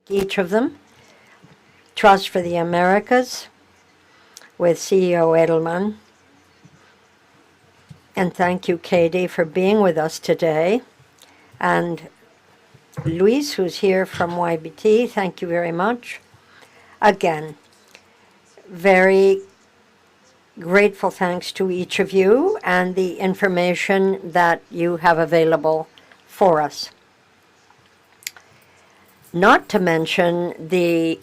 each of them. Trust for the Americas with CEO Edelman. And thank you, Katie, for being with us today. And Luis, who's here from YBT, thank you very much. Again, very grateful thanks to each of you and the information that you have available for us. Not to mention the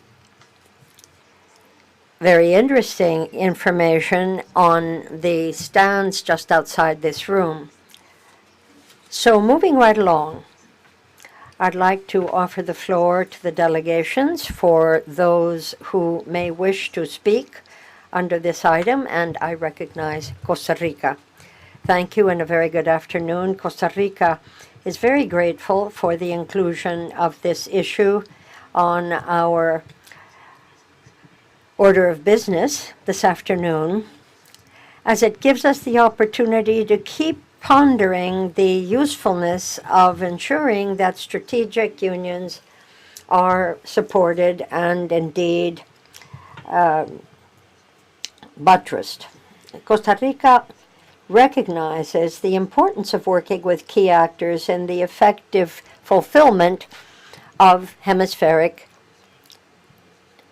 very interesting information on the stands just outside this room. So moving right along, I'd like to offer the floor to the delegations for those who may wish to speak under this item, and I recognize Costa Rica. Thank you and a very good afternoon. Costa Rica is very grateful for the inclusion of this issue on our order of business this afternoon, as it gives us the opportunity to keep pondering the usefulness of ensuring that strategic unions are supported and indeed buttressed. Costa Rica recognizes the importance of working with key actors in the effective fulfillment of hemispheric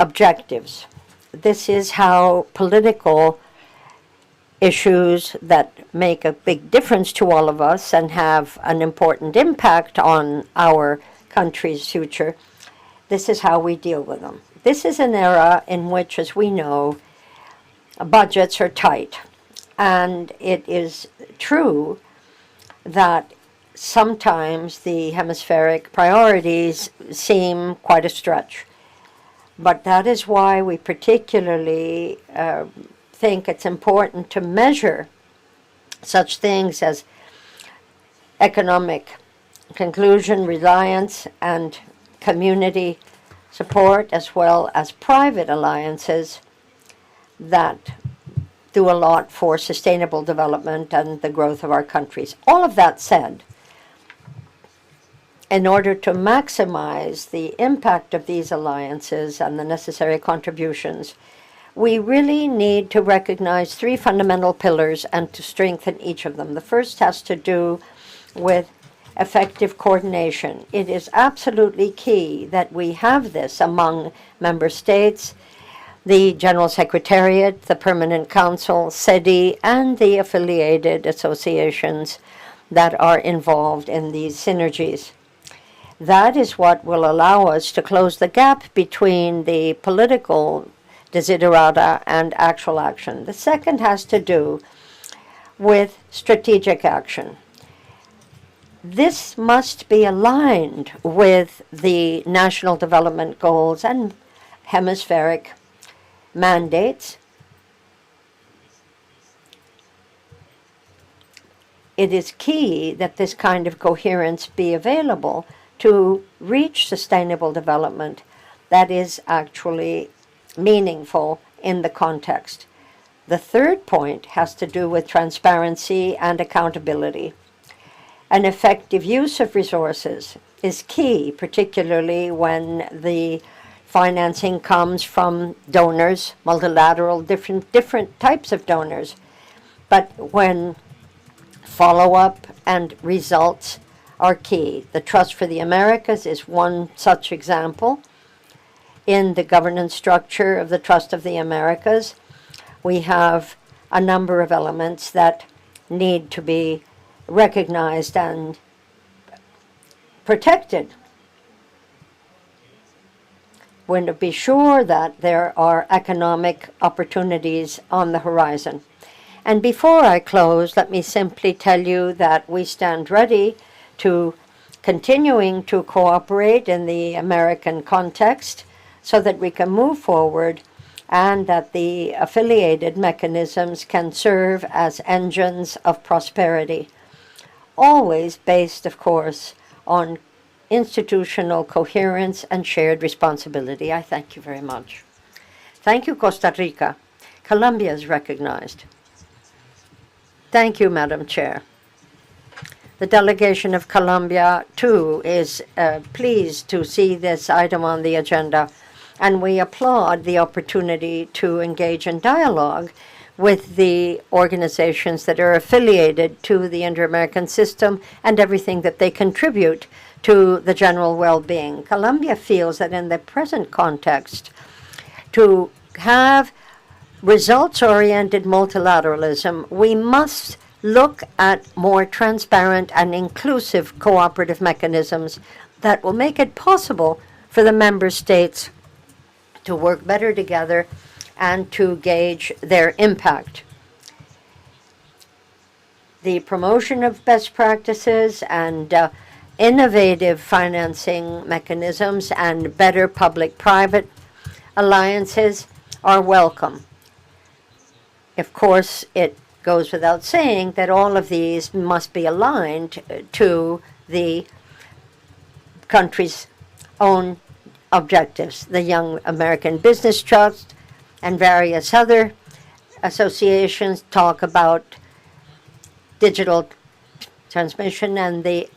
objectives. This is how political issues that make a big difference to all of us and have an important impact on our country's future, this is how we deal with them. This is an era in which, as we know, budgets are tight. And it is true that sometimes the hemispheric priorities seem quite a stretch. But that is why we particularly think it's important to measure such things as economic conclusion, reliance, and community support, as well as private alliances that do a lot for sustainable development and the growth of our countries. All of that said, in order to maximize the impact of these alliances and the necessary contributions, we really need to recognize three fundamental pillars and to strengthen each of them. The first has to do with effective coordination. It is absolutely key that we have this among member states, the General Secretariat, the Permanent Council, SEDI, and the affiliated associations that are involved in these synergies. That is what will allow us to close the gap between the political desiderata and actual action. The second has to do with strategic action. This must be aligned with the national development goals and hemispheric mandates. It is key that this kind of coherence be available to reach sustainable development that is actually meaningful in the context. The third point has to do with transparency and accountability. An effective use of resources is key, particularly when the financing comes from donors, multilateral, different types of donors. But when follow-up and results are key. The Trust for the Americas is one such example. In the governance structure of the Trust of the Americas, we have a number of elements that need to be recognized and protected. We want to be sure that there are economic opportunities on the horizon. And before I close, let me simply tell you that we stand ready to continuing to cooperate in the American context so that we can move forward and that the affiliated mechanisms can serve as engines of prosperity, always based, of course, on institutional coherence and shared responsibility. I thank you very much. Thank you, Costa Rica. Colombia is recognized. Thank you, Madam Chair. The delegation of Colombia, too, is pleased to see this item on the agenda, and we applaud the opportunity to engage in dialogue with the organizations that are affiliated to the Inter-American system and everything that they contribute to the general well-being. Colombia feels that in the present context, to have results-oriented multilateralism, we must look at more transparent and inclusive cooperative mechanisms that will make it possible for the member states to work better together and to gauge their impact. The promotion of best practices and innovative financing mechanisms and better public-private alliances are welcome. Of course, it goes without saying that all of these must be aligned to the country's own objectives. The Young American Business Trust and various other associations talk about digital transmission and the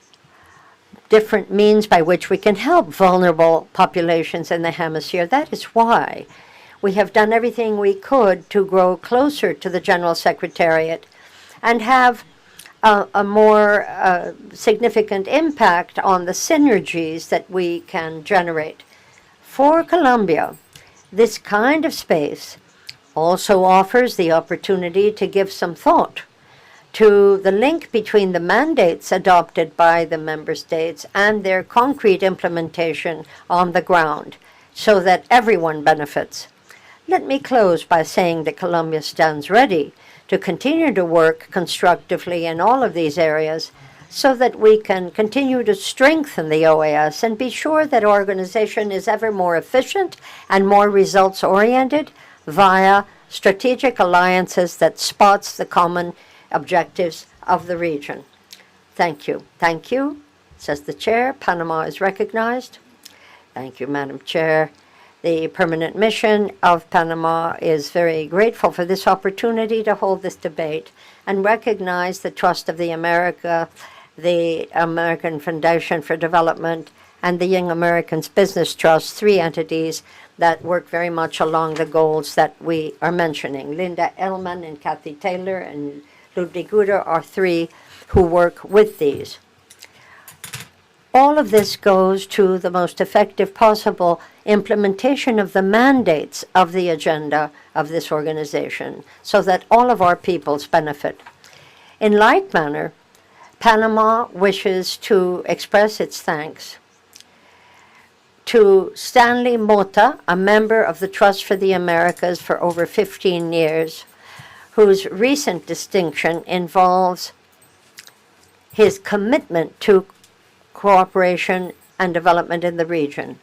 different means by which we can help vulnerable populations in the hemisphere. That is why we have done everything we could to grow closer to the General Secretariat and have a more significant impact on the synergies that we can generate. For Colombia, this kind of space also offers the opportunity to give some thought to the link between the mandates adopted by the member states and their concrete implementation on the ground so that everyone benefits. Let me close by saying that Colombia stands ready to continue to work constructively in all of these areas so that we can continue to strengthen the OAS and be sure that our organization is ever more efficient and more results-oriented via strategic alliances that spots the common objectives of the region. Thank you. Thank you, says the chair. Panama is recognized. Thank you, Madam Chair. The permanent mission of Panama is very grateful for this opportunity to hold this debate and recognize the trust of the American Foundation for Development, and the Young Americans Business Trust, three entities that work very much along the goals that we are mentioning. Linda Ellman and Kathy Taylor and Ludwig Guder are three who work with these. All of this goes to the most effective possible implementation of the mandates of the agenda of this organization so that all of our peoples benefit. In like manner, Panama wishes to express its thanks to Stanley Mota, a member of the Trust for the Americas for over 15 years, whose recent distinction involves his commitment to cooperation and development in the region.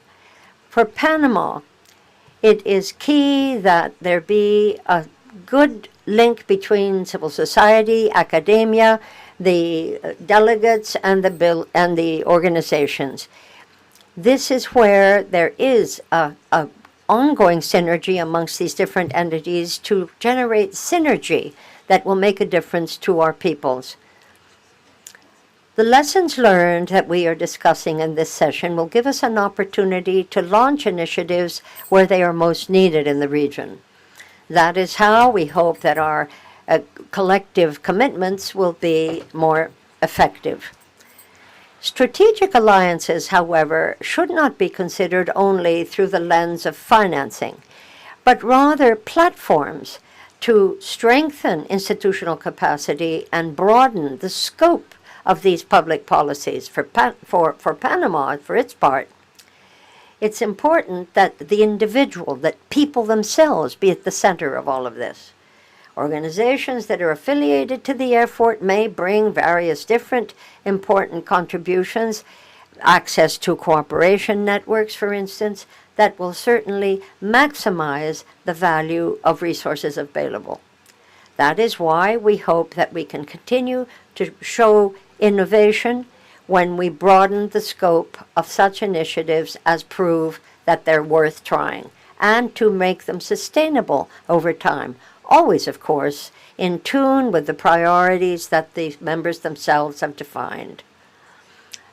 For Panama, it is key that there be a good link between civil society, academia, the delegates, and the organizations. This is where there is a ongoing synergy amongst these different entities to generate synergy that will make a difference to our peoples. The lessons learned that we are discussing in this session will give us an opportunity to launch initiatives where they are most needed in the region. That is how we hope that our collective commitments will be more effective. Strategic alliances, however, should not be considered only through the lens of financing, but rather platforms to strengthen institutional capacity and broaden the scope of these public policies. For Panama, for its part, it's important that the individual, that people themselves be at the center of all of this. Organizations that are affiliated to the effort may bring various different important contributions, access to cooperation networks, for instance, that will certainly maximize the value of resources available. That is why we hope that we can continue to show innovation when we broaden the scope of such initiatives as prove that they're worth trying, and to make them sustainable over time. always, of course, in tune with the priorities that the members themselves have defined.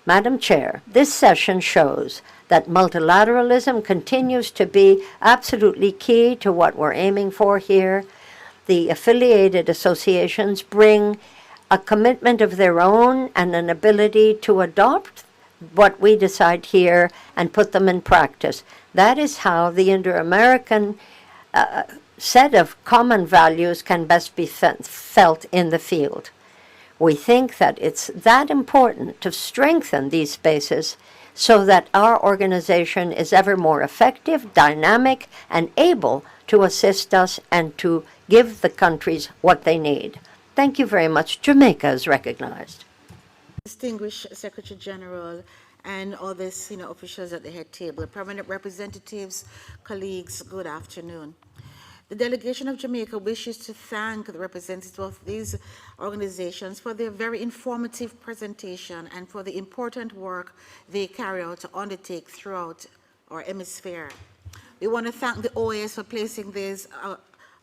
Madam Chair, this session shows that multilateralism continues to be absolutely key to what we're aiming for here. The affiliated associations bring a commitment of their own and an ability to adopt what we decide here and put them in practice. That is how the Inter-American set of common values can best be felt in the field. We think that it's that important to strengthen these spaces so that our organization is ever more effective, dynamic, and able to assist us and to give the countries what they need. Thank you very much. Jamaica is recognized. Distinguished Secretary General and other senior officials at the head table, permanent representatives, colleagues, good afternoon. The delegation of Jamaica wishes to thank the representatives of these organizations for their very informative presentation and for the important work they carry out to undertake throughout our hemisphere. We want to thank the OAS for placing these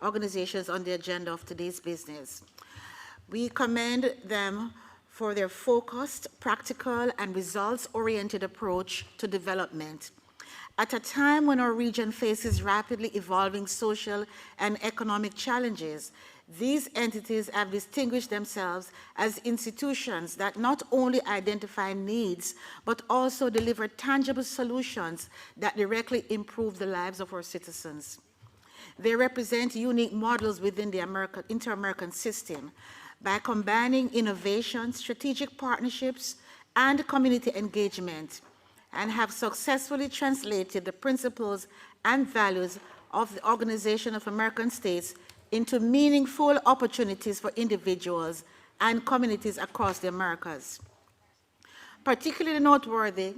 organizations on the agenda of today's business. We commend them for their focused, practical, and results-oriented approach to development. At a time when our region faces rapidly evolving social and economic challenges, these entities have distinguished themselves as institutions that not only identify needs, but also deliver tangible solutions that directly improve the lives of our citizens. They represent unique models within the inter-American system by combining innovation, strategic partnerships, and community engagement, and have successfully translated the principles and values of the Organization of American States into meaningful opportunities for individuals and communities across the Americas. Particularly noteworthy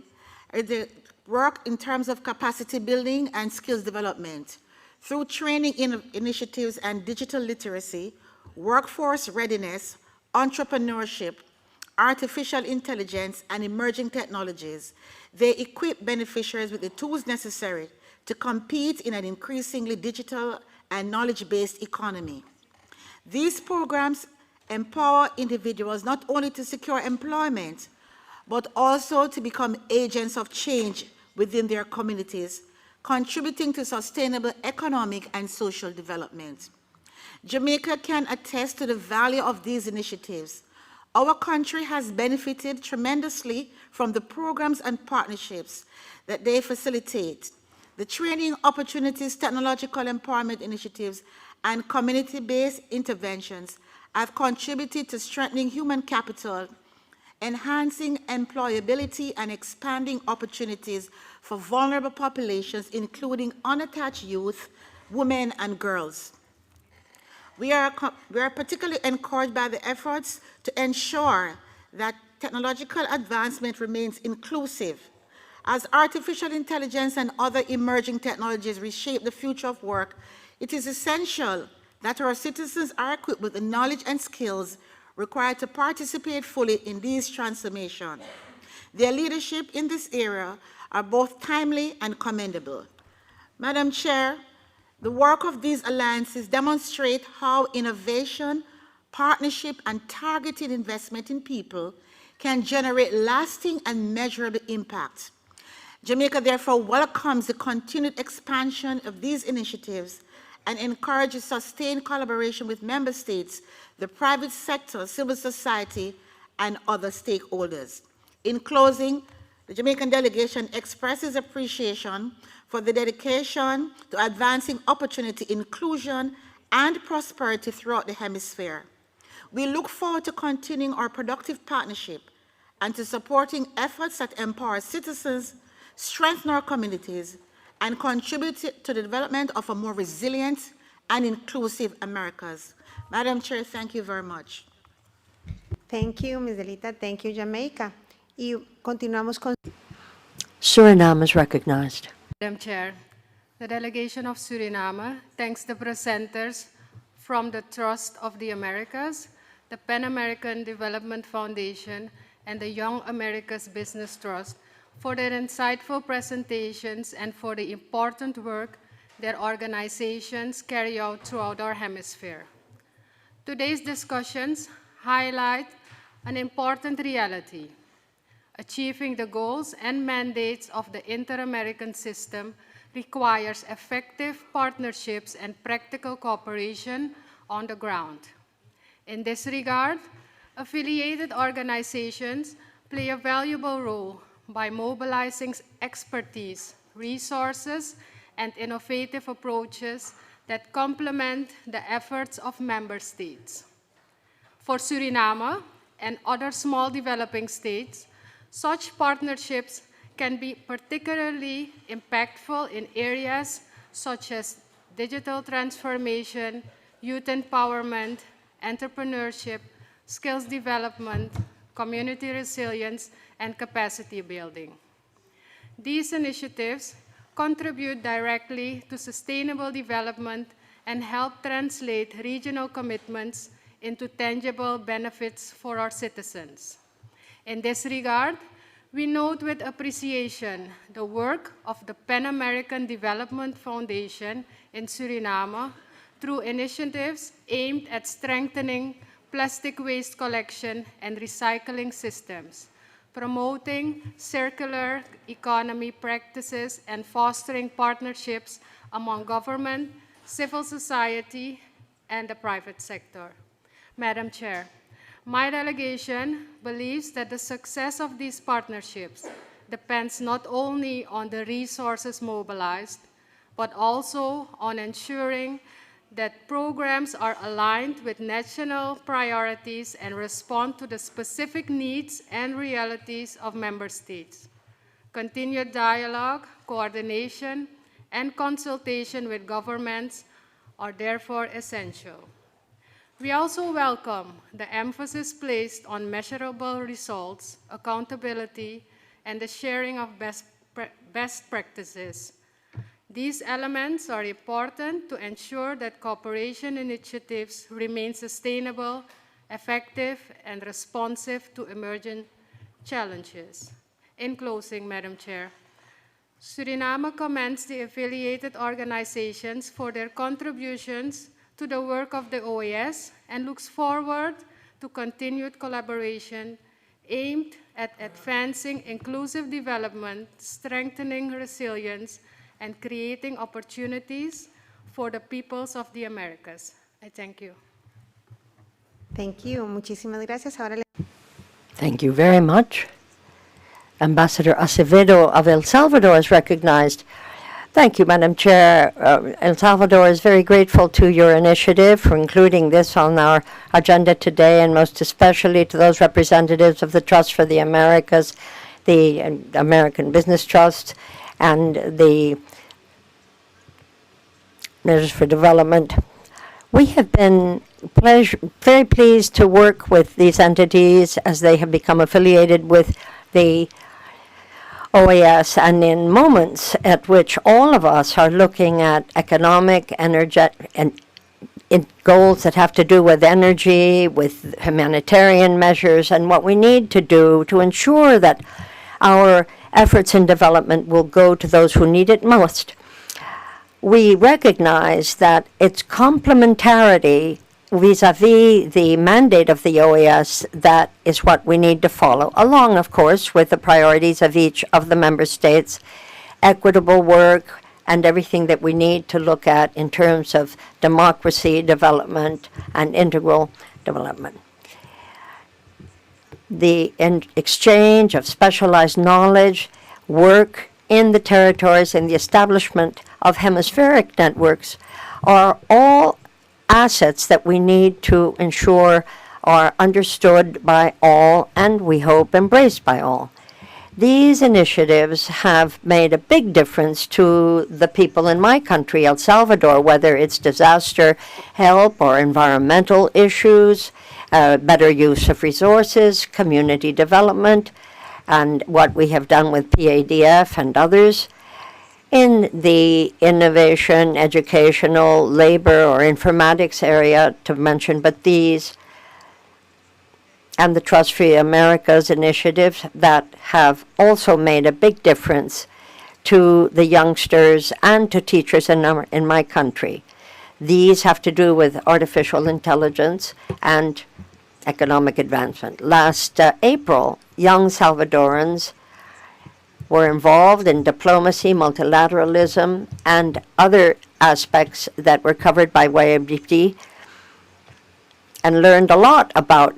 is the work in terms of capacity building and skills development through training initiatives and digital literacy, workforce readiness, entrepreneurship, artificial intelligence, and emerging technologies. They equip beneficiaries with the tools necessary to compete in an increasingly digital and knowledge-based economy. These programs empower individuals not only to secure employment, but also to become agents of change within their communities, contributing to sustainable economic and social development. Jamaica can attest to the value of these initiatives. Our country has benefited tremendously from the programs and partnerships that they facilitate. The training opportunities, technological empowerment initiatives, and community-based interventions have contributed to strengthening human capital, enhancing employability, and expanding opportunities for vulnerable populations, including unattached youth, women, and girls. We are particularly encouraged by the efforts to ensure that technological advancement remains inclusive. As artificial intelligence and other emerging technologies reshape the future of work, it is essential that our citizens are equipped with the knowledge and skills required to participate fully in these transformations. Their leadership in this area are both timely and commendable. Madam Chair, the work of these alliances demonstrate how innovation, partnership, and targeted investment in people can generate lasting and measurable impact. Jamaica therefore welcomes the continued expansion of these initiatives and encourages sustained collaboration with member states, the private sector, civil society, and other stakeholders. In closing, the Jamaican delegation expresses appreciation for the dedication to advancing opportunity, inclusion, and prosperity throughout the hemisphere. We look forward to continuing our productive partnership and to supporting efforts that empower citizens, strengthen our communities, and contribute to the development of a more resilient and inclusive Americas. Madam Chair, thank you very much. Thank you, Ms. Delita. Thank you, Jamaica. Y continuamos con... Suriname is recognized. Madam Chair, the delegation of Suriname thanks the presenters from the Trust of the Americas, the Pan American Development Foundation, and the Young Americas Business Trust for their insightful presentations and for the important work their organizations carry out throughout our hemisphere. Today's discussions highlight an important reality. Achieving the goals and mandates of the Inter-American system requires effective partnerships and practical cooperation on the ground. In this regard, affiliated organizations play a valuable role by mobilizing expertise, resources, and innovative approaches that complement the efforts of member states. For Suriname and other small developing states, such partnerships can be particularly impactful in areas such as digital transformation, youth empowerment, entrepreneurship, skills development, community resilience, and capacity building. These initiatives contribute directly to sustainable development and help translate regional commitments into tangible benefits for our citizens. In this regard, we note with appreciation the work of the Pan American Development Foundation in Suriname through initiatives aimed at strengthening plastic waste collection and recycling systems, promoting circular economy practices, and fostering partnerships among government, civil society, and the private sector. Madam Chair, my delegation believes that the success of these partnerships depends not only on the resources mobilized, but also on ensuring that programs are aligned with national priorities and respond to the specific needs and realities of member states. Continued dialogue, coordination, and consultation with governments are therefore essential. We also welcome the emphasis placed on measurable results, accountability, and the sharing of best practices. These elements are important to ensure that cooperation initiatives remain sustainable, effective, and responsive to emerging challenges. In closing, Madam Chair, Suriname commends the affiliated organizations for their contributions to the work of the OAS and looks forward to continued collaboration aimed at advancing inclusive development, strengthening resilience, and creating opportunities for the peoples of the Americas. I thank you. Thank you. Muchísimas gracias. Ahora Thank you very much. Ambassador Acevedo of El Salvador is recognized. Thank you, Madam Chair. El Salvador is very grateful to your initiative for including this on our agenda today, and most especially to those representatives of the Trust for the Americas, the American Business Trust, and the Measures for Development. We have been very pleased to work with these entities as they have become affiliated with the OAS, and in moments at which all of us are looking at economic, energetic, and goals that have to do with energy, with humanitarian measures, and what we need to do to ensure that our efforts in development will go to those who need it most. We recognize that its complementarity vis-a-vis the mandate of the OAS, that is what we need to follow, along, of course, with the priorities of each of the member states, equitable work, and everything that we need to look at in terms of democracy, development, and integral development. The exchange of specialized knowledge, work in the territories, and the establishment of hemispheric networks are all assets that we need to ensure are understood by all and, we hope, embraced by all. These initiatives have made a big difference to the people in my country, El Salvador, whether it's disaster help or environmental issues, better use of resources, community development, and what we have done with PADF and others. In the innovation, educational, labor, or informatics area, to mention but these, and the Trust for the Americas initiatives that have also made a big difference to the youngsters and to teachers in my country. These have to do with artificial intelligence and economic advancement. Last April, young Salvadorans were involved in diplomacy, multilateralism, and other aspects that were covered by YMDT and learned a lot about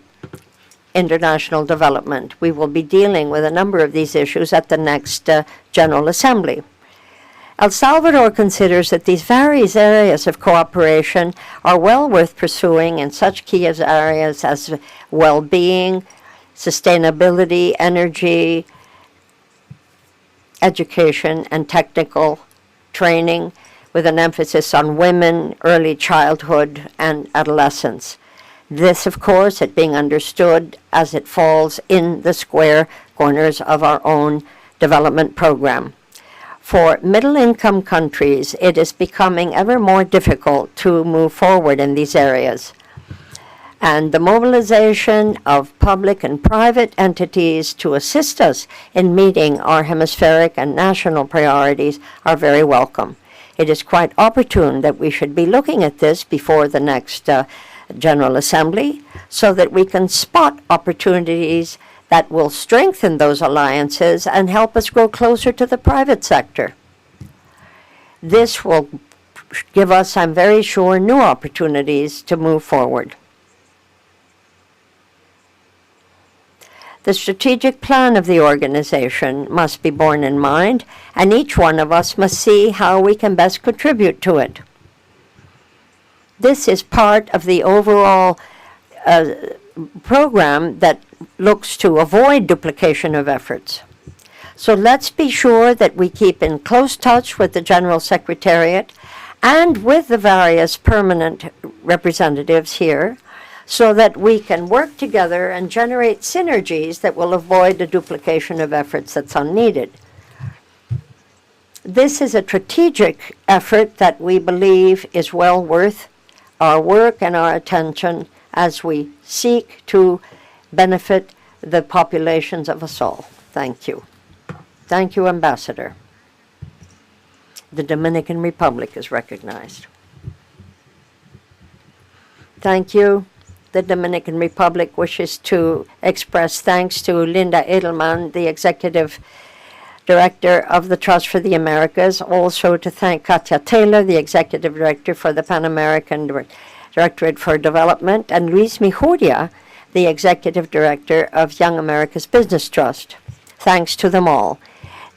international development. We will be dealing with a number of these issues at the next General Assembly. El Salvador considers that these various areas of cooperation are well worth pursuing in such key areas as well-being, sustainability, energy, education, and technical training, with an emphasis on women, early childhood, and adolescence. This, of course, it being understood as it falls in the square corners of our own development program. For middle-income countries, it is becoming ever more difficult to move forward in these areas. And the mobilization of public and private entities to assist us in meeting our hemispheric and national priorities are very welcome. It is quite opportune that we should be looking at this before the next General Assembly so that we can spot opportunities that will strengthen those alliances and help us grow closer to the private sector. This will give us, I'm very sure, new opportunities to move forward. The strategic plan of the organization must be borne in mind, and each one of us must see how we can best contribute to it. This is part of the overall program that looks to avoid duplication of efforts. So let's be sure that we keep in close touch with the General Secretariat and with the various permanent representatives here so that we can work together and generate synergies that will avoid the duplication of efforts that's unneeded. This is a strategic effort that we believe is well worth our work and our attention as we seek to benefit the populations of us all. Thank you. Thank you, Ambassador. The Dominican Republic is recognized. Thank you. The Dominican Republic wishes to express thanks to Linda Edelman, the Executive Director of the Trust for the Americas, also to thank Katya Taylor, the Executive Director for the Pan American Directorate for Development, and Luis Mijuria, the Executive Director of Young America's Business Trust. Thanks to them all.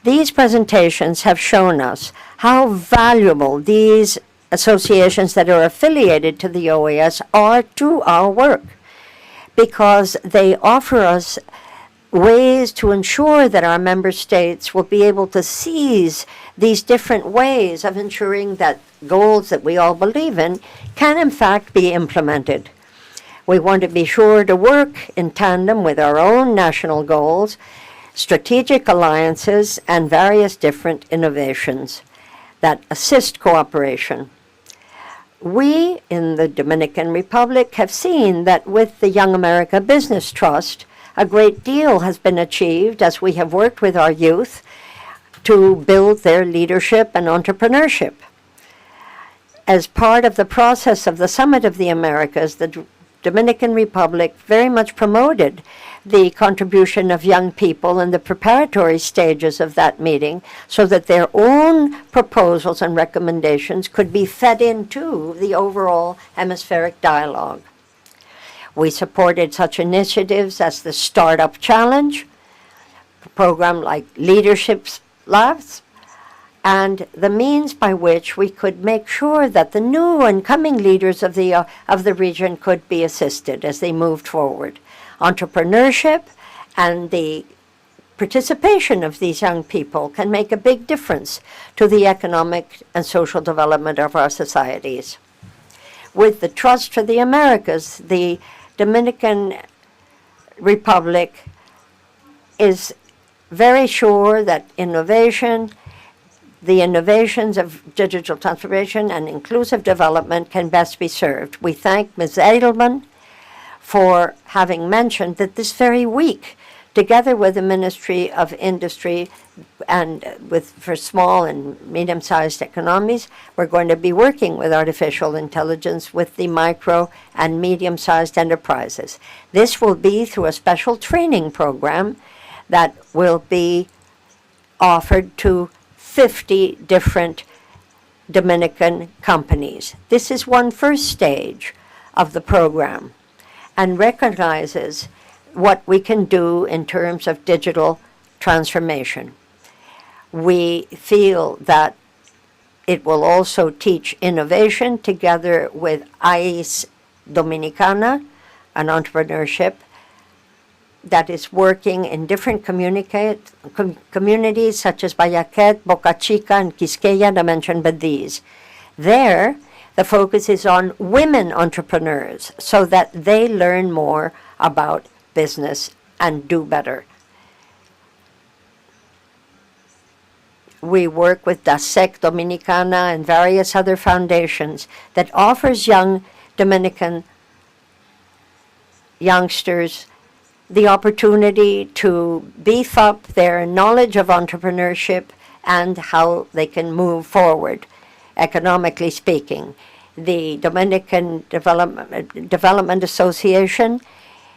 These presentations have shown us how valuable these associations that are affiliated to the OAS are to our work, because they offer us ways to ensure that our member states will be able to seize these different ways of ensuring that goals that we all believe in can in fact be implemented. We want to be sure to work in tandem with our own national goals, strategic alliances, and various different innovations that assist cooperation. We in the Dominican Republic have seen that with the Young America Business Trust, a great deal has been achieved as we have worked with our youth to build their leadership and entrepreneurship. As part of the process of the Summit of the Americas, the Dominican Republic very much promoted the contribution of young people in the preparatory stages of that meeting so that their own proposals and recommendations could be fed into the overall hemispheric dialogue. We supported such initiatives as the Startup Challenge, a program like Leadership Labs, and the means by which we could make sure that the new and coming leaders of the region could be assisted as they moved forward. Entrepreneurship and the participation of these young people can make a big difference to the economic and social development of our societies. With the Trust for the Americas, the Dominican Republic is very sure that the innovations of digital transformation and inclusive development can best be served. We thank Ms. Edelman for having mentioned that this very week, together with the Ministry of Industry, and for small and medium-sized economies, we're going to be working with artificial intelligence with the micro and medium-sized enterprises. This will be through a special training program that will be offered to 50 different Dominican companies. This is one first stage of the program and recognizes what we can do in terms of digital transformation. We feel that it will also teach innovation together with OAS Dominicana, an entrepreneurship that is working in different communities such as Bayaquet, Boca Chica, and Quisqueya, to mention but these. There, the focus is on women entrepreneurs so that they learn more about business and do better. We work with DASEC Dominicana and various other foundations that offers young Dominican youngsters the opportunity to beef up their knowledge of entrepreneurship and how they can move forward, economically speaking. The Dominican Development Association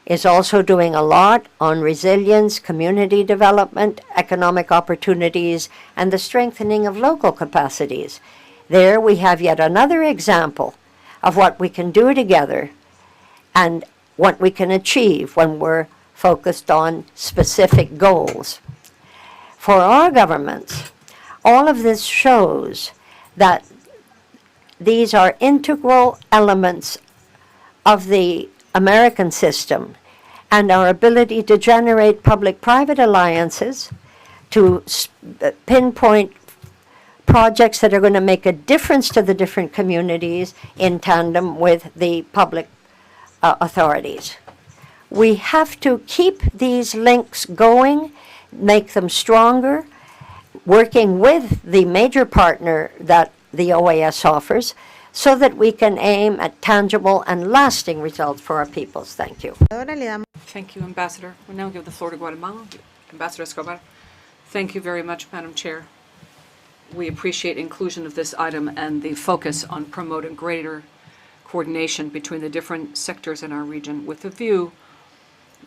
is also doing a lot on resilience, community development, economic opportunities, and the strengthening of local capacities. There we have yet another example of what we can do together and what we can achieve when we're focused on specific goals. For our governments, all of this shows that these are integral elements of the American system and our ability to generate public-private alliances, to pinpoint projects that are going to make a difference to the different communities in tandem with the public authorities. We have to keep these links going, make them stronger, working with the major partner that the OAS offers, so that we can aim at tangible and lasting results for our peoples. Thank you. Ahora le damos Thank you, Ambassador. We now give the floor to Guatemala. Ambassador Escobar. Thank you very much, Madam Chair. We appreciate inclusion of this item and the focus on promoting greater coordination between the different sectors in our region with a view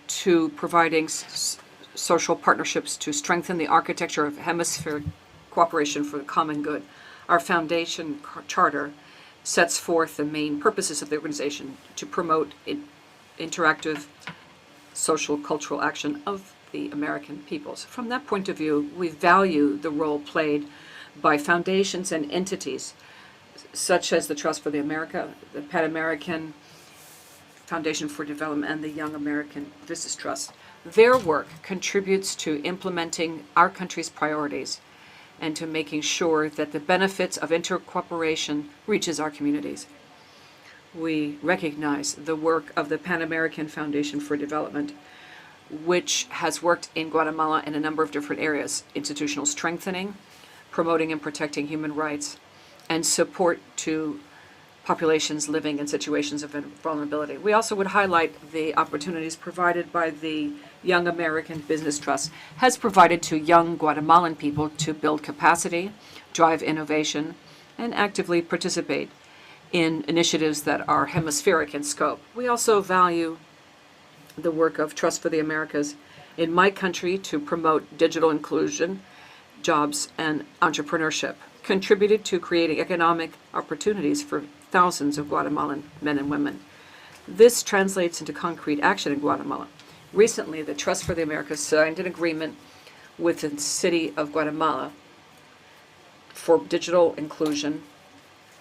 to providing social partnerships to strengthen the architecture of hemispheric cooperation for the common good. Our foundation charter sets forth the main purposes of the organization to promote interactive social cultural action of the American peoples. From that point of view, we value the role played by foundations and entities such as the Trust for the America, the Pan American Foundation for Development, and the Young American Business Trust. Their work contributes to implementing our country's priorities and to making sure that the benefits of intercooperation reaches our communities. We recognize the work of the Pan American Foundation for Development, which has worked in Guatemala in a number of different areas: institutional strengthening, promoting and protecting human rights, and support to populations living in situations of vulnerability. We also would highlight the opportunities provided by the Young American Business Trust has provided to young Guatemalan people to build capacity, drive innovation, and actively participate in initiatives that are hemispheric in scope. We also value the work of Trust for the Americas in my country to promote digital inclusion, jobs, and entrepreneurship, contributed to creating economic opportunities for thousands of Guatemalan men and women. This translates into concrete action in Guatemala. Recently, the Trust for the Americas signed an agreement with the city of Guatemala for digital inclusion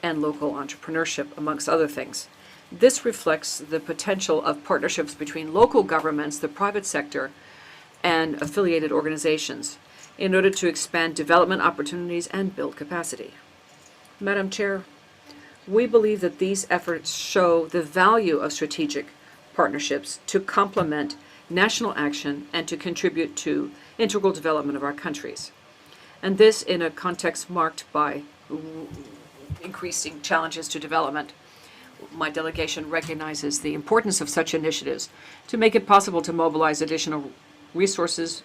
and local entrepreneurship, amongst other things. This reflects the potential of partnerships between local governments, the private sector, and affiliated organizations in order to expand development opportunities and build capacity. Madam Chair, we believe that these efforts show the value of strategic partnerships to complement national action and to contribute to integral development of our countries. And this in a context marked by increasing challenges to development. My delegation recognizes the importance of such initiatives to make it possible to mobilize additional resources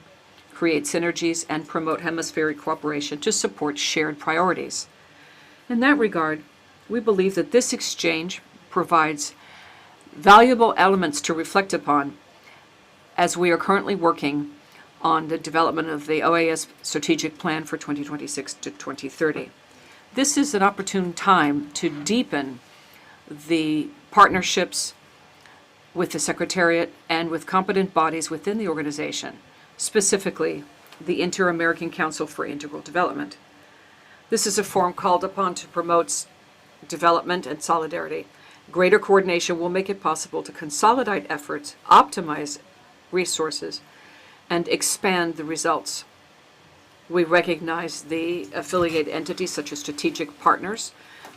create synergies, and promote hemispheric cooperation to support shared priorities. In that regard, we believe that this exchange provides valuable elements to reflect upon as we are currently working on the development of the OAS strategic plan for 2026 to 2030. This is an opportune time to deepen the partnerships with the Secretariat and with competent bodies within the organization, specifically the Inter-American Council for Integral Development. This is a forum called upon to promote development and solidarity. Greater coordination will make it possible to consolidate efforts, optimize resources, and expand the results. We recognize the affiliated entities such as strategic partners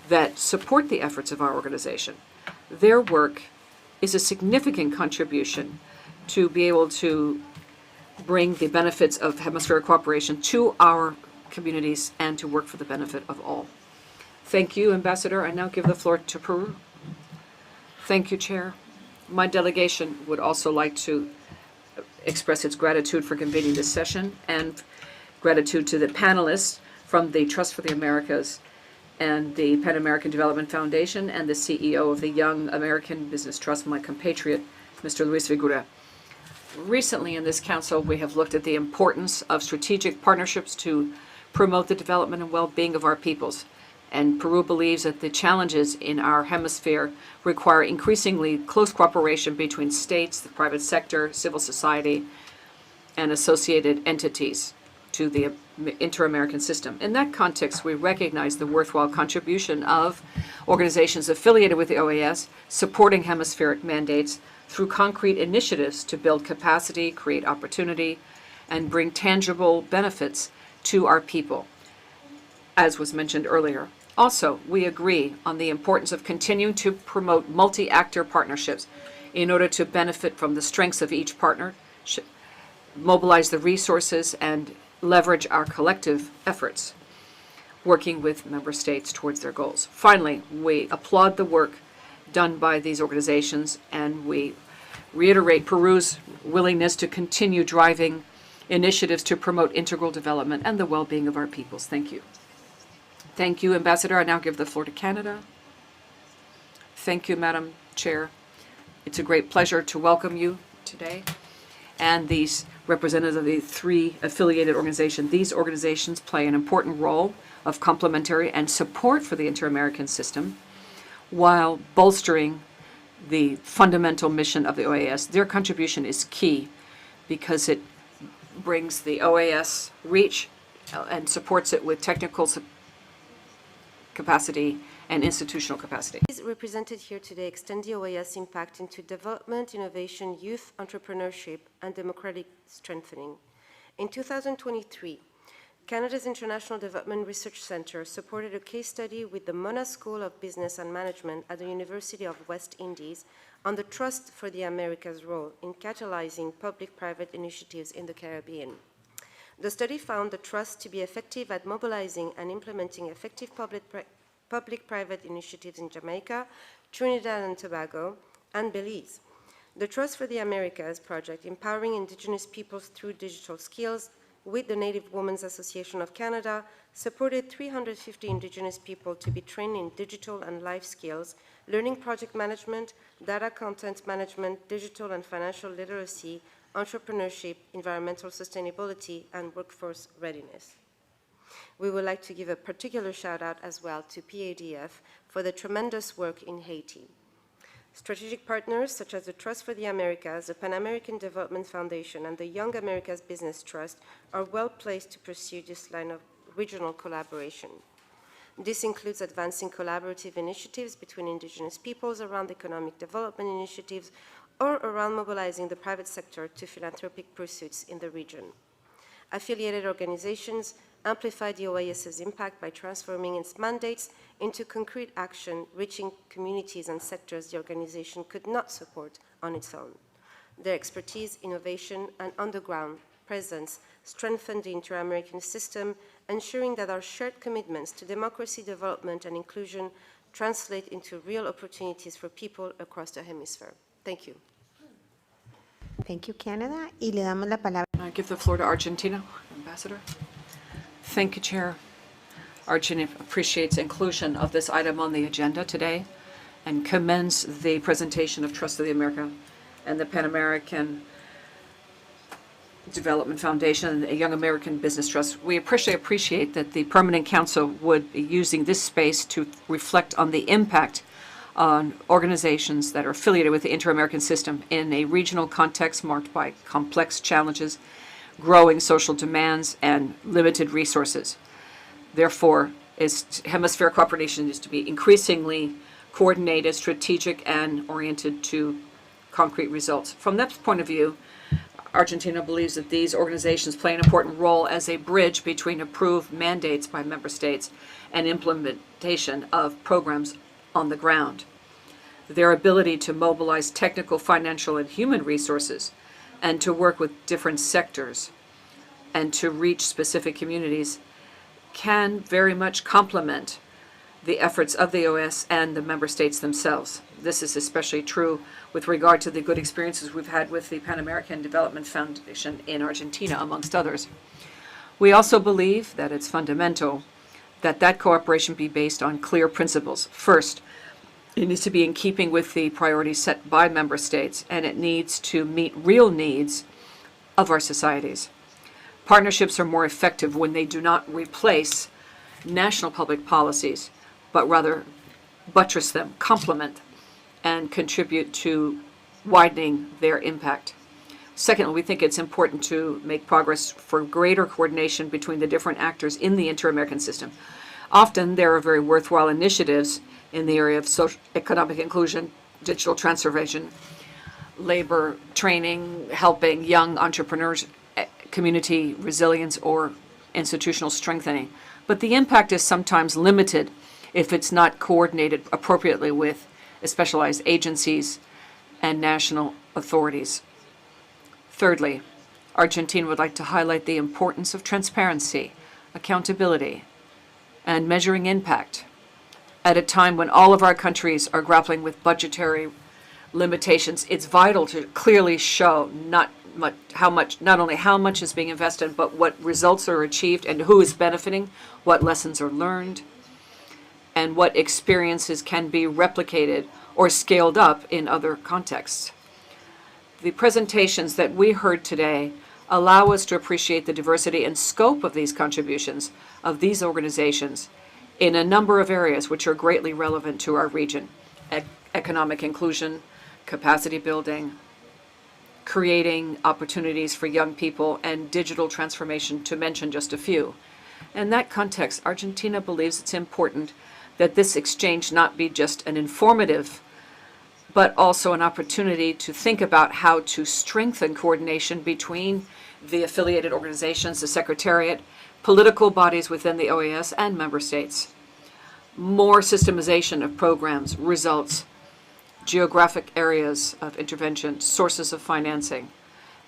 that support the efforts of our organization. Their work is a significant contribution to be able to bring the benefits of hemispheric cooperation to our communities and to work for the benefit of all. Thank you, Ambassador. I now give the floor to Peru. Thank you, Chair. My delegation would also like to express its gratitude for convening this session and gratitude to the panelists from the Trust for the Americas and the Pan American Development Foundation and the CEO of the Young American Business Trust, my compatriot, Mr. Luis Vigura. Recently in this council, we have looked at the importance of strategic partnerships to promote the development and well-being of our peoples. And Peru believes that the challenges in our hemisphere require increasingly close cooperation between states, the private sector, civil society, and associated entities to the inter-American system. In that context, we recognize the worthwhile contribution of organizations affiliated with the OAS, supporting hemispheric mandates through concrete initiatives to build capacity, create opportunity, and bring tangible benefits to our people, as was mentioned earlier. Also, we agree on the importance of continuing to promote multi-actor partnerships in order to benefit from the strengths of each partner, mobilize the resources, and leverage our collective efforts, working with member states towards their goals. Finally, we applaud the work done by these organizations, and we reiterate Peru's willingness to continue driving initiatives to promote integral development and the well-being of our peoples. Thank you. Thank you, Ambassador. I now give the floor to Canada. Thank you, Madam Chair. It's a great pleasure to welcome you today and these representatives of the three affiliated organizations. These organizations play an important role of complementary and support for the inter-American system while bolstering the fundamental mission of the OAS. Their contribution is key because it brings the OAS reach and supports it with technical capacity and institutional capacity. Represented here today extend the OAS impact into development, innovation, youth, entrepreneurship, and democratic strengthening. In 2023, Canada's International Development Research Centre supported a case study with the Mona School of Business and Management at the University of West Indies on the Trust for the Americas' role in catalyzing public-private initiatives in the Caribbean. The study found the Trust to be effective at mobilizing and implementing effective public-private initiatives in Jamaica, Trinidad and Tobago, and Belize. The Trust for the Americas project, empowering Indigenous peoples through digital skills, with the Native Women's Association of Canada, supported 350 Indigenous people to be trained in digital and life skills, learning project management, data content management, digital and financial literacy, entrepreneurship, environmental sustainability, and workforce readiness. We would like to give a particular shout out as well to PADF for the tremendous work in Haiti. Strategic partners such as the Trust for the Americas, the Pan American Development Foundation, and the Young Americas Business Trust are well placed to pursue this line of regional collaboration. This includes advancing collaborative initiatives between Indigenous peoples around economic development initiatives or around mobilizing the private sector to philanthropic pursuits in the region. Affiliated organizations amplify the OAS's impact by transforming its mandates into concrete action, reaching communities and sectors the organization could not support on its own. Their expertise, innovation, and on-the-ground presence strengthen the inter-American system, ensuring that our shared commitments to democracy, development, and inclusion translate into real opportunities for people across the hemisphere. Thank you. Thank you, Canada. Y le damos la palabra. I give the floor to Argentina, Ambassador. Thank you, Chair. Argentina appreciates inclusion of this item on the agenda today and commends the presentation of Trust of the America and the Pan American Development Foundation and the Young American Business Trust. We appreciate that the Permanent Council would be using this space to reflect on the impact on organizations that are affiliated with the Inter-American system in a regional context marked by complex challenges, growing social demands, and limited resources. Therefore, hemispheric cooperation is to be increasingly coordinated, strategic, and oriented to concrete results. From that point of view, Argentina believes that these organizations play an important role as a bridge between approved mandates by member states and implementation of programs on the ground. Their ability to mobilize technical, financial, and human resources and to work with different sectors and to reach specific communities can very much complement the efforts of the OAS and the member states themselves. This is especially true with regard to the good experiences we've had with the Pan American Development Foundation in Argentina, amongst others. We also believe that it's fundamental that that cooperation be based on clear principles. First, it needs to be in keeping with the priorities set by member states, and it needs to meet real needs of our societies. Partnerships are more effective when they do not replace national public policies, but rather buttress them, complement, and contribute to widening their impact. Secondly, we think it's important to make progress for greater coordination between the different actors in the Inter-American system. Often, there are very worthwhile initiatives in the area of social, economic inclusion, digital transformation, labor training, helping young entrepreneurs, community resilience, or institutional strengthening. But the impact is sometimes limited if it's not coordinated appropriately with specialized agencies and national authorities. Thirdly, Argentina would like to highlight the importance of transparency, accountability, and measuring impact at a time when all of our countries are grappling with budgetary limitations. It's vital to clearly show not only how much is being invested, but what results are achieved and who is benefiting, what lessons are learned, and what experiences can be replicated or scaled up in other contexts. The presentations that we heard today allow us to appreciate the diversity and scope of these contributions of these organizations in a number of areas which are greatly relevant to our region: economic inclusion, capacity building, creating opportunities for young people, and digital transformation, to mention just a few. In that context, Argentina believes it's important that this exchange not be just an informative, but also an opportunity to think about how to strengthen coordination between the affiliated organizations, the Secretariat, political bodies within the OAS, and member states. More systemization of programs, results, geographic areas of intervention, sources of financing,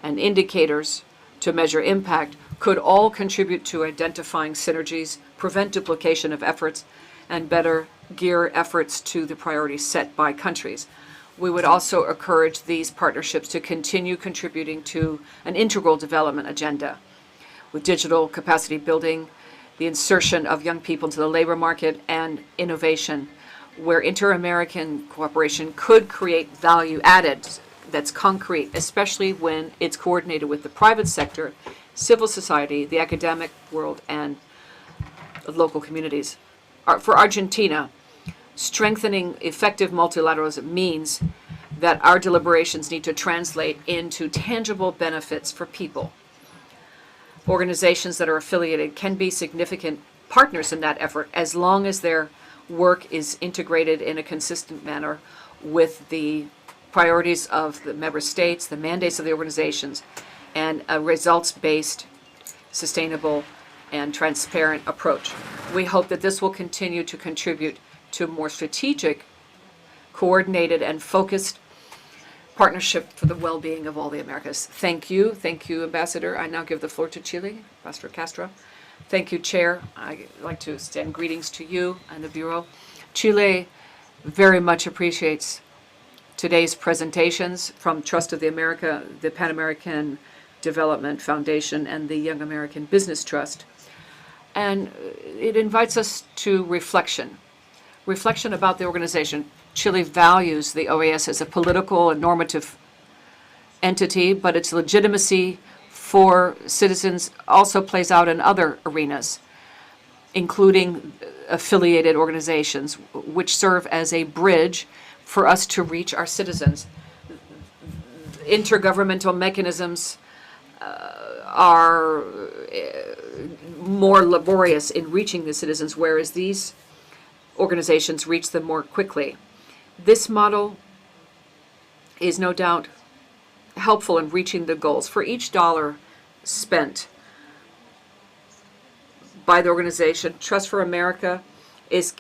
and indicators to measure impact could all contribute to identifying synergies, prevent duplication of efforts, and better gear efforts to the priorities set by countries. We would also encourage these partnerships to continue contributing to an integral development agenda with digital capacity building, the insertion of young people into the labor market, and innovation, where inter-American cooperation could create value added that's concrete, especially when it's coordinated with the private sector, civil society, the academic world, and local communities. For Argentina, strengthening effective multilateralism means that our deliberations need to translate into tangible benefits for people. Organizations that are affiliated can be significant partners in that effort as long as their work is integrated in a consistent manner with the priorities of the member states, the mandates of the organizations, and a results-based, sustainable, and transparent approach. We hope that this will continue to contribute to a more strategic, coordinated, and focused partnership for the well-being of all the Americas. Thank you, Ambassador. I now give the floor to Chile, Ambassador Castro. Thank you, Chair. I'd like to extend greetings to you and the Bureau. Chile very much appreciates today's presentations from Trust of the America, the Pan American Development Foundation, and the Young American Business Trust. And it invites us to reflection about the organization. Chile values the OAS as a political and normative entity, but its legitimacy for citizens also plays out in other arenas, including affiliated organizations, which serve as a bridge for us to reach our citizens. Intergovernmental mechanisms are more laborious in reaching the citizens, whereas these organizations reach them more quickly. This model is no doubt helpful in reaching the goals. For each dollar spent by the organization, Trust for America is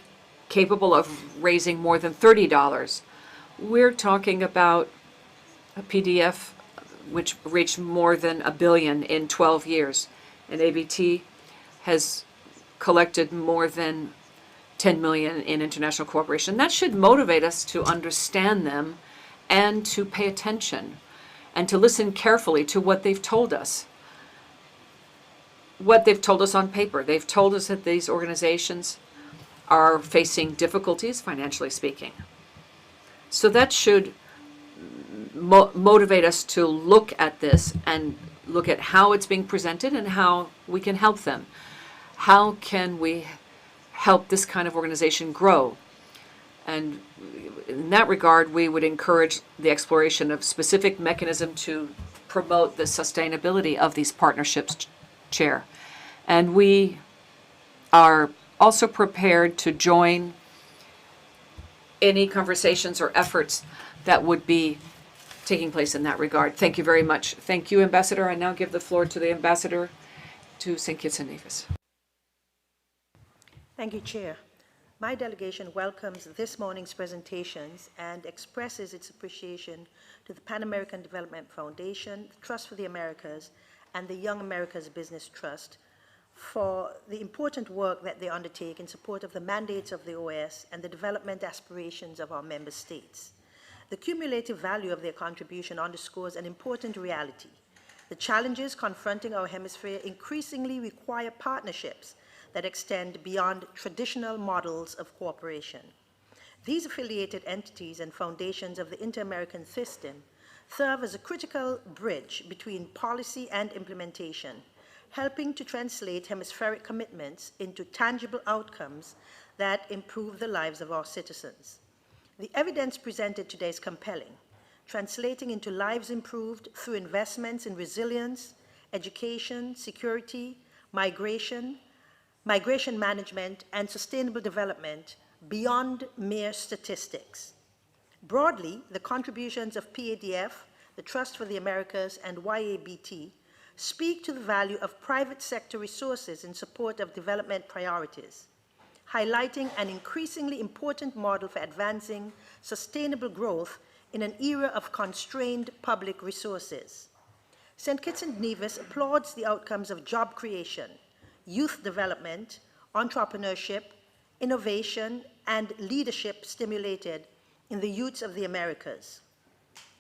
capable of raising more than $30. We're talking about a PDF which reached more than $1 billion in 12 years. And ABT has collected more than 10 million in international cooperation. That should motivate us to understand them and to pay attention and to listen carefully to what they've told us. What they've told us on paper. They've told us that these organizations are facing difficulties, financially speaking. So that should motivate us to look at this and look at how it's being presented and how we can help them. How can we help this kind of organization grow? And in that regard, we would encourage the exploration of specific mechanism to promote the sustainability of these partnerships, Chair. And we are also prepared to join any conversations or efforts that would be taking place in that regard. Thank you very much. Thank you, Ambassador. I now give the floor to the Ambassador to St. Kitts and Nevis. Thank you, Chair. My delegation welcomes this morning's presentations and expresses its appreciation to the Pan American Development Foundation, the Trust for the Americas, and the Young Americas Business Trust for the important work that they undertake in support of the mandates of the OAS and the development aspirations of our member states. The cumulative value of their contribution underscores an important reality. The challenges confronting our hemisphere increasingly require partnerships that extend beyond traditional models of cooperation. These affiliated entities and foundations of the Inter-American system serve as a critical bridge between policy and implementation, helping to translate hemispheric commitments into tangible outcomes that improve the lives of our citizens. The evidence presented today is compelling, translating into lives improved through investments in resilience, education, security, migration management, and sustainable development beyond mere statistics. Broadly, the contributions of PADF, the Trust for the Americas, and YABT speak to the value of private sector resources in support of development priorities, highlighting an increasingly important model for advancing sustainable growth in an era of constrained public resources. St. Kitts and Nevis applauds the outcomes of job creation, youth development, entrepreneurship, innovation, and leadership stimulated in the youths of the Americas.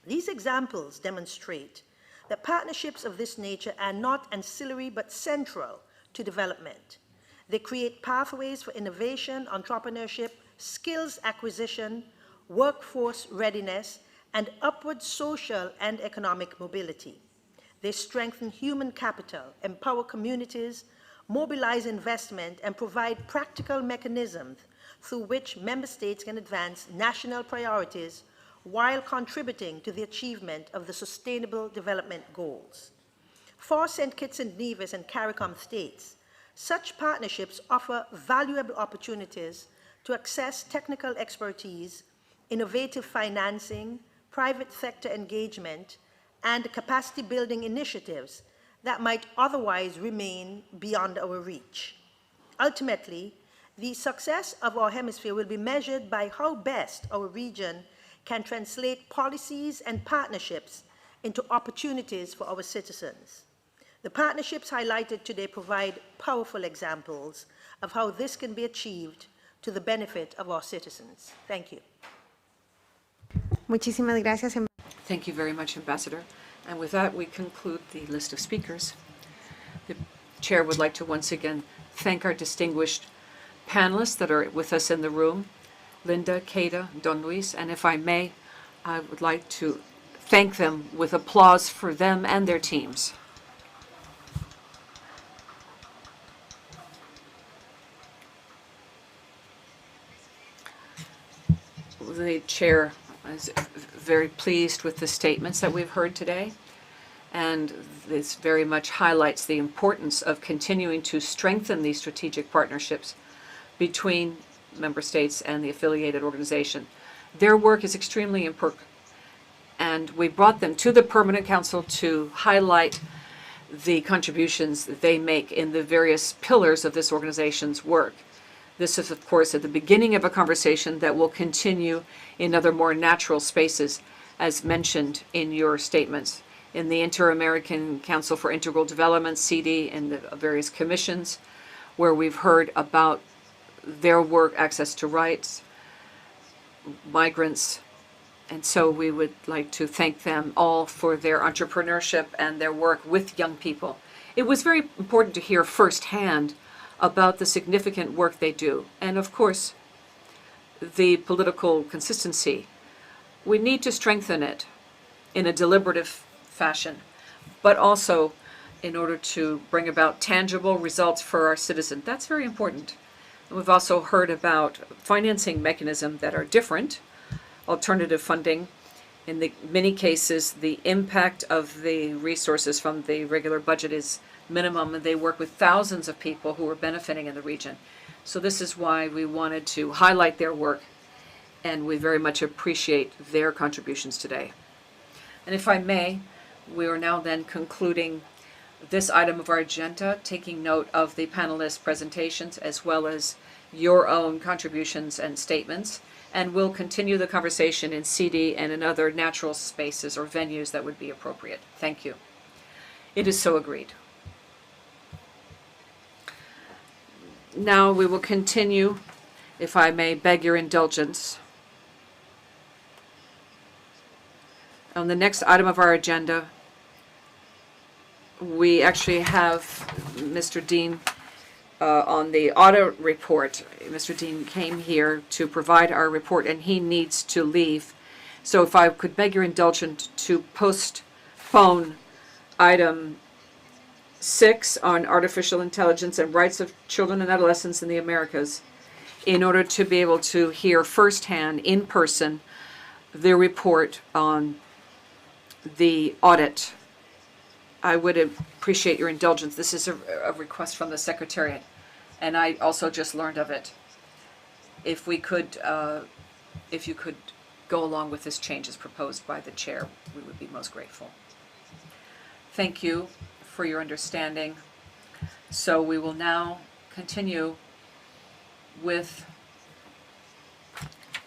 These examples demonstrate that partnerships of this nature are not ancillary but central to development. They create pathways for innovation, entrepreneurship, skills acquisition, workforce readiness, and upward social and economic mobility. They strengthen human capital, empower communities, mobilize investment, and provide practical mechanisms through which member states can advance national priorities while contributing to the achievement of the Sustainable Development Goals. For St. Kitts and Nevis and CARICOM states, such partnerships offer valuable opportunities to access technical expertise, innovative financing, private sector engagement, and capacity building initiatives that might otherwise remain beyond our reach. Ultimately, the success of our hemisphere will be measured by how best our region can translate policies and partnerships into opportunities for our citizens. The partnerships highlighted today provide powerful examples of how this can be achieved to the benefit of our citizens. Thank you. Muchísimas gracias. Thank you very much, Ambassador. And with that, we conclude the list of speakers. The chair would like to once again thank our distinguished panelists that are with us in the room, Linda, Keita, Don Luis, and if I may, I would like to thank them with applause for them and their teams. The chair is very pleased with the statements that we've heard today, and this very much highlights the importance of continuing to strengthen these strategic partnerships between member states and the affiliated organization. Their work is extremely important, and we brought them to the Permanent Council to highlight the contributions that they make in the various pillars of this organization's work. This is, of course, at the beginning of a conversation that will continue in other more natural spaces, as mentioned in your statements, in the Inter-American Council for Integral Development, CD, and the various commissions, where we've heard about their work, access to rights, migrants, and so we would like to thank them all for their entrepreneurship and their work with young people. It was very important to hear firsthand about the significant work they do, and of course, the political consistency. We need to strengthen it in a deliberative fashion, but also in order to bring about tangible results for our citizens. That's very important. And we've also heard about financing mechanisms that are different, alternative funding. In many cases, the impact of the resources from the regular budget is minimum, and they work with thousands of people who are benefiting in the region. So this is why we wanted to highlight their work, and we very much appreciate their contributions today. And if I may, we are now then concluding this item of our agenda, taking note of the panelists' presentations as well as your own contributions and statements, and we'll continue the conversation in CD and in other natural spaces or venues that would be appropriate. Thank you. It is so agreed. Now we will continue, if I may beg your indulgence. On the next item of our agenda, we actually have Mr. Dean on the audit report. Mr. Dean came here to provide our report, and he needs to leave. So if I could beg your indulgence to postpone item 6 on artificial intelligence and rights of children and adolescents in the Americas, in order to be able to hear firsthand, in person, the report on the audit. I would appreciate your indulgence. This is a request from the Secretariat, and I also just learned of it. If we could, if you could go along with this change as proposed by the chair, we would be most grateful. Thank you for your understanding. So we will now continue with,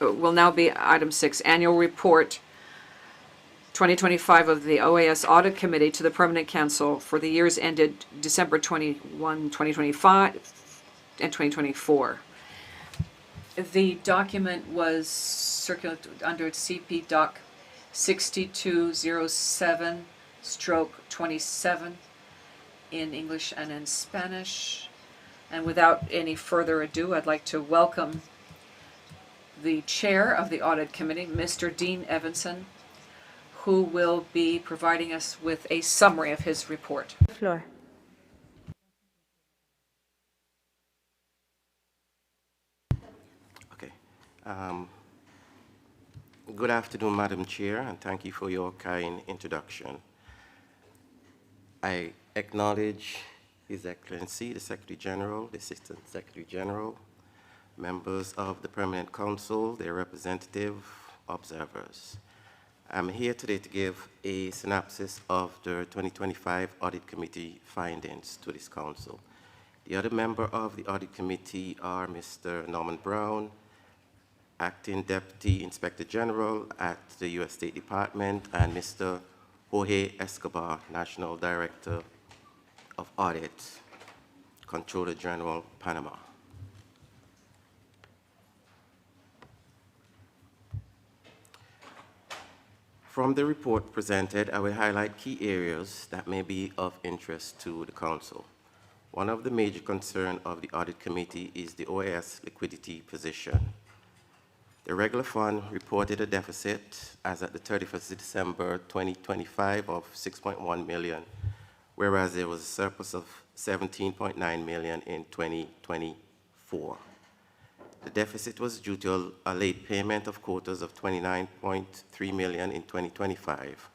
will now be item 6, annual report 2025 of the OAS Audit Committee to the Permanent Council for the years ended December 21, 2025 and 2024. The document was circulated under CP Doc 6207/27 in English and in Spanish. And without any further ado, I'd like to welcome the chair of the Audit Committee, Mr. Dean Evanson, who will be providing us with a summary of his report. Floor. Okay. Good afternoon, Madam Chair, and thank you for your kind introduction. I acknowledge His Excellency, the Secretary General, the Assistant Secretary General, members of the Permanent Council, their representative, observers. I'm here today to give a synopsis of the 2025 Audit Committee findings to this Council. The other member of the Audit Committee are Mr. Norman Brown, Acting Deputy Inspector General at the U.S. State Department, and Mr. Jorge Escobar, National Director of Audit, Controller General, Panama. From the report presented, I will highlight key areas that may be of interest to the Council. One of the major concerns of the Audit Committee is the OAS liquidity position. The regular fund reported a deficit as at the 31st of December 2025 of $6.1 million, whereas there was a surplus of $17.9 million in 2024. The deficit was due to a late payment of quotas of $29.3 million in 2025.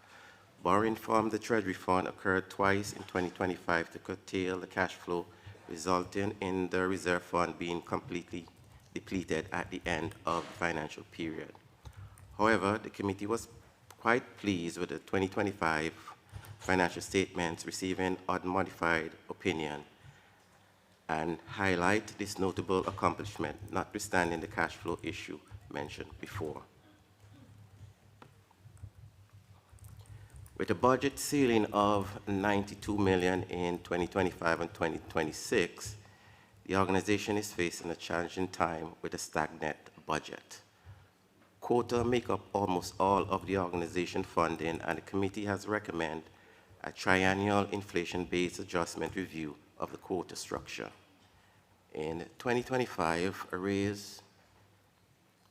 Borrowing from the Treasury Fund occurred twice in 2025 to curtail the cash flow, resulting in the reserve fund being completely depleted at the end of the financial period. However, the committee was quite pleased with the 2025 financial statements receiving unmodified opinion and highlight this notable accomplishment, notwithstanding the cash flow issue mentioned before. With a budget ceiling of $92 million in 2025 and 2026, the organization is facing a challenging time with a stagnant budget. Quota make up almost all of the organization funding, and the committee has recommended a triennial inflation-based adjustment review of the quota structure. In 2025,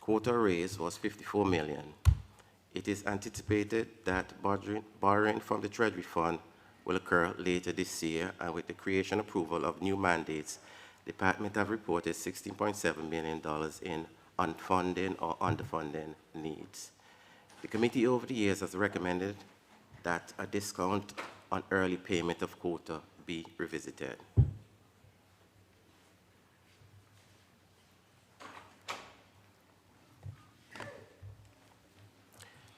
quota raise was $54 million. It is anticipated that borrowing from the Treasury Fund will occur later this year, and with the creation approval of new mandates, the department have reported $16.7 million in unfunding or underfunding needs. The committee over the years has recommended that a discount on early payment of quota be revisited.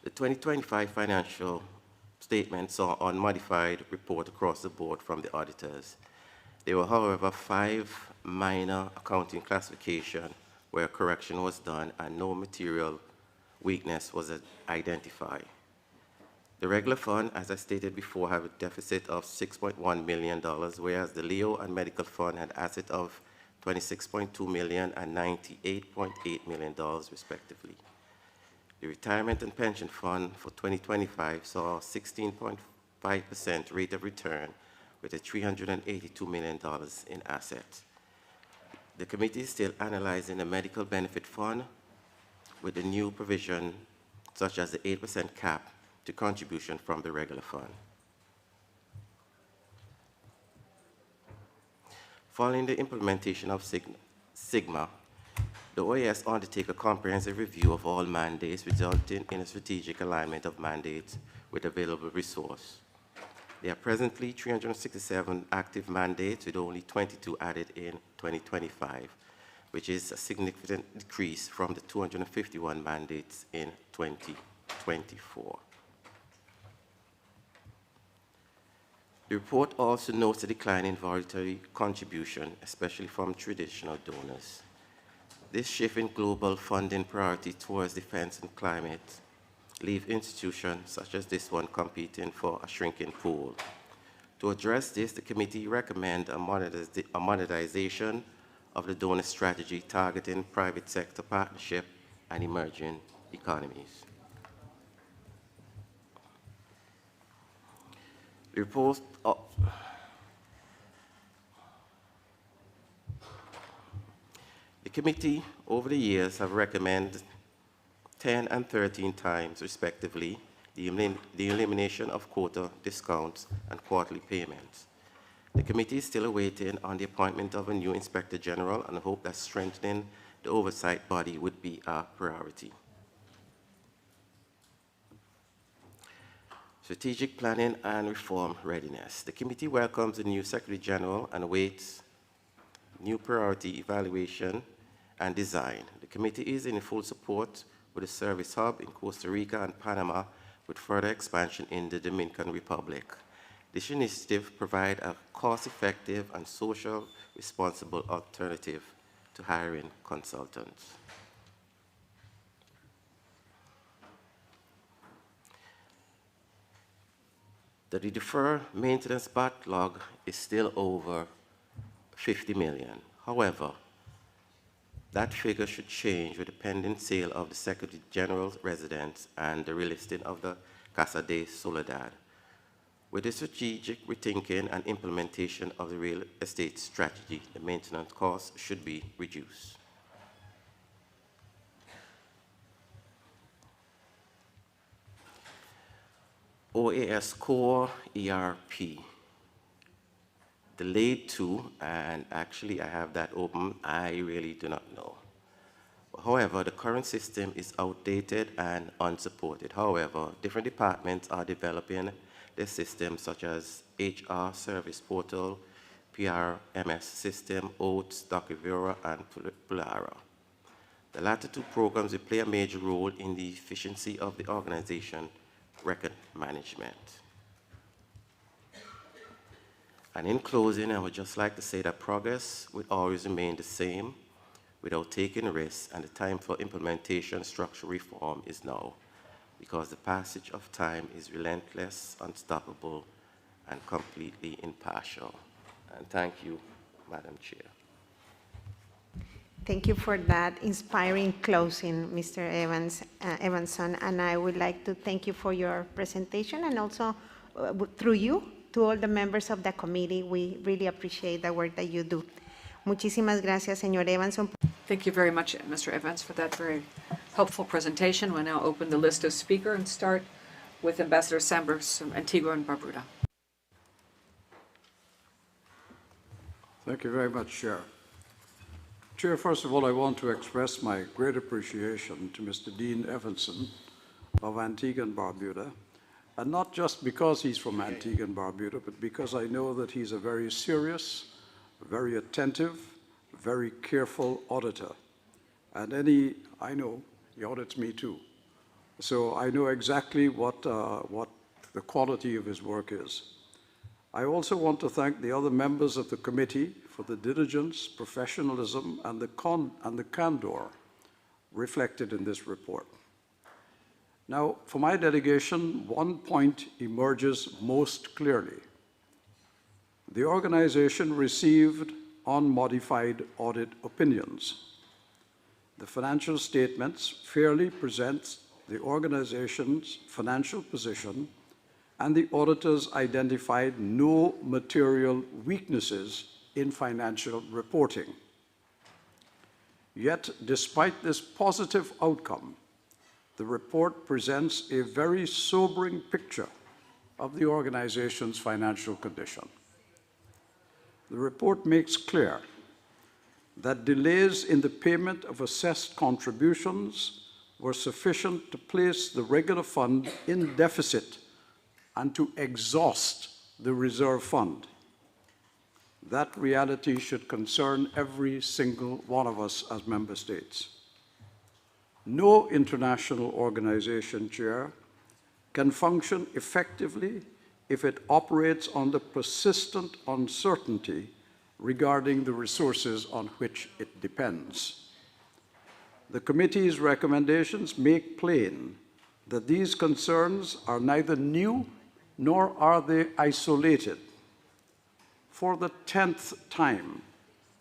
The 2025 financial statements saw an unmodified report across the board from the auditors. There were, however, 5 minor accounting classifications where a correction was done and no material weakness was identified. The regular fund, as I stated before, had a deficit of $6.1 million, whereas the Leo and medical fund had assets of $26.2 million and $98.8 million, respectively. The retirement and pension fund for 2025 saw a 16.5% rate of return with a $382 million in assets. The committee is still analyzing the medical benefit fund with the new provision, such as the 8% cap to contribution from the regular fund. Following the implementation of Sigma, the OAS undertake a comprehensive review of all mandates, resulting in a strategic alignment of mandates with available resource. There are presently 367 active mandates, with only 22 added in 2025, which is a significant decrease from the 251 mandates in 2024. The report also notes a decline in voluntary contribution, especially from traditional donors. This shift in global funding priority towards defense and climate leave institutions such as this one competing for a shrinking pool. To address this, the committee recommends a monetization of the donor strategy targeting private sector partnership and emerging economies. The report The committee over the years have recommended 10 and 13 times, respectively, the elimination of quota discounts and quarterly payments. The committee is still awaiting on the appointment of a new Inspector General and hope that strengthening the oversight body would be a priority. Strategic planning and reform readiness. The committee welcomes the new Secretary General and awaits new priority evaluation and design. The committee is in full support with a service hub in Costa Rica and Panama, with further expansion in the Dominican Republic. This initiative provides a cost-effective and social responsible alternative to hiring consultants. The deferred maintenance backlog is still over $50 million. However, that figure should change with the pending sale of the Secretary General's residence and the relisting of the Casa de Soledad. With the strategic rethinking and implementation of the real estate strategy, the maintenance costs should be reduced. OAS Core ERP, delayed to, and actually I have that open, I really do not know. However, the current system is outdated and unsupported. However, different departments are developing their systems such as HR Service Portal, PRMS System, OATS, Docivera, and Pulara. The latter two programs will play a major role in the efficiency of the organization record management. And in closing, I would just like to say that progress will always remain the same without taking risks, and the time for implementation structural reform is now, because the passage of time is relentless, unstoppable, and completely impartial. And thank you, Madam Chair. Thank you for that inspiring closing, Mr. Evanson. And I would like to thank you for your presentation, and also through you to all the members of the committee. We really appreciate the work that you do. Muchísimas gracias, señor Evanson. Thank you very much, Mr. Evans, for that very helpful presentation. We'll now open the list of speakers and start with Ambassador Sambers from Antigua and Barbuda. Thank you very much, Chair. Chair, first of all, I want to express my great appreciation to Mr. Dean Evanson of Antigua and Barbuda, and not just because he's from Antigua and Barbuda, but because I know that he's a very serious, very attentive, very careful auditor. And I know he audits me too. So I know exactly what the quality of his work is. I also want to thank the other members of the committee for the diligence, professionalism, and the candor reflected in this report. Now, for my delegation, one point emerges most clearly. The organization received unmodified audit opinions. The financial statements fairly present the organization's financial position, and the auditors identified no material weaknesses in financial reporting. Yet, despite this positive outcome, the report presents a very sobering picture of the organization's financial condition. The report makes clear that delays in the payment of assessed contributions were sufficient to place the regular fund in deficit and to exhaust the reserve fund. That reality should concern every single one of us as member states. No international organization, Chair, can function effectively if it operates under persistent uncertainty regarding the resources on which it depends. The committee's recommendations make plain that these concerns are neither new nor are they isolated. For the 10th time,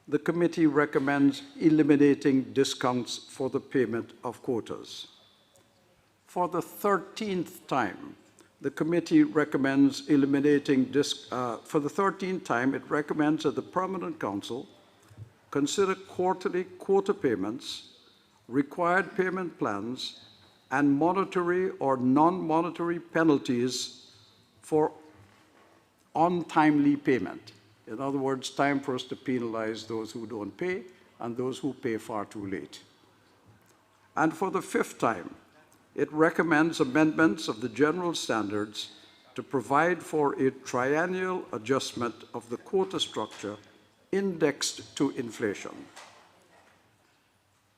the committee recommends eliminating discounts for the payment of quotas. For the 13th time, the committee recommends eliminating for the 13th time, it recommends that the Permanent Council consider quarterly quota payments, required payment plans, and monetary or non-monetary penalties for untimely payment. In other words, time for us to penalize those who don't pay and those who pay far too late. And for the 5th time, it recommends amendments of the general standards to provide for a triennial adjustment of the quota structure indexed to inflation.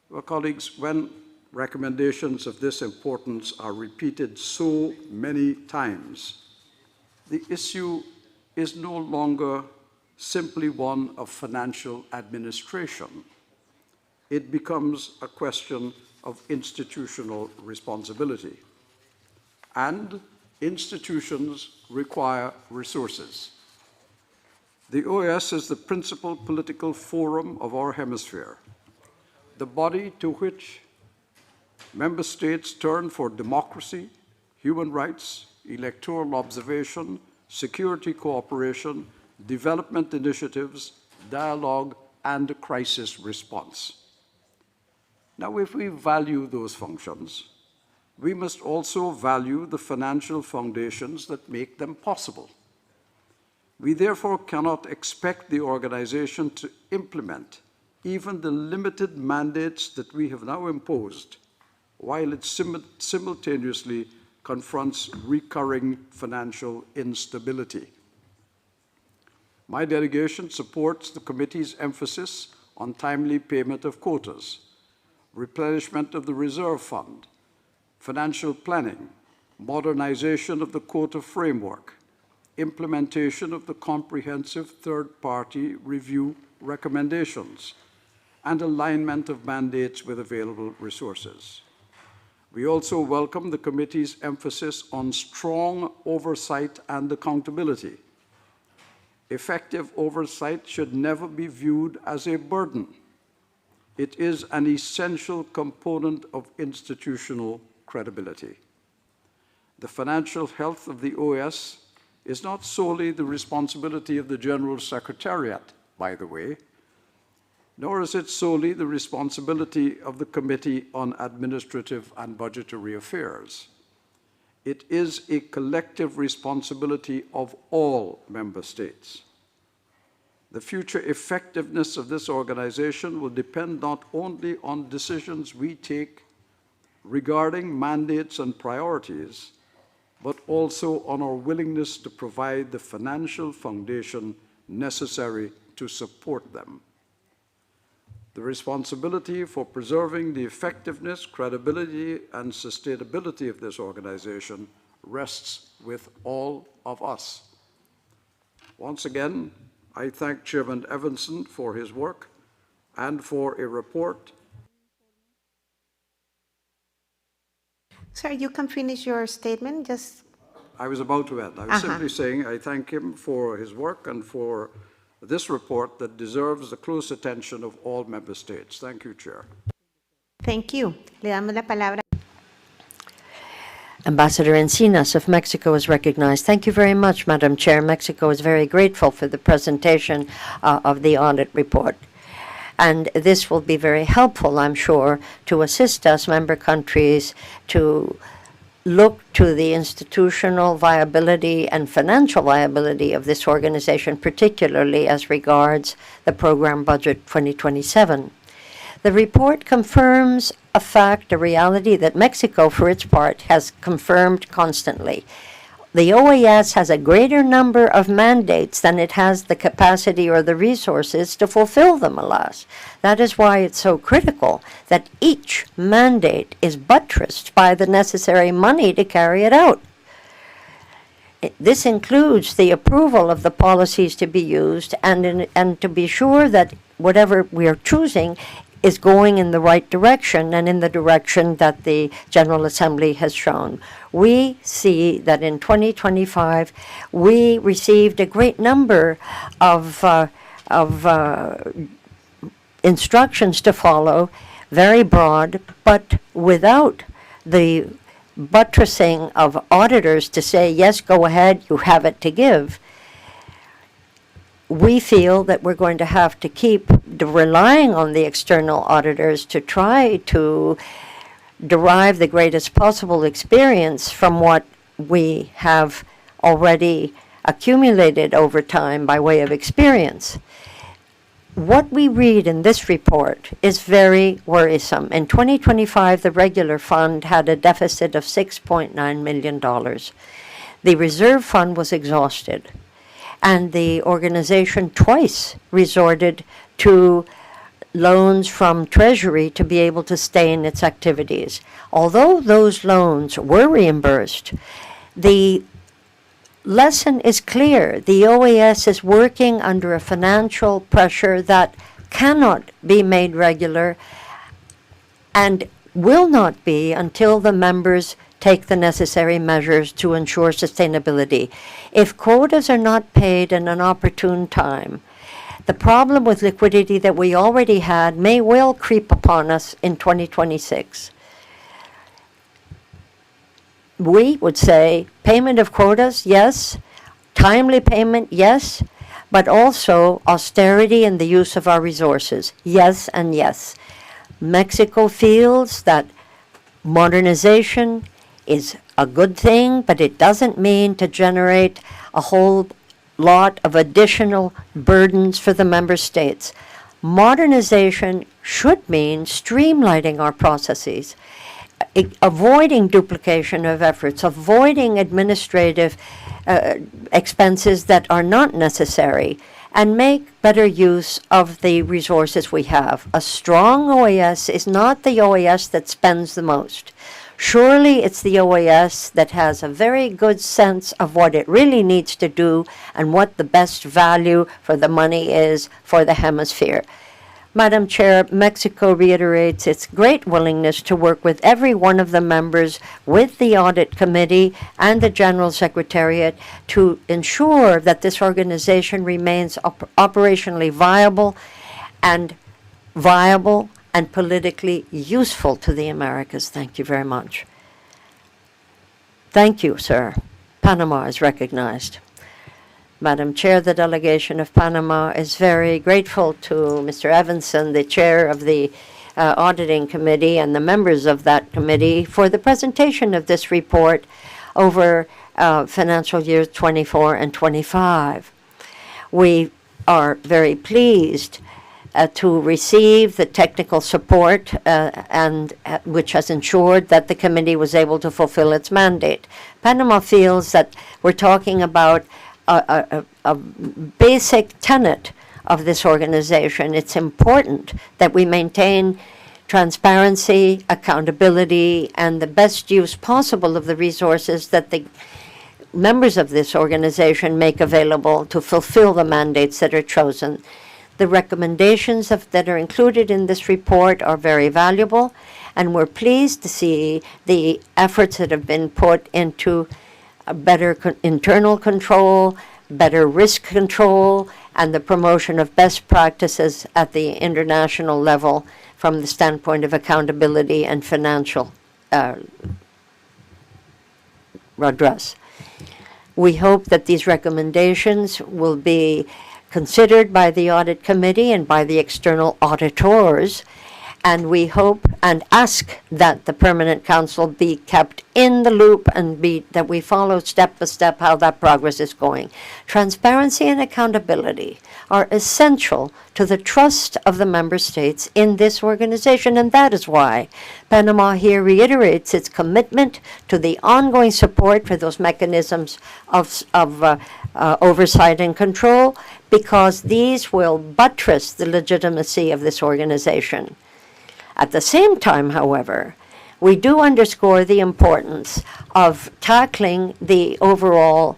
Well, colleagues, when recommendations of this importance are repeated so many times, the issue is no longer simply one of financial administration. It becomes a question of institutional responsibility. And institutions require resources. The OAS is the principal political forum of our hemisphere, the body to which member states turn for democracy, human rights, electoral observation, security cooperation, development initiatives, dialogue, and crisis response. Now, if we value those functions, we must also value the financial foundations that make them possible. We therefore cannot expect the organization to implement even the limited mandates that we have now imposed, while it simultaneously confronts recurring financial instability. My delegation supports the committee's emphasis on timely payment of quotas, replenishment of the reserve fund, financial planning, modernization of the quota framework, implementation of the comprehensive third-party review recommendations, and alignment of mandates with available resources. We also welcome the committee's emphasis on strong oversight and accountability. Effective oversight should never be viewed as a burden. It is an essential component of institutional credibility. The financial health of the OAS is not solely the responsibility of the General Secretariat, by the way, nor is it solely the responsibility of the Committee on Administrative and Budgetary Affairs. It is a collective responsibility of all member states. The future effectiveness of this organization will depend not only on decisions we take regarding mandates and priorities, but also on our willingness to provide the financial foundation necessary to support them. The responsibility for preserving the effectiveness, credibility, and sustainability of this organization rests with all of us. Once again, I thank Chairman Evanson for his work and for a report. Sir, you can finish your statement, just... I was about to end. I was simply saying I thank him for his work and for this report that deserves the close attention of all member states. Thank you, Chair. Thank you. Le damos la palabra. Ambassador Encinas of Mexico is recognized. Thank you very much, Madam Chair. Mexico is very grateful for the presentation of the audit report. And this will be very helpful, I'm sure, to assist us, member countries, to look to the institutional viability and financial viability of this organization, particularly as regards the program budget 2027. The report confirms a fact, a reality that Mexico, for its part, has confirmed constantly. The OAS has a greater number of mandates than it has the capacity or the resources to fulfill them, alas. That is why it's so critical that each mandate is buttressed by the necessary money to carry it out. This includes the approval of the policies to be used and to be sure that whatever we are choosing is going in the right direction and in the direction that the General Assembly has shown. We see that in 2025, we received a great number of instructions to follow, very broad, but without the buttressing of auditors to say, yes, go ahead, you have it to give. We feel that we're going to have to keep relying on the external auditors to try to derive the greatest possible experience from what we have already accumulated over time by way of experience. What we read in this report is very worrisome. In 2025, the regular fund had a deficit of $6.9 million. The reserve fund was exhausted, and the organization twice resorted to loans from Treasury to be able to stay in its activities. Although those loans were reimbursed, the lesson is clear. The OAS is working under a financial pressure that cannot be made regular and will not be until the members take the necessary measures to ensure sustainability. If quotas are not paid in an opportune time, the problem with liquidity that we already had may well creep upon us in 2026. we would say payment of quotas, yes, timely payment, yes, but also austerity in the use of our resources, yes and yes. Mexico feels that modernization is a good thing, but it doesn't mean to generate a whole lot of additional burdens for the member states. Modernization should mean streamlining our processes, avoiding duplication of efforts, avoiding administrative expenses that are not necessary, and make better use of the resources we have. A strong OAS is not the OAS that spends the most. Surely it's the OAS that has a very good sense of what it really needs to do and what the best value for the money is for the hemisphere. Madam Chair, Mexico reiterates its great willingness to work with every one of the members, with the Audit Committee and the General Secretariat to ensure that this organization remains operationally viable and politically useful to the Americas. Thank you very much. Thank you, sir. Panama is recognized. Madam Chair, the delegation of Panama is very grateful to Mr. Evanson, the chair of the Auditing Committee, and the members of that committee for the presentation of this report over financial years 24 and 25. We are very pleased to receive the technical support and which has ensured that the committee was able to fulfill its mandate. Panama feels that we're talking about a basic tenet of this organization. It's important that we maintain transparency, accountability, and the best use possible of the resources that the members of this organization make available to fulfill the mandates that are chosen. The recommendations that are included in this report are very valuable, and we're pleased to see the efforts that have been put into better internal control, better risk control, and the promotion of best practices at the international level from the standpoint of accountability and financial redress. We hope that these recommendations will be considered by the Audit Committee and by the external auditors, and we hope and ask that the Permanent Council be kept in the loop and that we follow step by step how that progress is going. Transparency and accountability are essential to the trust of the member states in this organization, and that is why Panama here reiterates its commitment to the ongoing support for those mechanisms of oversight and control, because these will buttress the legitimacy of this organization. At the same time, however, we do underscore the importance of tackling the overall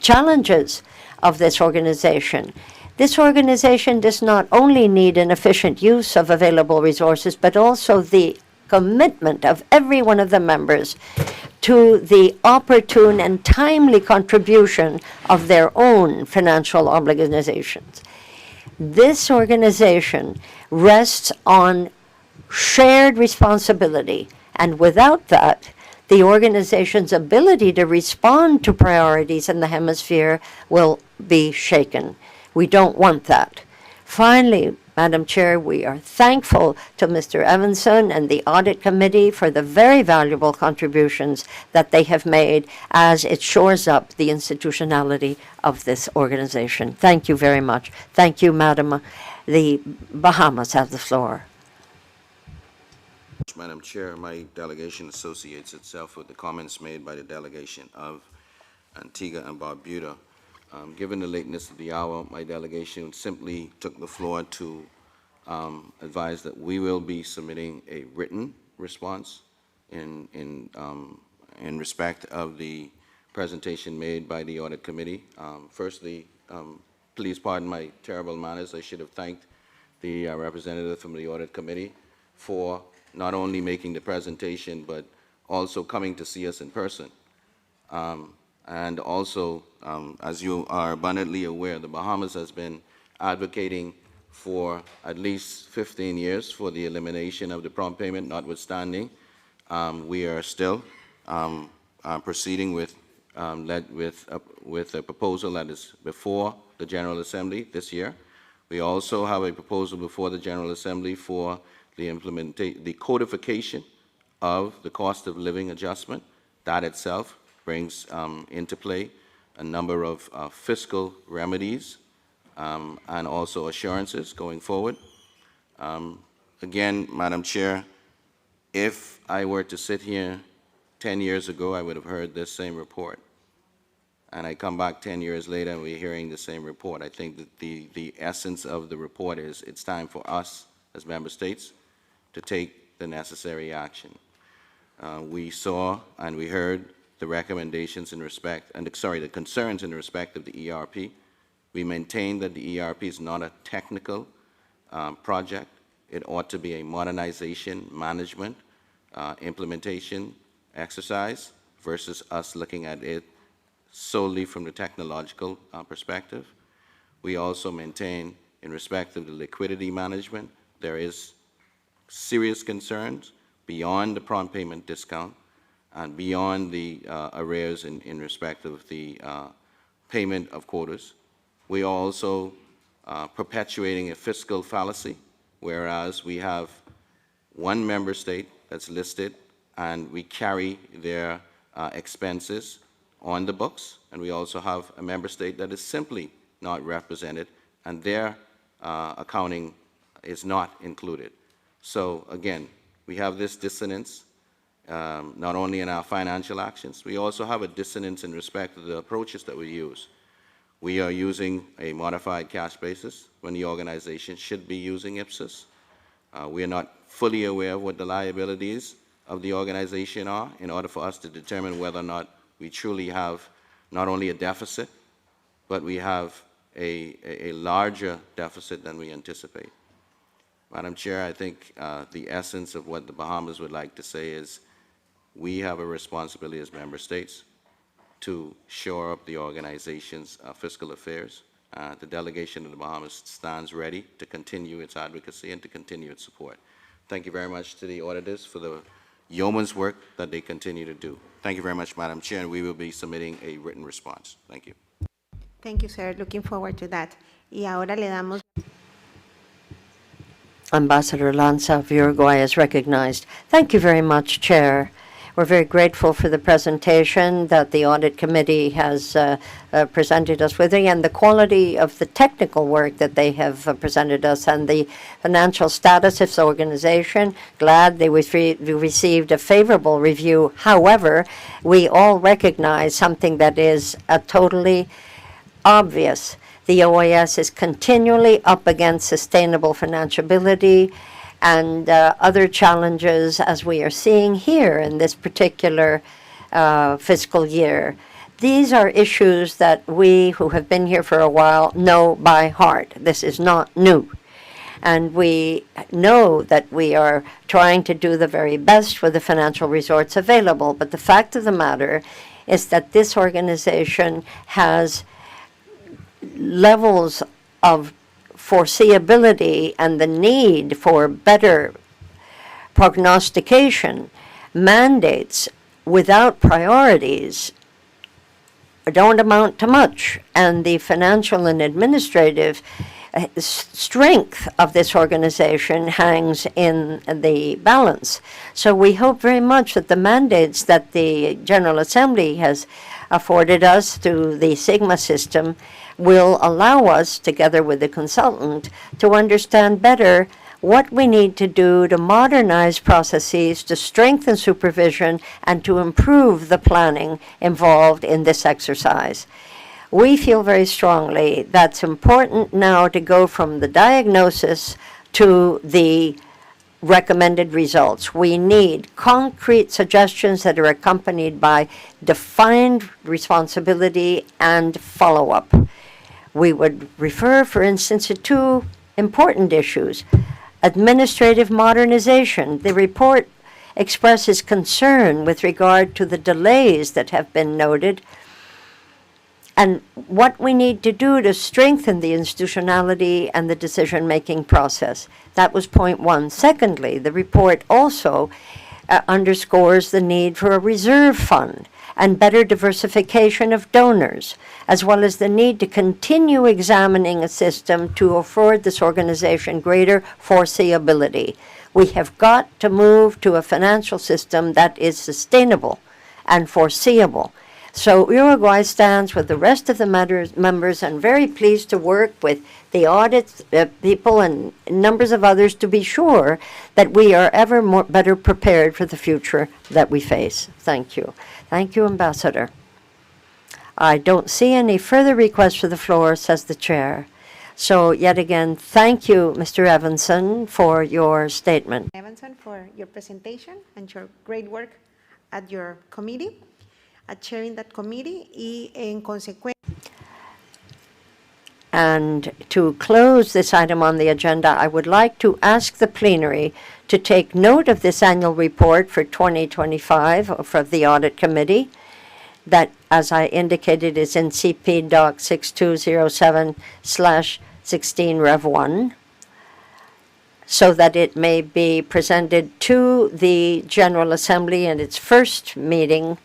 challenges of this organization. This organization does not only need an efficient use of available resources, but also the commitment of every one of the members to the opportune and timely contribution of their own financial obligations. This organization rests on shared responsibility, and without that, the organization's ability to respond to priorities in the hemisphere will be shaken. We don't want that. Finally, Madam Chair, we are thankful to Mr. Evanson and the Audit Committee for the very valuable contributions that they have made as it shores up the institutionality of this organization. Thank you very much. Thank you, Madam. The Bahamas have the floor. Madam Chair, my delegation associates itself with the comments made by the delegation of Antigua and Barbuda. Given the lateness of the hour, my delegation simply took the floor to advise that we will be submitting a written response in respect of the presentation made by the Audit Committee. Firstly, please pardon my terrible manners. I should have thanked the representative from the Audit Committee for not only making the presentation, but also coming to see us in person. And also, as you are abundantly aware, the Bahamas has been advocating for at least 15 years for the elimination of the prompt payment, notwithstanding. We are still proceeding with a proposal that is before the General Assembly this year. We also have a proposal before the General Assembly for the codification of the cost of living adjustment. That itself brings into play a number of fiscal remedies and also assurances going forward. Again, Madam Chair, if I were to sit here 10 years ago, I would have heard this same report. And I come back 10 years later and we're hearing the same report. I think that the essence of the report is it's time for us as member states to take the necessary action. We saw and we heard the recommendations in respect, the concerns in respect of the ERP. We maintain that the ERP is not a technical project. It ought to be a modernization, management, implementation exercise versus us looking at it solely from the technological perspective. We also maintain, in respect of the liquidity management, there is serious concerns beyond the prompt payment discount and beyond the arrears in respect of the payment of quotas. We are also perpetuating a fiscal fallacy, whereas we have one member state that's listed and we carry their expenses on the books, and we also have a member state that is simply not represented and their accounting is not included. So again, we have this dissonance not only in our financial actions, we also have a dissonance in respect of the approaches that we use. We are using a modified cash basis when the organization should be using IPSIS. We are not fully aware of what the liabilities of the organization are in order for us to determine whether or not we truly have not only a deficit, but we have a larger deficit than we anticipate. Madam Chair, I think the essence of what the Bahamas would like to say is we have a responsibility as member states to shore up the organization's fiscal affairs. The delegation of the Bahamas stands ready to continue its advocacy and to continue its support. Thank you very much to the auditors for the yeoman's work that they continue to do. Thank you very much, Madam Chair, and we will be submitting a written response. Thank you. Thank you, sir. Looking forward to that. Y ahora le damos. Ambassador Lanza of Uruguay is recognized. Thank you very much, Chair. We're very grateful for the presentation that the Audit Committee has presented us with, and the quality of the technical work that they have presented us, and the financial status of the organization. Glad they received a favorable review. However, we all recognize something that is totally obvious. The OAS is continually up against sustainable financiability and other challenges, as we are seeing here in this particular fiscal year. These are issues that we who have been here for a while know by heart. This is not new. And we know that we are trying to do the very best with the financial resources available. But the fact of the matter is that this organization has levels of foreseeability and the need for better prognostication. Mandates without priorities don't amount to much, and the financial and administrative strength of this organization hangs in the balance. So we hope very much that the mandates that the General Assembly has afforded us through the Sigma system will allow us, together with the consultant, to understand better what we need to do to modernize processes, to strengthen supervision, and to improve the planning involved in this exercise. We feel very strongly that's important now to go from the diagnosis to the recommended results. We need concrete suggestions that are accompanied by defined responsibility and follow-up. We would refer, for instance, to two important issues. Administrative modernization. The report expresses concern with regard to the delays that have been noted and what we need to do to strengthen the institutionality and the decision-making process. That was point one. Secondly, the report also underscores the need for a reserve fund and better diversification of donors, as well as the need to continue examining a system to afford this organization greater foreseeability. We have got to move to a financial system that is sustainable and foreseeable. So Uruguay stands with the rest of the members and very pleased to work with the audit people and numbers of others to be sure that we are ever more better prepared for the future that we face. Thank you. Thank you, Ambassador. I don't see any further requests for the floor, says the chair. So yet again, thank you, Mr. Evanson, for your statement. Evanson, for your presentation and your great work at your committee, at chairing that committee, y en consecuencia. And to close this item on the agenda, I would like to ask the plenary to take note of this annual report for 2025 for the Audit Committee that, as I indicated, is in CP Doc 6207/16 Rev 1, so that it may be presented to the General Assembly in its first meeting,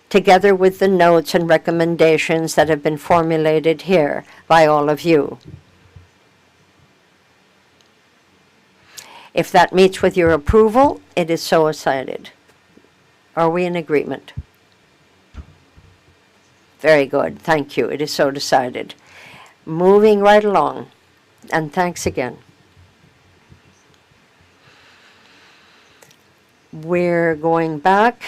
together with the notes and recommendations that have been formulated here by all of you. If that meets with your approval, it is so decided. Are we in agreement? Very good. Thank you. It is so decided. Moving right along. And thanks again. We're going back.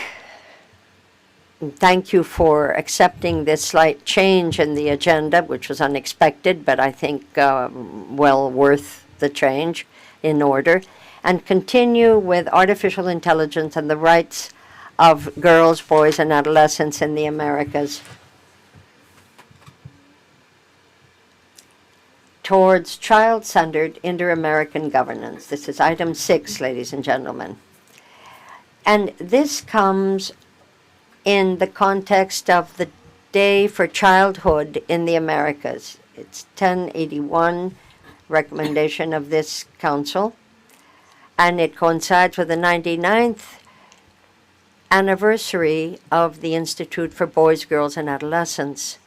Thank you for accepting this slight change in the agenda, which was unexpected, but I think well worth the change in order, and continue with artificial intelligence and the rights of girls, boys, and adolescents in the Americas towards child-centered inter-American governance. This is item 6, ladies and gentlemen. And this comes in the context of the Day for Childhood in the Americas. It's 1081 recommendation of this council, and it coincides with the 99th anniversary of the Institute for Boys, Girls, and Adolescents.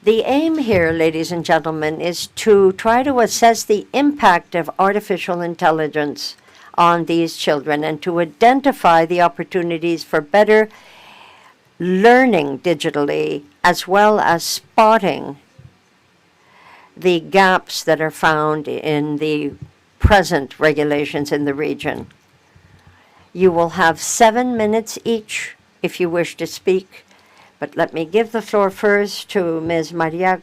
The aim here, ladies and gentlemen, is to try to assess the impact of artificial intelligence on these children and to identify the opportunities for better learning digitally, as well as spotting the gaps that are found in the present regulations in the region. You will have 7 minutes each if you wish to speak, but let me give the floor first to Ms. Maria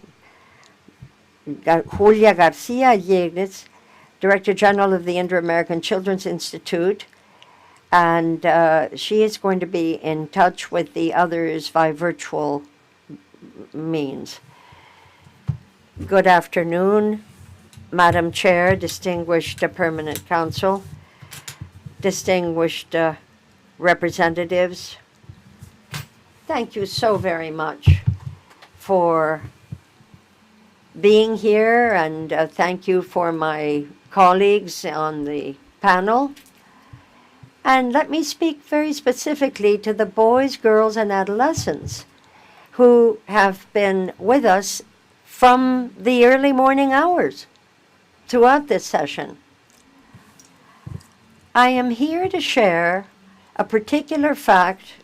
Julia Garcia Yegres, Director General of the Inter-American Children's Institute, and she is going to be in touch with the others by virtual means. Good afternoon, Madam Chair, distinguished Permanent Council, distinguished representatives. Thank you so very much for being here, and thank you for my colleagues on the panel. And let me speak very specifically to the boys, girls, and adolescents who have been with us from the early morning hours throughout this session. I am here to share a particular fact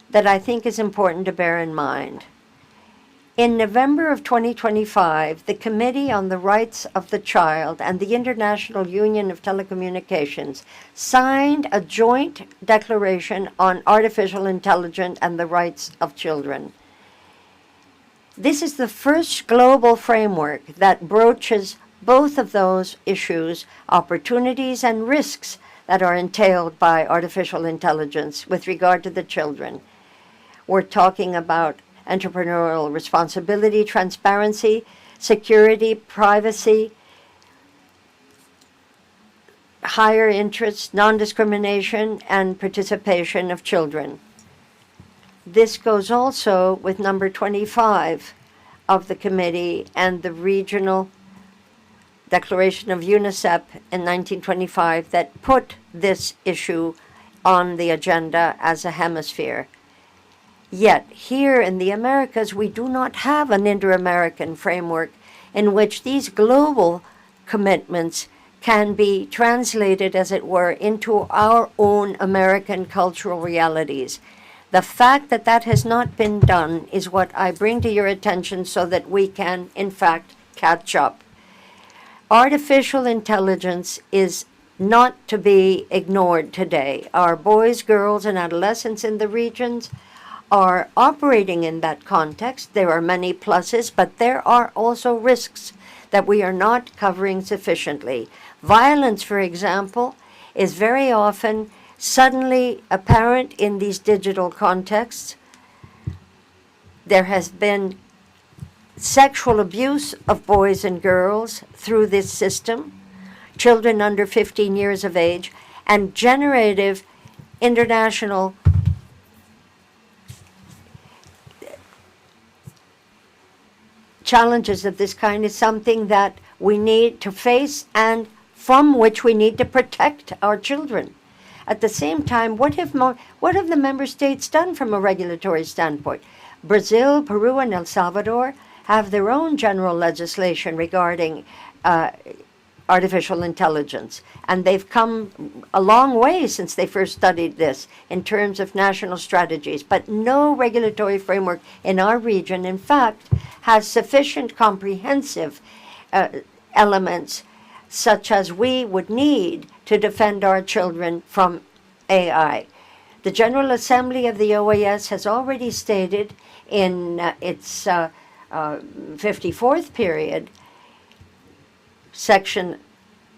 that I think is important to bear in mind. In November of 2025, the Committee on the Rights of the Child and the International Union of Telecommunications signed a joint declaration on artificial intelligence and the rights of children. This is the first global framework that broaches both of those issues, opportunities and risks that are entailed by artificial intelligence with regard to the children. We're talking about entrepreneurial responsibility, transparency, security, privacy, higher interest, non-discrimination, and participation of children. This goes also with number 25 of the committee and the regional declaration of UNICEF in 1925 that put this issue on the agenda as a hemisphere. Yet, here in the Americas, we do not have an inter-American framework in which these global commitments can be translated, as it were, into our own American cultural realities. The fact that that has not been done is what I bring to your attention so that we can, in fact, catch up. Artificial intelligence is not to be ignored today. Our boys, girls, and adolescents in the regions are operating in that context. There are many pluses, but there are also risks that we are not covering sufficiently. Violence, for example, is very often suddenly apparent in these digital contexts. There has been sexual abuse of boys and girls through this system, children under 15 years of age, and generative international challenges of this kind is something that we need to face and from which we need to protect our children. At the same time, what have the member states done from a regulatory standpoint? Brazil, Peru, and El Salvador have their own general legislation regarding artificial intelligence. And they've come a long way since they first studied this in terms of national strategies. But no regulatory framework in our region, in fact, has sufficient comprehensive elements such as we would need to defend our children from AI. The General Assembly of the OAS has already stated in its 54th period, Section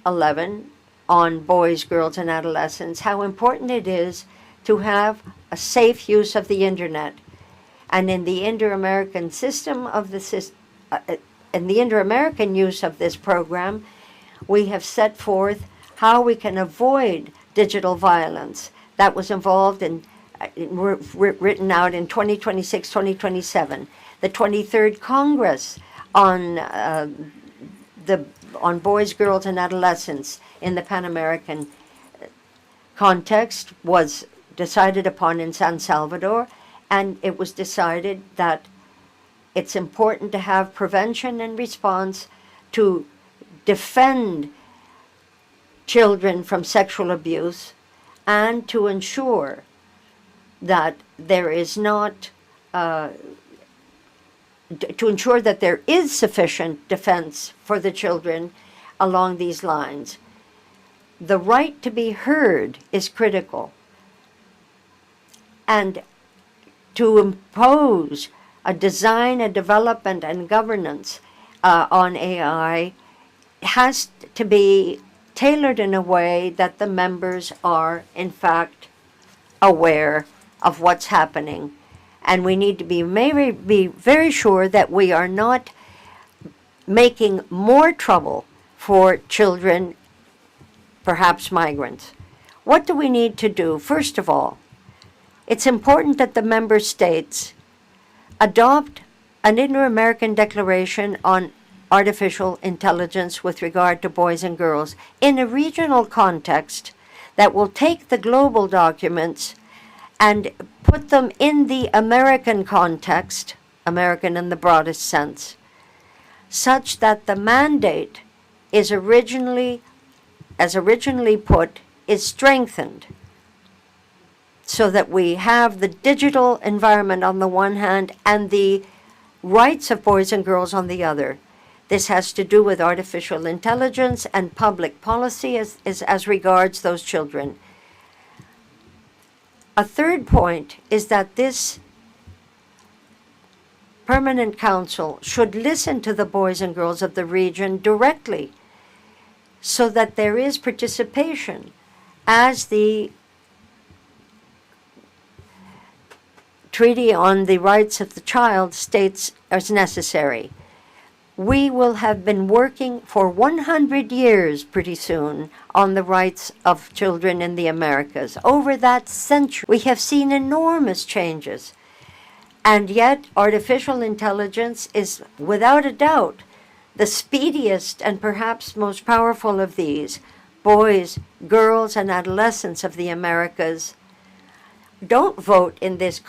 11 on boys, girls, and adolescents, how important it is to have a safe use of the internet. And in the inter-American system of the in the inter-American use of this program, we have set forth how we can avoid digital violence. That was involved in written out in 2026, 2027. The 23rd Congress on boys, girls, and adolescents in the Pan-American context was decided upon in San Salvador, and it was decided that it's important to have prevention and response to defend children from sexual abuse and to ensure that there is not to ensure that there is sufficient defense for the children along these lines. The right to be heard is critical. And to impose a design, a development, and governance on AI has to be tailored in a way that the members are, in fact, aware of what's happening. And we need to be very sure that we are not making more trouble for children, perhaps migrants. What do we need to do? First of all, it's important that the member states adopt an Inter-American Declaration on artificial intelligence with regard to boys and girls in a regional context that will take the global documents and put them in the American context, American in the broadest sense, such that the mandate is originally put, is strengthened, so that we have the digital environment on the one hand and the rights of boys and girls on the other. This has to do with artificial intelligence and public policy as regards those children. A third point is that this Permanent Council should listen to the boys and girls of the region directly so that there is participation as the Treaty on the Rights of the Child states as necessary. We will have been working for 100 years pretty soon on the rights of children in the Americas. Over that century, we have seen enormous changes. And yet, artificial intelligence is, without a doubt, the speediest and perhaps most powerful of these. boys, girls, and adolescents of the Americas don't vote in this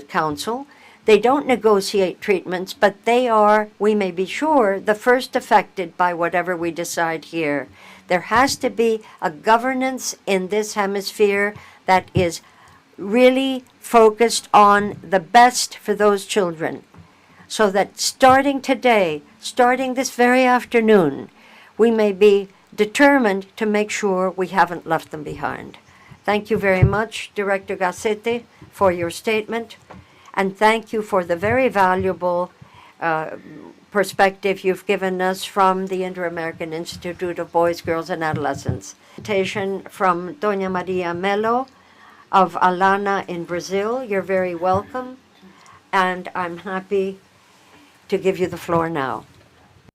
council. They don't negotiate treatments, but they are, we may be sure, the first affected by whatever we decide here. There has to be a governance in this hemisphere that is really focused on the best for those children, so that starting today, starting this very afternoon, we may be determined to make sure we haven't left them behind. Thank you very much, Director Garcetti, for your statement, and thank you for the very valuable perspective you've given us from the Inter-American Institute of Boys, Girls, and Adolescents. Presentation from Doña Maria Melo of Alana in Brazil. You're very welcome, and I'm happy to give you the floor now.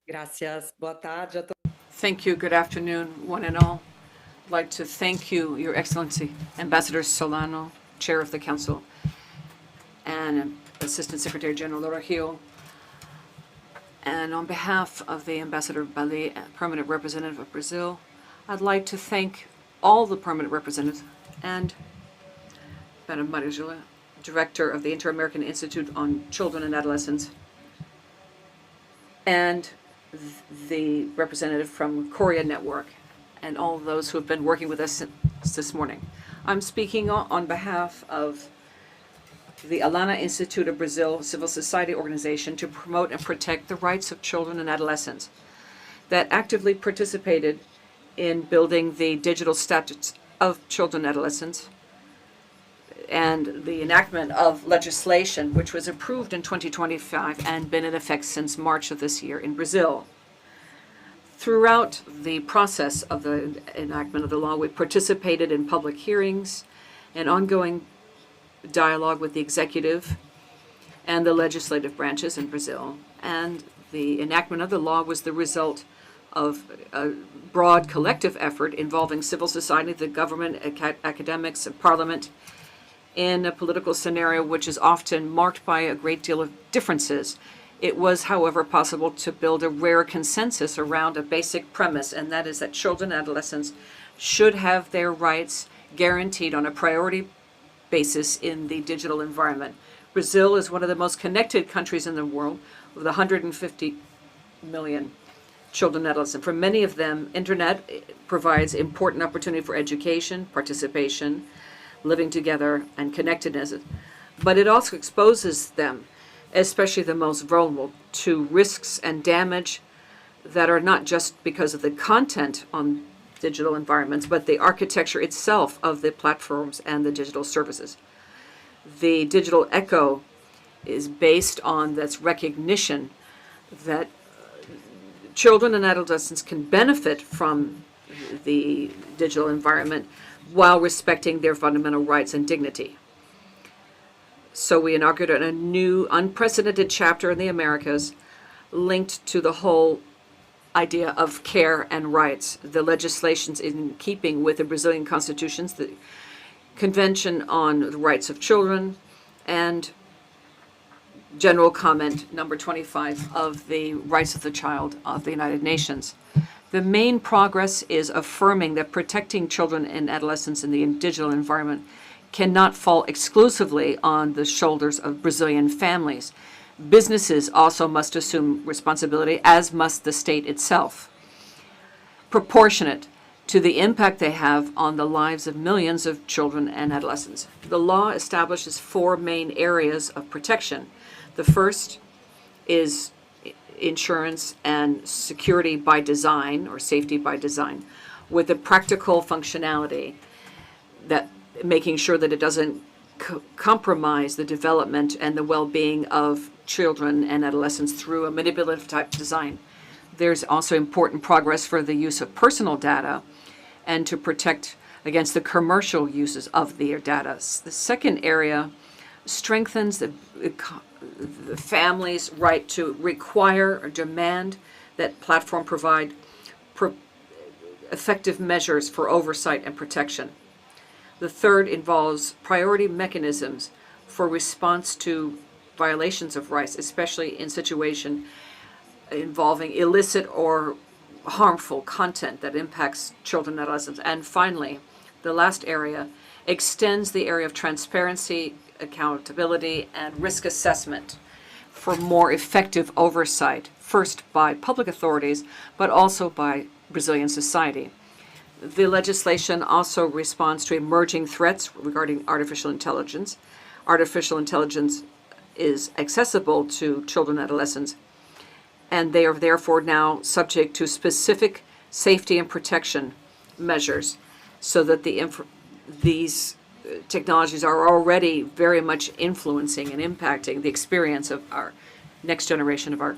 Gracias. Boa tarde a todos. Thank you. Good afternoon, one and all. I'd like to thank you, Your Excellency, Ambassador Solano, Chair of the Council, and Assistant Secretary General Laura Gil. And on behalf of the Ambassador Bali, Permanent Representative of Brazil, I'd like to thank all the permanent representatives and Madam Maria Julia, Director of the Inter-American Institute on Children and Adolescents, and the representative from Korea Network, and all those who have been working with us this morning. I'm speaking on behalf of the Alana Institute of Brazil civil society organization to promote and protect the rights of children and adolescents that actively participated in building the digital statutes of children and adolescents and the enactment of legislation which was approved in 2025 and been in effect since March of this year in Brazil. Throughout the process of the enactment of the law, we participated in public hearings and ongoing dialogue with the executive and the legislative branches in Brazil. And the enactment of the law was the result of a broad collective effort involving civil society, the government, academics, and parliament, in a political scenario which is often marked by a great deal of differences. It was, however, possible to build a rare consensus around a basic premise, and that is that children and adolescents should have their rights guaranteed on a priority basis in the digital environment. Brazil is one of the most connected countries in the world, with 150 million children and adolescents. For many of them, internet provides important opportunity for education, participation, living together, and connectedness. But it also exposes them, especially the most vulnerable, to risks and damage that are not just because of the content on digital environments, but the architecture itself of the platforms and the digital services. The digital echo is based on this recognition that children and adolescents can benefit from the digital environment while respecting their fundamental rights and dignity. So we inaugurated a new unprecedented chapter in the Americas linked to the whole idea of care and rights. The legislation's in keeping with the Brazilian constitutions, the Convention on the Rights of Children, and General Comment number 25 of the Rights of the Child of the United Nations. The main progress is affirming that protecting children and adolescents in the digital environment cannot fall exclusively on the shoulders of Brazilian families. Businesses also must assume responsibility, as must the state itself, proportionate to the impact they have on the lives of millions of children and adolescents. The law establishes 4 main areas of protection. The first is insurance and security by design, or safety by design, with a practical functionality that making sure that it doesn't compromise the development and the well-being of children and adolescents through a manipulative type design. There's also important progress for the use of personal data and to protect against the commercial uses of their data. The second area strengthens the family's right to require or demand that platform provide effective measures for oversight and protection. The third involves priority mechanisms for response to violations of rights, especially in situation involving illicit or harmful content that impacts children and adolescents. And finally, the last area extends the area of transparency, accountability, and risk assessment for more effective oversight, first by public authorities, but also by Brazilian society. The legislation also responds to emerging threats regarding artificial intelligence. Artificial intelligence is accessible to children and adolescents, and they are therefore now subject to specific safety and protection measures so that these technologies are already very much influencing and impacting the experience of our next generation of our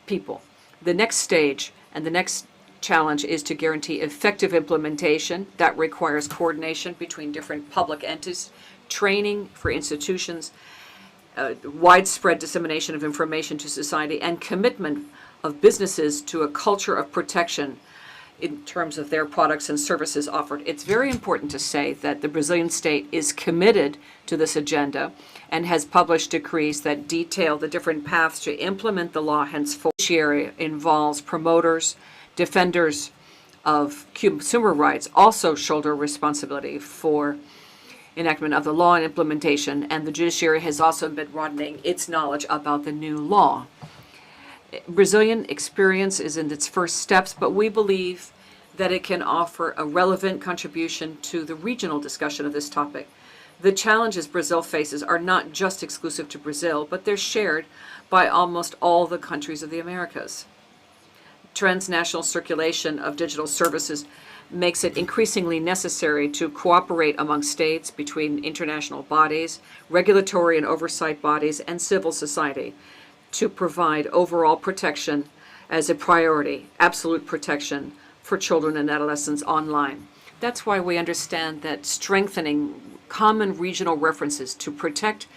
people. The next stage and the next challenge is to guarantee effective implementation. That requires coordination between different public entities, training for institutions, widespread dissemination of information to society, and commitment of businesses to a culture of protection in terms of their products and services offered. It's very important to say that the Brazilian state is committed to this agenda and has published decrees that detail the different paths to implement the law henceforth. This area involves promoters, defenders of consumer rights, also shoulder responsibility for enactment of the law and implementation, and the judiciary has also been broadening its knowledge about the new law. Brazilian experience is in its first steps, but we believe that it can offer a relevant contribution to the regional discussion of this topic. The challenges Brazil faces are not just exclusive to Brazil, but they're shared by almost all the countries of the Americas. Transnational circulation of digital services makes it increasingly necessary to cooperate among states, between international bodies, regulatory and oversight bodies, and civil society to provide overall protection as a priority, absolute protection for children and adolescents online. That's why we understand that strengthening common regional references to protect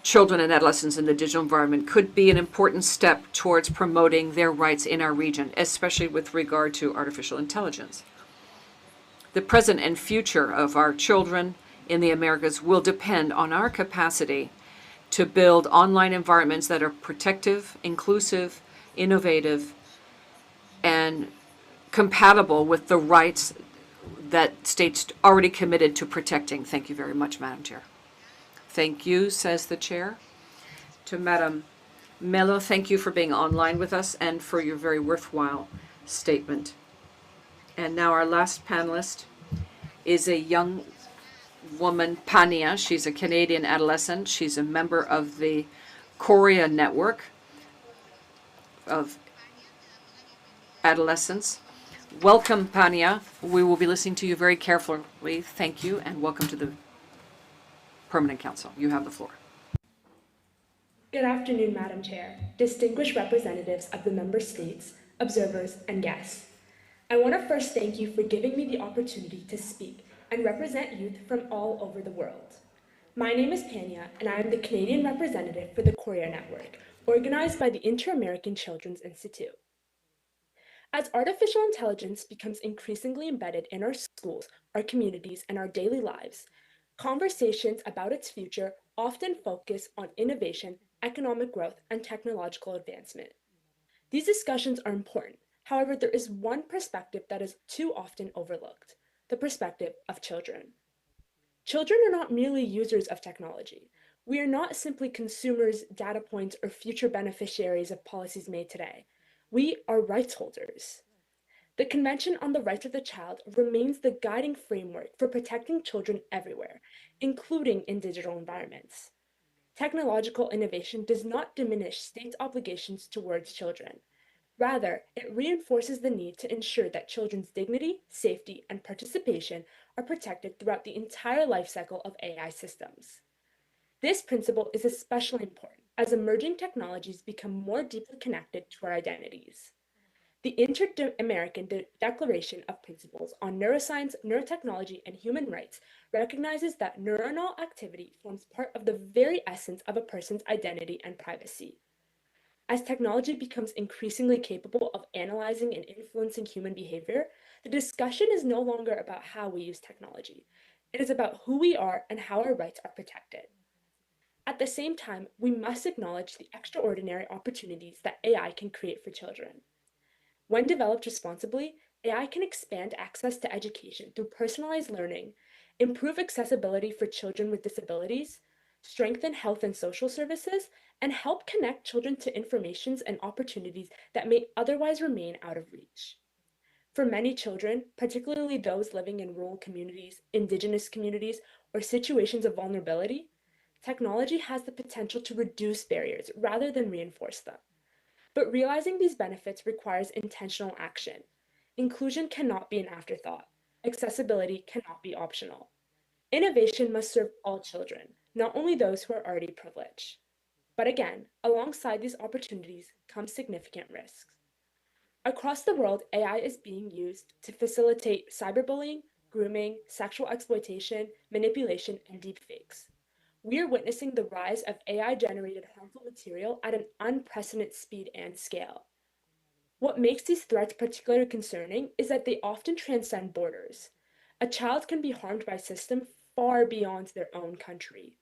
children and adolescents in the digital environment could be an important step towards promoting their rights in our region, especially with regard to artificial intelligence. The present and future of our children in the Americas will depend on our capacity to build online environments that are protective, inclusive, innovative, and compatible with the rights that states already committed to protecting. Thank you very much, Madam Chair. Thank you, says the chair. To Madam Mello, thank you for being online with us and for your very worthwhile statement. And now our last panelist is a young woman, Pania. She's a Canadian adolescent. She's a member of the Korea network of adolescents. Welcome, Pania. We will be listening to you very carefully. Thank you, and welcome to the Permanent Council. You have the floor. Good afternoon, Madam Chair, distinguished representatives of the member states, observers, and guests. I want to first thank you for giving me the opportunity to speak and represent youth from all over the world. My name is Pania, and I am the Canadian representative for the Korea Network, organized by the Inter-American Children's Institute. As artificial intelligence becomes increasingly embedded in our schools, our communities, and our daily lives, conversations about its future often focus on innovation, economic growth, and technological advancement. These discussions are important. However, there is one perspective that is too often overlooked: the perspective of children. Children are not merely users of technology. We are not simply consumers, data points, or future beneficiaries of policies made today. We are rights holders. The Convention on the Rights of the Child remains the guiding framework for protecting children everywhere, including in digital environments. Technological innovation does not diminish states' obligations towards children. Rather, it reinforces the need to ensure that children's dignity, safety, and participation are protected throughout the entire life cycle of AI systems. This principle is especially important as emerging technologies become more deeply connected to our identities. The Inter-American Declaration of Principles on Neuroscience, Neurotechnology, and Human Rights recognizes that neuronal activity forms part of the very essence of a person's identity and privacy. As technology becomes increasingly capable of analyzing and influencing human behavior, the discussion is no longer about how we use technology. It is about who we are and how our rights are protected. At the same time, we must acknowledge the extraordinary opportunities that AI can create for children. When developed responsibly, AI can expand access to education through personalized learning, improve accessibility for children with disabilities, strengthen health and social services, and help connect children to informations and opportunities that may otherwise remain out of reach. For many children, particularly those living in rural communities, indigenous communities, or situations of vulnerability, technology has the potential to reduce barriers rather than reinforce them. But realizing these benefits requires intentional action. Inclusion cannot be an afterthought. Accessibility cannot be optional. Innovation must serve all children, not only those who are already privileged. But again, alongside these opportunities come significant risks. Across the world, AI is being used to facilitate cyberbullying, grooming, sexual exploitation, manipulation, and deepfakes. We are witnessing the rise of AI-generated harmful material at an unprecedented speed and scale. What makes these threats particularly concerning is that they often transcend borders. A child can be harmed by a system far beyond their own country.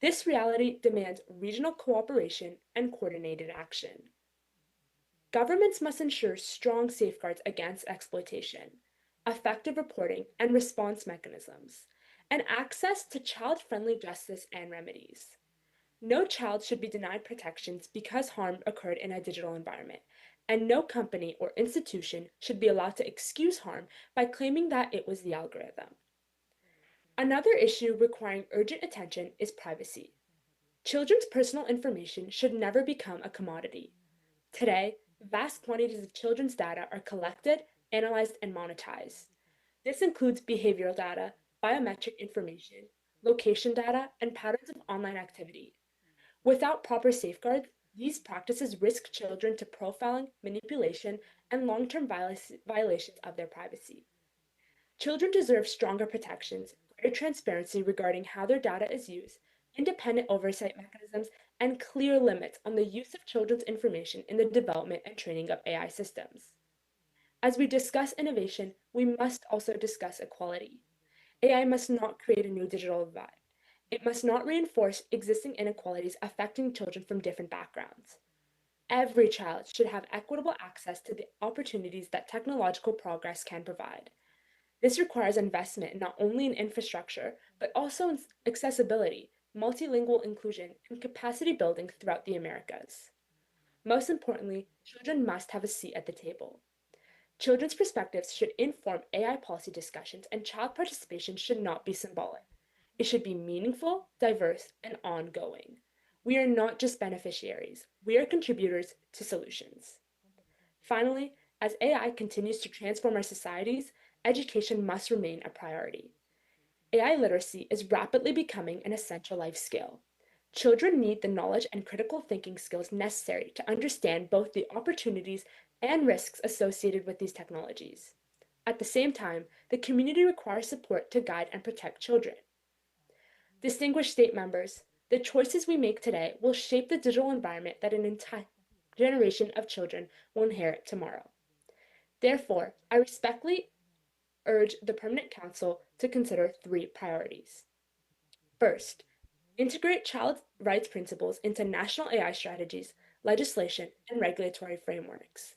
This reality demands regional cooperation and coordinated action. Governments must ensure strong safeguards against exploitation, effective reporting and response mechanisms, and access to child-friendly justice and remedies. No child should be denied protections because harm occurred in a digital environment, and no company or institution should be allowed to excuse harm by claiming that it was the algorithm. Another issue requiring urgent attention is privacy. Children's personal information should never become a commodity. Today, vast quantities of children's data are collected, analyzed, and monetized. This includes behavioral data, biometric information, location data, and patterns of online activity. Without proper safeguards, these practices risk children to profiling, manipulation, and long-term violations of their privacy. Children deserve stronger protections, greater transparency regarding how their data is used, independent oversight mechanisms, and clear limits on the use of children's information in the development and training of AI systems. As we discuss innovation, we must also discuss equality. AI must not create a new digital divide. It must not reinforce existing inequalities affecting children from different backgrounds. Every child should have equitable access to the opportunities that technological progress can provide. This requires investment not only in infrastructure, but also in accessibility, multilingual inclusion, and capacity building throughout the Americas. Most importantly, children must have a seat at the table. Children's perspectives should inform AI policy discussions, and child participation should not be symbolic. It should be meaningful, diverse, and ongoing. We are not just beneficiaries, we are contributors to solutions. Finally, as AI continues to transform our societies, education must remain a priority. AI literacy is rapidly becoming an essential life skill. Children need the knowledge and critical thinking skills necessary to understand both the opportunities and risks associated with these technologies. At the same time, the community requires support to guide and protect children. Distinguished state members, the choices we make today will shape the digital environment that an entire generation of children will inherit tomorrow. Therefore, I respectfully urge the Permanent Council to consider three priorities. First, integrate child rights principles into national AI strategies, legislation, and regulatory frameworks.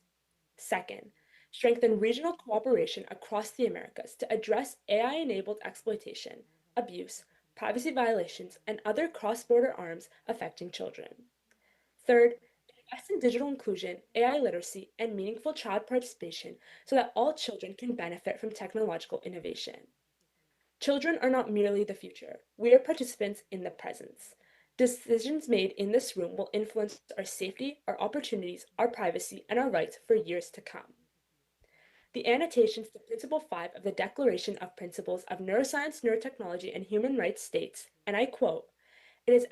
Second, strengthen regional cooperation across the Americas to address AI-enabled exploitation, abuse, privacy violations, and other cross-border harms affecting children. Third, invest in digital inclusion, AI literacy, and meaningful child participation so that all children can benefit from technological innovation. Children are not merely the future. We are participants in the present. Decisions made in this room will influence our safety, our opportunities, our privacy, and our rights for years to come. The annotations to Principle 5 of the Declaration of Principles of Neuroscience, Neurotechnology, and Human Rights states, and I quote, "It is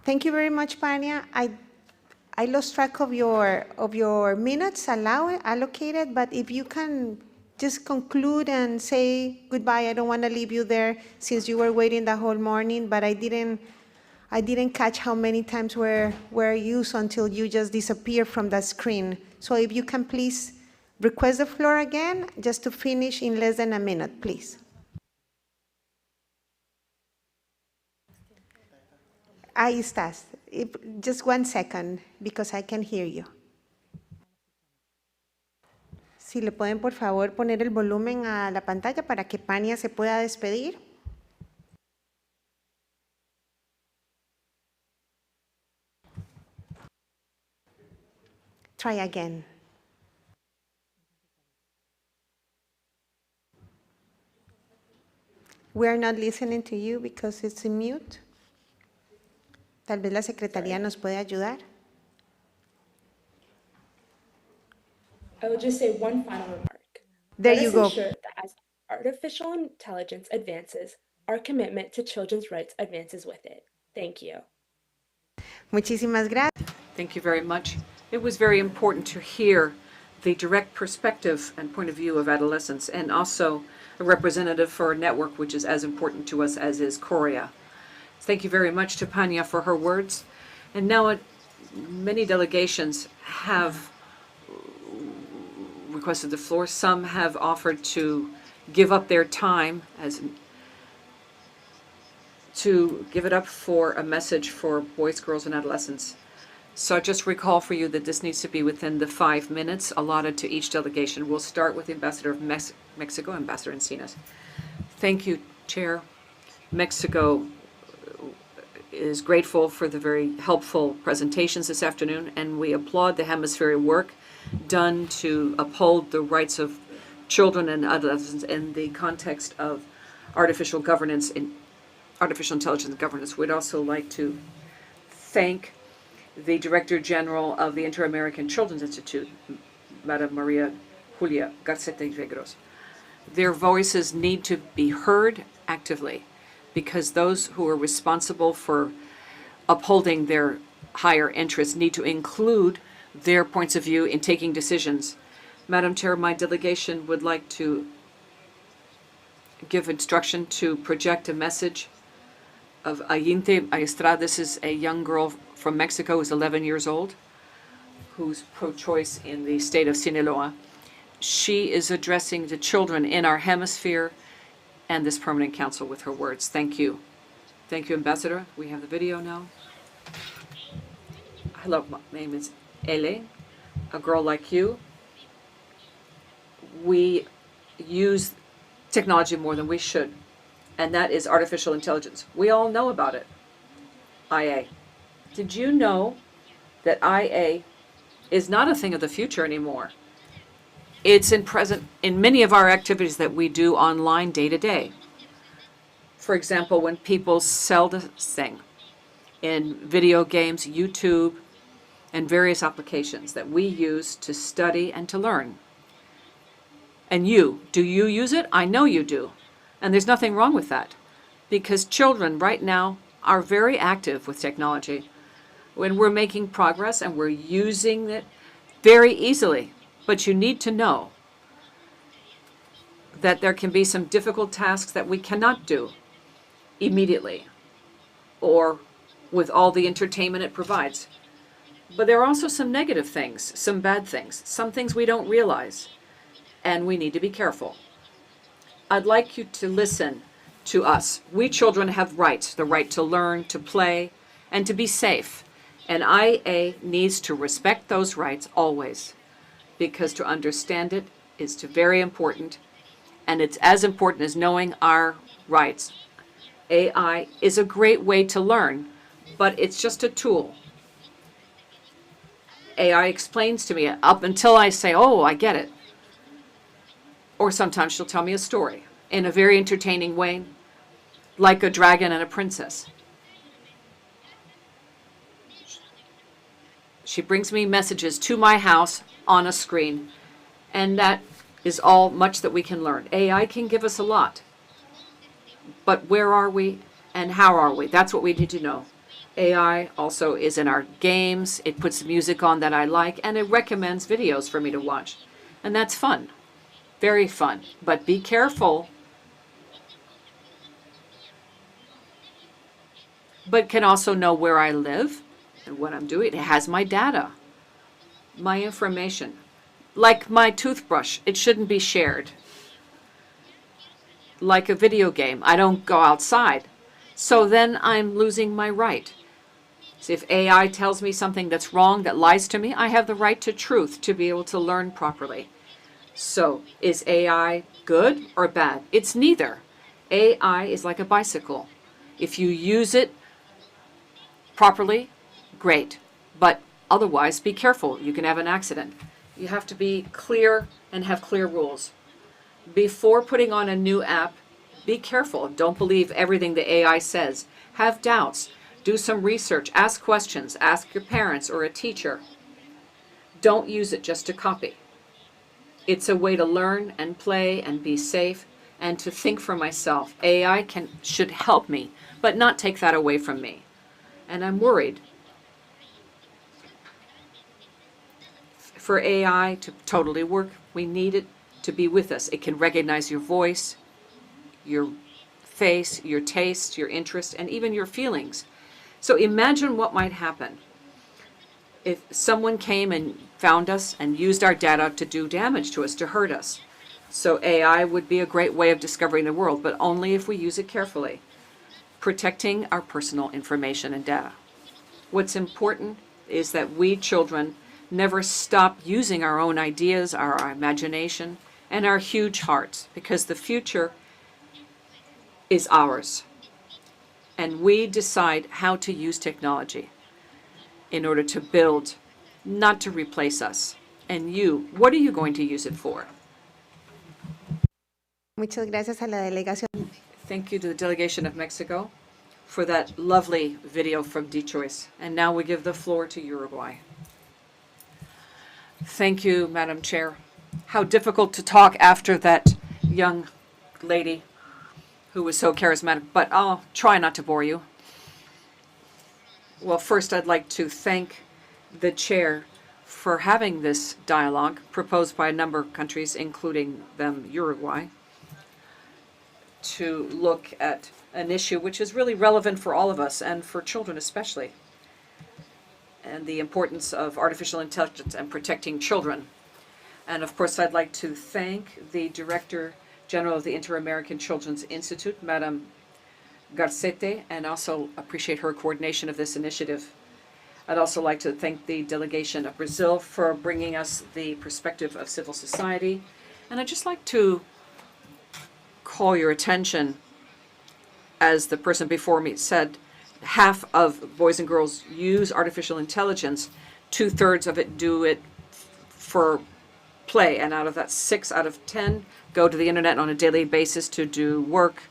Thank you very much, Pania. I lost track of your minutes allocated, but if you can just conclude and say goodbye. I don't want to leave you there since you were waiting the whole morning, but I didn't catch how many times were used until you just disappeared from the screen. So if you can please request the floor again, just to finish in less than a minute, please. Ahí estás. Just 1 second, because I can hear you. Si le pueden, por favor, poner el volumen a la pantalla para que Pania se pueda despedir. Try again. We are not listening to you because it's in mute. Tal vez la secretaría nos puede ayudar. I will just say one final remark. There Let you us go. ensure that as artificial intelligence advances, our commitment to children's rights advances with it. Thank you. Muchísimas gracias. Thank you very much. It was very important to hear the direct perspective and point of view of adolescents, and also a representative for a network which is as important to us as is Korea. Thank you very much to Pania for her words. And now many delegations have requested the floor. Some have offered to give up their time to give it up for a message for boys, girls, and adolescents. So I just recall for you that this needs to be within the 5 minutes allotted to each delegation. We'll start with the Ambassador of Mexico, Ambassador Encinas. Thank you, Chair. Mexico is grateful for the very helpful presentations this afternoon, and we applaud the hemispheric work done to uphold the rights of children and adolescents in the context of artificial intelligence and governance. We'd also like to thank the Director General of the Inter-American Children's Institute, Madam Maria Julia Garcete-Regros. Their voices need to be heard actively, because those who are responsible for upholding their higher interests need to include their points of view in taking decisions. Madam Chair, my delegation would like to give instruction to project a message of Ayinte Estrada. This is a young girl from Mexico who's 11 years old, who's pro-choice in the state of Sinaloa. She is addressing the children in our hemisphere and this permanent council with her words. Thank you. Thank you, Ambassador. We have the video now. Hello, my name is Ele, a girl like you. We use technology more than we should, and that is artificial intelligence. We all know about it. IA. Did you know that IA is not a thing of the future anymore? It's present in many of our activities that we do online day to day. For example, when people sell this thing in video games, YouTube, and various applications that we use to study and to learn. And do you use it? I know you do. And there's nothing wrong with that, because children right now are very active with technology. When we're making progress and we're using it very easily, but you need to know that there can be some difficult tasks that we cannot do immediately or with all the entertainment it provides. But there are also some negative things, some bad things, some things we don't realize, and we need to be careful. I'd like you to listen to us. We children have rights, the right to learn, to play, and to be safe. And IA needs to respect those rights always, because to understand it is very important, and it's as important as knowing our rights. AI is a great way to learn, but it's just a tool. AI explains to me up until I say, oh, I get it. Or sometimes she'll tell me a story in a very entertaining way, like a dragon and a princess. She brings me messages to my house on a screen, and that is all much that we can learn. AI can give us a lot, but where are we and how are we? That's what we need to know. AI also is in our games. It puts music on that I like, and it recommends videos for me to watch. And that's fun, very fun. But be careful. But can also know where I live and what I'm doing. It has my data, my information. Like my toothbrush, it shouldn't be shared. Like a video game, I don't go outside. So then I'm losing my right. So if AI tells me something that's wrong, that lies to me, I have the right to truth to be able to learn properly. So is AI good or bad? It's neither. AI is like a bicycle. If you use it properly, great. But otherwise, be careful. You can have an accident. You have to be clear and have clear rules. Before putting on a new app, be careful. Don't believe everything the AI says. Have doubts. Do some research. Ask questions. Ask your parents or a teacher. Don't use it just to copy. It's a way to learn and play and be safe and to think for myself. AI should help me, but not take that away from me. And I'm worried. For AI to totally work, we need it to be with us. It can recognize your voice, your face, your taste, your interest, and even your feelings. So imagine what might happen if someone came and found us and used our data to do damage to us, to hurt us. So AI would be a great way of discovering the world, but only if we use it carefully, protecting our personal information and data. What's important is that we children never stop using our own ideas, our imagination, and our huge hearts, because the future is ours. And we decide how to use technology in order to build, not to replace us. And you, what are you going to use it for? Muchas gracias a la delegación. Thank you to the delegation of Mexico for that lovely video from Detroit. And now we give the floor to Uruguay. Thank you, Madam Chair. How difficult to talk after that young lady who was so charismatic, but I'll try not to bore you. Well, first I'd like to thank the chair for having this dialogue proposed by a number of countries, including them Uruguay, to look at an issue which is really relevant for all of us and for children especially, and the importance of artificial intelligence and protecting children. And of course, I'd like to thank the Director General of the Inter-American Children's Institute, Madam Garcete, and also appreciate her coordination of this initiative. I'd also like to thank the delegation of Brazil for bringing us the perspective of civil society. And I'd just like to call your attention, as the person before me said, half of boys and girls use artificial intelligence, 2/3 of it do it for play, and out of that 6 out of 10 go to the internet on a daily basis to do work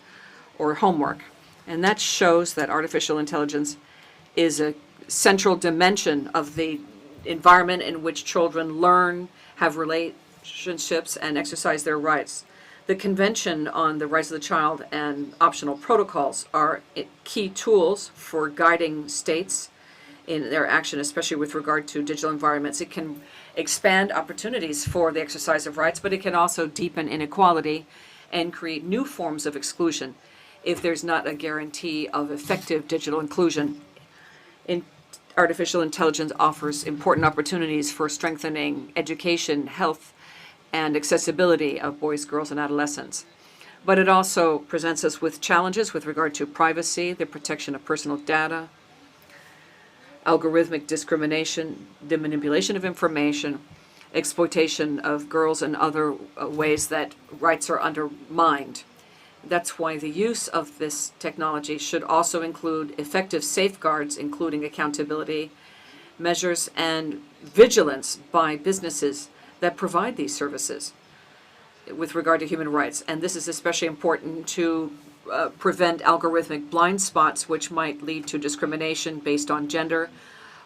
or homework. And that shows that artificial intelligence is a central dimension of the environment in which children learn, have relationships, and exercise their rights. The Convention on the Rights of the Child and optional protocols are key tools for guiding states in their action, especially with regard to digital environments. It can expand opportunities for the exercise of rights, but it can also deepen inequality and create new forms of exclusion if there's not a guarantee of effective digital inclusion. Artificial intelligence offers important opportunities for strengthening education, health, and accessibility of boys, girls, and adolescents. But it also presents us with challenges with regard to privacy, the protection of personal data, algorithmic discrimination, the manipulation of information, exploitation of girls, and other ways that rights are undermined. That's why the use of this technology should also include effective safeguards, including accountability measures and vigilance by businesses that provide these services with regard to human rights. And this is especially important to prevent algorithmic blind spots, which might lead to discrimination based on gender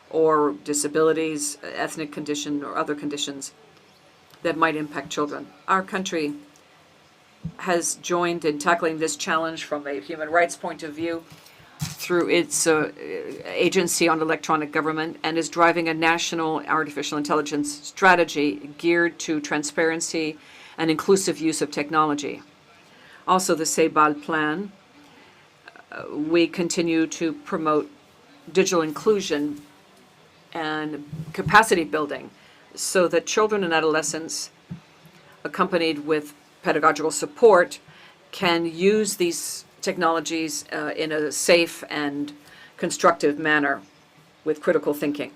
or disabilities, ethnic condition, or other conditions that might impact children. Our country has joined in tackling this challenge from a human rights point of view through its Agency on Electronic Government, and is driving a national artificial intelligence strategy geared to transparency and inclusive use of technology. Also, the CEBAL plan, we continue to promote digital inclusion and capacity building so that children and adolescents, accompanied with pedagogical support, can use these technologies in a safe and constructive manner. with critical thinking.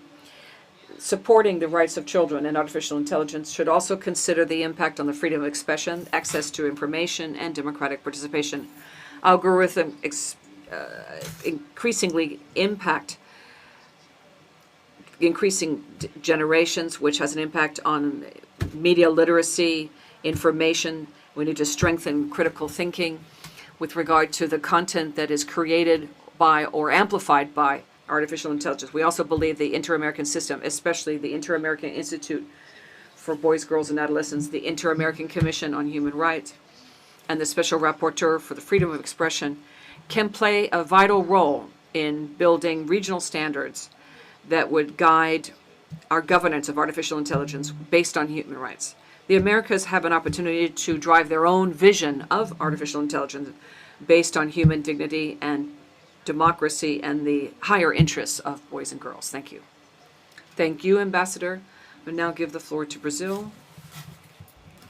Supporting the rights of children and artificial intelligence should also consider the impact on the freedom of expression, access to information, and democratic participation. Algorithms increasingly impact increasing generations, which has an impact on media literacy, information. We need to strengthen critical thinking with regard to the content that is created by or amplified by artificial intelligence. We also believe the Inter-American system, especially the Inter-American Institute for Boys, Girls, and Adolescents, the Inter-American Commission on Human Rights, and the Special Rapporteur for the Freedom of Expression, can play a vital role in building regional standards that would guide our governance of artificial intelligence based on human rights. The Americas have an opportunity to drive their own vision of artificial intelligence based on human dignity and democracy and the higher interests of boys and girls. Thank you. Thank you, Ambassador. I now give the floor to Brazil.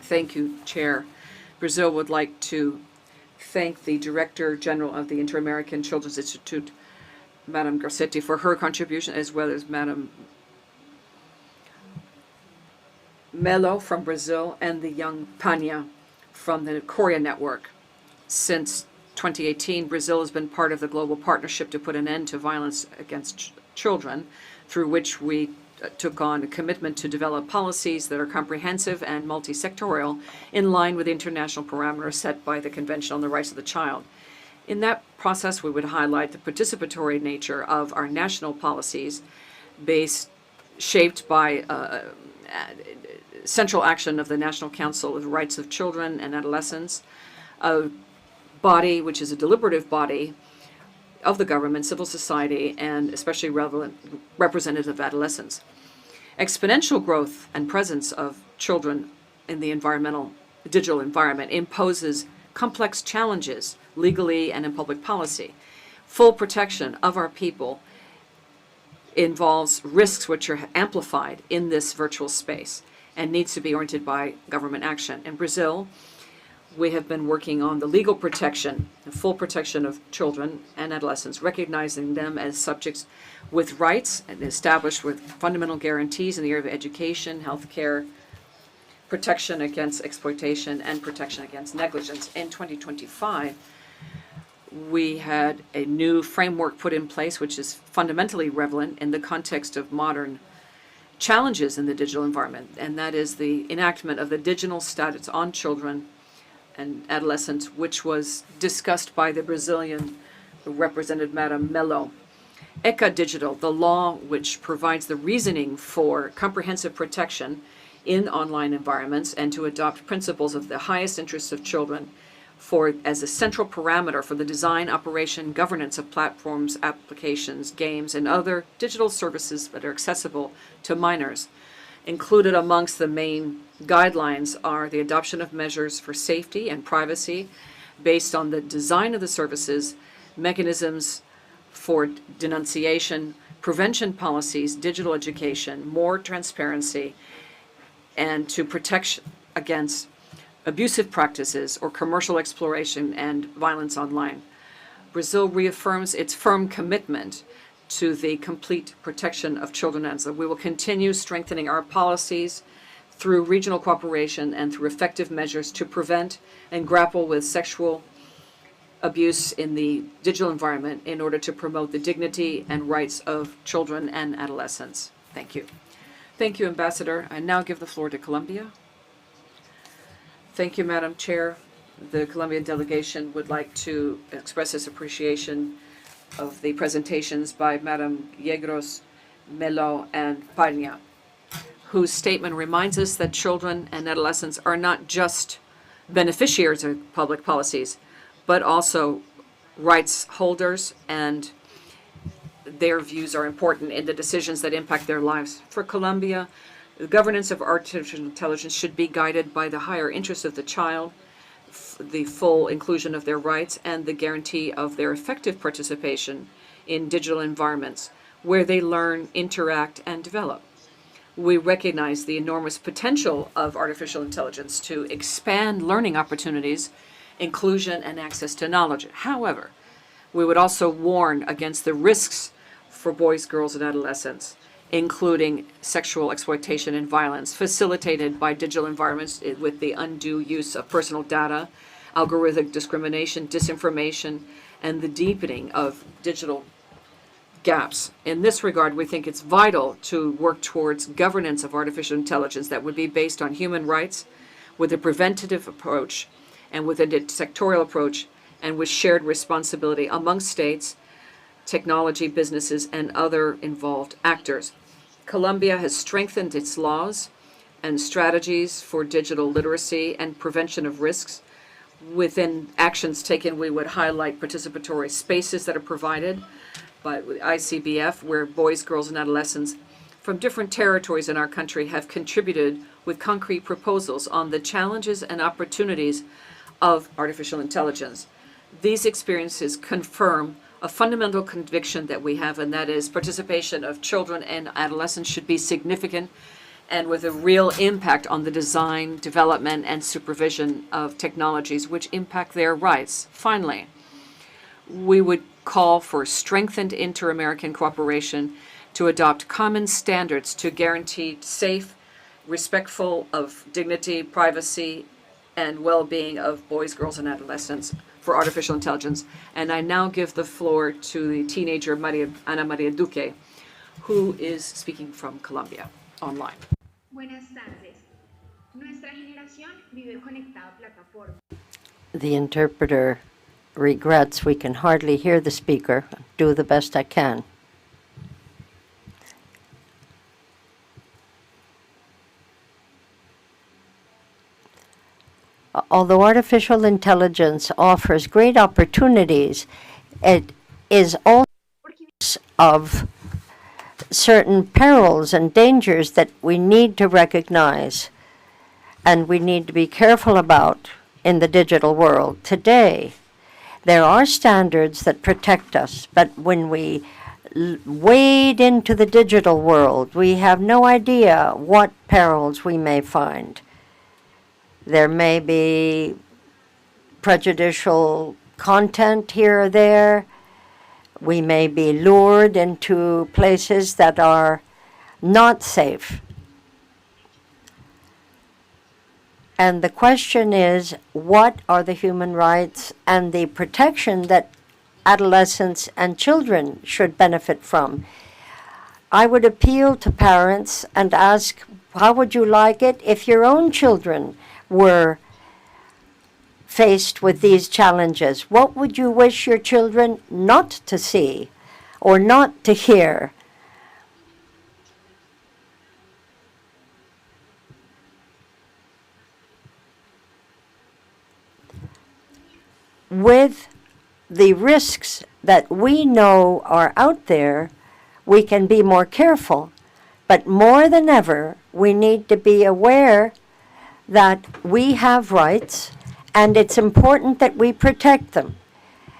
Thank you, Chair. Brazil would like to thank the Director General of the Inter-American Children's Institute, Madam Garcetti, for her contribution, as well as Madam Melo from Brazil and the young Pania from the Korea Network. Since 2018, Brazil has been part of the global partnership to put an end to violence against children, through which we took on a commitment to develop policies that are comprehensive and multi-sectorial in line with international parameters set by the Convention on the Rights of the Child. In that process, we would highlight the participatory nature of our national policies shaped by central action of the National Council of the Rights of Children and Adolescents, a body which is a deliberative body of the government, civil society, and especially representatives of adolescents. Exponential growth and presence of children in the digital environment imposes complex challenges legally and in public policy. Full protection of our people involves risks which are amplified in this virtual space and needs to be oriented by government action. In Brazil, we have been working on the legal protection, the full protection of children and adolescents, recognizing them as subjects with rights and established with fundamental guarantees in the area of education, healthcare, protection against exploitation, and protection against negligence. In 2025, we had a new framework put in place which is fundamentally relevant in the context of modern challenges in the digital environment, and that is the enactment of the Digital Statutes on Children and Adolescents, which was discussed by the Brazilian representative, Madam Melo. ECA Digital, the law which provides the reasoning for comprehensive protection in online environments and to adopt principles of the highest interests of children as a central parameter for the design, operation, governance of platforms, applications, games, and other digital services that are accessible to minors. Included amongst the main guidelines are the adoption of measures for safety and privacy based on the design of the services, mechanisms for denunciation, prevention policies, digital education, more transparency, and to protect against abusive practices or commercial exploration and violence online. Brazil reaffirms its firm commitment to the complete protection of children and adolescents. We will continue strengthening our policies through regional cooperation and through effective measures to prevent and grapple with sexual abuse in the digital environment in order to promote the dignity and rights of children and adolescents. Thank you. Thank you, Ambassador. I now give the floor to Colombia. Thank you, Madam Chair. The Colombian delegation would like to express its appreciation of the presentations by Madam Yegros, Melo, and Pania, whose statement reminds us that children and adolescents are not just beneficiaries of public policies, but also rights holders, and their views are important in the decisions that impact their lives. For Colombia, the governance of artificial intelligence should be guided by the higher interests of the child, the full inclusion of their rights, and the guarantee of their effective participation in digital environments where they learn, interact, and develop. We recognize the enormous potential of artificial intelligence to expand learning opportunities, inclusion, and access to knowledge. However, we would also warn against the risks for boys, girls, and adolescents, including sexual exploitation and violence, facilitated by digital environments with the undue use of personal data, algorithmic discrimination, disinformation, and the deepening of digital gaps. In this regard, we think it's vital to work towards governance of artificial intelligence that would be based on human rights, with a preventative approach, and with a sectorial approach, and with shared responsibility among states, technology businesses, and other involved actors. Colombia has strengthened its laws and strategies for digital literacy and prevention of risks. Within actions taken, we would highlight participatory spaces that are provided by ICBF, where boys, girls, and adolescents from different territories in our country have contributed with concrete proposals on the challenges and opportunities of artificial intelligence. These experiences confirm a fundamental conviction that we have, and that is participation of children and adolescents should be significant and with a real impact on the design, development, and supervision of technologies which impact their rights. Finally, we would call for strengthened inter-American cooperation to adopt common standards to guarantee safe, respectful of dignity, privacy, and well-being of boys, girls, and adolescents for artificial intelligence. And I now give the floor to the teenager Ana Maria Duque, who is speaking from Colombia online. Buenas tardes. Nuestra generación vive conectado a plataformas. The interpreter regrets we can hardly hear the speaker. Do the best I can. Although artificial intelligence offers great opportunities, it is also of certain perils and dangers that we need to recognize and we need to be careful about in the digital world. Today, there are standards that protect us, but when we wade into the digital world, we have no idea what perils we may find. There may be prejudicial content here or there. We may be lured into places that are not safe. And the question is, what are the human rights and the protection that adolescents and children should benefit from? I would appeal to parents and ask, how would you like it if your own children were faced with these challenges? What would you wish your children not to see or not to hear? With the risks that we know are out there, we can be more careful. But more than ever, we need to be aware that we have rights, and it's important that we protect them.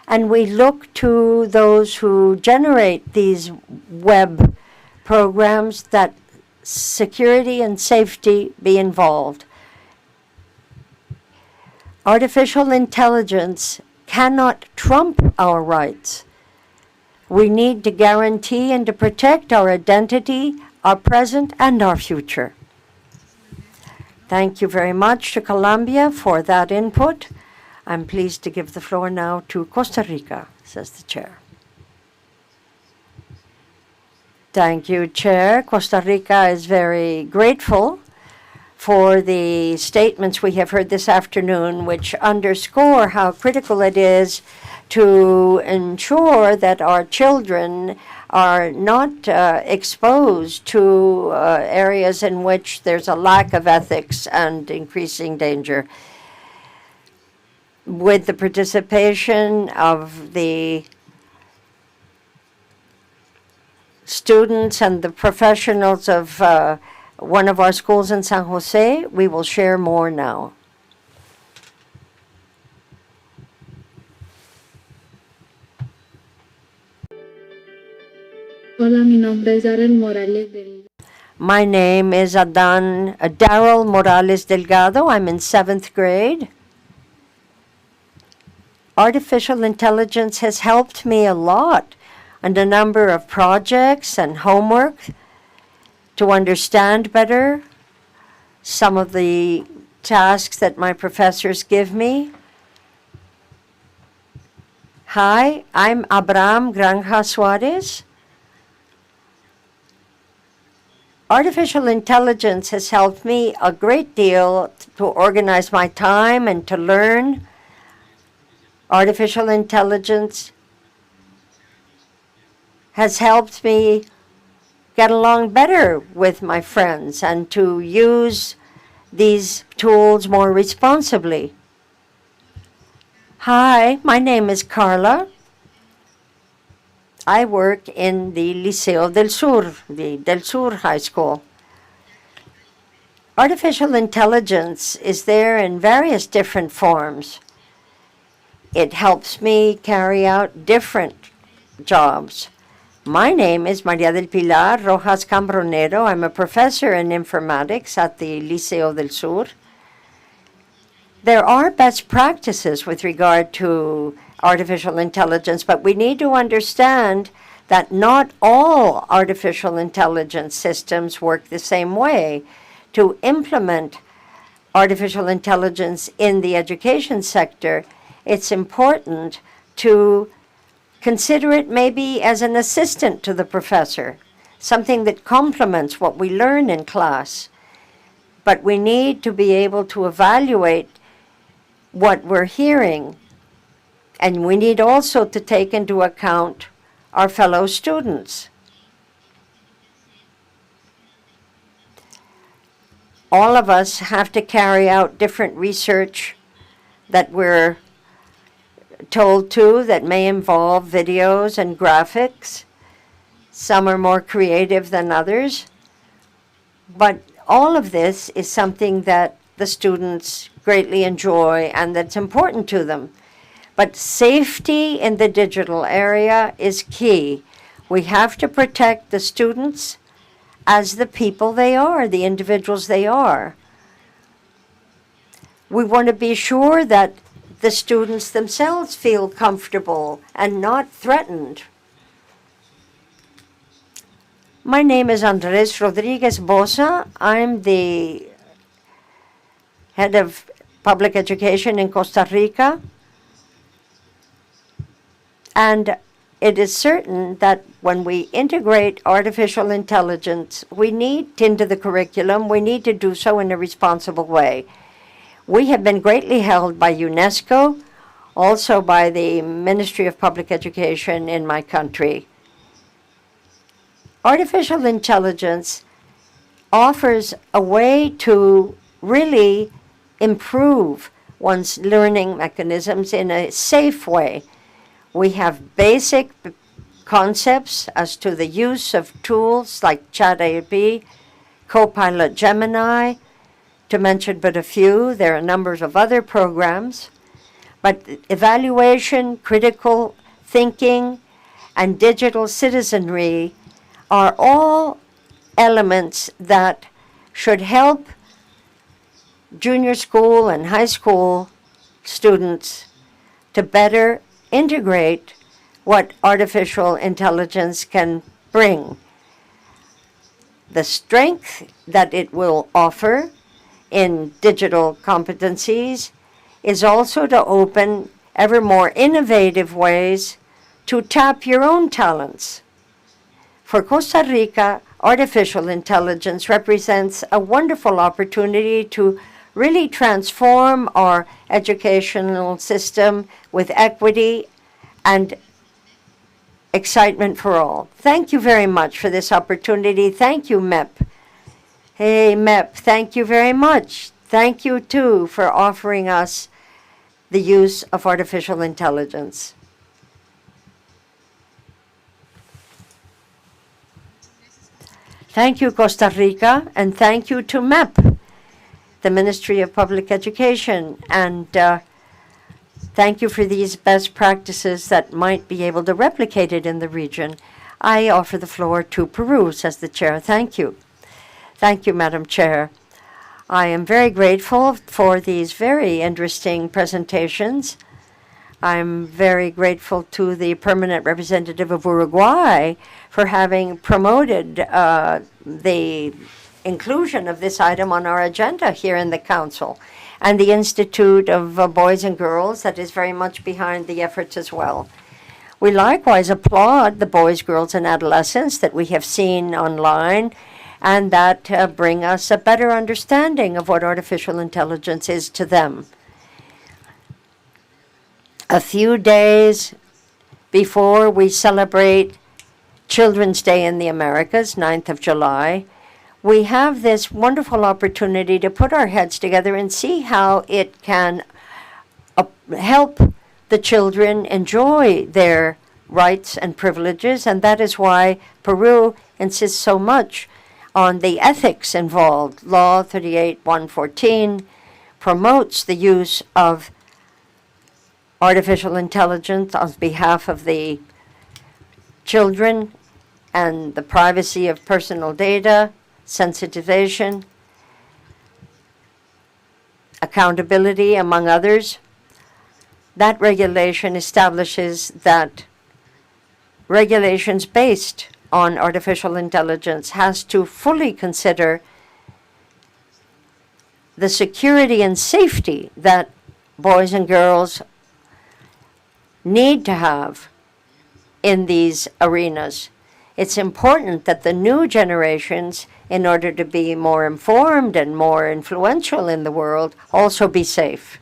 And we look to those who generate these web programs that security and safety be involved. Artificial intelligence cannot trump our rights. We need to guarantee and to protect our identity, our present, and our future. Thank you very much to Colombia for that input. I'm pleased to give the floor now to Costa Rica, says the chair. Thank you, Chair. Costa Rica is very grateful for the statements we have heard this afternoon, which underscore how critical it is to ensure that our children are not exposed to areas in which there's a lack of ethics and increasing danger. With the participation of the students and the professionals of one of our schools in San Jose, we will share more now. Hola, mi nombre es Darrell Morales Delgado. My name is Darrell Morales Delgado. I'm in 7th grade. Artificial intelligence has helped me a lot. and a number of projects and homework to understand better some of the tasks that my professors give me. Hi, I'm Abraham Granja Suarez. Artificial intelligence has helped me a great deal to organize my time and to learn. Artificial intelligence has helped me get along better with my friends and to use these tools more responsibly. Hi, my name is Carla. I work in the Liceo del Sur, the Del Sur High School. Artificial intelligence is there in various different forms. It helps me carry out different jobs. My name is Maria del Pilar Rojas Cambronero. I'm a professor in informatics at the Liceo del Sur. There are best practices with regard to artificial intelligence, but we need to understand that not all artificial intelligence systems work the same way. To implement artificial intelligence in the education sector, it's important to consider it maybe as an assistant to the professor, something that complements what we learn in class. But we need to be able to evaluate what we're hearing, and we need also to take into account our fellow students. All of us have to carry out different research that we're told to that may involve videos and graphics. Some are more creative than others. But all of this is something that the students greatly enjoy and that's important to them. But safety in the digital area is key. We have to protect the students as the people they are, the individuals they are. We want to be sure that the students themselves feel comfortable and not threatened. My name is Andres Rodriguez Bosa. I'm the head of public education in Costa Rica. And it is certain that when we integrate artificial intelligence, we need into the curriculum, we need to do so in a responsible way. We have been greatly held by UNESCO, also by the Ministry of Public Education in my country. Artificial intelligence offers a way to really improve one's learning mechanisms in a safe way. We have basic concepts as to the use of tools like ChatGPT, Copilot Gemini, to mention but a few. There are numbers of other programs. But evaluation, critical thinking, and digital citizenry are all elements that should help junior school and high school students to better integrate what artificial intelligence can bring. The strength that it will offer in digital competencies is also to open ever more innovative ways to tap your own talents. For Costa Rica, artificial intelligence represents a wonderful opportunity to really transform our educational system with equity and excitement for all. Thank you very much for this opportunity. Thank you, MEP. Hey, MEP, thank you very much. Thank you, too, for offering us the use of artificial intelligence. Thank you, Costa Rica, and thank you to MEP, the Ministry of Public Education, and thank you for these best practices that might be able to replicate it in the region. I offer the floor to Peru, says the chair. Thank you. Thank you, Madam Chair. I am very grateful for these very interesting presentations. I'm very grateful to the permanent representative of Uruguay for having promoted the inclusion of this item on our agenda here in the Council, and the Institute of Boys and Girls that is very much behind the efforts as well. We likewise applaud the boys, girls, and adolescents that we have seen online and that bring us a better understanding of what artificial intelligence is to them. A few days before we celebrate Children's Day in the Americas, 9th of July, we have this wonderful opportunity to put our heads together and see how it can help the children enjoy their rights and privileges, and that is why Peru insists so much on the ethics involved. Law 38-114 promotes the use of artificial intelligence on behalf of the children and the privacy of personal data, sensitization, accountability, among others. That regulation establishes that regulations based on artificial intelligence has to fully consider the security and safety that boys and girls need to have in these arenas. It's important that the new generations, in order to be more informed and more influential in the world, also be safe.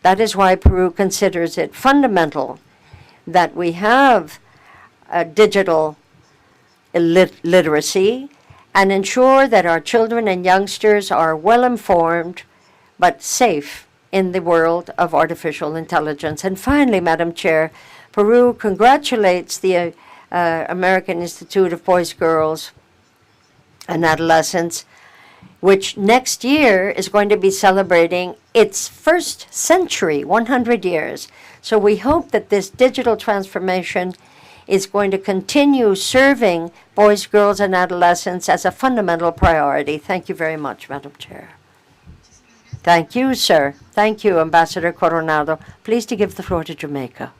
That is why Peru considers it fundamental that we have digital literacy and ensure that our children and youngsters are well informed but safe in the world of artificial intelligence. And finally, Madam Chair, Peru congratulates the American Institute of Boys, Girls, and Adolescents, which next year is going to be celebrating its first century, 100 years. So we hope that this digital transformation is going to continue serving boys, girls, and adolescents as a fundamental priority. Thank you very much, Madam Chair. Thank you, sir. Thank you, Ambassador Coronado. Pleased to give the floor to Jamaica.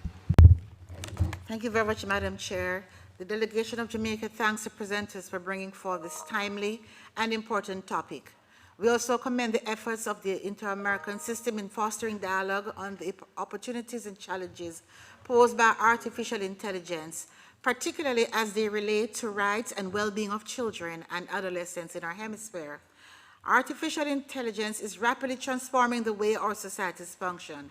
Thank you very much, Madam Chair. The delegation of Jamaica thanks the presenters for bringing forth this timely and important topic. We also commend the efforts of the Inter-American system in fostering dialogue on the opportunities and challenges posed by artificial intelligence, particularly as they relate to rights and well-being of children and adolescents in our hemisphere. Artificial intelligence is rapidly transforming the way our societies function.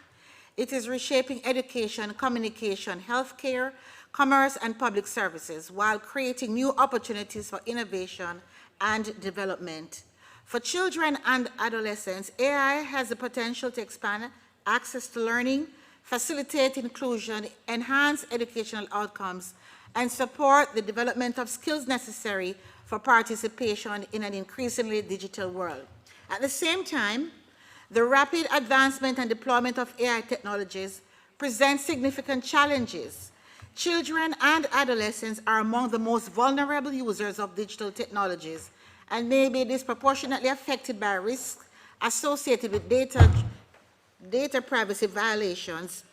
It is reshaping education, communication, healthcare, commerce, and public services, while creating new opportunities for innovation and development. For children and adolescents, AI has the potential to expand access to learning, facilitate inclusion, enhance educational outcomes, and support the development of skills necessary for participation in an increasingly digital world. At the same time, the rapid advancement and deployment of AI technologies presents significant challenges. Children and adolescents are among the most vulnerable users of digital technologies and may be disproportionately affected by risks associated with data privacy violations,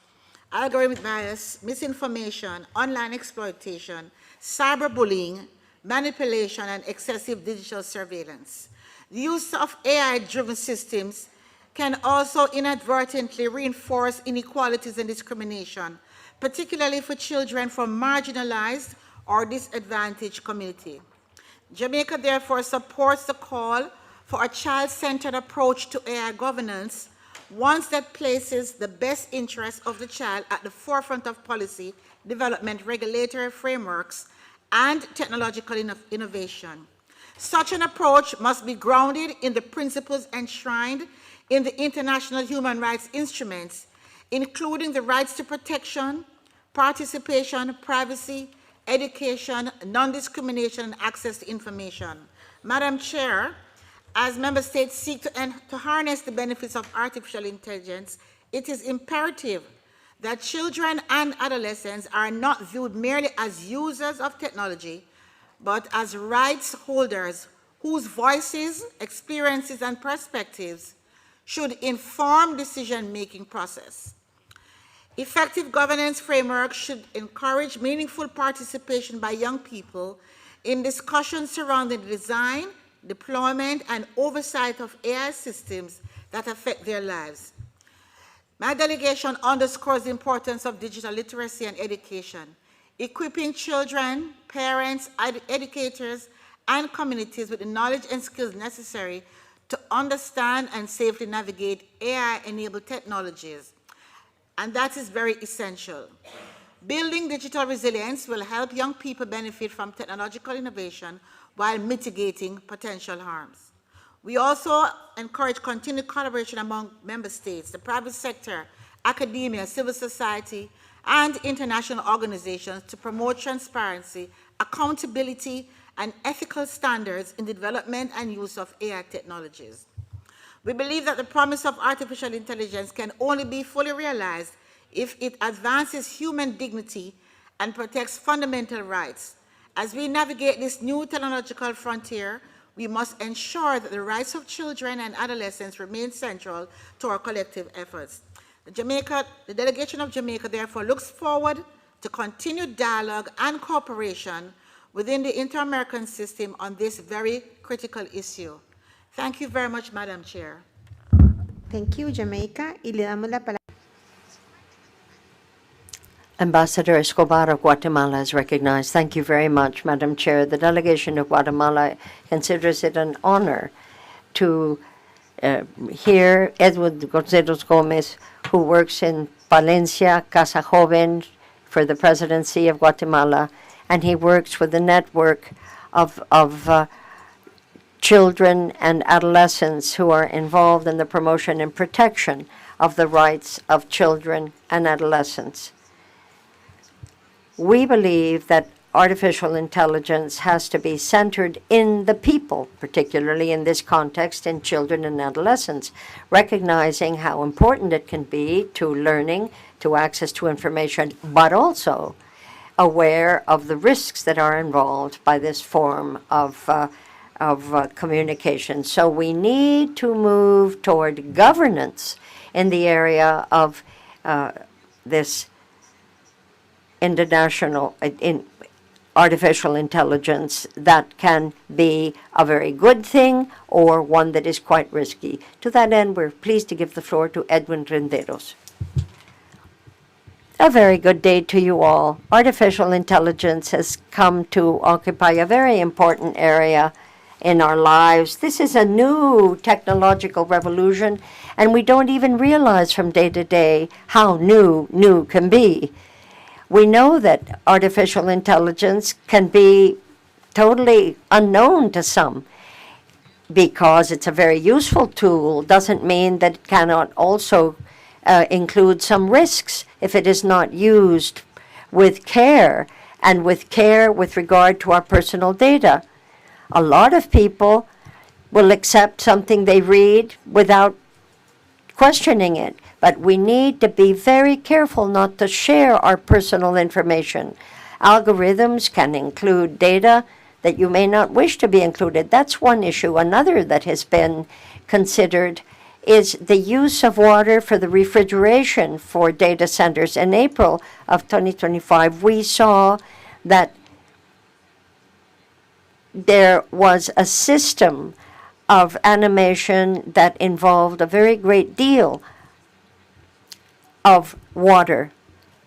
algorithmic bias, misinformation, online exploitation, cyberbullying, manipulation, and excessive digital surveillance. The use of AI-driven systems can also inadvertently reinforce inequalities and discrimination, particularly for children from marginalized or disadvantaged communities. Jamaica therefore supports the call for a child-centered approach to AI governance, one that places the best interests of the child at the forefront of policy development, regulatory frameworks, and technological innovation. Such an approach must be grounded in the principles enshrined in the international human rights instruments, including the rights to protection, participation, privacy, education, non-discrimination, and access to information. Madam Chair, as member states seek to harness the benefits of artificial intelligence, it is imperative that children and adolescents are not viewed merely as users of technology, but as rights holders whose voices, experiences, and perspectives should inform decision-making process. Effective governance framework should encourage meaningful participation by young people in discussions surrounding the design, deployment, and oversight of AI systems that affect their lives. My delegation underscores the importance of digital literacy and education, equipping children, parents, educators, and communities with the knowledge and skills necessary to understand and safely navigate AI-enabled technologies. And that is very essential. Building digital resilience will help young people benefit from technological innovation while mitigating potential harms. We also encourage continued collaboration among member states, the private sector, academia, civil society, and international organizations to promote transparency, accountability, and ethical standards in the development and use of AI technologies. We believe that the promise of artificial intelligence can only be fully realized if it advances human dignity and protects fundamental rights. As we navigate this new technological frontier, we must ensure that the rights of children and adolescents remain central to our collective efforts. The delegation of Jamaica therefore looks forward to continued dialogue and cooperation within the Inter-American system on this very critical issue. Thank you very much, Madam Chair. Thank you, Jamaica. Y le damos la palabra. Ambassador Escobar of Guatemala is recognized. Thank you very much, Madam Chair. The delegation of Guatemala considers it an honor to hear Edward González Gomez, who works in Palencia, Casa Joven, for the presidency of Guatemala, and he works with the network of children and adolescents who are involved in the promotion and protection of the rights of children and adolescents. We believe that artificial intelligence has to be centered in the people, particularly in this context in children and adolescents, recognizing how important it can be to learning, to access to information, but also aware of the risks that are involved by this form of communication. So we need to move toward governance in the area of this international in artificial intelligence that can be a very good thing or one that is quite risky. To that end, we're pleased to give the floor to Edwin Renderos. A very good day to you all. Artificial intelligence has come to occupy a very important area in our lives. This is a new technological revolution, and we don't even realize from day to day how new can be. We know that artificial intelligence can be totally unknown to some. Because it's a very useful tool doesn't mean that it cannot also include some risks if it is not used with care, and with care with regard to our personal data. A lot of people will accept something they read without questioning it. But we need to be very careful not to share our personal information. Algorithms can include data that you may not wish to be included. That's one issue. Another that has been considered is the use of water for the refrigeration for data centers. In April of 2025, we saw that there was a system of animation that involved a very great deal of water,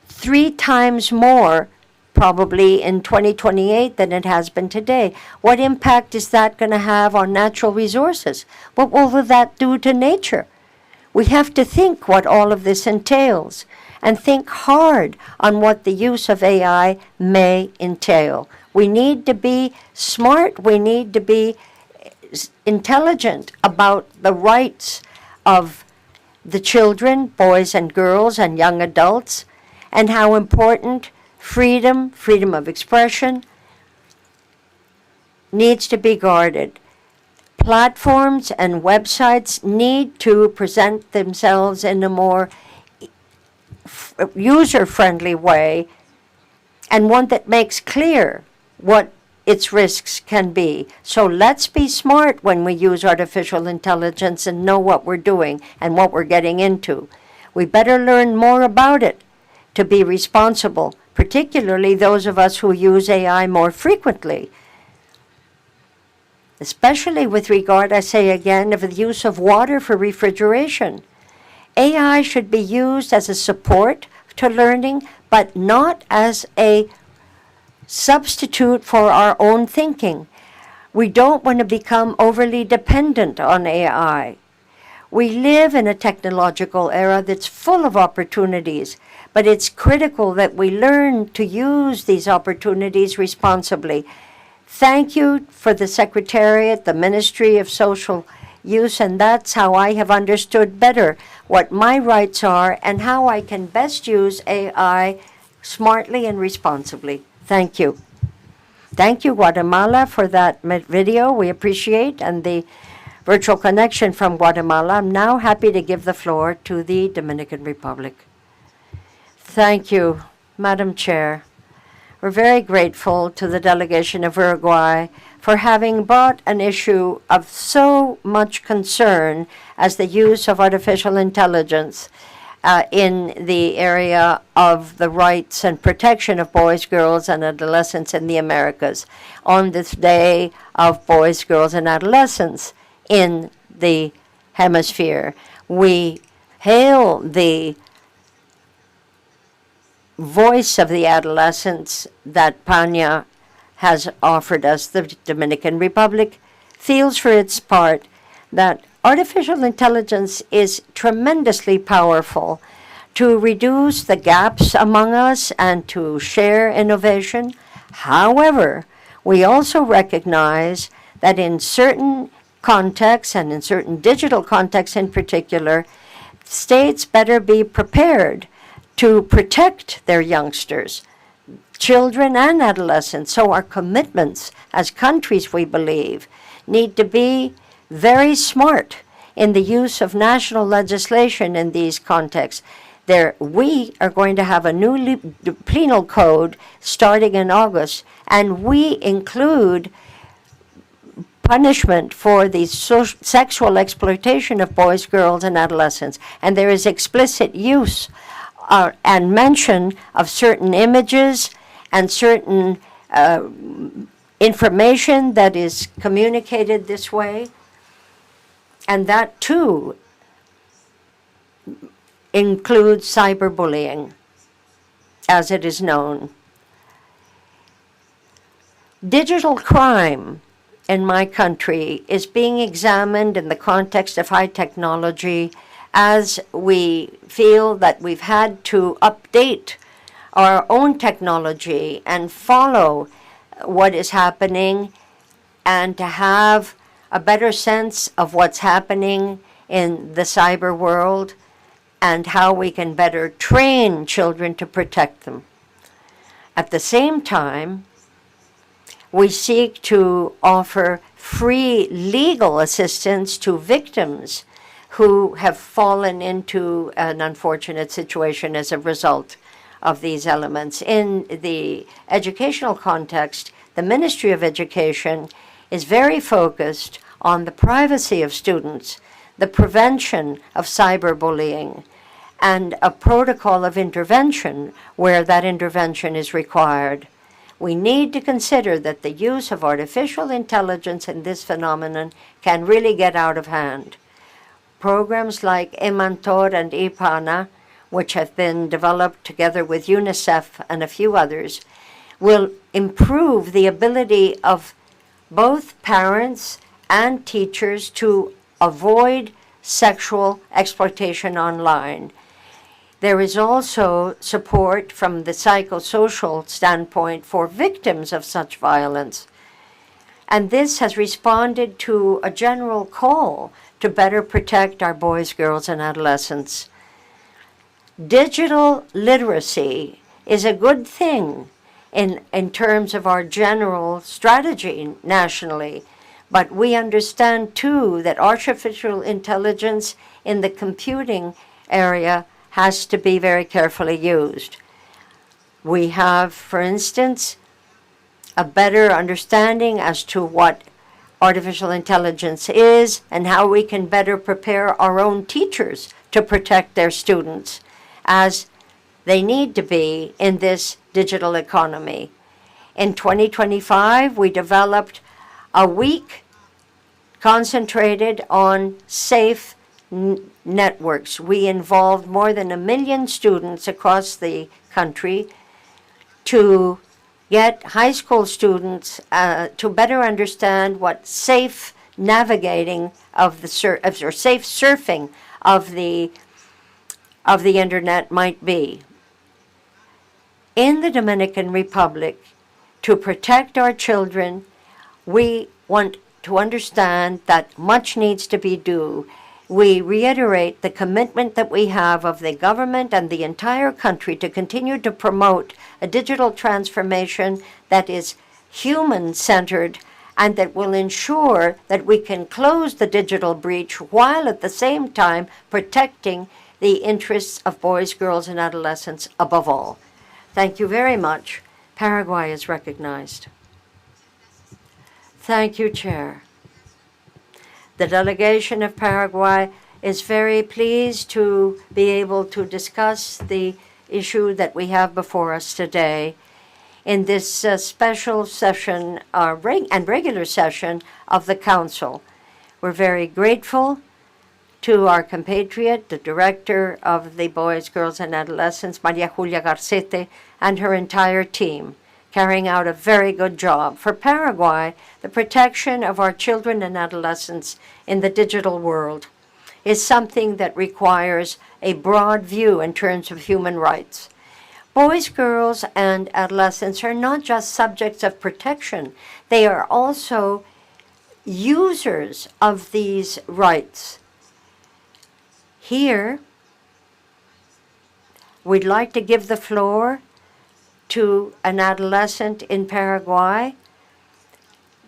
3 times more probably in 2028 than it has been today. What impact is that going to have on natural resources? What will that do to nature? We have to think what all of this entails and think hard on what the use of AI may entail. We need to be smart. We need to be intelligent about the rights of the children, boys and girls and young adults, and how important freedom of expression needs to be guarded. Platforms and websites need to present themselves in a more user-friendly way, and one that makes clear what its risks can be. So let's be smart when we use artificial intelligence and know what we're doing and what we're getting into. We better learn more about it to be responsible, particularly those of us who use AI more frequently, especially with regard, I say again, of the use of water for refrigeration. AI should be used as a support to learning, but not as a substitute for our own thinking. We don't want to become overly dependent on AI. We live in a technological era that's full of opportunities, but it's critical that we learn to use these opportunities responsibly. Thank you for the Secretariat, the Ministry of Social Use, and that's how I have understood better what my rights are and how I can best use AI smartly and responsibly. Thank you. Thank you, Guatemala, for that video. We appreciate, and the virtual connection from Guatemala. I'm now happy to give the floor to the Dominican Republic. Thank you, Madam Chair. We're very grateful to the delegation of Uruguay for having brought an issue of so much concern as the use of artificial intelligence in the area of the rights and protection of boys, girls, and adolescents in the Americas on this Day of Boys, Girls, and Adolescents in the hemisphere. We hail the voice of the adolescents that Pania has offered us. The Dominican Republic feels for its part that artificial intelligence is tremendously powerful to reduce the gaps among us and to share innovation. However, we also recognize that in certain contexts, and in certain digital contexts in particular, states better be prepared to protect their youngsters, children and adolescents. So our commitments as countries, we believe, need to be very smart in the use of national legislation in these contexts. We are going to have a new penal code starting in August, and we include punishment for the sexual exploitation of boys, girls, and adolescents. And there is explicit use and mention of certain images and certain information that is communicated this way. And that, too, includes cyberbullying, as it is known. Digital crime in my country is being examined in the context of high technology, as we feel that we've had to update our own technology and follow what is happening, and to have a better sense of what's happening in the cyber world and how we can better train children to protect them. At the same time, we seek to offer free legal assistance to victims who have fallen into an unfortunate situation as a result of these elements. In the educational context, the Ministry of Education is very focused on the privacy of students, the prevention of cyberbullying, and a protocol of intervention where that intervention is required. We need to consider that the use of artificial intelligence in this phenomenon can really get out of hand. Programs like Emantor and IPANA, which have been developed together with UNICEF and a few others, will improve the ability of both parents and teachers to avoid sexual exploitation online. There is also support from the psychosocial standpoint for victims of such violence. And this has responded to a general call to better protect our boys, girls, and adolescents. Digital literacy is a good thing in terms of our general strategy nationally, but we understand too that artificial intelligence in the computing area has to be very carefully used. We have, for instance, a better understanding as to what artificial intelligence is and how we can better prepare our own teachers to protect their students. As they need to be in this digital economy. In 2025, we developed a week concentrated on safe networks. We involved more than 1 million students across the country to get high school students to better understand what safe navigating of the or safe surfing of the internet might be. In the Dominican Republic, to protect our children, we want to understand that much needs to be done. We reiterate the commitment that we have of the government and the entire country to continue to promote a digital transformation that is human-centered and that will ensure that we can close the digital breach while at the same time protecting the interests of boys, girls, and adolescents above all. Thank you very much. Paraguay is recognized. Thank you, Chair. The delegation of Paraguay is very pleased to be able to discuss the issue that we have before us today in this special session and regular session of the Council. We're very grateful to our compatriot, the Director of the Boys, Girls, and Adolescents, Maria Julia Garcete, and her entire team, carrying out a very good job. For Paraguay, the protection of our children and adolescents in the digital world is something that requires a broad view in terms of human rights. Boys, girls, and adolescents are not just subjects of protection, they are also users of these rights. Here, we'd like to give the floor to an adolescent in Paraguay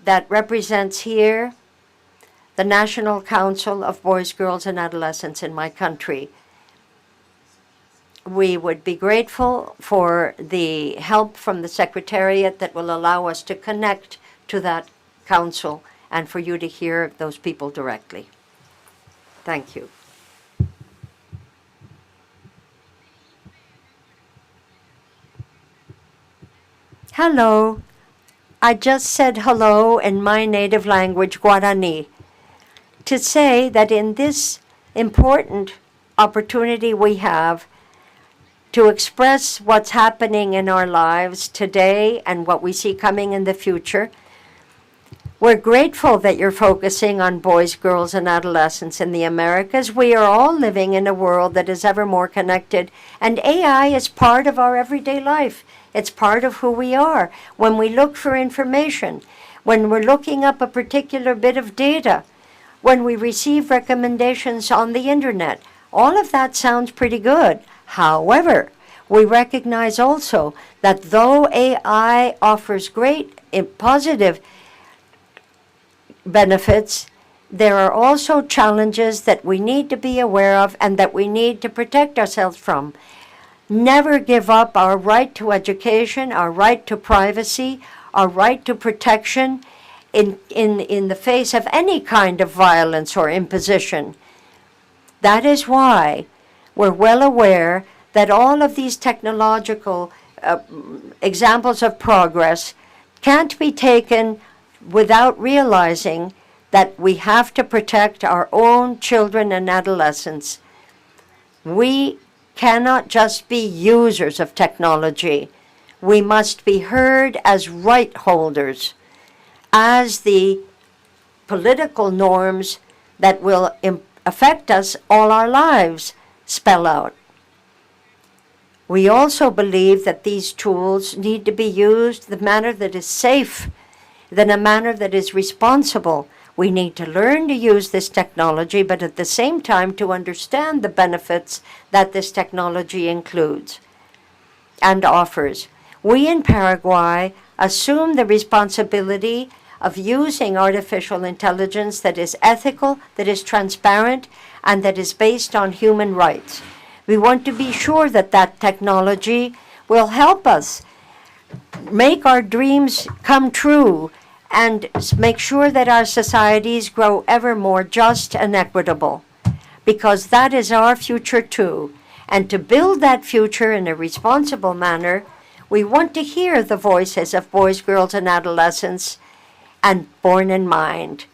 that represents here the National Council of Boys, Girls, and Adolescents in my country. We would be grateful for the help from the Secretariat that will allow us to connect to that council and for you to hear those people directly. Thank you. Hello. I just said hello in my native language, Guarani, to say that in this important opportunity we have to express what's happening in our lives today and what we see coming in the future, we're grateful that you're focusing on boys, girls, and adolescents in the Americas. We are all living in a world that is ever more connected, and AI is part of our everyday life. It's part of who we are. When we look for information, when we're looking up a particular bit of data, when we receive recommendations on the internet, all of that sounds pretty good. However, we recognize also that though AI offers great positive benefits, there are also challenges that we need to be aware of and that we need to protect ourselves from. Never give up our right to education, our right to privacy, our right to protection in the face of any kind of violence or imposition. That is why we're well aware that all of these technological examples of progress can't be taken without realizing that we have to protect our own children and adolescents. We cannot just be users of technology. We must be heard as right holders, as the political norms that will affect us all our lives spell out. We also believe that these tools need to be used in a manner that is safe, in a manner that is responsible. We need to learn to use this technology, but at the same time to understand the benefits that this technology includes and offers. We in Paraguay assume the responsibility of using artificial intelligence that is ethical, that is transparent, and that is based on human rights. We want to be sure that that technology will help us make our dreams come true and make sure that our societies grow ever more just and equitable, because that is our future too. And to build that future in a responsible manner, we want to hear the voices of boys, girls, and adolescents, and born in mind.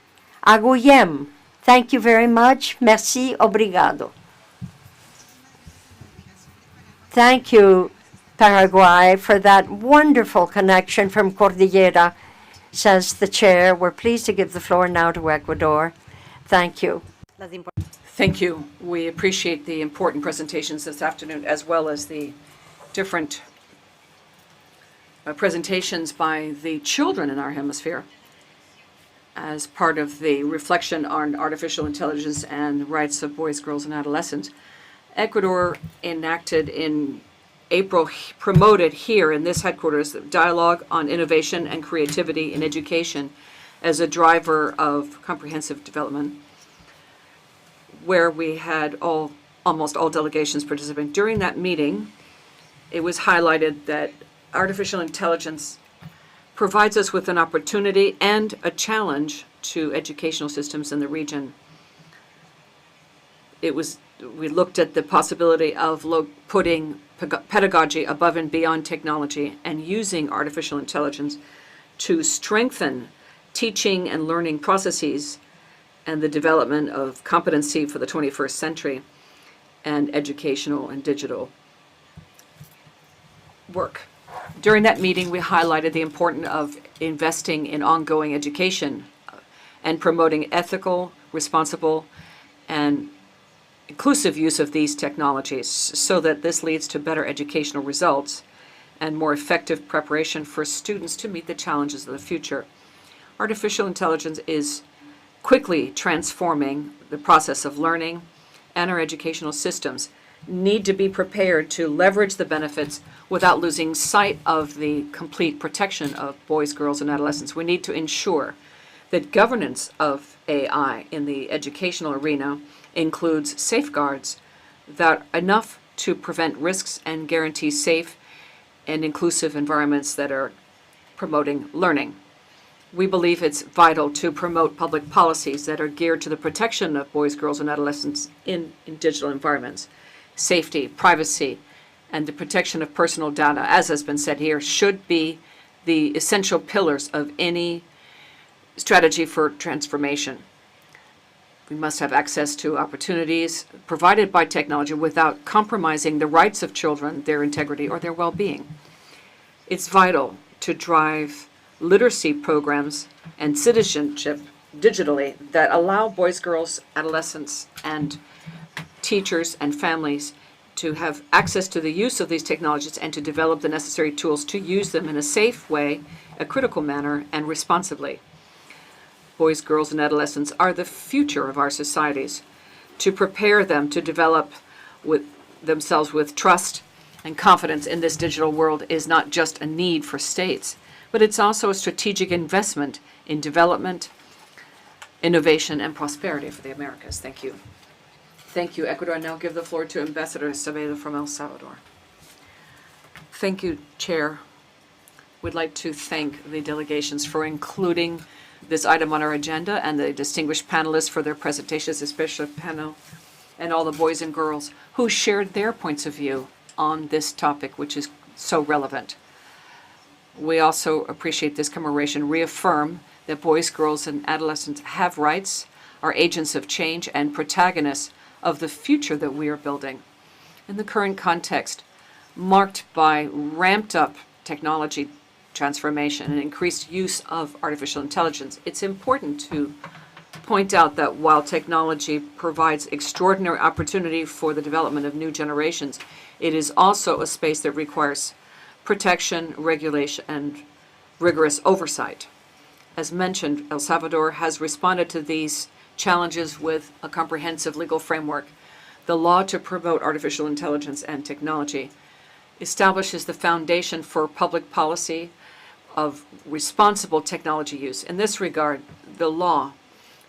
Aguyem, thank you very much. Merci, obrigado. Thank you, Paraguay, for that wonderful connection from Cordillera, says the chair. We're pleased to give the floor now to Ecuador. Thank you. Thank you. We appreciate the important presentations this afternoon, as well as the different presentations by the children in our hemisphere as part of the reflection on artificial intelligence and rights of boys, girls, and adolescents. Ecuador enacted in April, promoted here in this headquarters, the dialogue on innovation and creativity in education as a driver of comprehensive development, where we had almost all delegations participate. During that meeting, it was highlighted that artificial intelligence provides us with an opportunity and a challenge to educational systems in the region. We looked at the possibility of putting pedagogy above and beyond technology and using artificial intelligence to strengthen teaching and learning processes and the development of competency for the 21st century and educational and digital work. During that meeting, we highlighted the importance of investing in ongoing education and promoting ethical, responsible, and inclusive use of these technologies so that this leads to better educational results and more effective preparation for students to meet the challenges of the future. Artificial intelligence is quickly transforming the process of learning, and our educational systems need to be prepared to leverage the benefits without losing sight of the complete protection of boys, girls, and adolescents. We need to ensure that governance of AI in the educational arena includes safeguards that are enough to prevent risks and guarantee safe and inclusive environments that are promoting learning. We believe it's vital to promote public policies that are geared to the protection of boys, girls, and adolescents in digital environments. Safety, privacy, and the protection of personal data, as has been said here, should be the essential pillars of any strategy for transformation. We must have access to opportunities provided by technology without compromising the rights of children, their integrity, or their well-being. It's vital to drive literacy programs and citizenship digitally that allow boys, girls, adolescents, and teachers and families to have access to the use of these technologies and to develop the necessary tools to use them in a safe way, a critical manner, and responsibly. Boys, girls, and adolescents are the future of our societies. To prepare them to develop themselves with trust and confidence in this digital world is not just a need for states, but it's also a strategic investment in development, innovation, and prosperity for the Americas. Thank you. Thank you, Ecuador. I now give the floor to Ambassador Saavedra from El Salvador. Thank you, Chair. We'd like to thank the delegations for including this item on our agenda and the distinguished panelists for their presentations, especially panel and all the boys and girls who shared their points of view on this topic, which is so relevant. We also appreciate this commemoration, reaffirm that boys, girls, and adolescents have rights, are agents of change, and protagonists of the future that we are building. In the current context, marked by ramped up technology transformation and increased use of artificial intelligence, it's important to point out that while technology provides extraordinary opportunity for the development of new generations, it is also a space that requires protection, regulation, and rigorous oversight. As mentioned, El Salvador has responded to these challenges with a comprehensive legal framework. The law to promote artificial intelligence and technology establishes the foundation for public policy of responsible technology use. In this regard, the law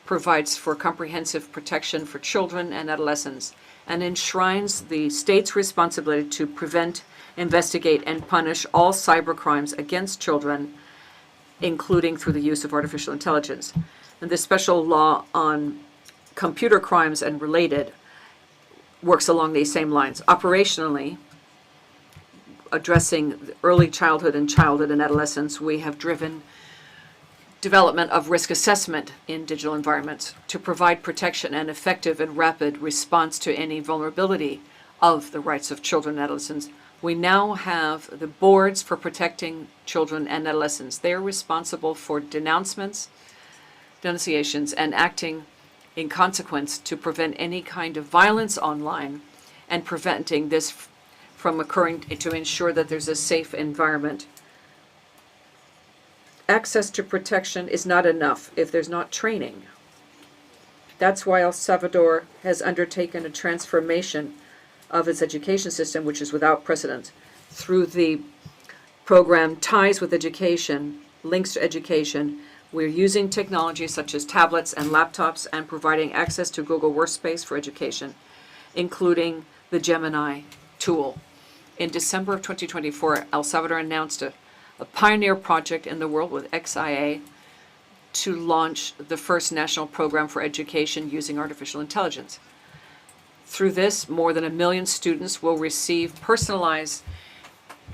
provides for comprehensive protection for children and adolescents and enshrines the state's responsibility to prevent, investigate, and punish all cybercrimes against children, including through the use of artificial intelligence. And the special law on computer crimes and related works along these same lines. Operationally, addressing early childhood and adolescence, we have driven development of risk assessment in digital environments to provide protection and effective and rapid response to any vulnerability of the rights of children and adolescents. We now have the boards for protecting children and adolescents. They are responsible for denunciations, and acting in consequence to prevent any kind of violence online and preventing this from occurring, to ensure that there's a safe environment. Access to protection is not enough if there's not training. That's why El Salvador has undertaken a transformation of its education system, which is without precedent, through the program Ties with Education, Links to Education. We're using technology such as tablets and laptops and providing access to Google Workspace for education, including the Gemini tool. In December of 2024, El Salvador announced a pioneer project in the world with XIA to launch the first national program for education using artificial intelligence. Through this, more than 1 million students will receive personalized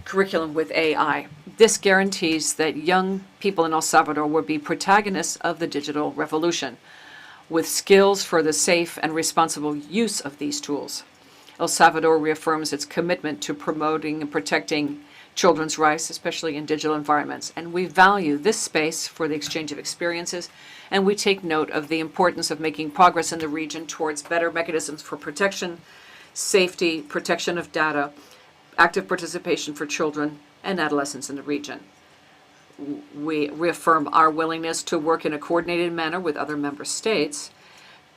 curriculum with AI. This guarantees that young people in El Salvador will be protagonists of the digital revolution, with skills for the safe and responsible use of these tools. El Salvador reaffirms its commitment to promoting and protecting children's rights, especially in digital environments. And we value this space for the exchange of experiences, and we take note of the importance of making progress in the region towards better mechanisms for protection, safety, protection of data, active participation for children and adolescents in the region. We reaffirm our willingness to work in a coordinated manner with other member states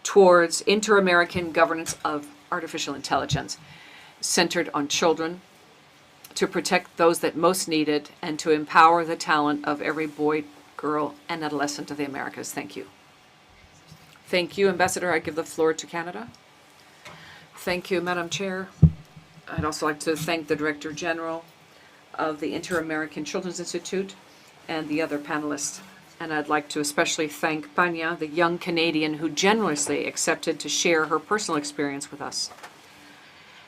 towards inter-American governance of artificial intelligence centered on children, to protect those that most need it, and to empower the talent of every boy, girl, and adolescent of the Americas. Thank you. Thank you, Ambassador. I give the floor to Canada. Thank you, Madam Chair. I'd also like to thank the Director General of the Inter-American Children's Institute and the other panelists. And I'd like to especially thank Panya, the young Canadian who generously accepted to share her personal experience with us.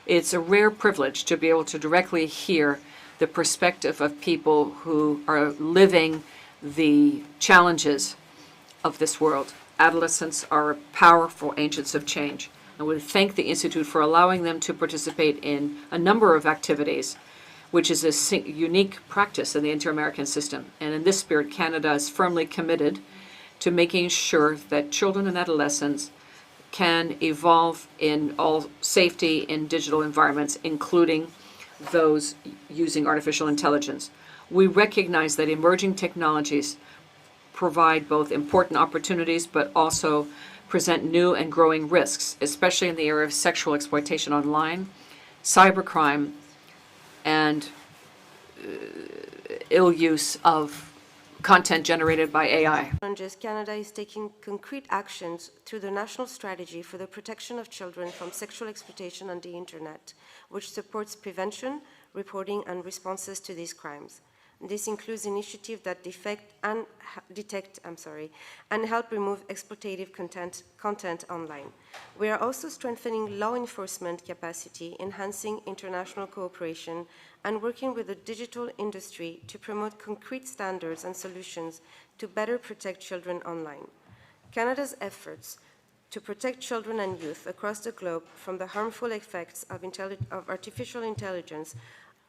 It's a rare privilege to be able to directly hear the perspective of people who are living the challenges of this world. Adolescents are powerful agents of change. And we thank the Institute for allowing them to participate in a number of activities, which is a unique practice in the inter-American system. And in this spirit, Canada is firmly committed to making sure that children and adolescents can evolve in all safety in digital environments, including those using artificial intelligence. We recognize that emerging technologies provide both important opportunities but also present new and growing risks, especially in the area of sexual exploitation online, cybercrime, and ill use of content generated by AI. Canada is taking concrete actions through the National Strategy for the Protection of Children from Sexual Exploitation on the Internet, which supports prevention, reporting, and responses to these crimes. This includes initiatives that detect and help remove exploitative content online. We are also strengthening law enforcement capacity, enhancing international cooperation, and working with the digital industry to promote concrete standards and solutions to better protect children online. Canada's efforts to protect children and youth across the globe from the harmful effects of artificial intelligence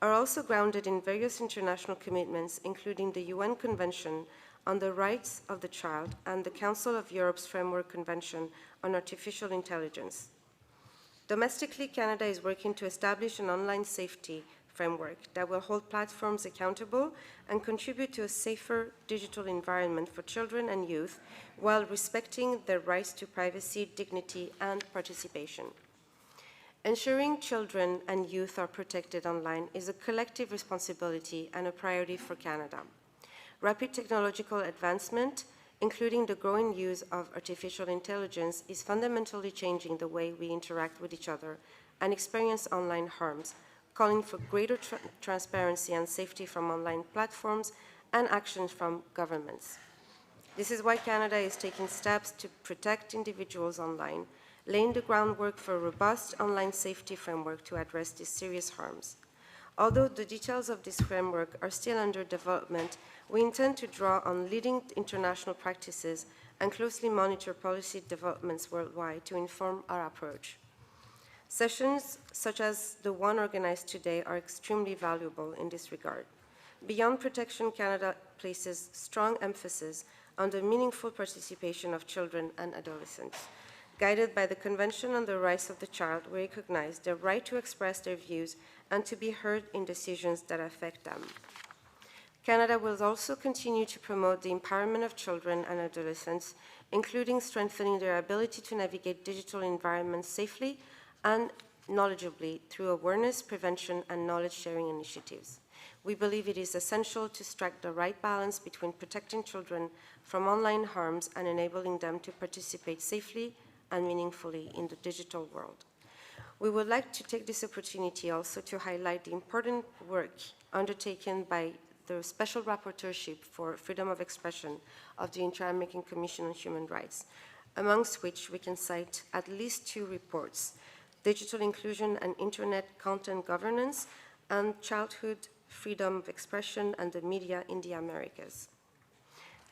are also grounded in various international commitments, including the UN Convention on the Rights of the Child and the Council of Europe's Framework Convention on Artificial Intelligence. Domestically, Canada is working to establish an online safety framework that will hold platforms accountable and contribute to a safer digital environment for children and youth while respecting their rights to privacy, dignity, and participation. Ensuring children and youth are protected online is a collective responsibility and a priority for Canada. Rapid technological advancement, including the growing use of artificial intelligence, is fundamentally changing the way we interact with each other and experience online harms, calling for greater transparency and safety from online platforms and actions from governments. This is why Canada is taking steps to protect individuals online, laying the groundwork for a robust online safety framework to address these serious harms. Although the details of this framework are still under development, we intend to draw on leading international practices and closely monitor policy developments worldwide to inform our approach. Sessions such as the one organized today are extremely valuable in this regard. Beyond protection, Canada places strong emphasis on the meaningful participation of children and adolescents. Guided by the Convention on the Rights of the Child, we recognize their right to express their views and to be heard in decisions that affect them. Canada will also continue to promote the empowerment of children and adolescents, including strengthening their ability to navigate digital environments safely and knowledgeably through awareness, prevention, and knowledge-sharing initiatives. We believe it is essential to strike the right balance between protecting children from online harms and enabling them to participate safely and meaningfully in the digital world. We would like to take this opportunity also to highlight the important work undertaken by the Special Rapporteurship for Freedom of Expression of the Inter-American Commission on Human Rights, amongst which we can cite at least 2 reports: Digital Inclusion and Internet Content Governance, and Childhood Freedom of Expression and the Media in the Americas.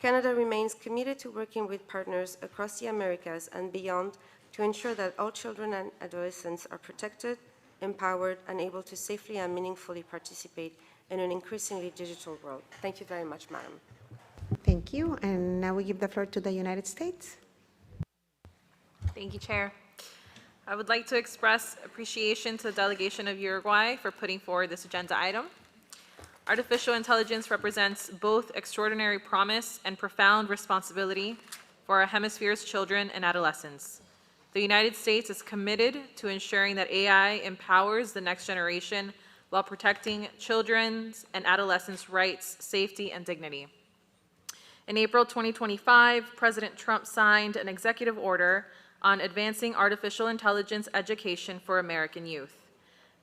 Canada remains committed to working with partners across the Americas and beyond to ensure that all children and adolescents are protected, empowered, and able to safely and meaningfully participate in an increasingly digital world. Thank you very much, Madam. Thank you. And now we give the floor to the United States. Thank you, Chair. I would like to express appreciation to the delegation of Uruguay for putting forward this agenda item. Artificial intelligence represents both extraordinary promise and profound responsibility for our hemisphere's children and adolescents. The United States is committed to ensuring that AI empowers the next generation while protecting children's and adolescents' rights, safety, and dignity. In April 2025, President Trump signed an executive order on advancing artificial intelligence education for American youth.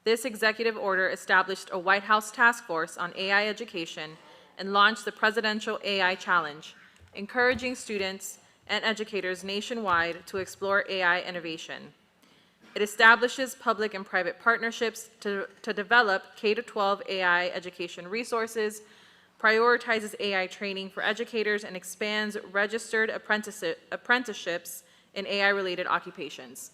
This executive order established a White House task force on AI education and launched the Presidential AI Challenge, encouraging students and educators nationwide to explore AI innovation. It establishes public and private partnerships to develop K-12 AI education resources, prioritizes AI training for educators, and expands registered apprenticeships in AI-related occupations.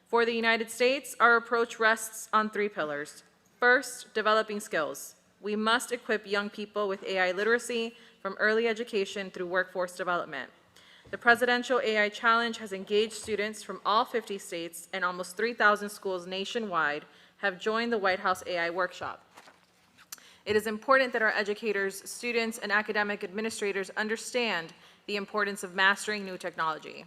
For the United States, our approach rests on 3 pillars. First, developing skills. We must equip young people with AI literacy from early education through workforce development. The Presidential AI Challenge has engaged students from all 50 states, and almost 3,000 schools nationwide have joined the White House AI Workshop. It is important that our educators, students, and academic administrators understand the importance of mastering new technology.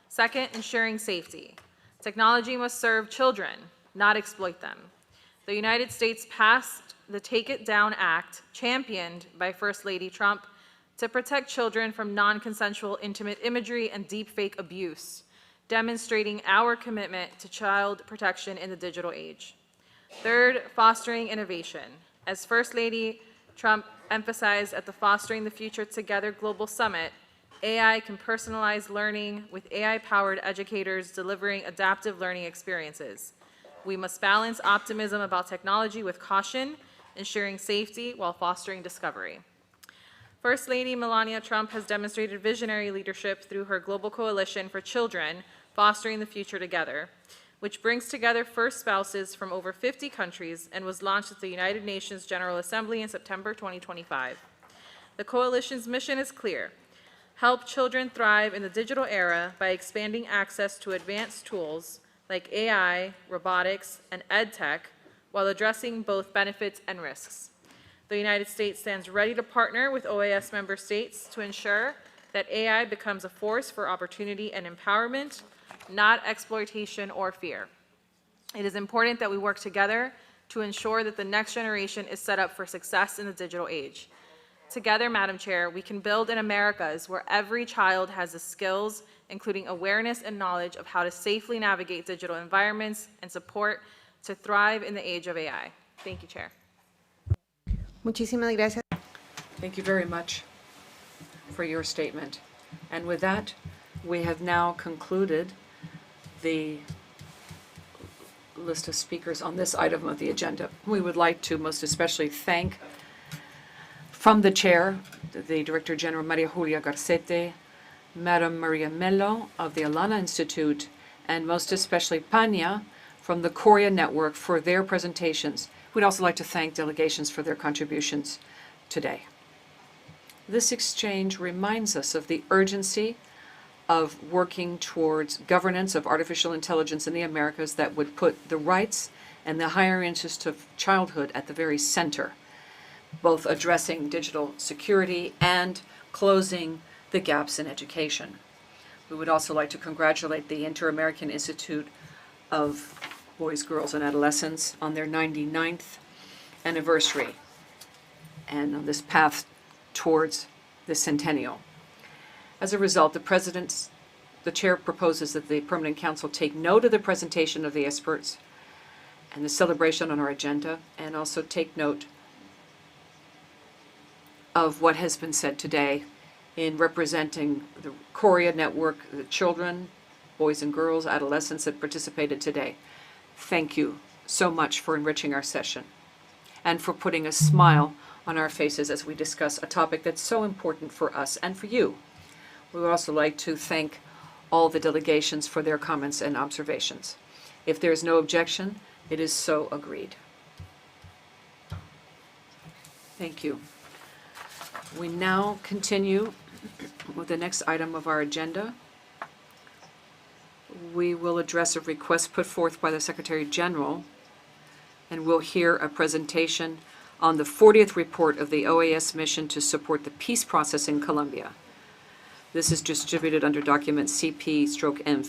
Second, ensuring safety. Technology must serve children, not exploit them. The United States passed the Take It Down Act, championed by First Lady Trump, to protect children from non-consensual intimate imagery and deepfake abuse, demonstrating our commitment to child protection in the digital age. Third, fostering innovation. As First Lady Trump emphasized at the Fostering the Future Together Global Summit, AI can personalize learning with AI-powered educators delivering adaptive learning experiences. We must balance optimism about technology with caution, ensuring safety while fostering discovery. First Lady Melania Trump has demonstrated visionary leadership through her Global Coalition for Children, Fostering the Future Together, which brings together first spouses from over 50 countries and was launched at the United Nations General Assembly in September 2025. The coalition's mission is clear: help children thrive in the digital era by expanding access to advanced tools like AI, robotics, and EdTech, while addressing both benefits and risks. The United States stands ready to partner with OAS member states to ensure that AI becomes a force for opportunity and empowerment, not exploitation or fear. It is important that we work together to ensure that the next generation is set up for success in the digital age. Together, Madam Chair, we can build an Americas where every child has the skills, including awareness and knowledge of how to safely navigate digital environments and support to thrive in the age of AI. Thank you, Chair. Muchísimas gracias. Thank you very much. for your statement. And with that, we have now concluded the list of speakers on this item of the agenda. We would like to most especially thank, from the chair, the Director General Maria Julia Garcete, Madam Maria Mello of the Alana Institute, and most especially Pania from the Korea Network for their presentations. We'd also like to thank delegations for their contributions today. This exchange reminds us of the urgency of working towards governance of artificial intelligence in the Americas that would put the rights and the higher interest of childhood at the very center, both addressing digital security and closing the gaps in education. We would also like to congratulate the Inter-American Institute of Boys, Girls, and Adolescents on their 99th anniversary and on this path towards the centennial. As a result, the chair proposes that the Permanent Council take note of the presentation of the experts and the celebration on our agenda, and also take note of what has been said today in representing the Korea Network, the children, boys and girls, adolescents that participated today. Thank you so much for enriching our session and for putting a smile on our faces as we discuss a topic that's so important for us and for you. We would also like to thank all the delegations for their comments and observations. If there is no objection, it is so agreed. Thank you. We now continue with the next item of our agenda. We will address a request put forth by the Secretary General, and we'll hear a presentation on the 40th report of the OAS mission to support the peace process in Colombia. This is distributed under document CP/M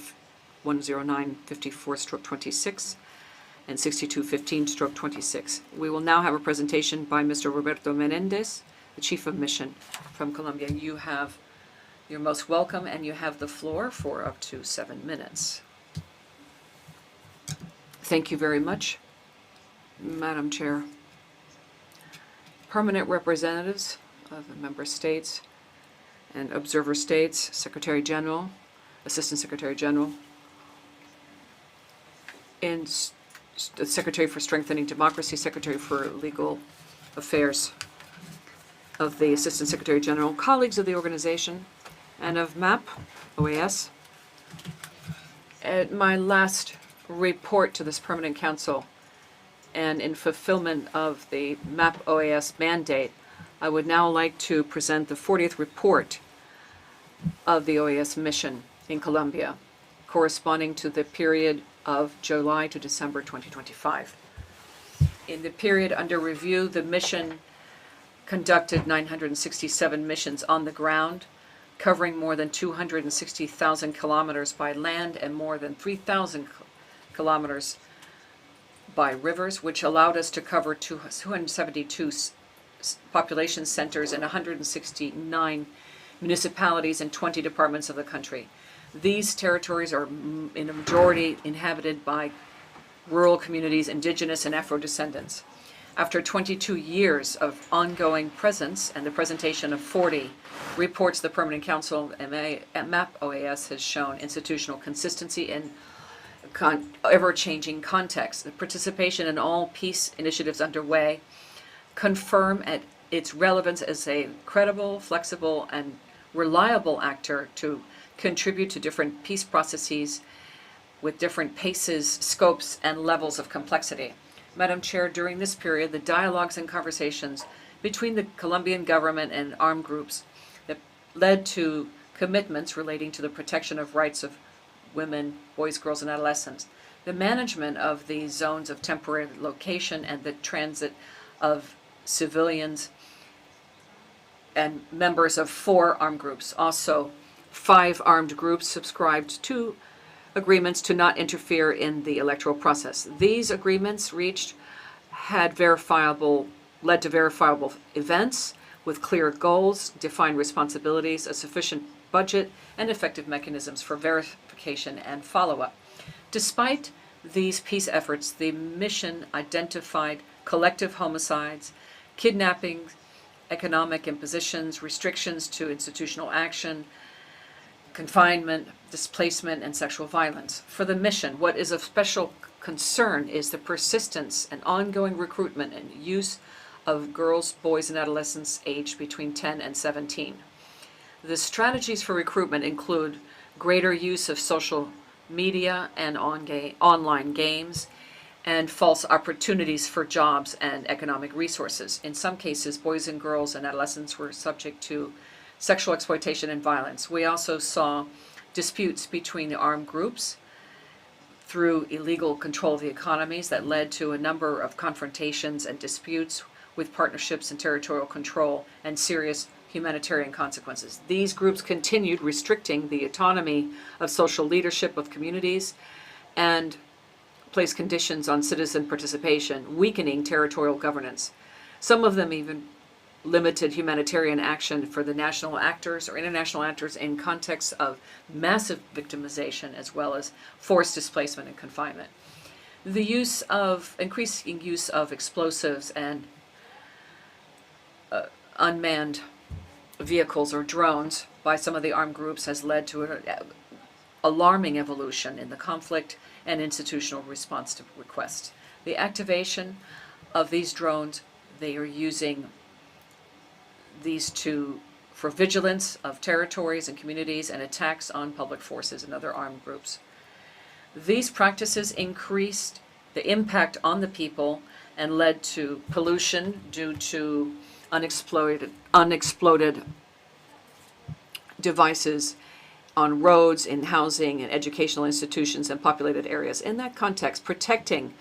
10954/26 and 6215/26. We will now have a presentation by Mr. Roberto Menendez, the Chief of Mission from Colombia. You're most welcome, and you have the floor for up to 7 minutes. Thank you very much, Madam Chair. Permanent representatives of the member states and observer states, Secretary General, Assistant Secretary General, and the Secretary for Strengthening Democracy, Secretary for Legal Affairs of the Assistant Secretary General, colleagues of the organization, and of MAP, OAS. At my last report to this Permanent Council, and in fulfillment of the MAP OAS mandate, I would now like to present the 40th report of the OAS mission in Colombia, corresponding to the period of July to December 2025. In the period under review, the mission conducted 967 missions on the ground, covering more than 260,000 kilometers by land and more than 3,000 kilometers by rivers, which allowed us to cover 272 population centers in 169 municipalities and 20 departments of the country. These territories are in a majority inhabited by rural communities, indigenous and Afro-descendants. After 22 years of ongoing presence and the presentation of 40 reports, the Permanent Council at MAP OAS has shown institutional consistency in ever-changing context. The participation in all peace initiatives underway confirm its relevance as a credible, flexible, and reliable actor to contribute to different peace processes with different paces, scopes, and levels of complexity. Madam Chair, during this period, the dialogues and conversations between the Colombian government and armed groups that led to commitments relating to the protection of rights of women, boys, girls, and adolescents, the management of the zones of temporary location and the transit of civilians and members of 4 armed groups. Also, 5 armed groups subscribed to agreements to not interfere in the electoral process. These agreements reached led to verifiable events with clear goals, defined responsibilities, a sufficient budget, and effective mechanisms for verification and follow-up. Despite these peace efforts, the mission identified collective homicides, kidnappings, economic impositions, restrictions to institutional action, confinement, displacement, and sexual violence. For the mission, what is of special concern is the persistence and ongoing recruitment and use of girls, boys, and adolescents aged between 10 and 17. The strategies for recruitment include greater use of social media and online games, and false opportunities for jobs and economic resources. In some cases, boys and girls and adolescents were subject to sexual exploitation and violence. We also saw disputes between the armed groups through illegal control of the economies that led to a number of confrontations and disputes with partnerships and territorial control and serious humanitarian consequences. These groups continued restricting the autonomy of social leadership of communities and place conditions on citizen participation, weakening territorial governance. Some of them even limited humanitarian action for the national actors or international actors in contexts of massive victimization as well as forced displacement and confinement. The increasing use of explosives and unmanned vehicles or drones by some of the armed groups has led to an alarming evolution in the conflict and institutional response to requests. The activation of these drones, they are using these for vigilance of territories and communities and attacks on public forces and other armed groups. These practices increased the impact on the people and led to pollution due to unexploded devices on roads, in housing, and educational institutions and populated areas. In that context, protecting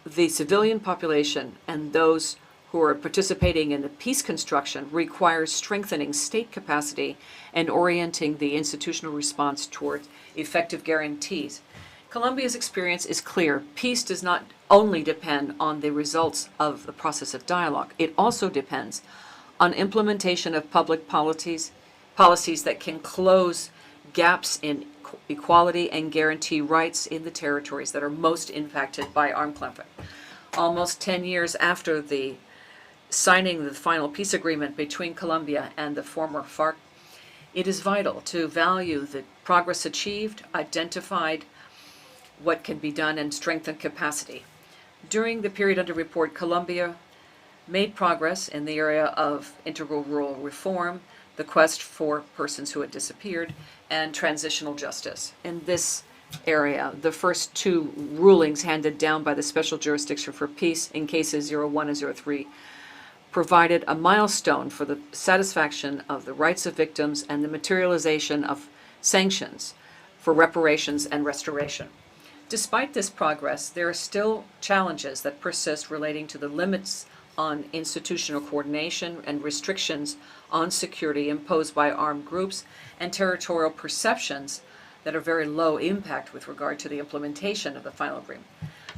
the civilian population and those who are participating in the peace construction requires strengthening state capacity and orienting the institutional response toward effective guarantees. Colombia's experience is clear. Peace does not only depend on the results of the process of dialogue. It also depends on implementation of public policies that can close gaps in equality and guarantee rights in the territories that are most impacted by armed conflict. Almost 10 years after the signing the final peace agreement between Colombia and the former FARC, it is vital to value the progress achieved, identified what can be done, and strengthen capacity. During the period under report, Colombia made progress in the area of integral rural reform, the quest for persons who had disappeared, and transitional justice. In this area, the first two rulings handed down by the Special Jurisdiction for Peace in cases 01 and 03 provided a milestone for the satisfaction of the rights of victims and the materialization of sanctions for reparations and restoration. Despite this progress, there are still challenges that persist relating to the limits on institutional coordination and restrictions on security imposed by armed groups and territorial perceptions that are very low impact with regard to the implementation of the final agreement.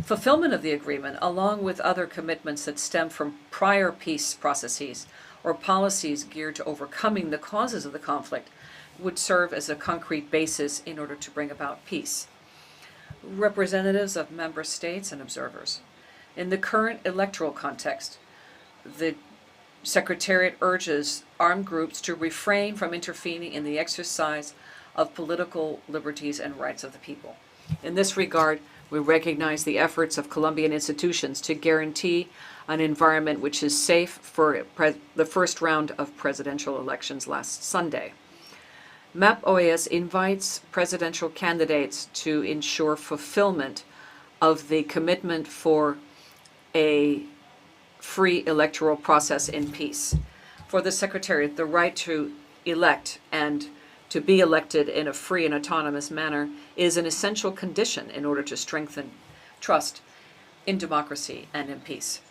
Fulfillment of the agreement, along with other commitments that stem from prior peace processes or policies geared to overcoming the causes of the conflict, would serve as a concrete basis in order to bring about peace. Representatives of member states and observers. In the current electoral context, the Secretariat urges armed groups to refrain from intervening in the exercise of political liberties and rights of the people. In this regard, we recognize the efforts of Colombian institutions to guarantee an environment which is safe for the first round of presidential elections last Sunday. MAP OAS invites presidential candidates to ensure fulfillment of the commitment for a free electoral process in peace. For the Secretariat, the right to elect and to be elected in a free and autonomous manner is an essential condition in order to strengthen trust in democracy and in peace.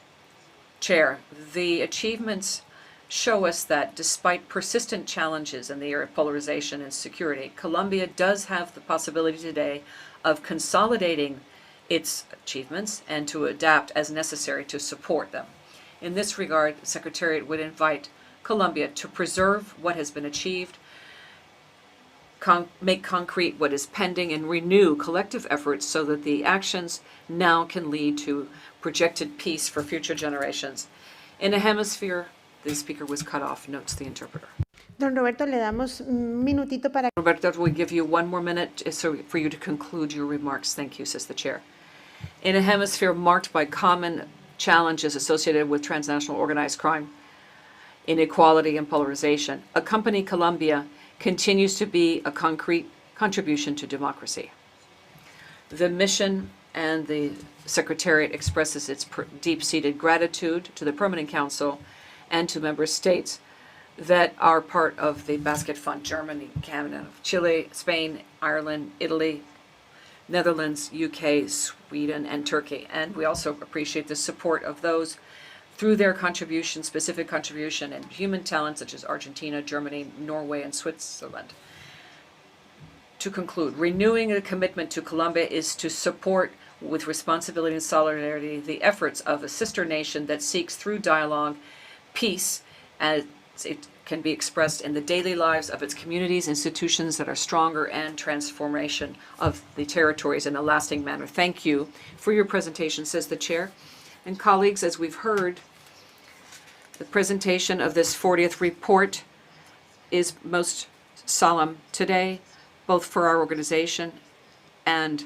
Chair, the achievements show us that despite persistent challenges in the area of polarization and security, Colombia does have the possibility today of consolidating its achievements and to adapt as necessary to support them. In this regard, the Secretariat would invite Colombia to preserve what has been achieved, make concrete what is pending, and renew collective efforts so that the actions now can lead to projected peace for future generations. In a hemisphere The speaker was cut off, notes the interpreter. Don Roberto, le damos un minutito para... Roberto, we give you 1 more minute for you to conclude your remarks. Thank you, says the chair. In a hemisphere marked by common challenges associated with transnational organized crime, inequality, and polarization, a company, Colombia, continues to be a concrete contribution to democracy. The mission and the Secretariat expresses its deep-seated gratitude to the Permanent Council and to member states that are part of the Basket Fund: Germany, Canada, Chile, Spain, Ireland, Italy, Netherlands, UK, Sweden, and Turkey. And we also appreciate the support of those through their contribution, specific contribution, and human talent such as Argentina, Germany, Norway, and Switzerland. To conclude, renewing a commitment to Colombia is to support with responsibility and solidarity the efforts of a sister nation that seeks through dialogue peace as it can be expressed in the daily lives of its communities, institutions that are stronger, and transformation of the territories in a lasting manner. Thank you for your presentation, says the chair. And colleagues, as we've heard, the presentation of this 40th report is most solemn today, both for our organization and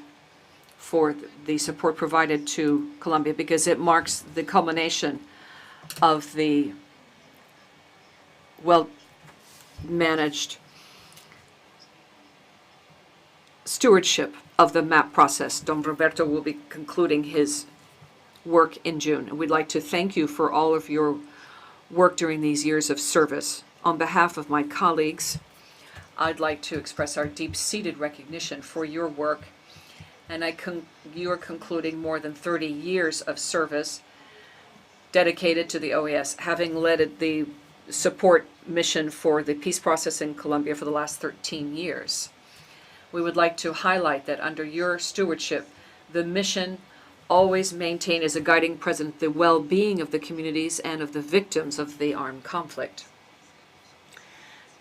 for the support provided to Colombia, because it marks the culmination of the well-managed stewardship of the MAP process. Don Roberto will be concluding his work in June. And we'd like to thank you for all of your work during these years of service. On behalf of my colleagues, I'd like to express our deep-seated recognition for your work. And you are concluding more than 30 years of service dedicated to the OAS, having led the support mission for the peace process in Colombia for the last 13 years. We would like to highlight that under your stewardship, the mission always maintained as a guiding presence the well-being of the communities and of the victims of the armed conflict,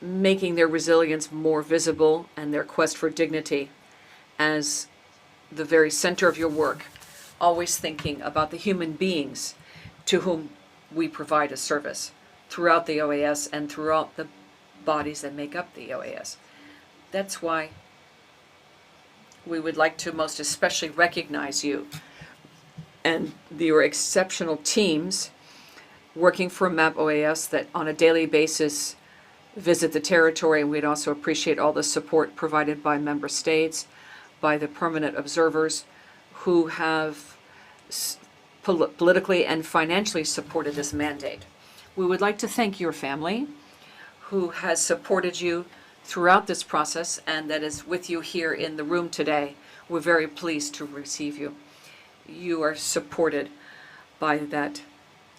making their resilience more visible and their quest for dignity as the very center of your work, always thinking about the human beings to whom we provide a service throughout the OAS and throughout the bodies that make up the OAS. That's why we would like to most especially recognize you and your exceptional teams working for MAP OAS that on a daily basis visit the territory. And we'd also appreciate all the support provided by member states, by the permanent observers who have politically and financially supported this mandate. We would like to thank your family who has supported you throughout this process and that is with you here in the room today. We're very pleased to receive you. You are supported by that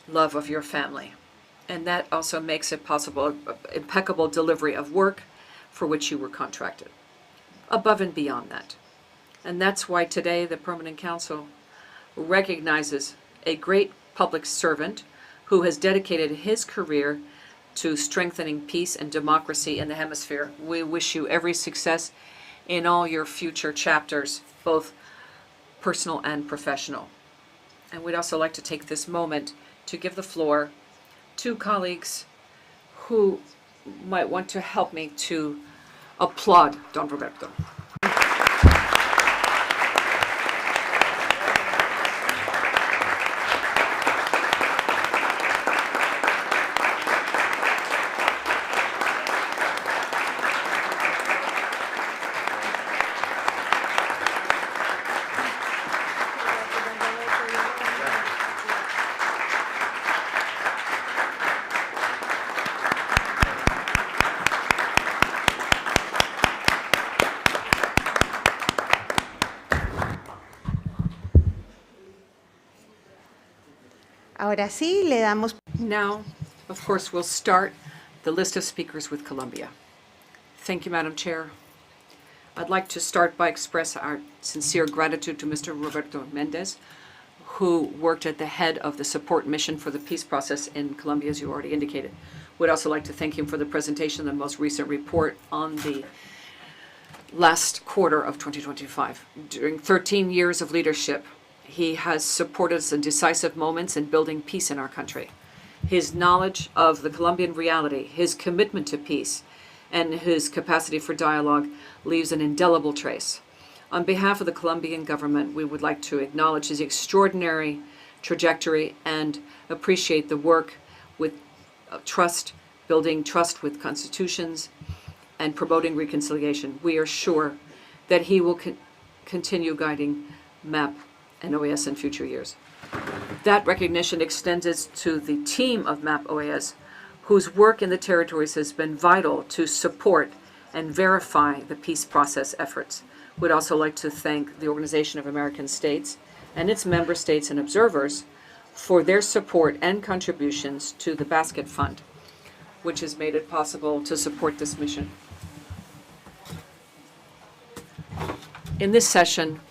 love of your family. And that also makes it possible, impeccable delivery of work for which you were contracted, above and beyond that. And that's why today the Permanent Council recognizes a great public servant who has dedicated his career to strengthening peace and democracy in the hemisphere. We wish you every success in all your future chapters, both personal and professional. And we'd also like to take this moment to give the floor to colleagues who might want to help me to applaud Don Roberto. Ahora sí, le damos... Now, of course, we'll start the list of speakers with Colombia. Thank you, Madam Chair. I'd like to start by expressing our sincere gratitude to Mr. Roberto Mendez, who worked at the head of the support mission for the peace process in Colombia, as you already indicated. We'd also like to thank him for the presentation of the most recent report on the last quarter of 2025. During 13 years of leadership, he has supported us in decisive moments in building peace in our country. His knowledge of the Colombian reality, his commitment to peace, and his capacity for dialogue leaves an indelible trace. On behalf of the Colombian government, we would like to acknowledge his extraordinary trajectory and appreciate the work with trust, building trust with constitutions, and promoting reconciliation. We are sure that he will continue guiding MAP and OAS in future years. That recognition extends to the team of MAP OAS, whose work in the territories has been vital to support and verify the peace process efforts. We'd also like to thank the Organization of American States and its member states and observers for their support and contributions to the Basket Fund, which has made it possible to support this mission. In this session,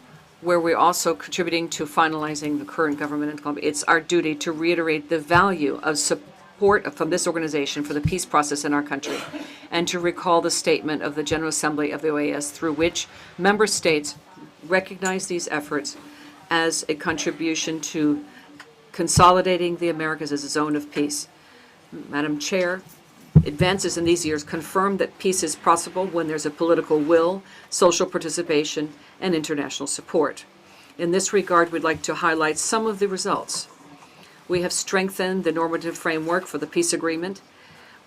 where we're also contributing to finalizing the current government in Colombia, it's our duty to reiterate the value of support from this organization for the peace process in our country, and to recall the statement of the General Assembly of the OAS through which member states recognize these efforts as a contribution to consolidating the Americas as a zone of peace. Madam Chair, advances in these years confirm that peace is possible when there's a political will, social participation, and international support. In this regard, we'd like to highlight some of the results. We have strengthened the normative framework for the peace agreement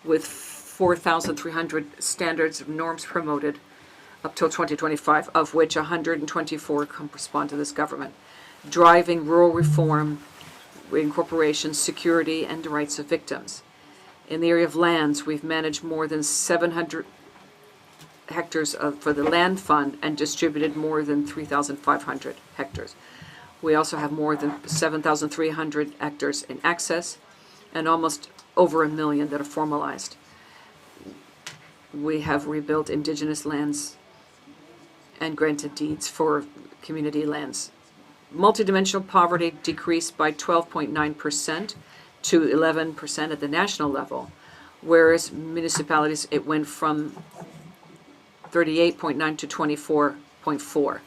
with 4,300 standards of norms promoted up till 2025, of which 124 correspond to this government, driving rural reform, incorporation, security, and the rights of victims. In the area of lands, we've managed more than 700 hectares for the land fund and distributed more than 3,500 hectares. We also have more than 7,300 hectares in access and almost over 1 million that are formalized. We have rebuilt indigenous lands and granted deeds for community lands. Multidimensional poverty decreased by 12.9% to 11% at the national level, whereas municipalities, it went from 38.9 to 24.4,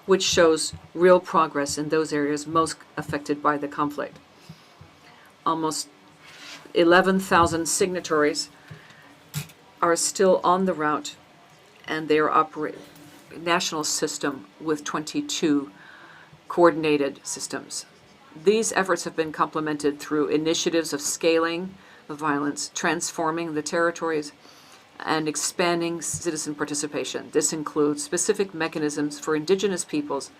which shows real progress in those areas most affected by the conflict. Almost 11,000 signatories are still on the route, and they are operating a national system with 22 coordinated systems. These efforts have been complemented through initiatives of scaling the violence, transforming the territories, and expanding citizen participation. This includes specific mechanisms for indigenous peoples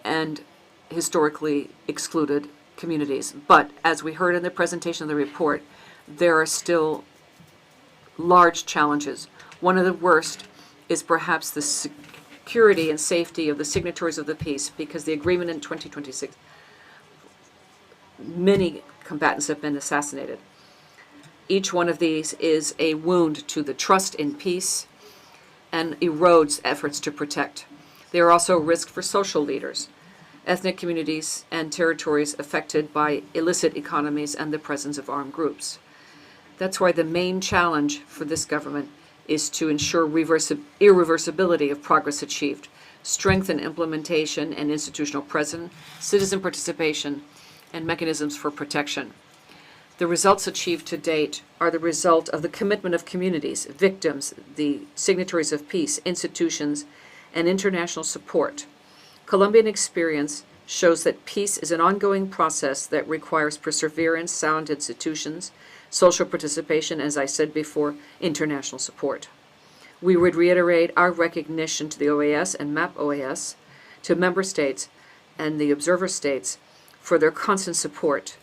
and historically excluded communities. But as we heard in the presentation of the report, there are still large challenges. One of the worst is perhaps the security and safety of the signatories of the peace, because the agreement in 2026, many combatants have been assassinated. Each one of these is a wound to the trust in peace and erodes efforts to protect. They are also a risk for social leaders, ethnic communities, and territories affected by illicit economies and the presence of armed groups. That's why the main challenge for this government is to ensure irreversibility of progress achieved, strengthen implementation and institutional presence, citizen participation, and mechanisms for protection. The results achieved to date are the result of the commitment of communities, victims, the signatories of peace, institutions, and international support. Colombian experience shows that peace is an ongoing process that requires perseverance, sound institutions, social participation, as I said before, international support. We would reiterate our recognition to the OAS and MAP OAS, to member states and the observer states for their constant support.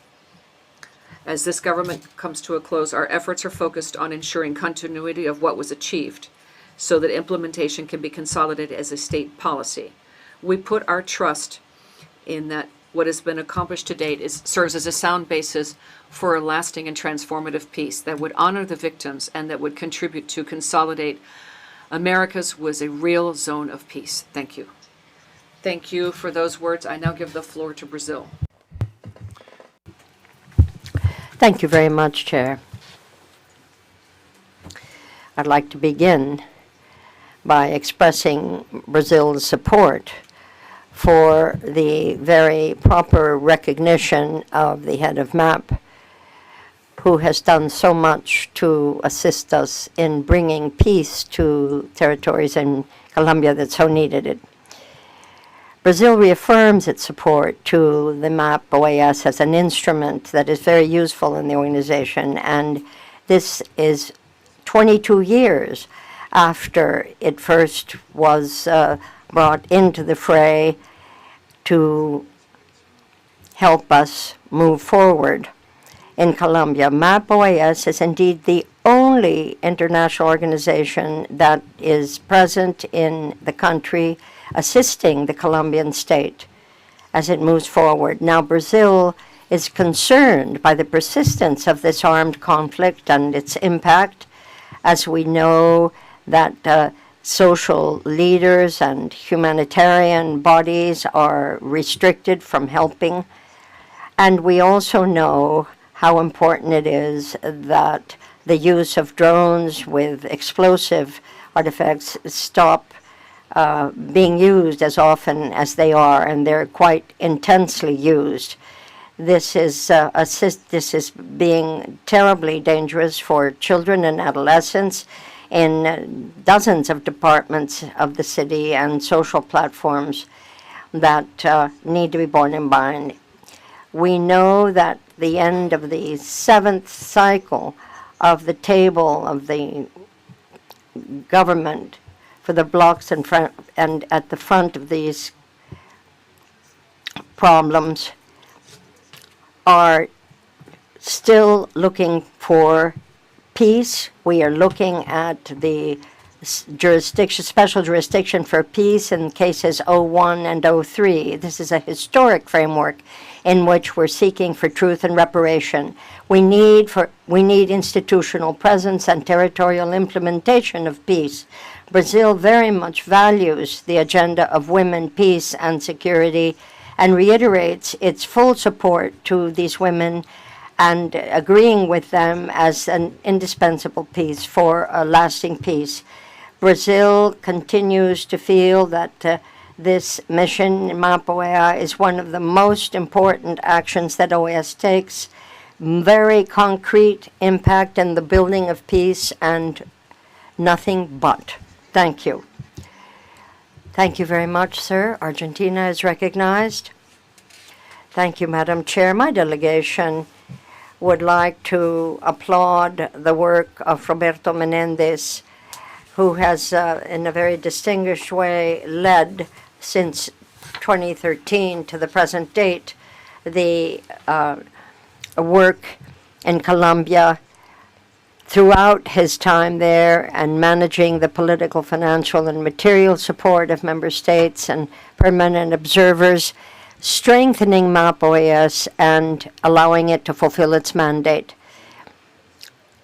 As this government comes to a close, our efforts are focused on ensuring continuity of what was achieved so that implementation can be consolidated as a state policy. We put our trust in that what has been accomplished to date serves as a sound basis for a lasting and transformative peace that would honor the victims and that would contribute to consolidate America's was a real zone of peace. Thank you. Thank you for those words. I now give the floor to Brazil. Thank you very much, Chair. I'd like to begin by expressing Brazil's support for the very proper recognition of the head of MAP who has done so much to assist us in bringing peace to territories in Colombia that so needed it. Brazil reaffirms its support to the MAP OAS as an instrument that is very useful in the organization, and this is 22 years after it first was brought into the fray to help us move forward in Colombia. MAP OAS is indeed the only international organization that is present in the country assisting the Colombian state as it moves forward. Now, Brazil is concerned by the persistence of this armed conflict and its impact, as we know that social leaders and humanitarian bodies are restricted from helping. And we also know how important it is that the use of drones with explosive artifacts stop being used as often as they are, and they're quite intensely used. This is being terribly dangerous for children and adolescents in dozens of departments of the city and social platforms that need to be borne in mind. We know that the end of the 7th cycle of the table of the government for the blocks in front and at the front of these problems are still looking for peace. We are looking at the special jurisdiction for peace in cases 01 and 03. This is a historic framework in which we're seeking for truth and reparation. We need institutional presence and territorial implementation of peace. Brazil very much values the agenda of women, peace, and security, and reiterates its full support to these women and agreeing with them as an indispensable piece for a lasting peace. Brazil continues to feel that this mission, MAP-OEA, is one of the most important actions that OAS takes, very concrete impact in the building of peace, and nothing but. Thank you. Thank you very much, sir. Argentina is recognized. Thank you, Madam Chair. My delegation would like to applaud the work of Roberto Menendez, who has, in a very distinguished way, led since 2013 to the present date the work in Colombia throughout his time there and managing the political, financial, and material support of member states and permanent observers, strengthening MAP-OAS and allowing it to fulfill its mandate.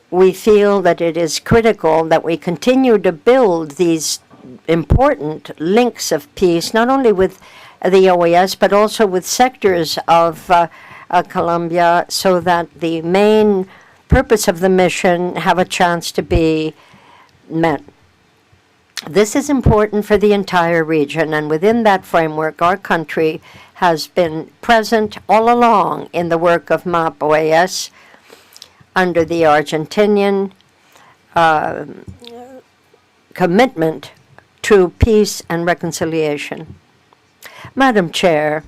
We feel that it is critical that we continue to build these important links of peace, not only with the OAS, but also with sectors of Colombia, so that the main purpose of the mission have a chance to be met. This is important for the entire region, and within that framework, our country has been present all along in the work of MAP-OAS under the Argentinian commitment to peace and reconciliation. Madam Chair,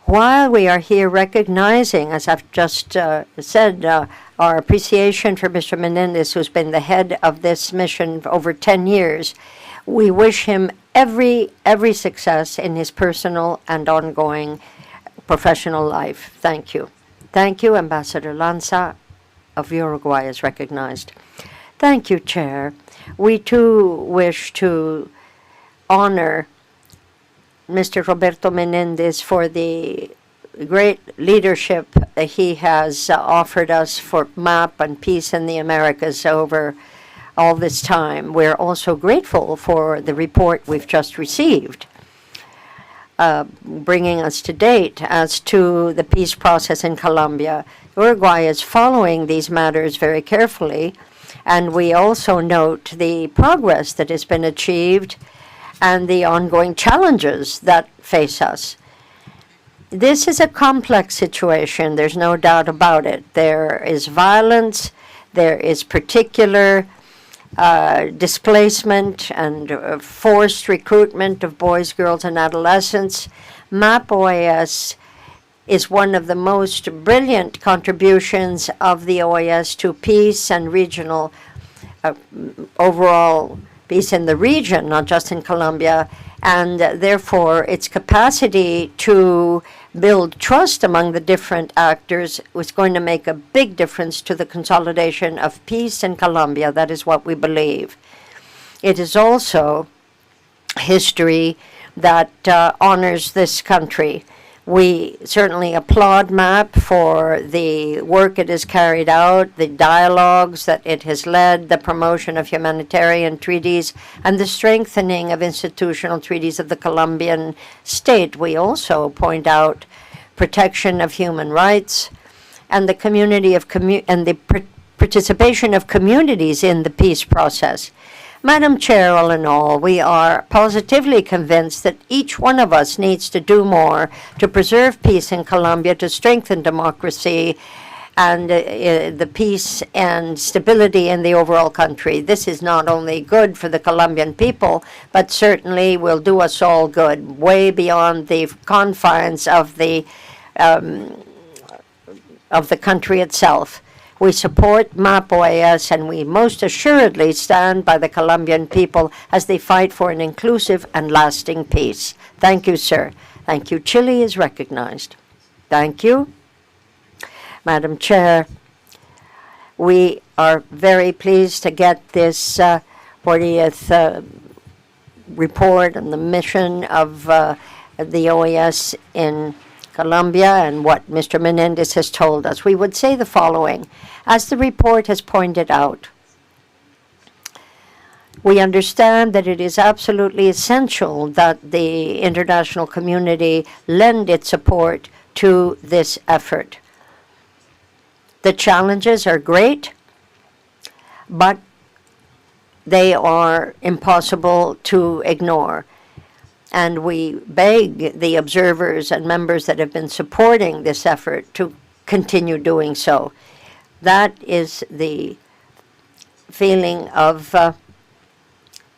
while we are here recognizing, as I've just said, our appreciation for Mr. Menendez, who's been the head of this mission for over 10 years, we wish him every success in his personal and ongoing professional life. Thank you. Thank you. Ambassador Lanza of Uruguay is recognized. Thank you, Chair. We too wish to honor Mr. Roberto Menendez for the great leadership that he has offered us for MAP and peace in the Americas over all this time. We're also grateful for the report we've just received, bringing us to date as to the peace process in Colombia. Uruguay is following these matters very carefully, and we also note the progress that has been achieved and the ongoing challenges that face us. This is a complex situation, there's no doubt about it. There is violence, there is particular displacement and forced recruitment of boys, girls, and adolescents. MAP OAS is one of the most brilliant contributions of the OAS to peace and regional, overall peace in the region, not just in Colombia, and therefore its capacity to build trust among the different actors was going to make a big difference to the consolidation of peace in Colombia. That is what we believe. It is also history that honors this country. We certainly applaud MAP for the work it has carried out, the dialogues that it has led, the promotion of humanitarian treaties, and the strengthening of institutional treaties of the Colombian state. We also point out protection of human rights and the community of participation of communities in the peace process. Madam Chair, all in all, we are positively convinced that each one of us needs to do more to preserve peace in Colombia, to strengthen democracy and the peace and stability in the overall country. This is not only good for the Colombian people, but certainly will do us all good, way beyond the confines of the country itself. We support MAP OAS, and we most assuredly stand by the Colombian people as they fight for an inclusive and lasting peace. Thank you, sir. Thank you. Chile is recognized. Thank you. Madam Chair, we are very pleased to get this 40th report on the mission of the OAS in Colombia and what Mr. Menendez has told us. We would say the following. As the report has pointed out, we understand that it is absolutely essential that the international community lend its support to this effort. The challenges are great, but they are impossible to ignore. And we beg the observers and members that have been supporting this effort to continue doing so. That is the feeling of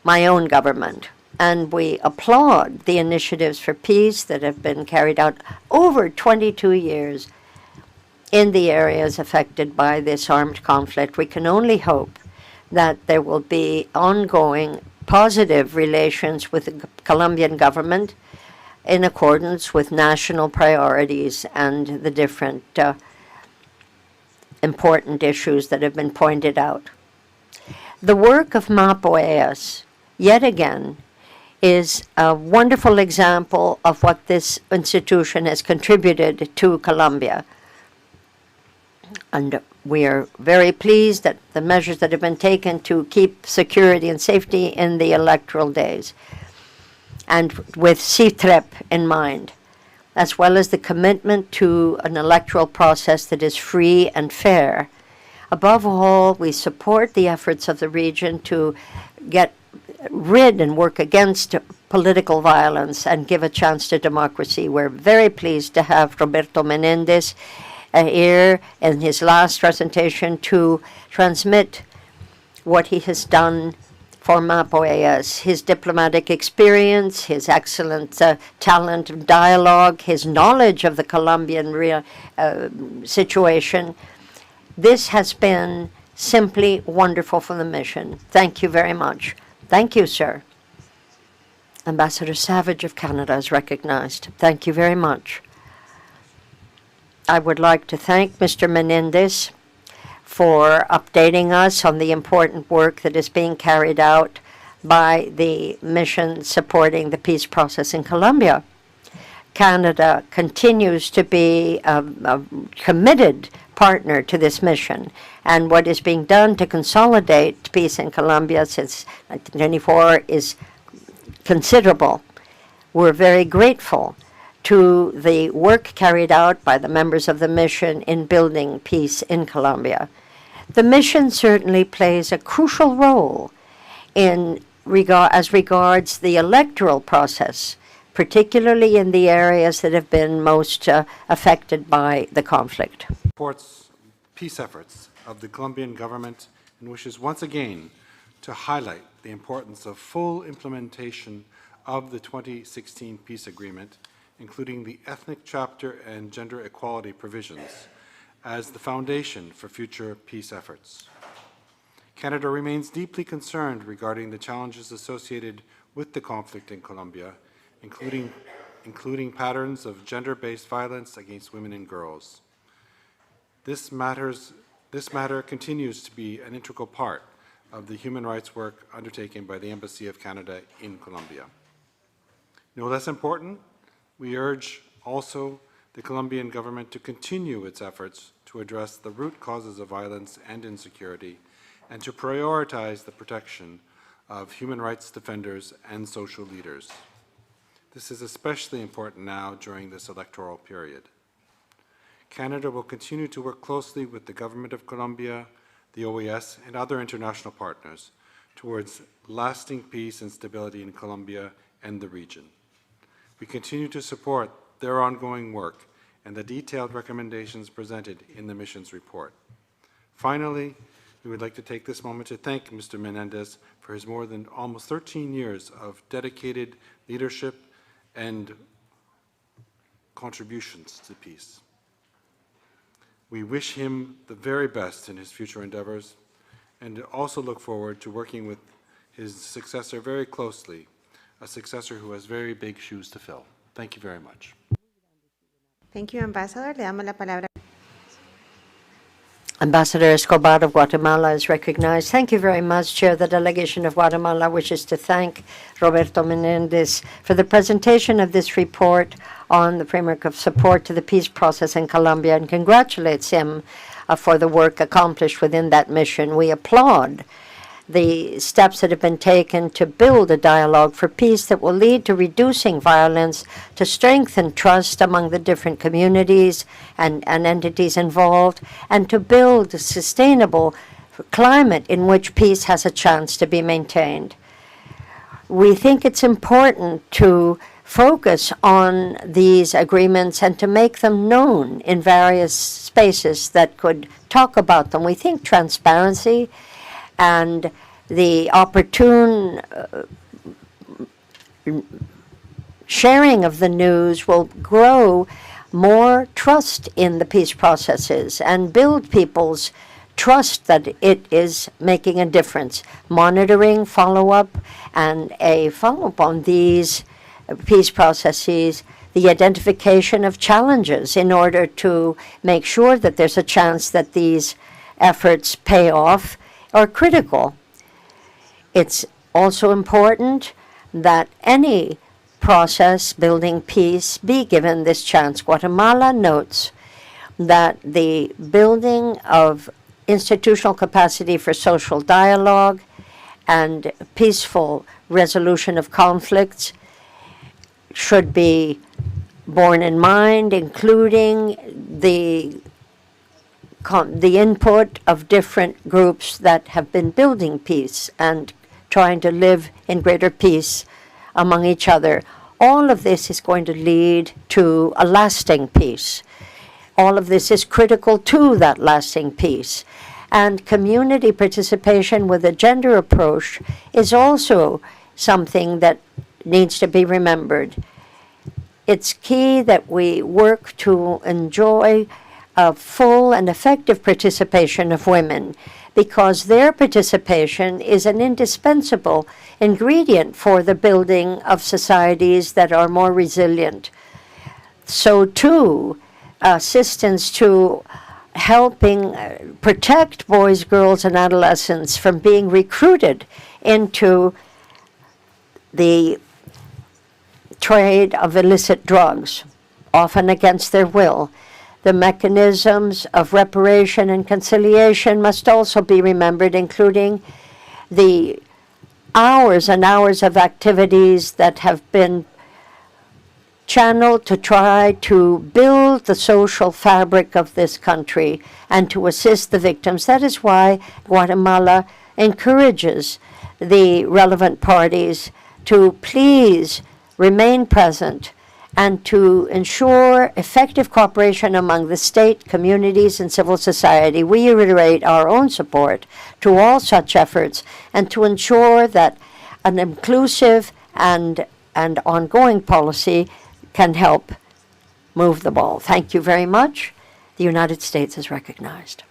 my own government. And we applaud the initiatives for peace that have been carried out over 22 years in the areas affected by this armed conflict. We can only hope that there will be ongoing positive relations with the Colombian government in accordance with national priorities and the different important issues that have been pointed out. The work of MAP OAS, yet again, is a wonderful example of what this institution has contributed to Colombia. And we are very pleased that the measures that have been taken to keep security and safety in the electoral days, and with CITREP in mind, as well as the commitment to an electoral process that is free and fair. Above all, we support the efforts of the region to get rid and work against political violence and give a chance to democracy. We're very pleased to have Roberto Menendez here in his last presentation to transmit what he has done for MAP OAS, his diplomatic experience, his excellent talent of dialogue, his knowledge of the Colombian situation. This has been simply wonderful for the mission. Thank you very much. Thank you, sir. Ambassador Savage of Canada is recognized. Thank you very much. I would like to thank Mr. Menendez for updating us on the important work that is being carried out by the mission supporting the peace process in Colombia. Canada continues to be a committed partner to this mission, and what is being done to consolidate peace in Colombia since 1924 is considerable. We're very grateful to the work carried out by the members of the mission in building peace in Colombia. The mission certainly plays a crucial role in as regards the electoral process, particularly in the areas that have been most affected by the conflict. Supports peace efforts of the Colombian government and wishes once again to highlight the importance of full implementation of the 2016 peace agreement, including the ethnic chapter and gender equality provisions, as the foundation for future peace efforts. Canada remains deeply concerned regarding the challenges associated with the conflict in Colombia, including patterns of gender-based violence against women and girls. This matter continues to be an integral part of the human rights work undertaken by the Embassy of Canada in Colombia. No less important, we urge also the Colombian government to continue its efforts to address the root causes of violence and insecurity and to prioritize the protection of human rights defenders and social leaders. This is especially important now during this electoral period. Canada will continue to work closely with the Government of Colombia, the OAS, and other international partners towards lasting peace and stability in Colombia and the region. We continue to support their ongoing work and the detailed recommendations presented in the mission's report. Finally, we would like to take this moment to thank Mr. Menendez for his more than almost 13 years of dedicated leadership and contributions to peace. We wish him the very best in his future endeavors and also look forward to working with his successor very closely, a successor who has very big shoes to fill. Thank you very much. Thank you, Ambassador. Le damos la palabra. Ambassador Escobar of Guatemala is recognized. Thank you very much, Chair. The delegation of Guatemala wishes to thank Roberto Menendez for the presentation of this report on the framework of support to the peace process in Colombia and congratulates him for the work accomplished within that mission. We applaud the steps that have been taken to build a dialogue for peace that will lead to reducing violence, to strengthen trust among the different communities and entities involved, and to build a sustainable climate in which peace has a chance to be maintained. We think it's important to focus on these agreements and to make them known in various spaces that could talk about them. We think transparency and the opportune sharing of the news will grow more trust in the peace processes and build people's trust that it is making a difference. Monitoring, follow-up, and a follow-up on these peace processes, the identification of challenges in order to make sure that there's a chance that these efforts pay off are critical. It's also important that any process building peace be given this chance. Guatemala notes that the building of institutional capacity for social dialogue and peaceful resolution of conflicts should be borne in mind, including the input of different groups that have been building peace and trying to live in greater peace among each other. All of this is going to lead to a lasting peace. All of this is critical to that lasting peace. And community participation with a gender approach is also something that needs to be remembered. It's key that we work to enjoy a full and effective participation of women, because their participation is an indispensable ingredient for the building of societies that are more resilient. So too, assistance to helping protect boys, girls, and adolescents from being recruited into the trade of illicit drugs, often against their will. The mechanisms of reparation and conciliation must also be remembered, including the hours and hours of activities that have been channeled to try to build the social fabric of this country and to assist the victims. That is why Guatemala encourages the relevant parties to please remain present and to ensure effective cooperation among the state, communities, and civil society. We reiterate our own support to all such efforts and to ensure that an inclusive and ongoing policy can help move the ball. Thank you very much. The United States is recognized.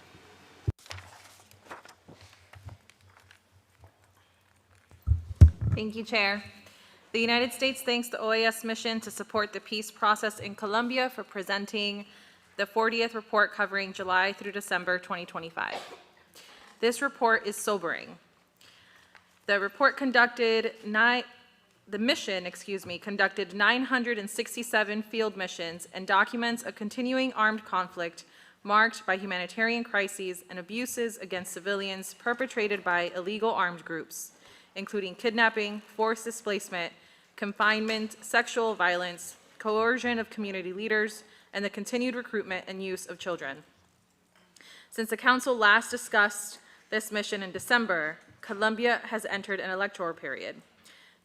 Thank you, Chair. The United States thanks the OAS mission to support the peace process in Colombia for presenting the 40th report covering July through December 2025. This report is sobering. The mission conducted 967 field missions and documents a continuing armed conflict marked by humanitarian crises and abuses against civilians perpetrated by illegal armed groups, including kidnapping, forced displacement, confinement, sexual violence, coercion of community leaders, and the continued recruitment and use of children. Since the Council last discussed this mission in December, Colombia has entered an electoral period.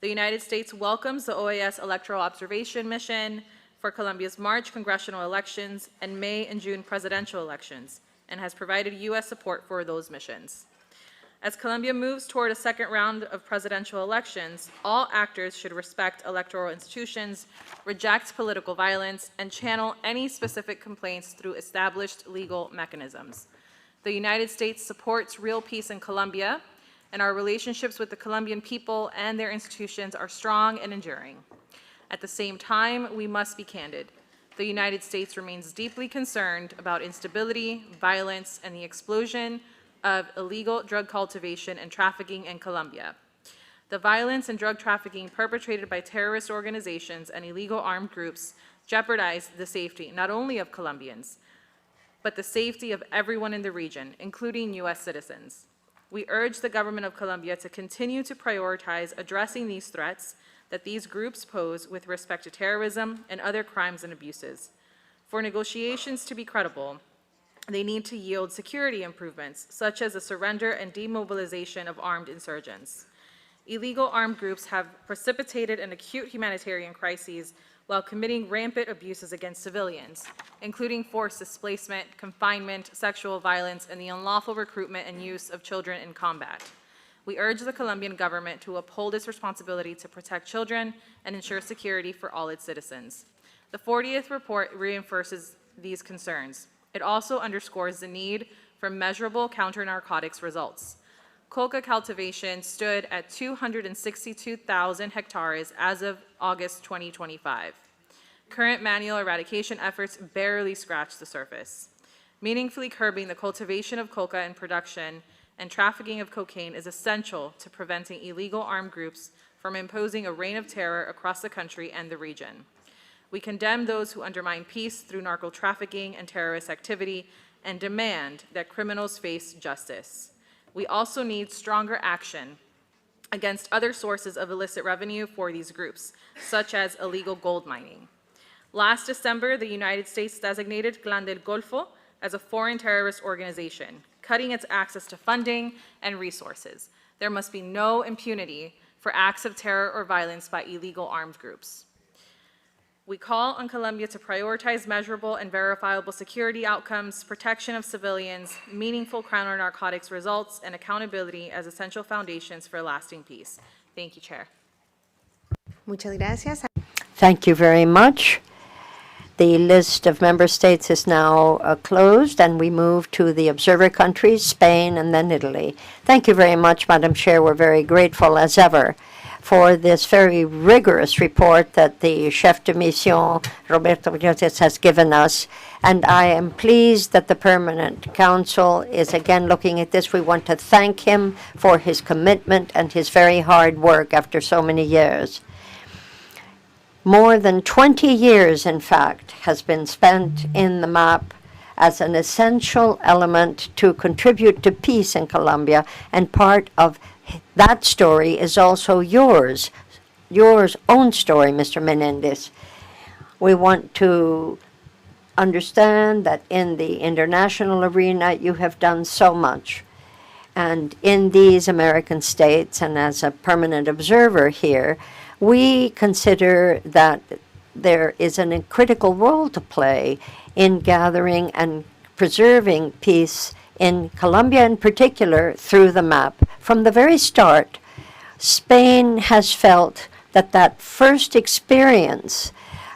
The United States welcomes the OAS Electoral Observation Mission for Colombia's March congressional elections and May and June presidential elections, and has provided U.S. support for those missions. As Colombia moves toward a second round of presidential elections, all actors should respect electoral institutions, reject political violence, and channel any specific complaints through established legal mechanisms. The United States supports real peace in Colombia, and our relationships with the Colombian people and their institutions are strong and enduring. At the same time, we must be candid. The United States remains deeply concerned about instability, violence, and the explosion of illegal drug cultivation and trafficking in Colombia. The violence and drug trafficking perpetrated by terrorist organizations and illegal armed groups jeopardize the safety not only of Colombians, but the safety of everyone in the region, including U.S. citizens. We urge the government of Colombia to continue to prioritize addressing these threats that these groups pose with respect to terrorism and other crimes and abuses. For negotiations to be credible, they need to yield security improvements, such as the surrender and demobilization of armed insurgents. Illegal armed groups have precipitated an acute humanitarian crisis while committing rampant abuses against civilians, including forced displacement, confinement, sexual violence, and the unlawful recruitment and use of children in combat. We urge the Colombian government to uphold its responsibility to protect children and ensure security for all its citizens. The 40th report reinforces these concerns. It also underscores the need for measurable counter-narcotics results. Coca cultivation stood at 262,000 hectares as of August 2025. Current manual eradication efforts barely scratch the surface. Meaningfully curbing the cultivation of coca and production and trafficking of cocaine is essential to preventing illegal armed groups from imposing a reign of terror across the country and the region. We condemn those who undermine peace through narco trafficking and terrorist activity and demand that criminals face justice. We also need stronger action against other sources of illicit revenue for these groups, such as illegal gold mining. Last December, the United States designated Clan del Golfo as a foreign terrorist organization, cutting its access to funding and resources. There must be no impunity for acts of terror or violence by illegal armed groups. We call on Colombia to prioritize measurable and verifiable security outcomes, protection of civilians, meaningful counter-narcotics results, and accountability as essential foundations for lasting peace. Thank you, Chair. Muchas gracias. Thank you very much. The list of member states is now closed, and we move to the observer countries, Spain and then Italy. Thank you very much, Madam Chair. We're very grateful as ever for this very rigorous report that the chef de mission, Roberto Briones, has given us. And I am pleased that the Permanent Council is again looking at this. We want to thank him for his commitment and his very hard work after so many years. More than 20 years, in fact, has been spent in the map as an essential element to contribute to peace in Colombia, and part of that story is also yours own story, Mr. Menendez. We want to understand that in the international arena you have done so much. And in these American states, and as a permanent observer here, We consider that there is a critical role to play in gathering and preserving peace in Colombia in particular through the map. From the very start, Spain has felt that that first experience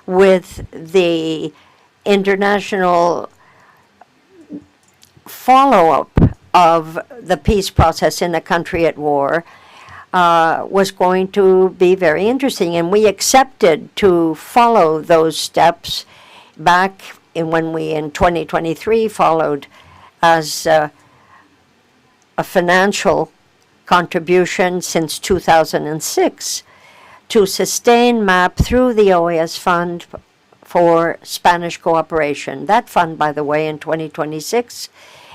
with the international follow-up of the peace process in a country at war was going to be very interesting, and we accepted to follow those steps back when we in 2023 followed as a financial contribution since 2006 to sustain MAP through the OAS Fund for Spanish cooperation. That fund, by the way, in 2026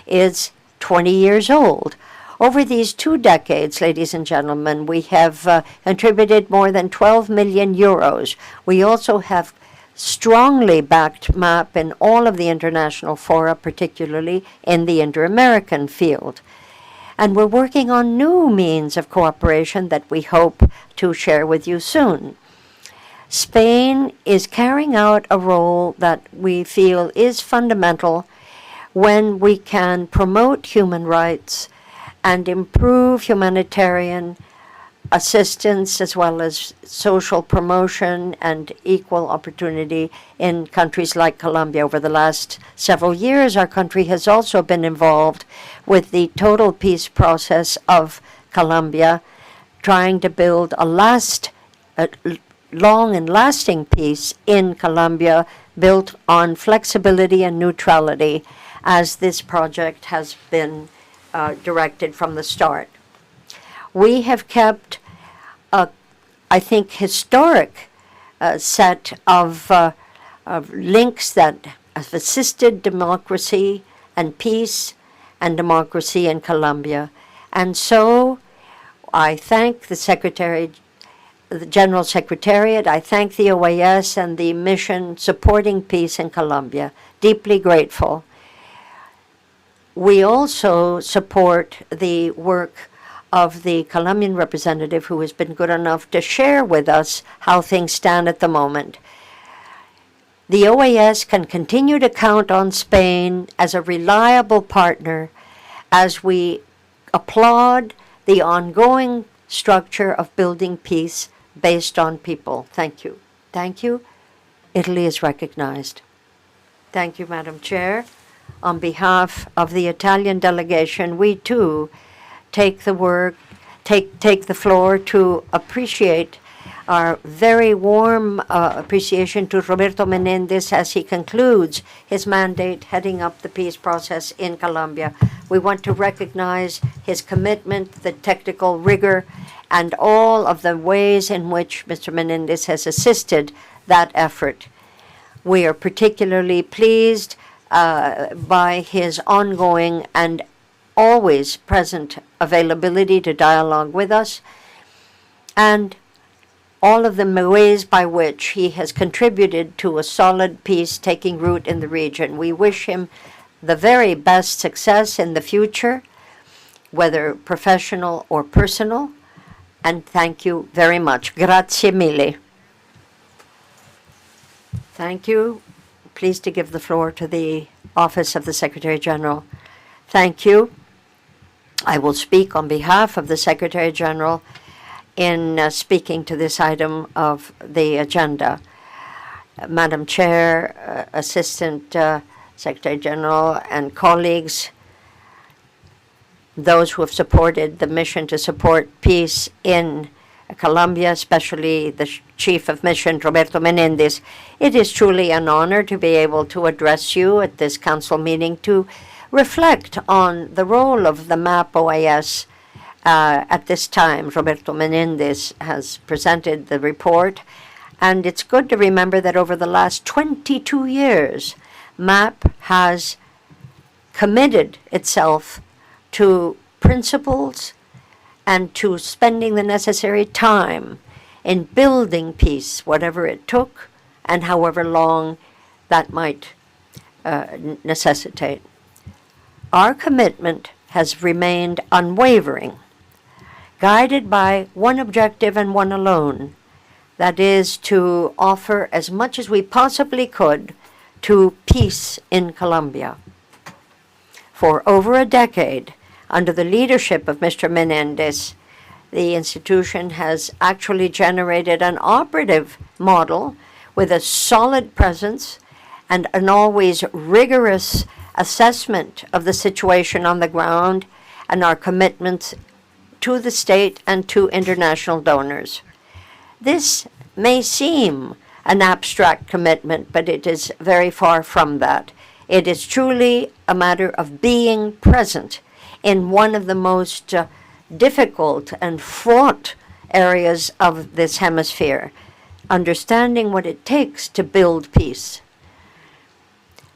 is 20 years old. Over these 2 decades, ladies and gentlemen, we have contributed more than 12 million euros. We also have strongly backed MAP in all of the international fora, particularly in the inter-American field. And we're working on new means of cooperation that we hope to share with you soon. Spain is carrying out a role that we feel is fundamental when we can promote human rights and improve humanitarian assistance as well as social promotion and equal opportunity in countries like Colombia. Over the last several years, our country has also been involved with the total peace process of Colombia, trying to build a long and lasting peace in Colombia built on flexibility and neutrality, as this project has been directed from the start. We have kept I think, historic set of links that have assisted democracy and peace and democracy in Colombia. And so I thank the General Secretariat, I thank the OAS and the mission supporting peace in Colombia. Deeply grateful. We also support the work of the Colombian representative who has been good enough to share with us how things stand at the moment. The OAS can continue to count on Spain as a reliable partner as we applaud the ongoing structure of building peace based on people. Thank you. Thank you. Italy is recognized. Thank you, Madam Chair. On behalf of the Italian delegation, we too take the floor to appreciate our very warm appreciation to Roberto Menendez as he concludes his mandate heading up the peace process in Colombia. We want to recognize his commitment, the technical rigor, and all of the ways in which Mr. Menendez has assisted that effort. We are particularly pleased by his ongoing and always present availability to dialogue with us, and all of the ways by which he has contributed to a solid peace taking root in the region. We wish him the very best success in the future, whether professional or personal, and thank you very much. Grazie mille. Thank you. Pleased to give the floor to the Office of the Secretary General. Thank you. I will speak on behalf of the Secretary General in speaking to this item of the agenda. Madam Chair, Assistant Secretary General, and colleagues, those who have supported the mission to support peace in Colombia, especially the Chief of Mission, Roberto Menendez, it is truly an honor to be able to address you at this council meeting to reflect on the role of the MAP OAS at this time. Roberto Menendez has presented the report, and it's good to remember that over the last 22 years, MAP has committed itself to principles and to spending the necessary time in building peace, whatever it took and however long that might necessitate. Our commitment has remained unwavering, guided by one objective and one alone: that is to offer as much as we possibly could to peace in Colombia. For over a decade, under the leadership of Mr. Menendez, the institution has actually generated an operative model with a solid presence and an always rigorous assessment of the situation on the ground and our commitments to the state and to international donors. This may seem an abstract commitment, but it is very far from that. It is truly a matter of being present in one of the most difficult and fraught areas of this hemisphere, understanding what it takes to build peace.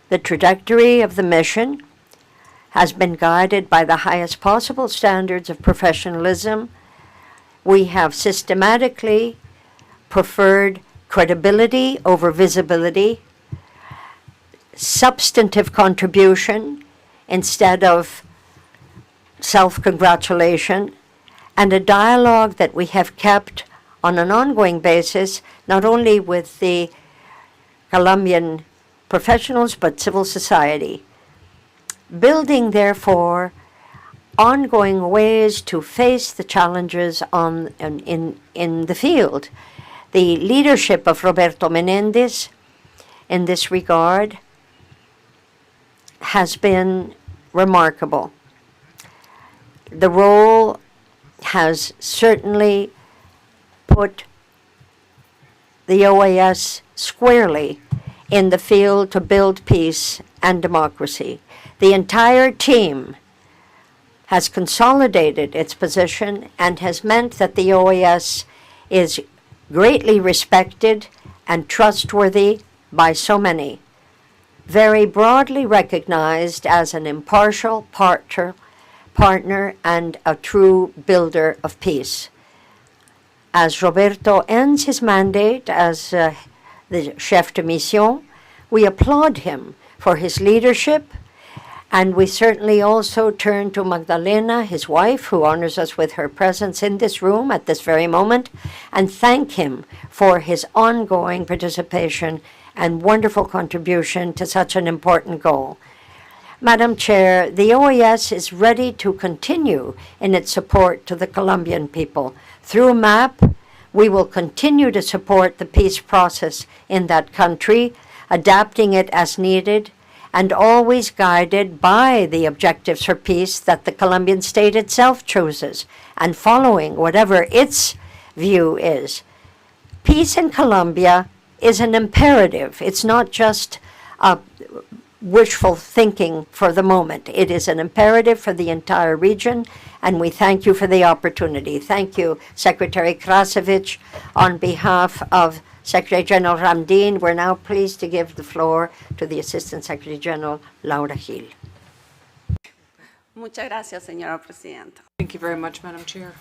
The trajectory of the mission has been guided by the highest possible standards of professionalism. We have systematically preferred credibility over visibility, substantive contribution instead of self-congratulation, and a dialogue that we have kept on an ongoing basis, not only with the Colombian professionals, but civil society. Building, therefore, ongoing ways to face the challenges in the field. The leadership of Roberto Menendez in this regard has been remarkable. The role has certainly put the OAS squarely in the field to build peace and democracy. The entire team has consolidated its position and has meant that the OAS is greatly respected and trustworthy by so many, very broadly recognized as an impartial partner and a true builder of peace. As Roberto ends his mandate as the chef de mission, we applaud him for his leadership, and we certainly also turn to Magdalena, his wife, who honors us with her presence in this room at this very moment, and thank him for his ongoing participation and wonderful contribution to such an important goal. Madam Chair, the OAS is ready to continue in its support to the Colombian people. Through MAP, we will continue to support the peace process in that country, adapting it as needed, and always guided by the objectives for peace that the Colombian state itself chooses, and following whatever its view is. Peace in Colombia is an imperative. It's not just wishful thinking for the moment. It is an imperative for the entire region, and we thank you for the opportunity. Thank you, Secretary Krasavich. On behalf of Secretary General Ramdin, we're now pleased to give the floor to the Assistant Secretary General, Laura Gil. Muchas gracias, señora Presidenta. Thank you very much, Madam Chair.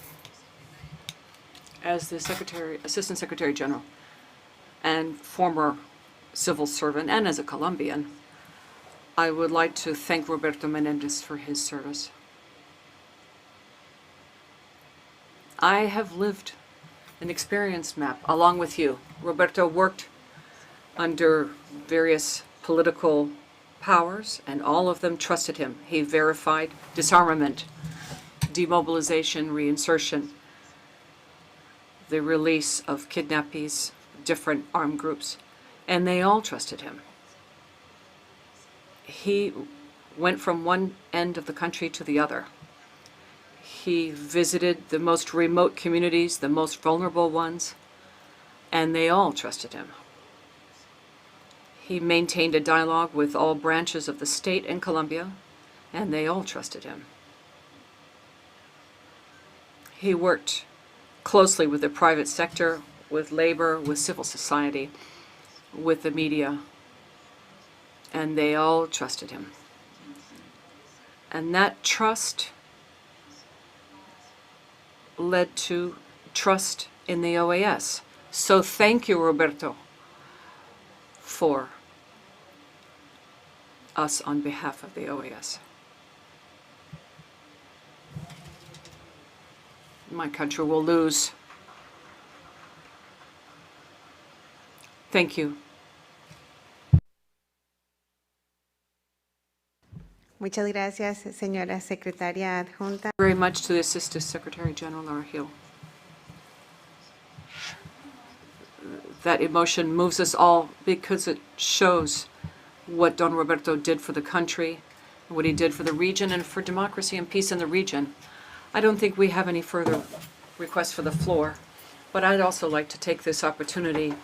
As the Assistant Secretary General and former civil servant, and as a Colombian, I would like to thank Roberto Menendez for his service. I have lived an experience map along with you. Roberto worked under various political powers, and all of them trusted him. He verified disarmament, demobilization, reinsertion, the release of kidnappees, different armed groups, and they all trusted him. He went from one end of the country to the other. He visited the most remote communities, the most vulnerable ones, and they all trusted him. He maintained a dialogue with all branches of the state in Colombia, and they all trusted him. He worked closely with the private sector, with labor, with civil society, with the media, and they all trusted him. And that trust led to trust in the OAS. So thank you, Roberto, for us on behalf of the OAS. My country will lose Thank you. Muchas gracias, señora secretaria adjunta. Very much to the Assistant Secretary General Argil. That emotion moves us all because it shows what Don Roberto did for the country, what he did for the region, and for democracy and peace in the region. I don't think we have any further requests for the floor, but I'd also like to take this opportunity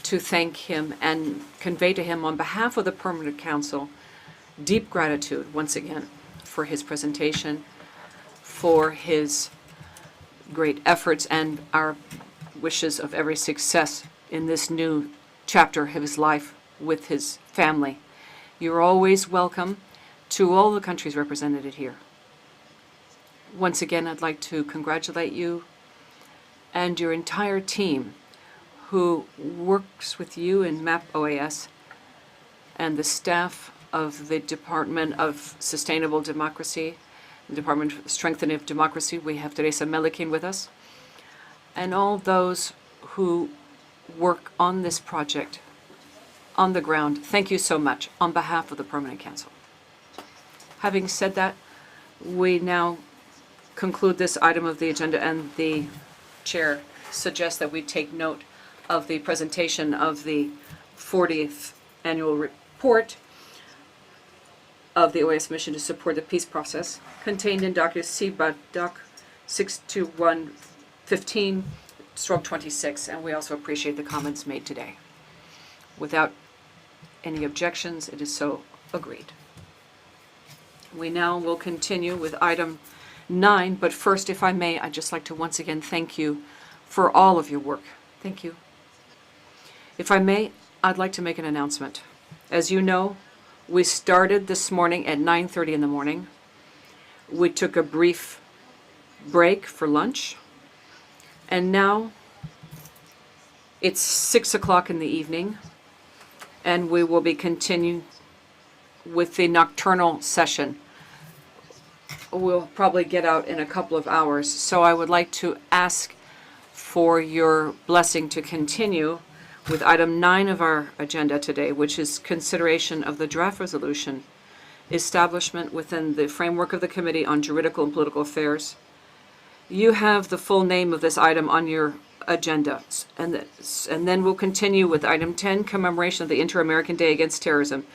to thank him and convey to him on behalf of the Permanent Council deep gratitude once again for his presentation, for his great efforts, and our wishes of every success in this new chapter of his life with his family. You're always welcome to all the countries represented here. Once again, I'd like to congratulate you and your entire team who works with you in MAP OAS and the staff of the Department of Sustainable Democracy, the Department of Strengthening of Democracy. We have Teresa Melikin with us, and all those who work on this project on the ground. Thank you so much on behalf of the Permanent Council. Having said that, we now conclude this item of the agenda, and the chair suggests that we take note of the presentation of the 40th annual report of the OAS mission to support the peace process, contained in document C-Doc 62115/26, and we also appreciate the comments made today. Without any objections, it is so agreed. We now will continue with item 9, but first, if I may, I'd just like to once again thank you for all of your work. Thank you. If I may, I'd like to make an announcement. As you know, we started this morning at 9:30 in the morning. We took a brief break for lunch, and now it's 6 o'clock in the evening, and we will be continuing with the nocturnal session. We'll probably get out in a couple of hours, so I would like to ask for your blessing to continue with item 9 of our agenda today, which is consideration of the draft resolution, establishment within the framework of the Committee on Juridical and Political Affairs. You have the full name of this item on your agenda, and then we'll continue with item 10, commemoration of the Inter-American Day Against Terrorism.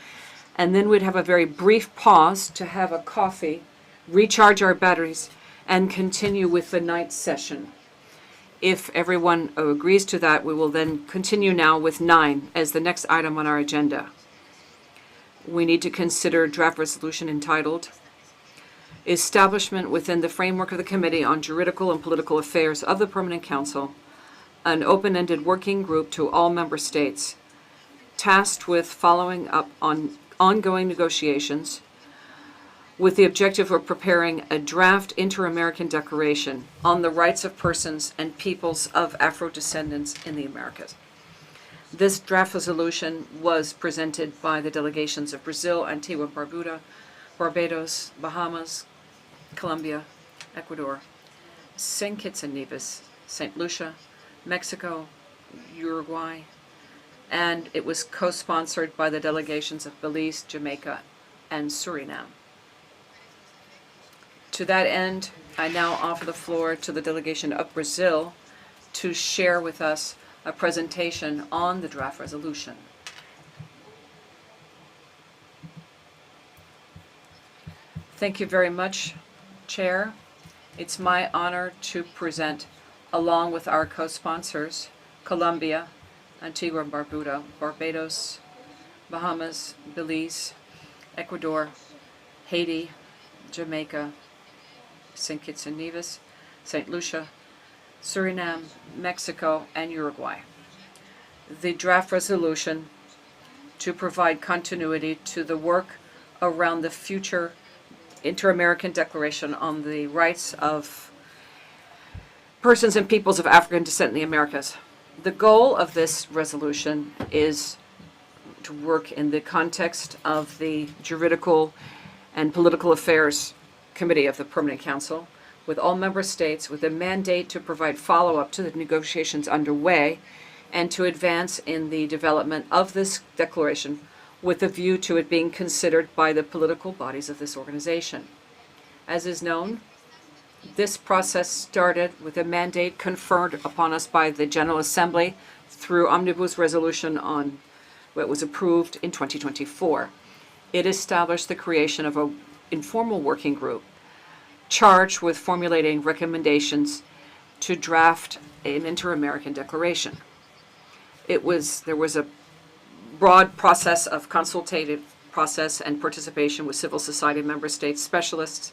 And then we'd have a very brief pause to have a coffee, recharge our batteries, and continue with the night session. If everyone agrees to that, we will then continue now with 9 as the next item on our agenda. We need to consider draft resolution entitled Establishment within the framework of the Committee on Juridical and Political Affairs of the Permanent Council, an open-ended working group to all member states, tasked with following up on ongoing negotiations with the objective of preparing a draft Inter-American Declaration on the rights of persons and peoples of Afro-descendants in the Americas. This draft resolution was presented by the delegations of Brazil, Antigua and Barbuda, Barbados, Bahamas, Colombia, Ecuador, St. Kitts and Nevis, St. Lucia, Mexico, Uruguay, and it was co-sponsored by the delegations of Belize, Jamaica, and Suriname. To that end, I now offer the floor to the delegation of Brazil to share with us a presentation on the draft resolution. Thank you very much, Chair. It's my honor to present, along with our co-sponsors, Colombia, Antigua and Barbuda, Barbados, Bahamas, Belize, Ecuador, Haiti, Jamaica, St. Kitts and Nevis, St. Lucia, Suriname, Mexico, and Uruguay. The draft resolution to provide continuity to the work around the future Inter-American Declaration on the rights of persons and peoples of African descent in the Americas. The goal of this resolution is to work in the context of the Juridical and Political Affairs Committee of the Permanent Council, with all member states with a mandate to provide follow-up to the negotiations underway and to advance in the development of this declaration with a view to it being considered by the political bodies of this organization. As is known, this process started with a mandate conferred upon us by the General Assembly through omnibus resolution on what was approved in 2024. It established the creation of an informal working group charged with formulating recommendations to draft an inter-American declaration. There was a broad process of consultative process and participation with civil society member states, specialists,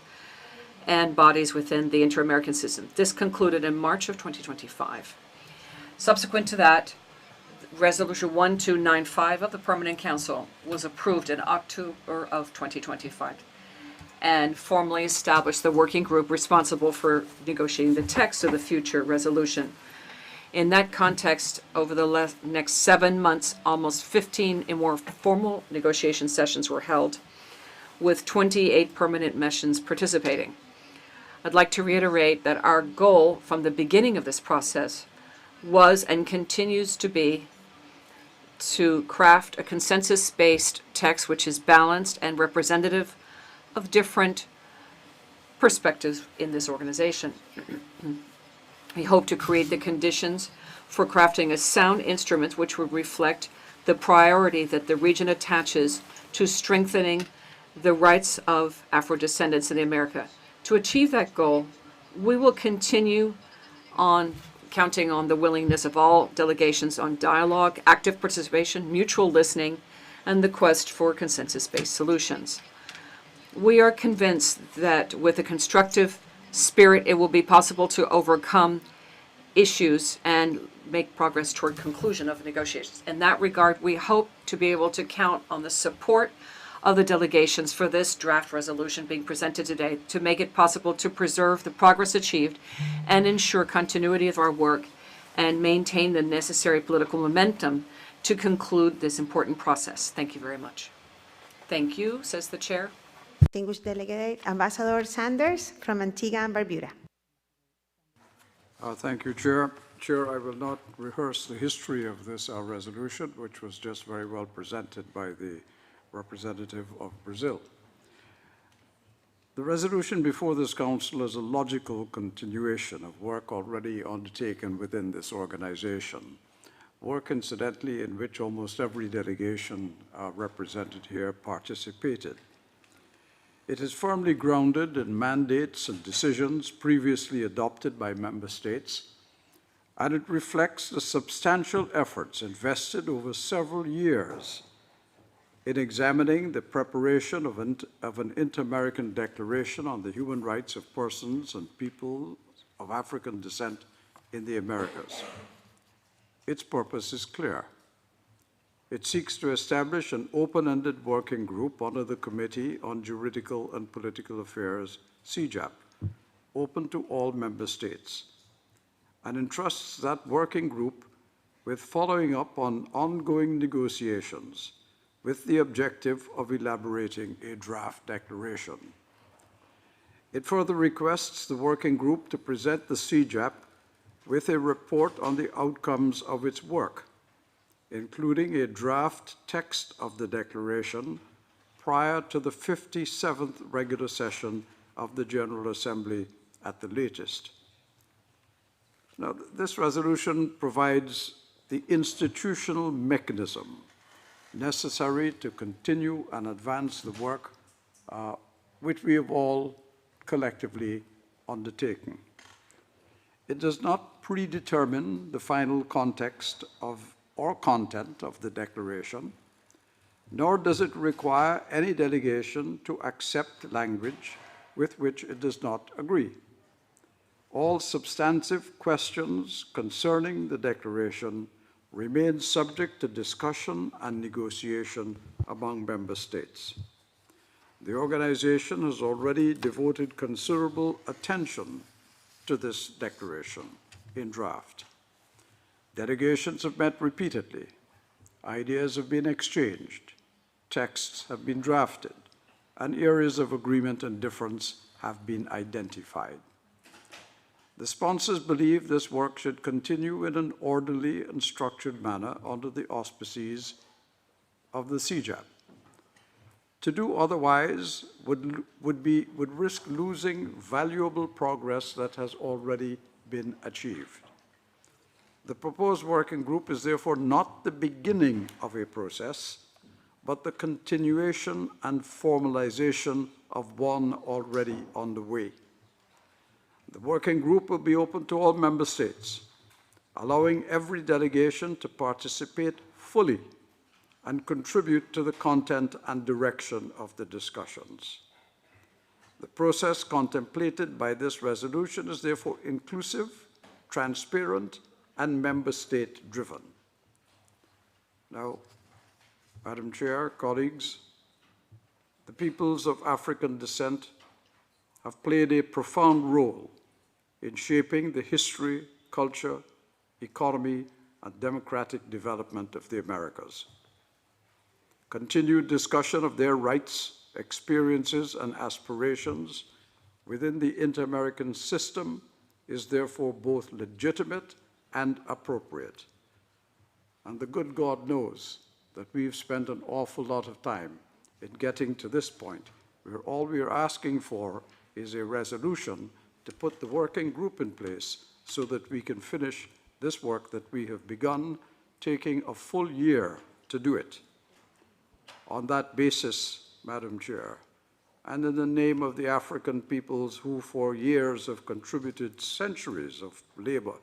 and bodies within the inter-American system. This concluded in March of 2025. Subsequent to that, Resolution 1295 of the Permanent Council was approved in October of 2025 and formally established the working group responsible for negotiating the text of the future resolution. In that context, over the next 7 months, almost 15 more formal negotiation sessions were held, with 28 permanent missions participating. I'd like to reiterate that our goal from the beginning of this process was and continues to be to craft a consensus-based text which is balanced and representative of different perspectives in this organization. We hope to create the conditions for crafting a sound instrument which would reflect the priority that the region attaches to strengthening the rights of Afro-descendants in America. To achieve that goal, we will continue on counting on the willingness of all delegations on dialogue, active participation, mutual listening, and the quest for consensus-based solutions. We are convinced that with a constructive spirit, it will be possible to overcome issues and make progress toward conclusion of negotiations. In that regard, we hope to be able to count on the support of the delegations for this draft resolution being presented today to make it possible to preserve the progress achieved and ensure continuity of our work and maintain the necessary political momentum to conclude this important process. Thank you very much. Thank you, says the chair. Distinguished Delegate Ambassador Sanders from Antigua and Barbuda. Thank you, Chair. Chair, I will not rehearse the history of this resolution, which was just very well presented by the representative of Brazil. The resolution before this Council is a logical continuation of work already undertaken within this organization, work, incidentally, in which almost every delegation represented here participated. It is firmly grounded in mandates and decisions previously adopted by member states, and it reflects the substantial efforts invested over several years in examining the preparation of an Inter-American Declaration on the Human Rights of Persons and People of African Descent in the Americas. Its purpose is clear. It seeks to establish an open-ended working group under the Committee on Juridical and Political Affairs, CJAP, open to all member states, and entrusts that working group with following up on ongoing negotiations with the objective of elaborating a draft declaration. It further requests the working group to present the CJAP with a report on the outcomes of its work, including a draft text of the declaration prior to the 57th regular session of the General Assembly at the latest. Now, this resolution provides the institutional mechanism necessary to continue and advance the work which we have all collectively undertaken. It does not predetermine the final context or content of the declaration, nor does it require any delegation to accept language with which it does not agree. All substantive questions concerning the declaration remain subject to discussion and negotiation among member states. The organization has already devoted considerable attention to this declaration in draft. Delegations have met repeatedly, ideas have been exchanged, texts have been drafted, and areas of agreement and difference have been identified. The sponsors believe this work should continue in an orderly and structured manner under the auspices of the CJAP. To do otherwise would risk losing valuable progress that has already been achieved. The proposed working group is therefore not the beginning of a process, but the continuation and formalization of one already underway. The working group will be open to all member states, allowing every delegation to participate fully and contribute to the content and direction of the discussions. The process contemplated by this resolution is therefore inclusive, transparent, and member state driven. Now, Madam Chair, colleagues, the peoples of African descent have played a profound role in shaping the history, culture, economy, and democratic development of the Americas. Continued discussion of their rights, experiences, and aspirations within the inter-American system is therefore both legitimate and appropriate. And the good God knows that we've spent an awful lot of time in getting to this point, where all we are asking for is a resolution to put the working group in place so that we can finish this work that we have begun, taking a full year to do it. On that basis, Madam Chair, and in the name of the African peoples who for years have contributed centuries of labor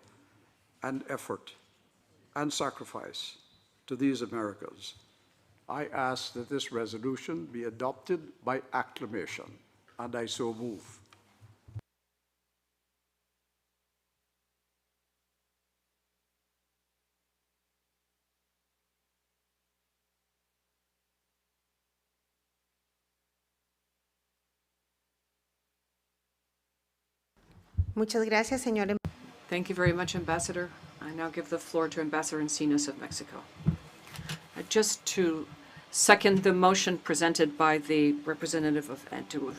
and effort and sacrifice to these Americas, I ask that this resolution be adopted by acclamation, and I so move. Muchas gracias, señor. Thank you very much, Ambassador. I now give the floor to Ambassador Encinas of Mexico. Just to second the motion presented by the representative of,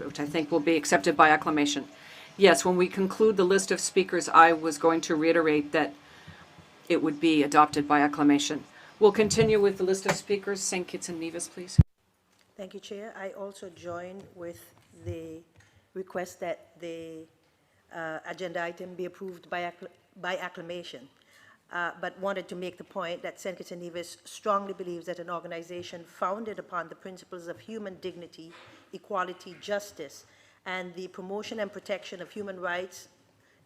which I think will be accepted by acclamation. Yes, when we conclude the list of speakers, I was going to reiterate that it would be adopted by acclamation. We'll continue with the list of speakers. St. Kitts and Nevis, please. Thank you, Chair. I also join with the request that the agenda item be approved by acclamation, but wanted to make the point that St. Kitts and Nevis strongly believes that an organization founded upon the principles of human dignity, equality, justice, and the promotion and protection of human rights,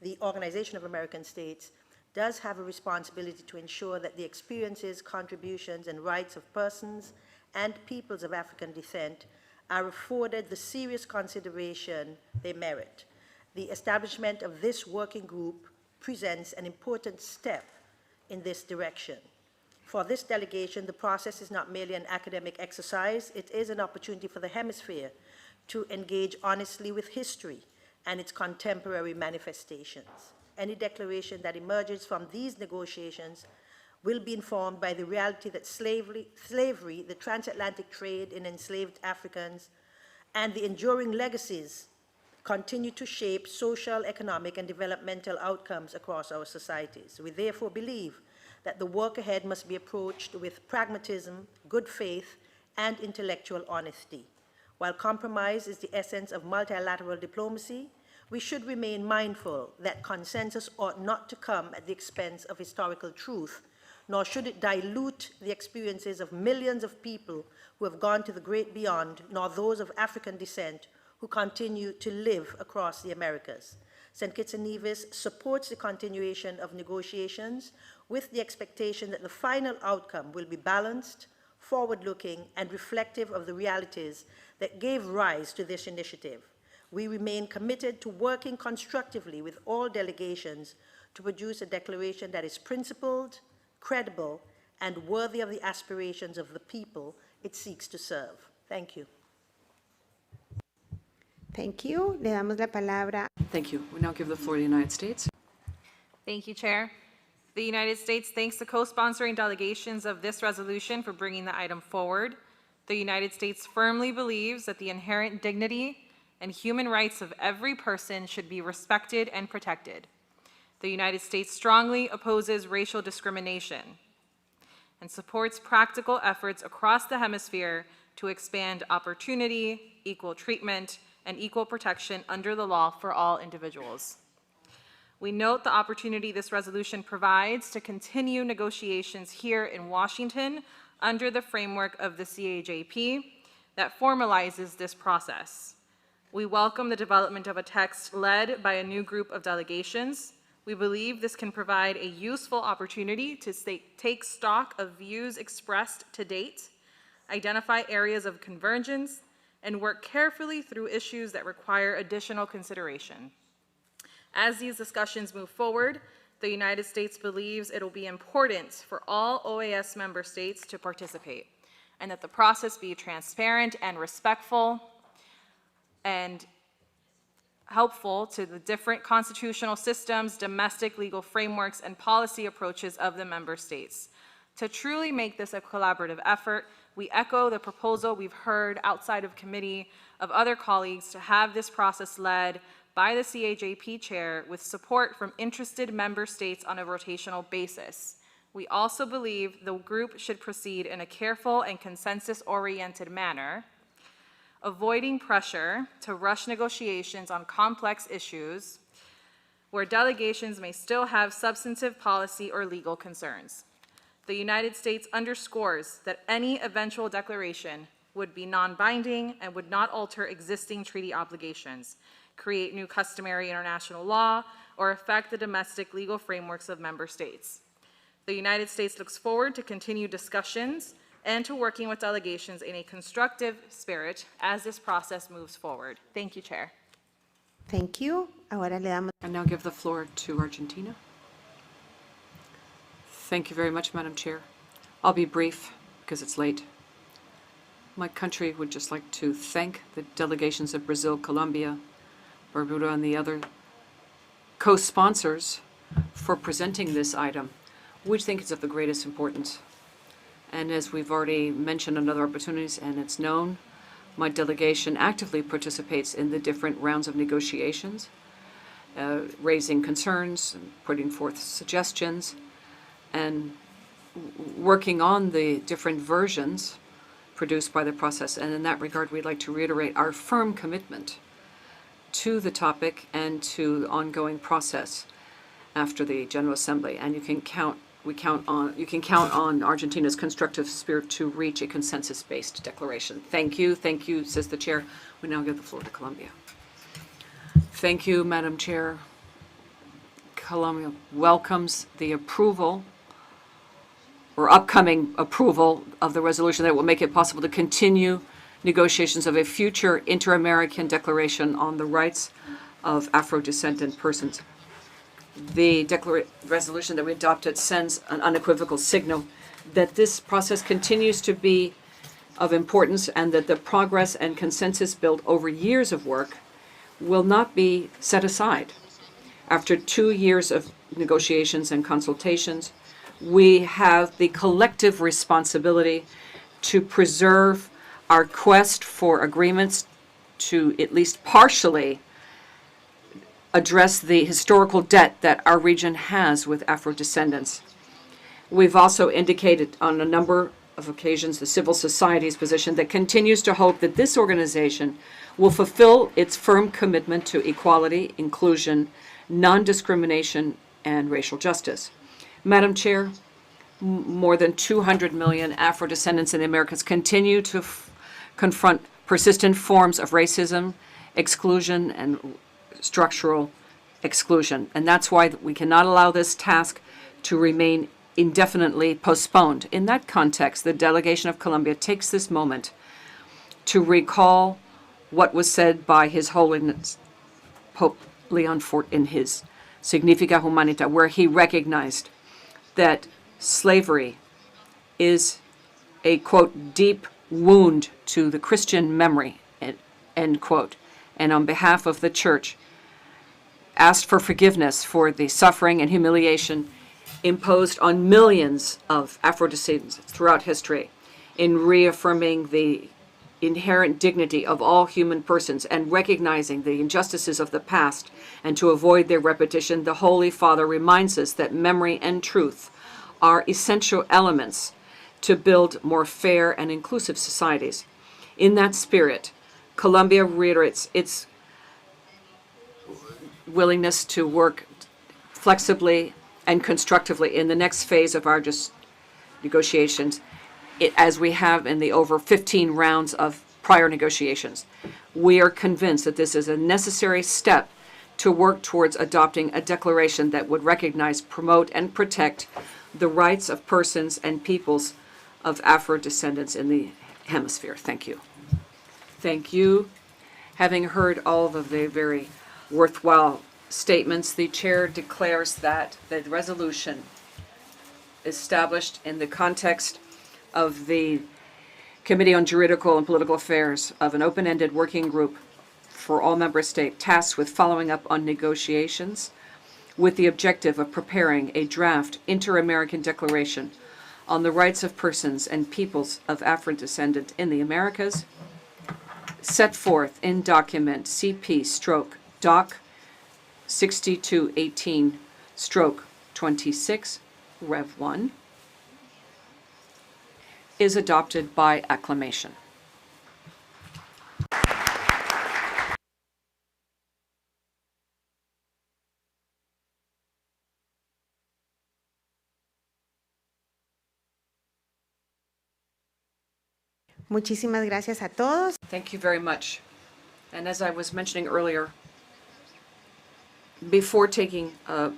the Organization of American States, does have a responsibility to ensure that the experiences, contributions, and rights of persons and peoples of African descent are afforded the serious consideration they merit. The establishment of this working group presents an important step in this direction. For this delegation, the process is not merely an academic exercise, it is an opportunity for the hemisphere to engage honestly with history and its contemporary manifestations. Any declaration that emerges from these negotiations will be informed by the reality that slavery, the transatlantic trade in enslaved Africans, and the enduring legacies continue to shape social, economic, and developmental outcomes across our societies. We therefore believe that the work ahead must be approached with pragmatism, good faith, and intellectual honesty. While compromise is the essence of multilateral diplomacy, we should remain mindful that consensus ought not to come at the expense of historical truth, nor should it dilute the experiences of millions of people who have gone to the great beyond, nor those of African descent who continue to live across the Americas. St. Kitts and Nevis supports the continuation of negotiations with the expectation that the final outcome will be balanced, forward-looking, and reflective of the realities that gave rise to this initiative. We remain committed to working constructively with all delegations to produce a declaration that is principled, credible, and worthy of the aspirations of the people it seeks to serve. Thank you. Thank you. Le damos la palabra. Thank you. We now give the floor to the United States. Thank you, Chair. The United States thanks the co-sponsoring delegations of this resolution for bringing the item forward. The United States firmly believes that the inherent dignity and human rights of every person should be respected and protected. The United States strongly opposes racial discrimination and supports practical efforts across the hemisphere to expand opportunity, equal treatment, and equal protection under the law for all individuals. We note the opportunity this resolution provides to continue negotiations here in Washington under the framework of the CAJP that formalizes this process. We welcome the development of a text led by a new group of delegations. We believe this can provide a useful opportunity to take stock of views expressed to date, identify areas of convergence, and work carefully through issues that require additional consideration. As these discussions move forward, the United States believes it will be important for all OAS member states to participate, and that the process be transparent and respectful and helpful to the different constitutional systems, domestic legal frameworks, and policy approaches of the member states. To truly make this a collaborative effort, we echo the proposal we've heard outside of committee of other colleagues to have this process led by the CAJP chair with support from interested member states on a rotational basis. We also believe the group should proceed in a careful and consensus-oriented manner, avoiding pressure to rush negotiations on complex issues where delegations may still have substantive policy or legal concerns. The United States underscores that any eventual declaration would be non-binding and would not alter existing treaty obligations, create new customary international law, or affect the domestic legal frameworks of member states. The United States looks forward to continued discussions and to working with delegations in a constructive spirit as this process moves forward. Thank you, Chair. Thank you. Ahora le damos. And now give the floor to Argentina. Thank you very much, Madam Chair. I'll be brief because it's late. My country would just like to thank the delegations of Brazil, Colombia, Barbuda, and the other co-sponsors for presenting this item, which I think is of the greatest importance. And as we've already mentioned on other opportunities, and it's known, my delegation actively participates in the different rounds of negotiations, raising concerns, putting forth suggestions, and working on the different versions produced by the process. And in that regard, we'd like to reiterate our firm commitment to the topic and to the ongoing process after the General Assembly. And you can count on Argentina's constructive spirit to reach a consensus-based declaration. Thank you, says the chair. We now give the floor to Colombia. Thank you, Madam Chair. Colombia welcomes the approval or upcoming approval of the resolution that will make it possible to continue negotiations of a future inter-American declaration on the rights of Afro-descendant persons. The resolution that we adopted sends an unequivocal signal that this process continues to be of importance and that the progress and consensus built over years of work will not be set aside. After 2 years of negotiations and consultations, we have the collective responsibility to preserve our quest for agreements to at least partially address the historical debt that our region has with Afro-descendants. We've also indicated on a number of occasions the civil society's position that continues to hope that this organization will fulfill its firm commitment to equality, inclusion, non-discrimination, and racial justice. Madam Chair, more than 200 million Afro-descendants in the Americas continue to confront persistent forms of racism, exclusion, and structural exclusion. And that's why we cannot allow this task to remain indefinitely postponed. In that context, the delegation of Colombia takes this moment to recall what was said by His Holiness Pope Leon XIV in his Significa Humanita, where he recognized that slavery is a, quote, deep wound to the Christian memory, end quote. And on behalf of the Church, asked for forgiveness for the suffering and humiliation imposed on millions of Afro-descendants throughout history, in reaffirming the inherent dignity of all human persons and recognizing the injustices of the past and to avoid their repetition, the Holy Father reminds us that memory and truth are essential elements to build more fair and inclusive societies. In that spirit, Colombia reiterates its willingness to work flexibly and constructively in the next phase of our negotiations, as we have in the over 15 rounds of prior negotiations. We are convinced that this is a necessary step to work towards adopting a declaration that would recognize, promote, and protect the rights of persons and peoples of Afro-descendants in the hemisphere. Thank you. Thank you. Having heard all of the very worthwhile statements, the chair declares that the resolution established in the context of the Committee on Juridical and Political Affairs of an open-ended working group for all member states tasked with following up on negotiations with the objective of preparing a draft inter-American declaration on the rights of persons and peoples of Afro-descendant in the Americas, set forth in document CP/Doc 6218/26 Rev 1, is adopted by acclamation. Muchísimas gracias a todos. Thank you very much. And as I was mentioning earlier, before taking a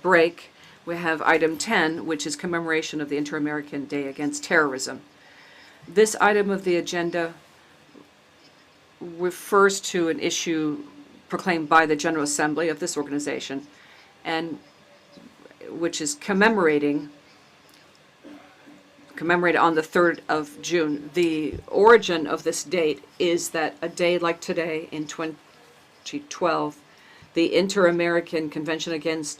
break, we have item 10, which is commemoration of the Inter-American Day Against Terrorism. This item of the agenda refers to an issue proclaimed by the General Assembly of this organization, and which is commemorated on the 3rd of June. The origin of this date is that a day like today in 2012, the Inter-American Convention Against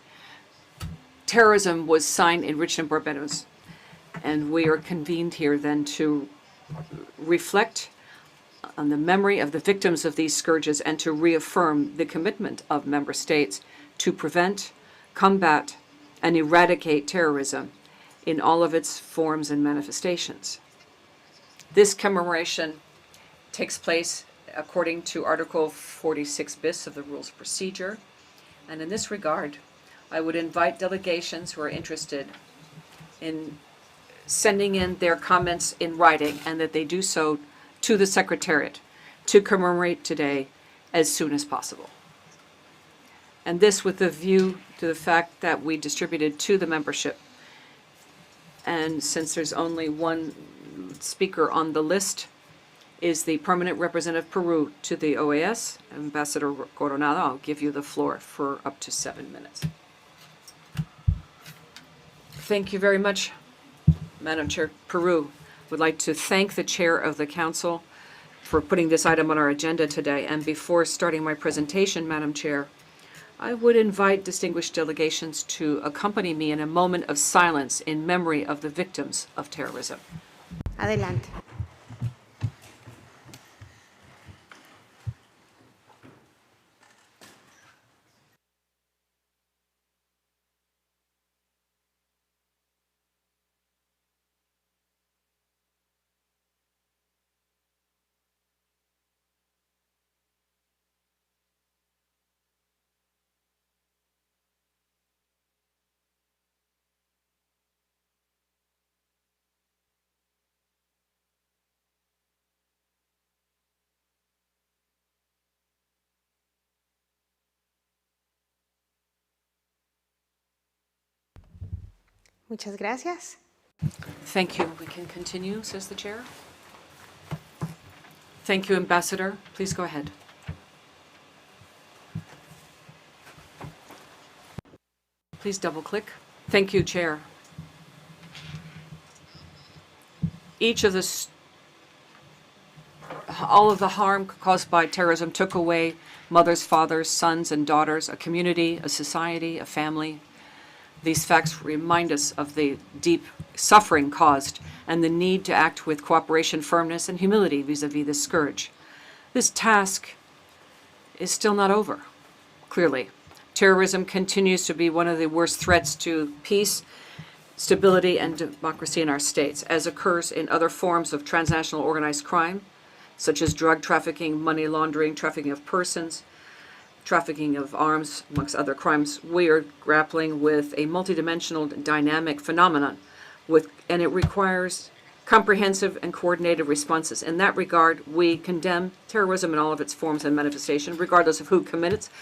Terrorism was signed in Richmond, Barbados. And we are convened here then to reflect on the memory of the victims of these scourges and to reaffirm the commitment of member states to prevent, combat, and eradicate terrorism in all of its forms and manifestations. This commemoration takes place according to Article 46 bis of the Rules of Procedure. And in this regard, I would invite delegations who are interested in sending in their comments in writing and that they do so to the Secretariat to commemorate today as soon as possible. And this with a view to the fact that we distributed to the membership. And since there's only one speaker on the list, is the permanent representative Peru to the OAS, Ambassador Coronado. I'll give you the floor for up to 7 minutes. Thank you very much, Madam Chair. Peru would like to thank the Chair of the Council for putting this item on our agenda today. And before starting my presentation, Madam Chair, I would invite distinguished delegations to accompany me in a moment of silence in memory of the victims of terrorism. Adelante. Muchas gracias. Thank you. We can continue, says the Chair. Thank you, Ambassador. Please go ahead. Please double-click. Thank you, Chair. All of the harm caused by terrorism took away mothers, fathers, sons, and daughters, a community, a society, a family. These facts remind us of the deep suffering caused and the need to act with cooperation, firmness, and humility vis-à-vis this scourge. This task is still not over, clearly. Terrorism continues to be one of the worst threats to peace, stability, and democracy in our states, as occurs in other forms of transnational organized crime, such as drug trafficking, money laundering, trafficking of persons, trafficking of arms, amongst other crimes. We are grappling with a multidimensional dynamic phenomenon, and it requires comprehensive and coordinated responses. In that regard, we condemn terrorism in all of its forms and manifestation, regardless of who commits it,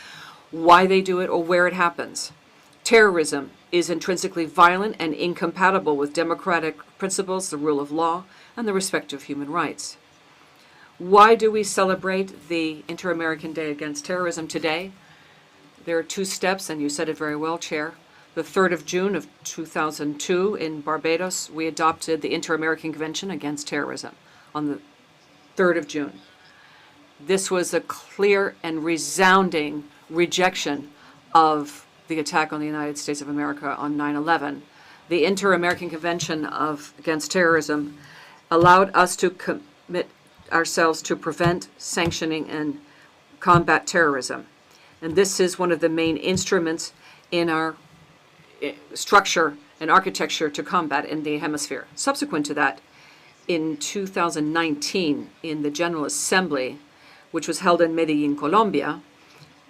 why they do it, or where it happens. Terrorism is intrinsically violent and incompatible with democratic principles, the rule of law, and the respect of human rights. Why do we celebrate the Inter-American Day Against Terrorism today? There are two steps, and you said it very well, Chair. The 3rd of June of 2002 in Barbados, we adopted the Inter-American Convention Against Terrorism on the 3rd of June. This was a clear and resounding rejection of the attack on the United States of America on 9/11. The Inter-American Convention Against Terrorism allowed us to commit ourselves to prevent, sanctioning, and combat terrorism. And this is one of the main instruments in our structure and architecture to combat in the hemisphere. Subsequent to that, in 2019, in the General Assembly, which was held in Medellin, Colombia,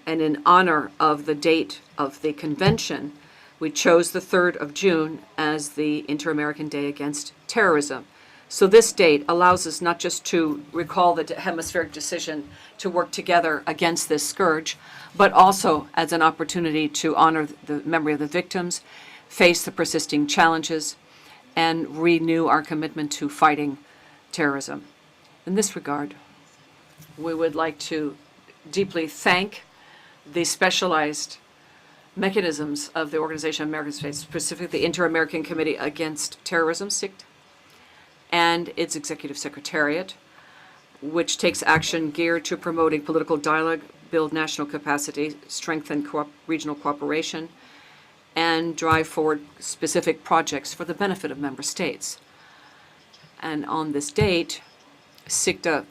and in honor of the date of the convention, we chose the 3rd of June as the Inter-American Day Against Terrorism. So this date allows us not just to recall the hemispheric decision to work together against this scourge, but also as an opportunity to honor the memory of the victims, face the persisting challenges, and renew our commitment to fighting terrorism. In this regard, we would like to deeply thank the specialized mechanisms of the Organization of American States, specifically the Inter-American Committee Against Terrorism, SICT, and its Executive Secretariat, which takes action geared to promoting political dialogue, build national capacity, strengthen regional cooperation, and drive forward specific projects for the benefit of member states. And on this date, SICTA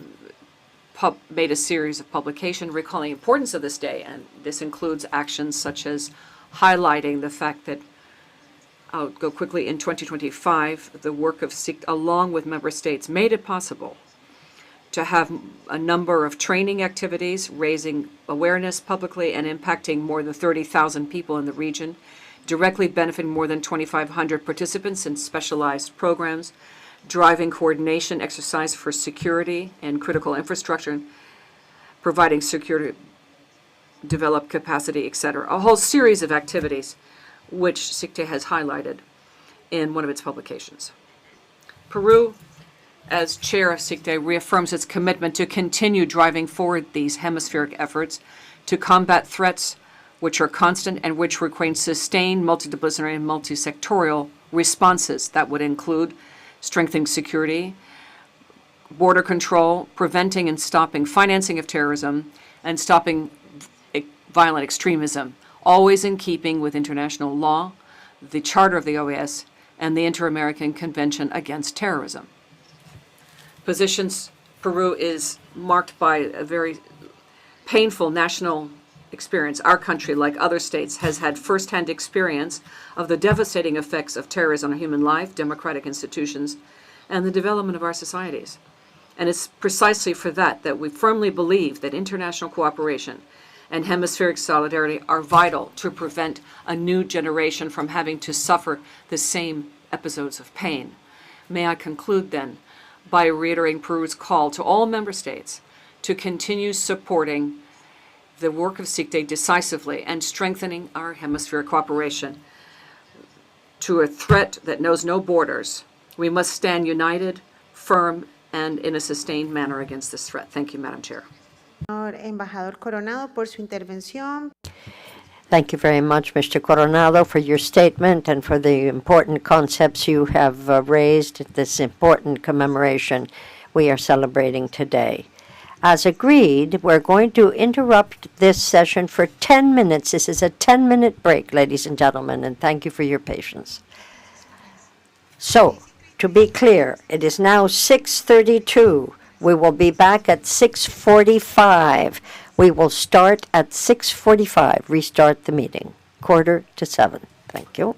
made a series of publications recalling the importance of this day, and this includes actions such as highlighting the fact that, I'll go quickly, in 2025, the work of SICTA, along with member states, made it possible to have a number of training activities, raising awareness publicly and impacting more than 30,000 people in the region, directly benefiting more than 2,500 participants in specialized programs, driving coordination exercise for security and critical infrastructure, providing security, develop capacity, etc. A whole series of activities which SICTA has highlighted in one of its publications. Peru, as chair of SICTA, reaffirms its commitment to continue driving forward these hemispheric efforts to combat threats which are constant and which require sustained multidisciplinary and multi-sectorial responses that would include strengthening security, border control, preventing and stopping financing of terrorism, and stopping violent extremism, always in keeping with international law, the Charter of the OAS, and the Inter-American Convention Against Terrorism. Peru is marked by a very painful national experience. Our country, like other states, has had firsthand experience of the devastating effects of terrorism on human life, democratic institutions, and the development of our societies. And it's precisely for that that we firmly believe that international cooperation and hemispheric solidarity are vital to prevent a new generation from having to suffer the same episodes of pain. May I conclude then by reiterating Peru's call to all member states to continue supporting the work of SICTA decisively and strengthening our hemispheric cooperation to a threat that knows no borders. We must stand united, firm, and in a sustained manner against this threat. Thank you, Madam Chair. Señor Embajador Coronado, por su intervención. Thank you very much, Mr. Coronado, for your statement and for the important concepts you have raised at this important commemoration we are celebrating today. As agreed, we're going to interrupt this session for 10 minutes. This is a 10-minute break, ladies and gentlemen, and thank you for your patience. So, to be clear, it is now 6:32. We will be back at 6:45. We will start at 6:45, restart the meeting, 6:45. Thank you.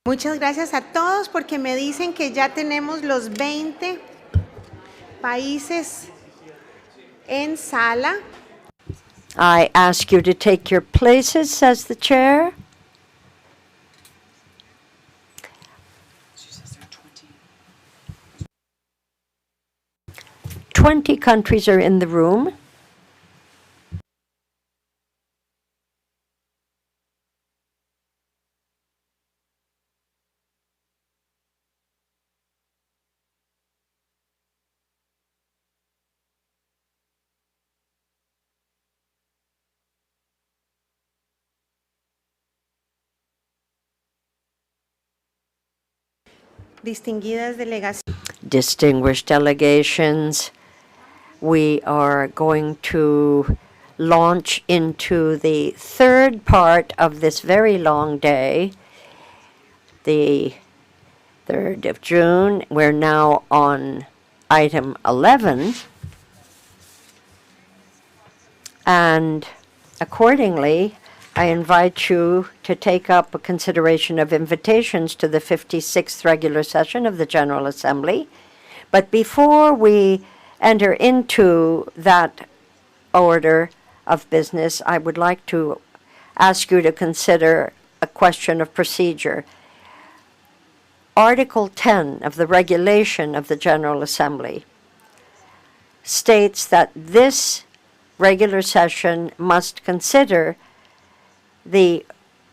Muchas gracias a todos porque me dicen que ya tenemos los 20 países en sala. I ask you to take your places, says the chair. She says there are 20. 20 countries are in the room. Distinguidas delegaciones. Distinguished delegations, we are going to launch into the third part of this very long day, the 3rd of June. We're now on item 11. And accordingly, I invite you to take up a consideration of invitations to the 56th regular session of the General Assembly. But before we enter into that order of business, I would like to ask you to consider a question of procedure. Article 10 of the regulation of the General Assembly states that this regular session must consider the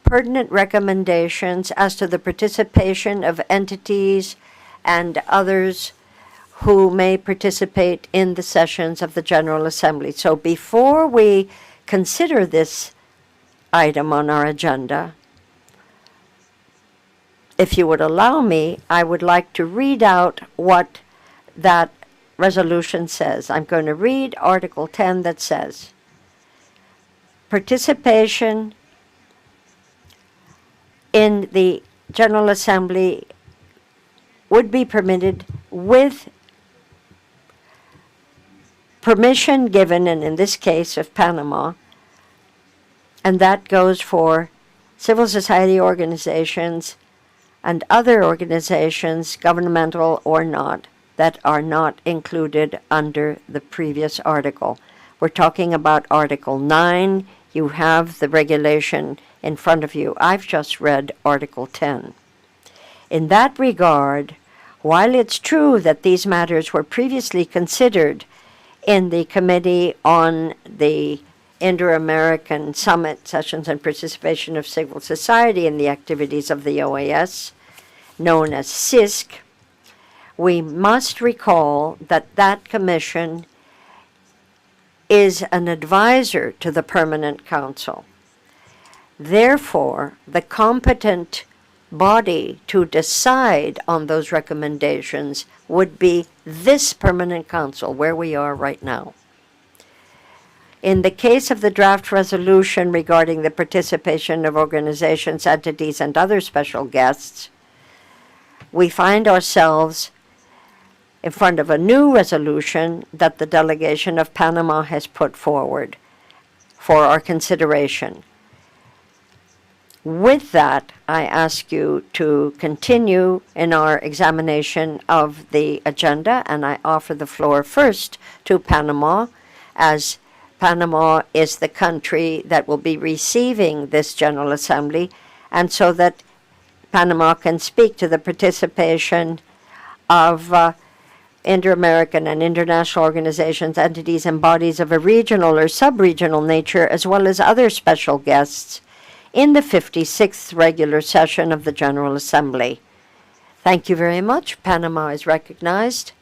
pertinent recommendations as to the participation of entities and others who may participate in the sessions of the General Assembly. So before we consider this item on our agenda, if you would allow me, I would like to read out what that resolution says. I'm going to read Article 10 that says, participation in the General Assembly would be permitted with permission given, and in this case of Panama, and that goes for civil society organizations and other organizations, governmental or not, that are not included under the previous article. We're talking about Article 9. You have the regulation in front of you. I've just read Article 10. In that regard, while it's true that these matters were previously considered in the Committee on the Inter-American Summit Sessions and Participation of Civil Society in the activities of the OAS, known as CISC, we must recall that that commission is an advisor to the Permanent Council. Therefore, the competent body to decide on those recommendations would be this Permanent Council, where we are right now. In the case of the draft resolution regarding the participation of organizations, entities, and other special guests, we find ourselves in front of a new resolution that the delegation of Panama has put forward for our consideration. With that, I ask you to continue in our examination of the agenda, and I offer the floor first to Panama, as Panama is the country that will be receiving this General Assembly, and so that Panama can speak to the participation of inter-American and international organizations, entities, and bodies of a regional or sub-regional nature, as well as other special guests in the 56th regular session of the General Assembly. Thank you very much. Panama is recognized.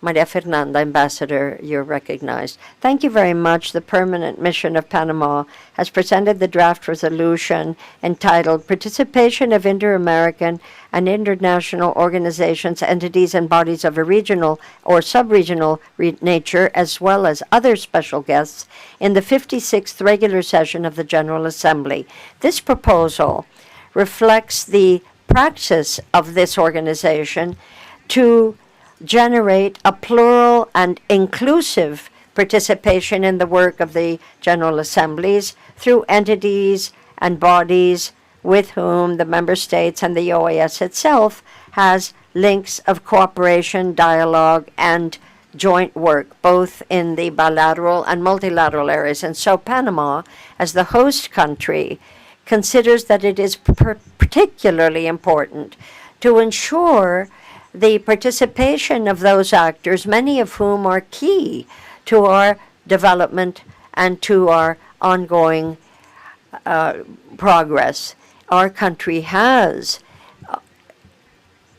Maria Fernanda, Ambassador, you're recognized. Thank you very much. The Permanent Mission of Panama has presented the draft resolution entitled Participation of Inter-American and International Organizations, Entities, and Bodies of a Regional or Sub-Regional Nature, as well as other special guests, in the 56th regular session of the General Assembly. This proposal reflects the practice of this organization to generate a plural and inclusive participation in the work of the General Assemblies through entities and bodies with whom the member states and the OAS itself has links of cooperation, dialogue, and joint work, both in the bilateral and multilateral areas. And so Panama, as the host country, considers that it is particularly important to ensure the participation of those actors, many of whom are key to our development and to our ongoing progress. Our country has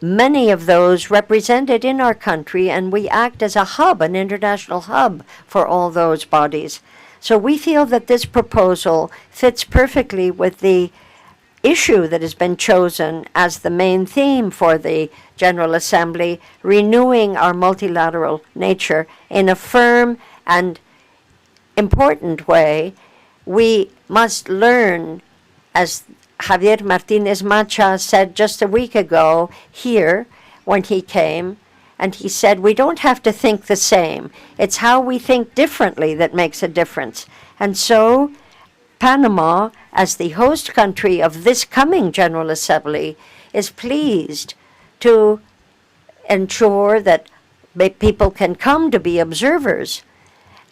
many of those represented in our country, and we act as a hub, an international hub for all those bodies. So we feel that this proposal fits perfectly with the issue that has been chosen as the main theme for the General Assembly, renewing our multilateral nature in a firm and important way. We must learn, as Javier Martinez Macha said just a week ago here when he came, and he said, we don't have to think the same. It's how we think differently that makes a difference. And so Panama, as the host country of this coming General Assembly, is pleased to ensure that people can come to be observers.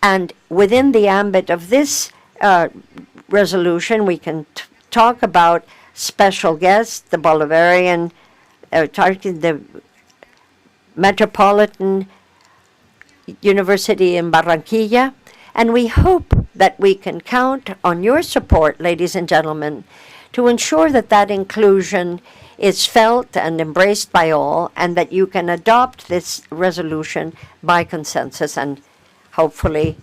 And within the ambit of this resolution, we can talk about special guests, the Bolivarian, the Metropolitan University in Barranquilla, and we hope that we can count on your support, ladies and gentlemen, to ensure that that inclusion is felt and embraced by all, and that you can adopt this resolution by consensus and hopefully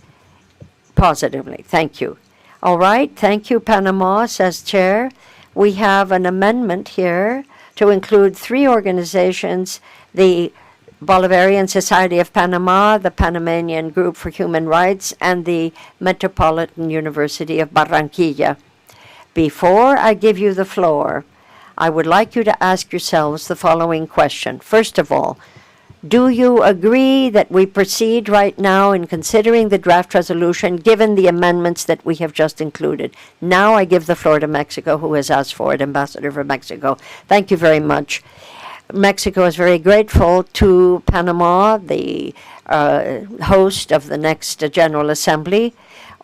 positively. Thank you. All right, thank you, Panama, says Chair. We have an amendment here to include 3 organizations, the Bolivarian Society of Panama, the Panamanian Group for Human Rights, and the Metropolitan University of Barranquilla. Before I give you the floor, I would like you to ask yourselves the following question. First of all, do you agree that we proceed right now in considering the draft resolution given the amendments that we have just included? Now I give the floor to Mexico, who has asked for it, Ambassador for Mexico. Thank you very much. Mexico is very grateful to Panama, the host of the next General Assembly.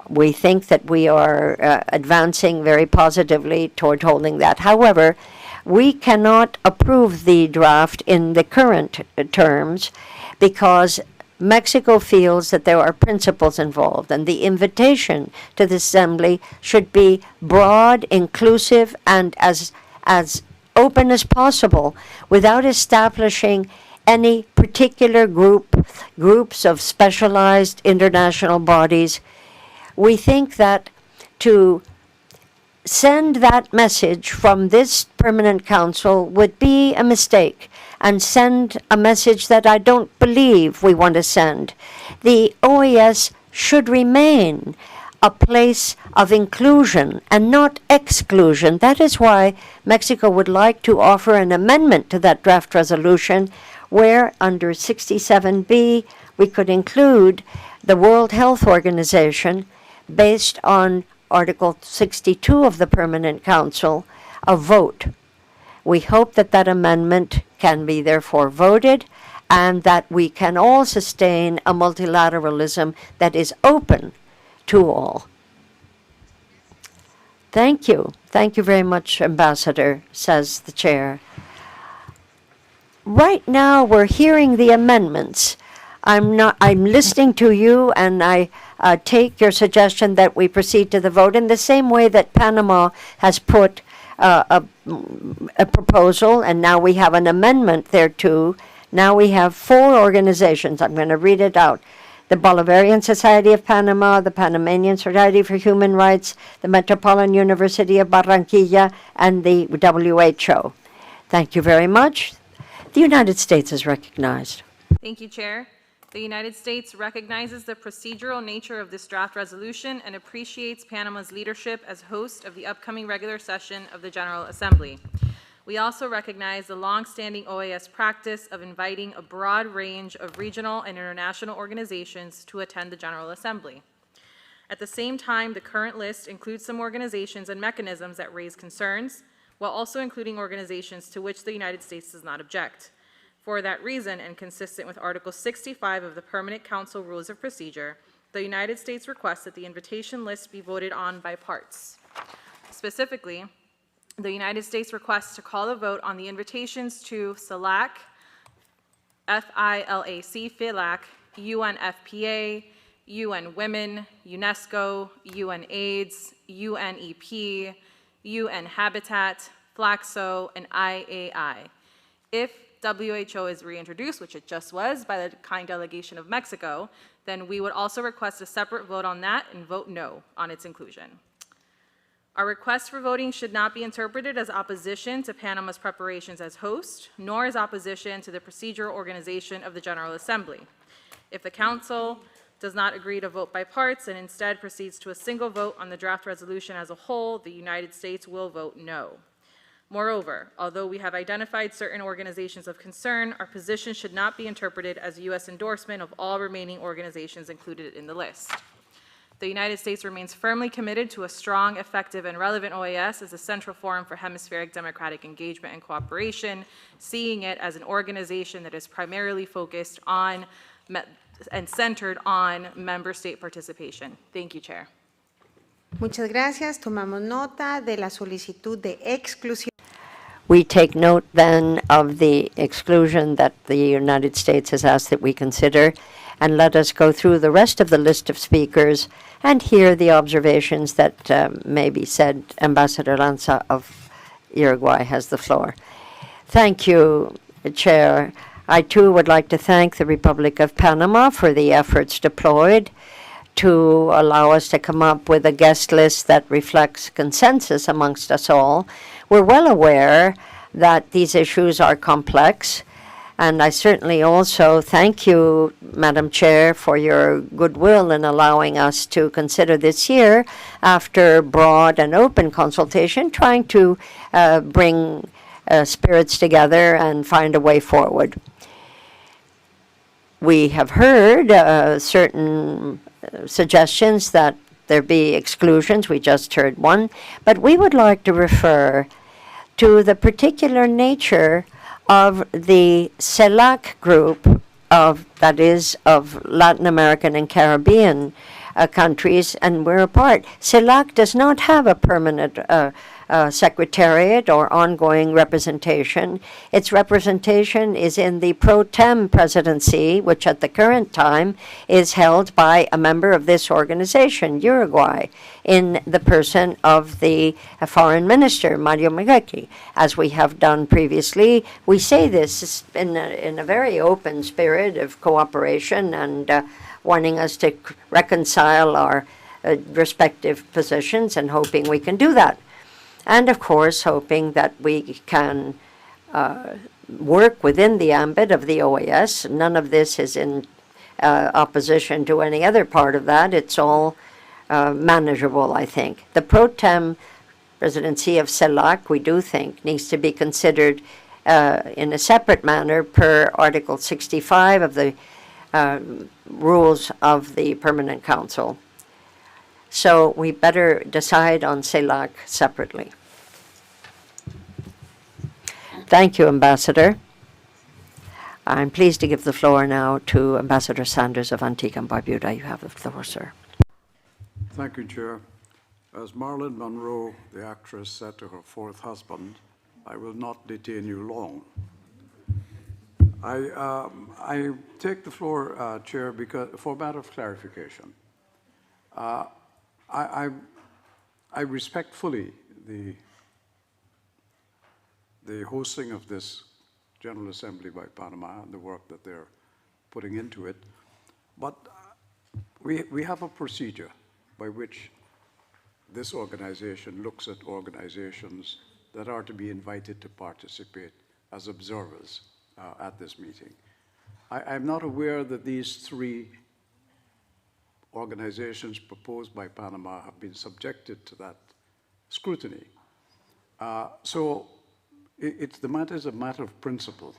We think that we are advancing very positively toward holding that. However, we cannot approve the draft in the current terms because Mexico feels that there are principles involved, and the invitation to the Assembly should be broad, inclusive, and as open as possible without establishing any particular groups of specialized international bodies. We think that to send that message from this permanent council would be a mistake and send a message that I don't believe we want to send. The OAS should remain a place of inclusion and not exclusion. That is why Mexico would like to offer an amendment to that draft resolution where under 67B we could include the World Health Organization based on Article 62 of the Permanent Council, a vote. We hope that that amendment can be therefore voted and that we can all sustain a multilateralism that is open to all. Thank you. Thank you very much, Ambassador, says the chair. Right now we're hearing the amendments. I'm listening to you, and I take your suggestion that we proceed to the vote in the same way that Panama has put a proposal, and now we have an amendment thereto. Now we have 4 organizations. I'm going to read it out. The Bolivarian Society of Panama, the Panamanian Society for Human Rights, the Metropolitan University of Barranquilla, and the WHO. Thank you very much. The United States is recognized. Thank you, Chair. The United States recognizes the procedural nature of this draft resolution and appreciates Panama's leadership as host of the upcoming regular session of the General Assembly. We also recognize the long-standing OAS practice of inviting a broad range of regional and international organizations to attend the General Assembly. At the same time, the current list includes some organizations and mechanisms that raise concerns, while also including organizations to which the United States does not object. For that reason, and consistent with Article 65 of the Permanent Council Rules of Procedure, the United States requests that the invitation list be voted on by parts. Specifically, the United States requests to call a vote on the invitations to CELAC, FILAC, UNFPA, UN Women, UNESCO, UN AIDS, UNEP, UN Habitat, FLACSO, and IAI. If WHO is reintroduced, which it just was by the kind delegation of Mexico, then we would also request a separate vote on that and vote no on its inclusion. Our request for voting should not be interpreted as opposition to Panama's preparations as host, nor as opposition to the procedural organization of the General Assembly. If the Council does not agree to vote by parts and instead proceeds to a single vote on the draft resolution as a whole, the United States will vote no. Moreover, although we have identified certain organizations of concern, our position should not be interpreted as a U.S. endorsement of all remaining organizations included in the list. The United States remains firmly committed to a strong, effective, and relevant OAS as a central forum for hemispheric democratic engagement and cooperation, seeing it as an organization that is primarily focused on and centered on member state participation. Thank you, Chair. Muchas gracias. Tomamos nota de la solicitud de exclusión. We take note then of the exclusion that the United States has asked that we consider, and let us go through the rest of the list of speakers and hear the observations that may be said. Ambassador Lanza of Uruguay has the floor. Thank you, Chair. I too would like to thank the Republic of Panama for the efforts deployed to allow us to come up with a guest list that reflects consensus amongst us all. We're well aware that these issues are complex, and I certainly also thank you, Madam Chair, for your goodwill in allowing us to consider this year after broad and open consultation, trying to bring spirits together and find a way forward. We have heard certain suggestions that there be exclusions. We just heard one. But we would like to refer to the particular nature of the CELAC group that is of Latin American and Caribbean countries, and we're a part. CELAC does not have a permanent secretariat or ongoing representation. Its representation is in the pro tem presidency, which at the current time is held by a member of this organization, Uruguay, in the person of the foreign minister, Mario Miguel. As we have done previously, we say this in a very open spirit of cooperation and wanting us to reconcile our respective positions and hoping we can do that. And of course, hoping that we can work within the ambit of the OAS. None of this is in opposition to any other part of that. It's all manageable, I think. The pro tem presidency of CELAC, we do think, needs to be considered in a separate manner per Article 65 of the rules of the Permanent Council. So we better decide on CELAC separately. Thank you, Ambassador. I'm pleased to give the floor now to Ambassador Sanders of Antigua and Barbuda. You have the floor, sir. Thank you, Chair. As Marilyn Monroe, the actress, said to her fourth husband, I will not detain you long. I take the floor, Chair, for a matter of clarification. I respect fully the hosting of this General Assembly by Panama and the work that they're putting into it, but we have a procedure by which this organization looks at organizations that are to be invited to participate as observers at this meeting. I'm not aware that these three organizations proposed by Panama have been subjected to that scrutiny. So the matter is a matter of principle,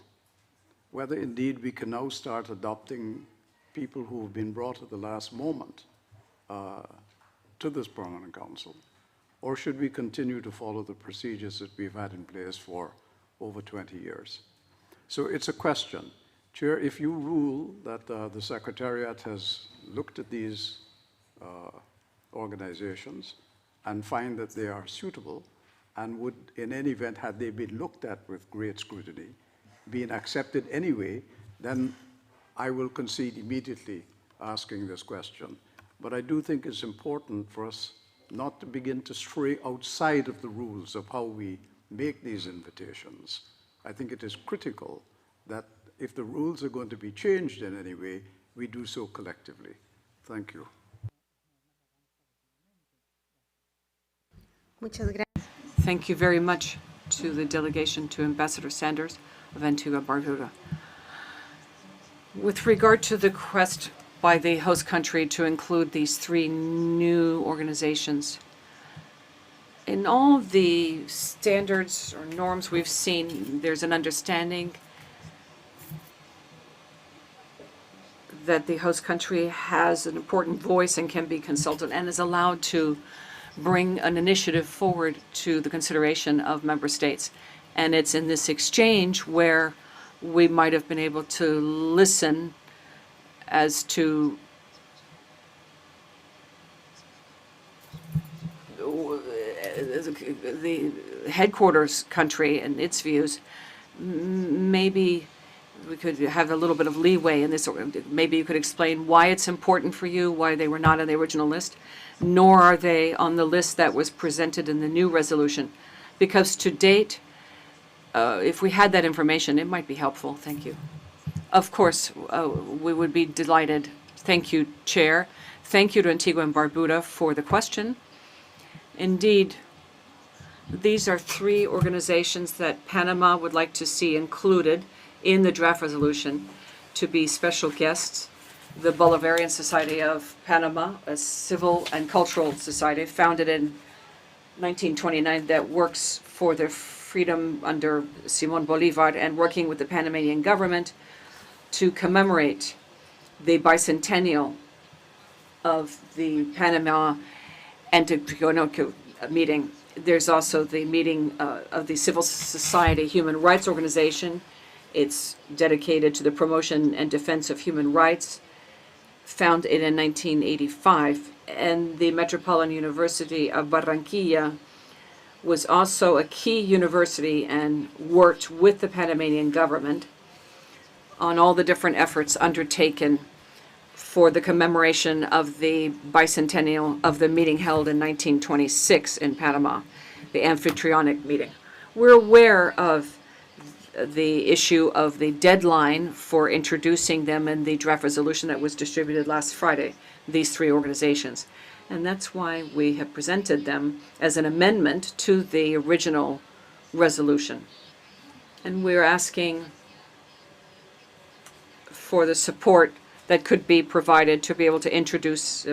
whether indeed we can now start adopting people who have been brought at the last moment to this Permanent Council, or should we continue to follow the procedures that we've had in place for over 20 years? So it's a question. Chair, if you rule that the Secretariat has looked at these organizations and find that they are suitable and would, in any event, had they been looked at with great scrutiny, been accepted anyway, then I will concede immediately asking this question. But I do think it's important for us not to begin to stray outside of the rules of how we make these invitations. I think it is critical that if the rules are going to be changed in any way, we do so collectively. Thank you. Muchas gracias. Thank you very much to the delegation, to Ambassador Sanders of Antigua and Barbuda. With regard to the request by the host country to include these 3 new organizations, in all the standards or norms we've seen, there's an understanding that the host country has an important voice and can be consulted and is allowed to bring an initiative forward to the consideration of member states. And it's in this exchange where we might have been able to listen as to the headquarters country and its views. Maybe we could have a little bit of leeway in this. Maybe you could explain why it's important for you, why they were not on the original list, nor are they on the list that was presented in the new resolution. Because to date, if we had that information, it might be helpful. Thank you. Of course, we would be delighted. Thank you, Chair. Thank you to Antigua and Barbuda for the question. Indeed, these are 3 organizations that Panama would like to see included in the draft resolution to be special guests. The Bolivarian Society of Panama, a civil and cultural society founded in 1929 that works for their freedom under Simon Bolivar and working with the Panamanian government to commemorate the bicentennial of the Panama Antigua meeting. There's also the meeting of the Civil Society Human Rights Organization. It's dedicated to the promotion and defense of human rights, founded in 1985. And the Metropolitan University of Barranquilla was also a key university and worked with the Panamanian government on all the different efforts undertaken for the commemoration of the bicentennial of the meeting held in 1926 in Panama, the amphitrionic meeting. We're aware of the issue of the deadline for introducing them in the draft resolution that was distributed last Friday, these 3 organizations. And that's why we have presented them as an amendment to the original resolution. And we're asking for the support that could be provided to be able to introduce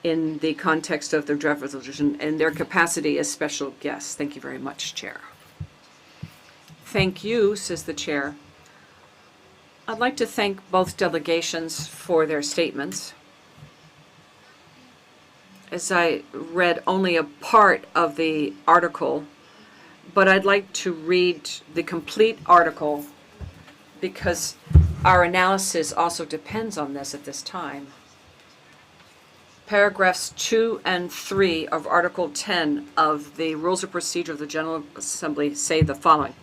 in the context of the draft resolution and their capacity as special guests. Thank you very much, Chair. Thank you, says the Chair. I'd like to thank both delegations for their statements. As I read only a part of the article, but I'd like to read the complete article because our analysis also depends on this at this time. Paragraphs 2 and 3 of Article 10 of the Rules of Procedure of the General Assembly say the following.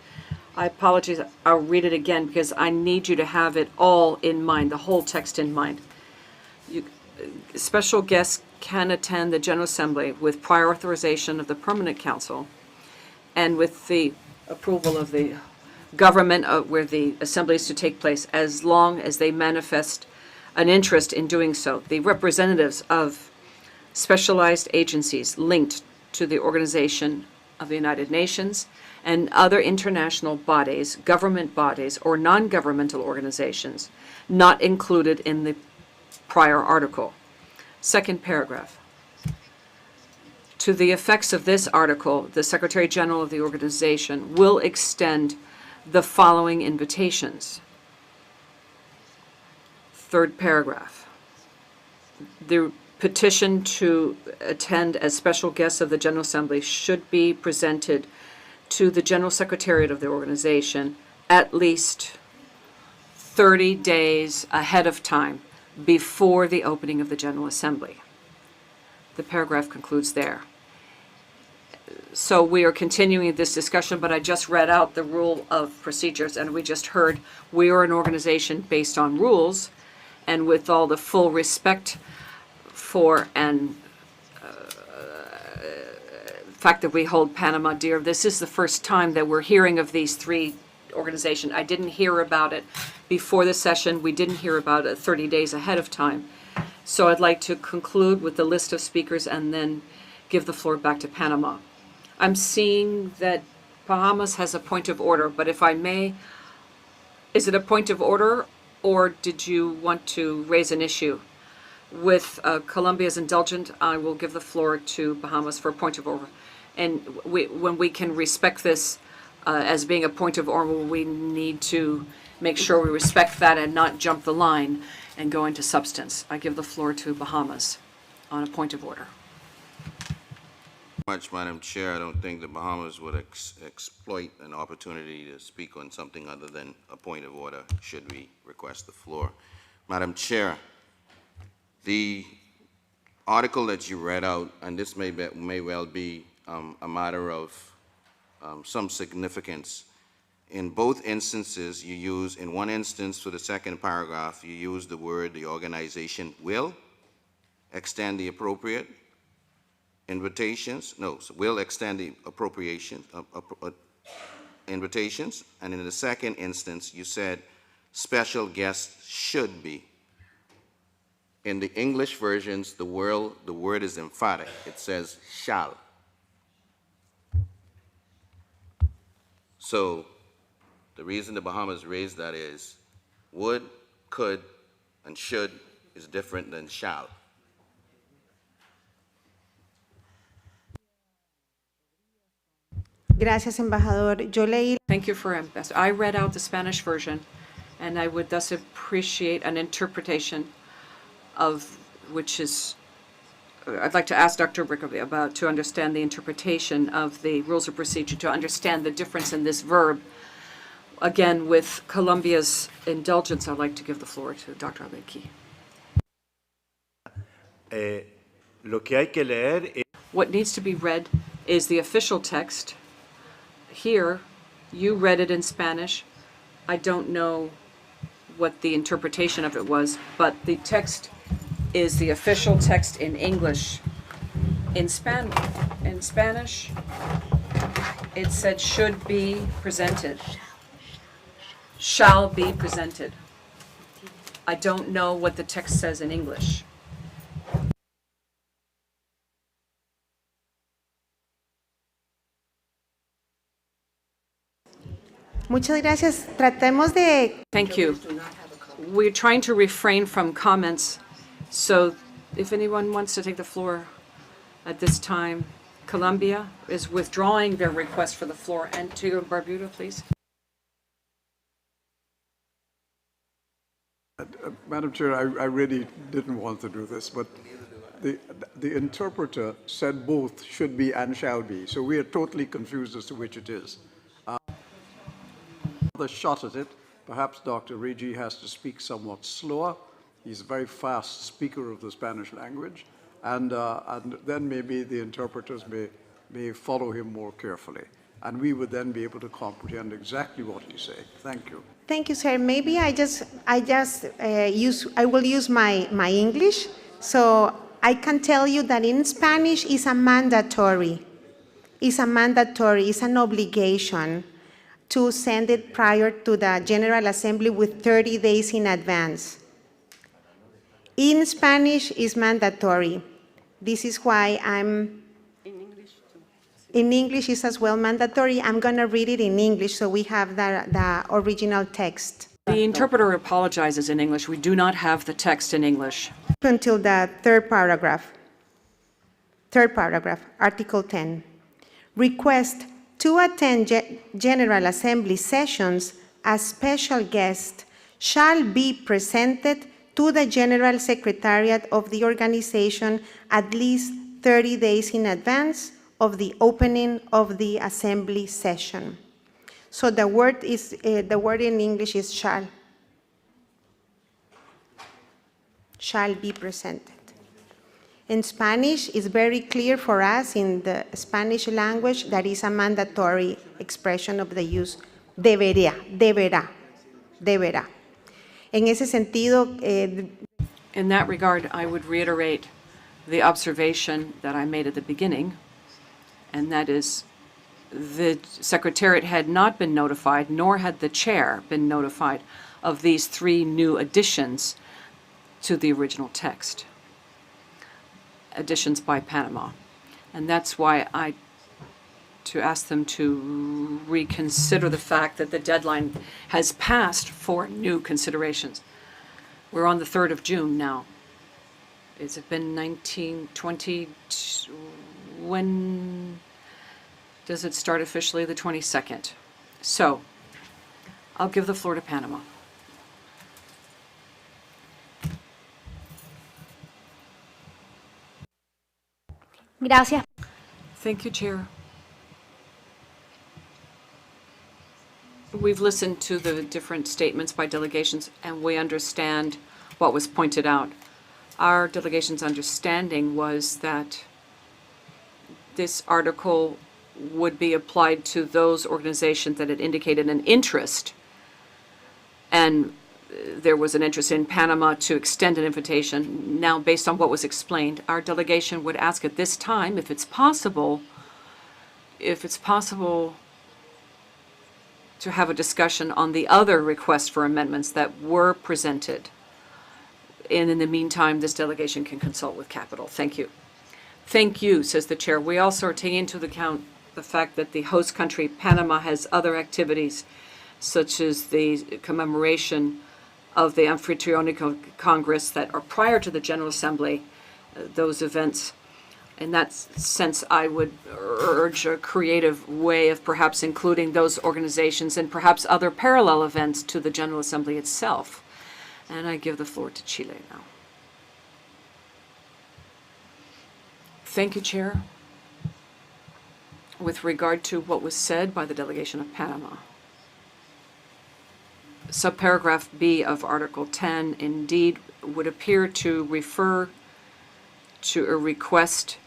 I apologize, I'll read it again because I need you to have it all in mind, the whole text in mind. Special guests can attend the General Assembly with prior authorization of the Permanent Council and with the approval of the government where the assembly is to take place, as long as they manifest an interest in doing so. The representatives of specialized agencies linked to the Organization of the United Nations and other international bodies, government bodies, or non-governmental organizations not included in the prior article. Second paragraph. To the effects of this article, the Secretary General of the organization will extend the following invitations. Third paragraph. The petition to attend as special guests of the General Assembly should be presented to the General Secretariat of the organization at least 30 days ahead of time before the opening of the General Assembly. The paragraph concludes there. So we are continuing this discussion, but I just read out the rule of procedures, and we just heard we are an organization based on rules, and with all the full respect for and fact that we hold Panama dear, this is the first time that we're hearing of these three organizations. I didn't hear about it before the session. We didn't hear about it 30 days ahead of time. So I'd like to conclude with the list of speakers and then give the floor back to Panama. I'm seeing that Bahamas has a point of order, but if I may, is it a point of order or did you want to raise an issue? With Colombia's indulgent, I will give the floor to Bahamas for a point of order. And when we can respect this as being a point of order, we need to make sure we respect that and not jump the line and go into substance. I give the floor to Bahamas on a point of order. Much, Madam Chair. I don't think the Bahamas would exploit an opportunity to speak on something other than a point of order should we request the floor. Madam Chair, the article that you read out, and this may well be a matter of some significance. In both instances, you use, in one instance for the second paragraph, you use the word the organization will extend the appropriate invitations, will extend the invitations, and in the second instance, you said special guests should be. In the English versions, the word is emphatic. It says shall. So the reason the Bahamas raised that is would, could, and should is different than shall. Gracias, embajador. Yo leí. Thank you for Ambassador. I read out the Spanish version, and I would thus appreciate an interpretation of which is, I'd like to ask Dr. Brickley about to understand the interpretation of the rules of procedure, to understand the difference in this verb. Again, with Colombia's indulgence, I'd like to give the floor to Dr. Aleki. What needs to be read is the official text. Here, you read it in Spanish. I don't know what the interpretation of it was, but the text is the official text in English. In Spanish, it said should be presented. Shall be presented. I don't know what the text says in English. Muchas gracias. Tratemos de. Thank you. We're trying to refrain from comments, so if anyone wants to take the floor at this time, Colombia is withdrawing their request for the floor. Antigua and Barbuda, please. Madam Chair, I really didn't want to do this, but the interpreter said both should be and shall be, so we are totally confused as to which it is. Another shot at it. Perhaps Dr. Regi has to speak somewhat slower. He's a very fast speaker of the Spanish language, and then maybe the interpreters may follow him more carefully, and we would then be able to comprehend exactly what he's saying. Thank you. Thank you, sir. Maybe I will use my English. So I can tell you that in Spanish it's a mandatory. It's an obligation to send it prior to the General Assembly with 30 days in advance. In Spanish is mandatory. This is why in English is as well mandatory. I'm going to read it in English so we have the original text. The interpreter apologizes in English. We do not have the text in English. Until the third paragraph, Article 10. Request to attend General Assembly sessions as special guest shall be presented to the General Secretariat of the organization at least 30 days in advance of the opening of the assembly session. So the word in English is shall be presented. In Spanish, it's very clear for us in the Spanish language that is a mandatory expression of the use debería, deberá, deberá. En ese sentido, In that regard, I would reiterate the observation that I made at the beginning, and that is the Secretariat had not been notified, nor had the chair been notified of these 3 new additions to the original text, additions by Panama. And that's why to ask them to reconsider the fact that the deadline has passed for new considerations. We're on the 3rd of June now. Has it been 1920? When does it start officially? The 22nd. So, I'll give the floor to Panama. Gracias. Thank you, Chair. We've listened to the different statements by delegations, and we understand what was pointed out. Our delegation's understanding was that this article would be applied to those organizations that had indicated an interest, and there was an interest in Panama to extend an invitation. Now, based on what was explained, our delegation would ask at this time, if it's possible to have a discussion on the other requests for amendments that were presented. And in the meantime, this delegation can consult with Capital. Thank you. Thank you, says the chair. We also are taking into account the fact that the host country, Panama, has other activities, such as the commemoration of the Anfitrionico Congress that are prior to the General Assembly, those events. In that sense, I would urge a creative way of perhaps including those organizations and perhaps other parallel events to the General Assembly itself. And I give the floor to Chile now. Thank you, Chair. With regard to what was said by the delegation of Panama, subparagraph B of Article 10 indeed would appear to refer to a request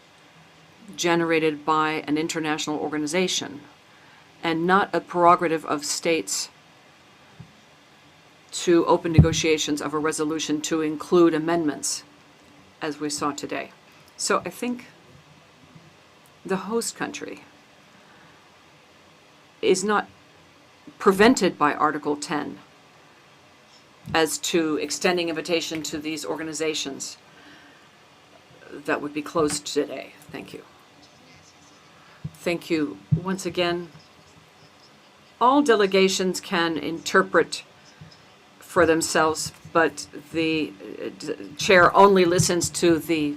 generated by an international organization and not a prerogative of states to open negotiations of a resolution to include amendments, as we saw today. So I think the host country is not prevented by Article 10 as to extending invitation to these organizations that would be closed today. Thank you. Thank you. Once again, all delegations can interpret for themselves, but the chair only listens to the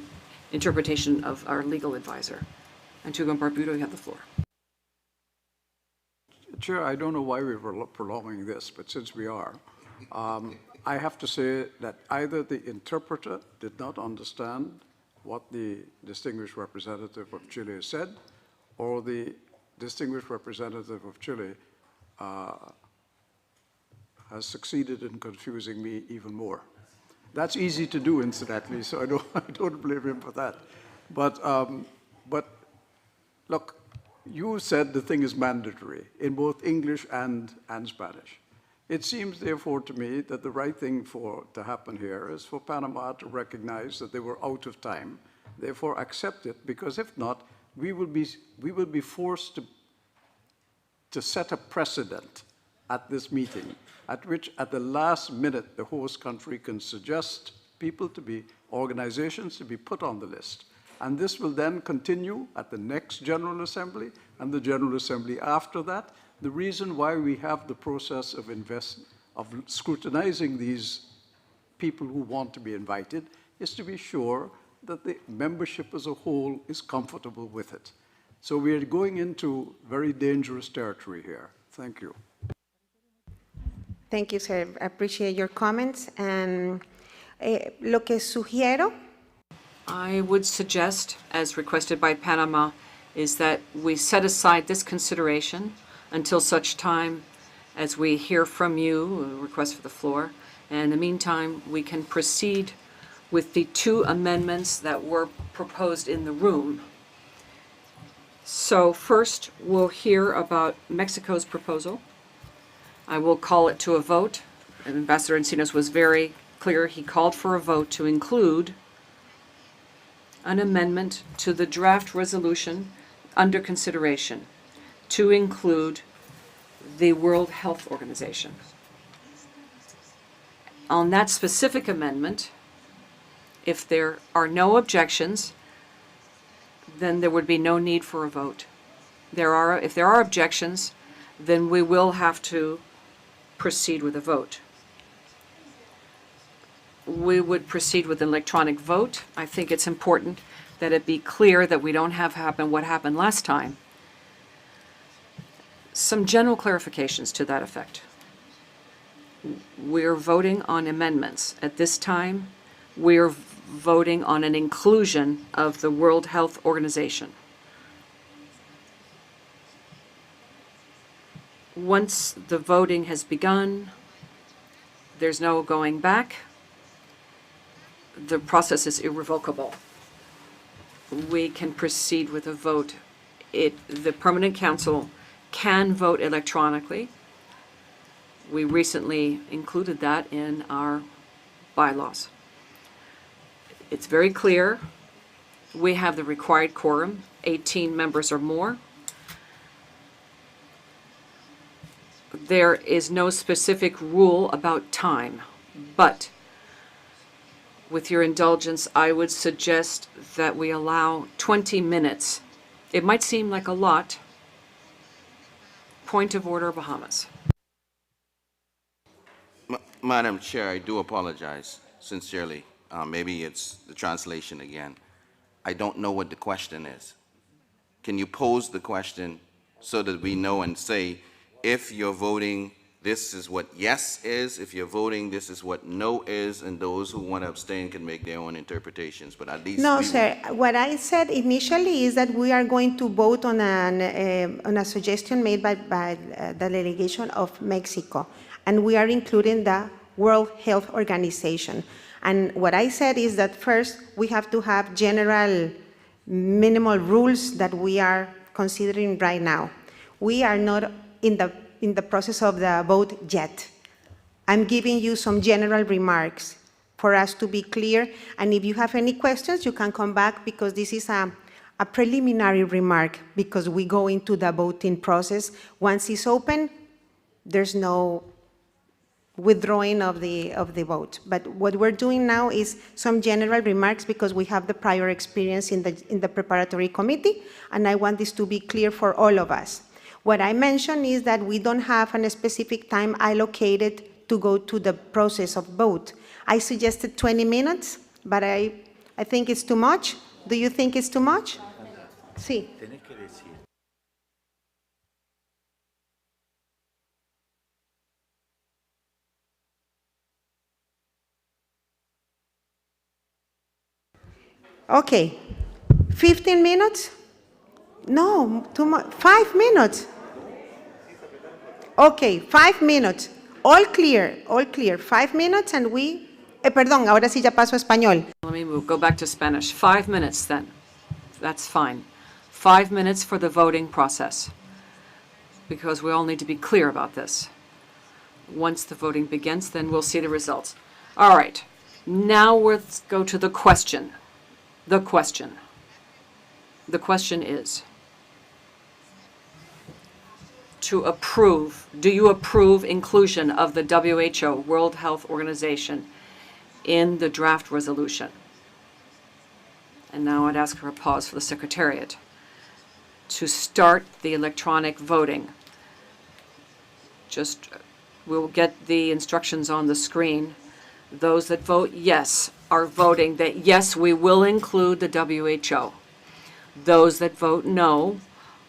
interpretation of our legal advisor. Antigua and Barbuda, you have the floor. Chair, I don't know why we were prolonging this, but since we are, I have to say that either the interpreter did not understand what the distinguished representative of Chile said, or the distinguished representative of Chile has succeeded in confusing me even more. That's easy to do, incidentally, so I don't blame him for that. But look, you said the thing is mandatory in both English and Spanish. It seems, therefore, to me that the right thing to happen here is for Panama to recognize that they were out of time, therefore accept it, because if not, we will be forced to set a precedent at this meeting, at which at the last minute the host country can suggest organizations to be put on the list. And this will then continue at the next General Assembly and the General Assembly after that. The reason why we have the process of scrutinizing these people who want to be invited is to be sure that the membership as a whole is comfortable with it. So we are going into very dangerous territory here. Thank you. Thank you, sir. I appreciate your comments. And Lo que sugiero I would suggest, as requested by Panama, is that we set aside this consideration until such time as we hear from you, a request for the floor. And in the meantime, we can proceed with the two amendments that were proposed in the room. So first, we'll hear about Mexico's proposal. I will call it to a vote. Ambassador Encinas was very clear. He called for a vote to include an amendment to the draft resolution under consideration to include the World Health Organization. On that specific amendment, if there are no objections, then there would be no need for a vote. If there are objections, then we will have to proceed with a vote. We would proceed with an electronic vote. I think it's important that it be clear that we don't have happen what happened last time. Some general clarifications to that effect. We're voting on amendments. At this time, we're voting on an inclusion of the World Health Organization. Once the voting has begun, there's no going back. The process is irrevocable. We can proceed with a vote. The Permanent Council can vote electronically. We recently included that in our bylaws. It's very clear. We have the required quorum, 18 members or more. There is no specific rule about time, but with your indulgence, I would suggest that we allow 20 minutes. It might seem like a lot. Point of order, Bahamas. Madam Chair, I do apologize sincerely. Maybe it's the translation again. I don't know what the question is. Can you pose the question so that we know and say, if you're voting, this is what yes is, if you're voting, this is what no is, and those who want to abstain can make their own interpretations, but at least... No, sir. What I said initially is that we are going to vote on a suggestion made by the delegation of Mexico, and we are including the World Health Organization. And what I said is that first, we have to have general minimal rules that we are considering right now. We are not in the process of the vote yet. I'm giving you some general remarks for us to be clear, and if you have any questions, you can come back, because this is a preliminary remark, because we go into the voting process. Once it's open, there's no withdrawing of the vote. But what we're doing now is some general remarks, because we have the prior experience in the preparatory committee, and I want this to be clear for all of us. What I mentioned is that we don't have a specific time allocated to go to the process of vote. I suggested 20 minutes, but I think it's too much. Do you think it's too much? Sí. Okay, 15 minutes? No, too much. 5 minutes. Okay, 5 minutes. All clear, all clear. 5 minutes and we... perdón, ahora sí ya paso a español. Let me go back to Spanish. 5 minutes then. That's fine. 5 minutes for the voting process, because we all need to be clear about this. Once the voting begins, then we'll see the results. All right, now let's go to the question. The question. The question is to approve, do you approve inclusion of the WHO, World Health Organization, in the draft resolution? And now I'd ask for a pause for the Secretariat to start the electronic voting. We'll get the instructions on the screen. Those that vote yes are voting that yes, we will include the WHO. Those that vote no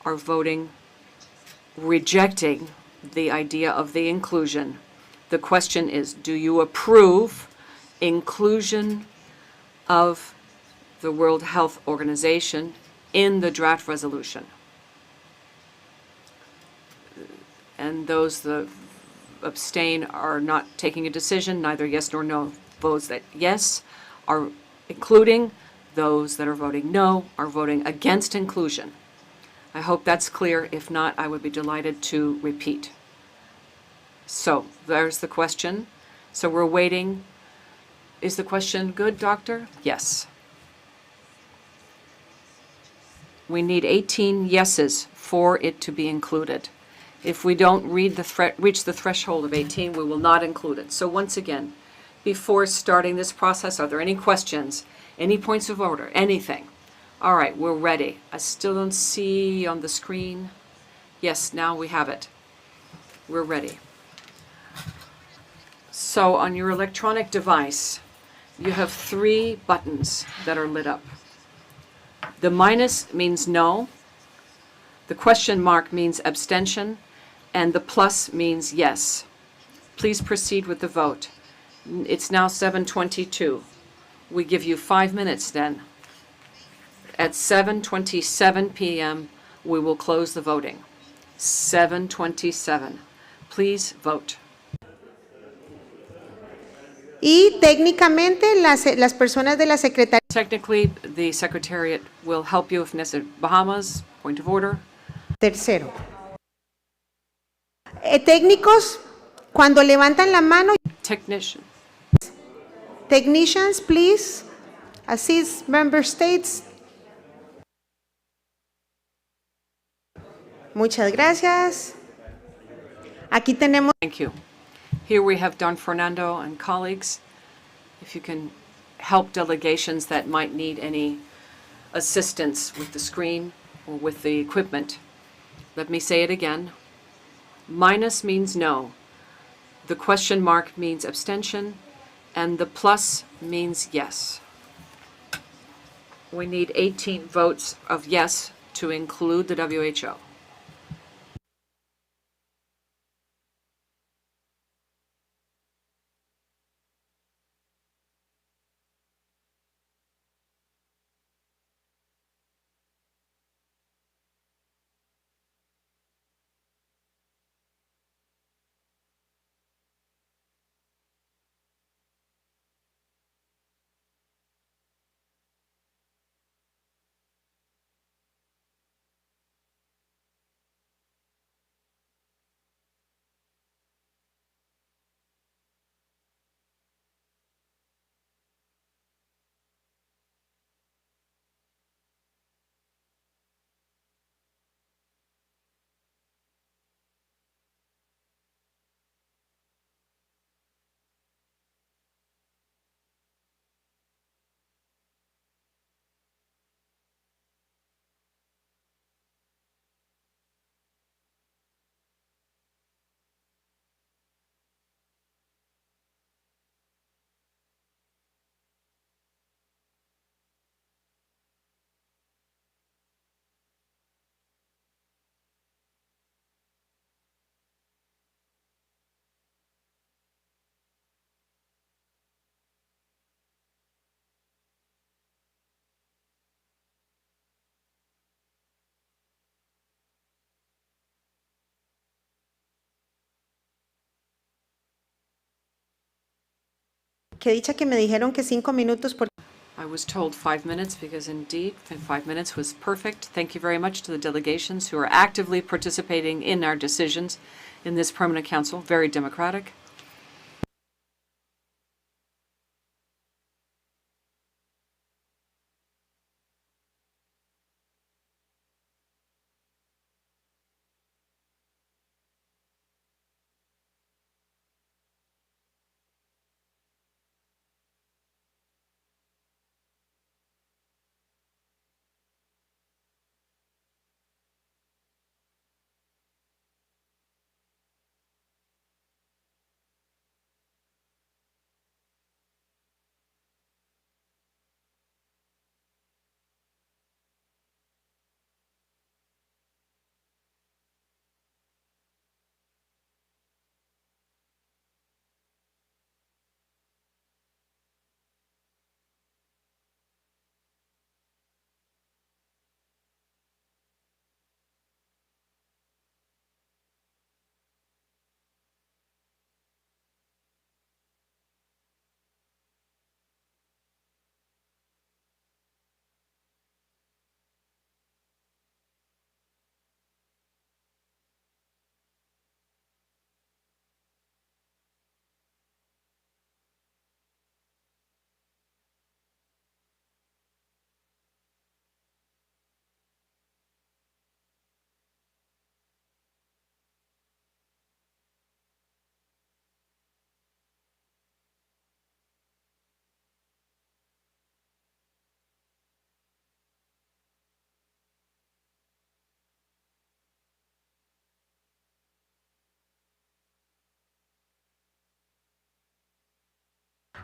are voting rejecting the idea of the inclusion. The question is, do you approve inclusion of the World Health Organization in the draft resolution. And those that abstain are not taking a decision, neither yes nor no. Those that yes are including, those that are voting no are voting against inclusion. I hope that's clear. If not, I would be delighted to repeat. So there's the question. So we're waiting. Is the question good, Doctor? Yes. We need 18 yeses for it to be included. If we don't reach the threshold of 18, we will not include it. So once again, before starting this process, are there any questions, any points of order, anything? All right, we're ready. I still don't see on the screen. Yes, now we have it. We're ready. So on your electronic device, you have 3 buttons that are lit up. The minus means no, the question mark means abstention, and the plus means yes. Please proceed with the vote. It's now 7:22. We give you 5 minutes then. At 7:27 p.m., we will close the voting. 7:27. Please vote. Y técnicamente las personas de la Secretaría. Technically, the Secretariat will help you if necessary. Bahamas, point of order. Tercero. Técnicos, cuando levantan la mano. Technician. Technicians, please assist member states. Muchas gracias. Aquí tenemos. Thank you. Here we have Don Fernando and colleagues. If you can help delegations that might need any assistance with the screen or with the equipment. Let me say it again. Minus means no. The question mark means abstention, and the plus means yes. We need 18 votes of yes to include the WHO. Que dicha que me dijeron que 5 minutos por. I was told 5 minutes because indeed 5 minutes was perfect. Thank you very much to the delegations who are actively participating in our decisions in this permanent council. Very democratic.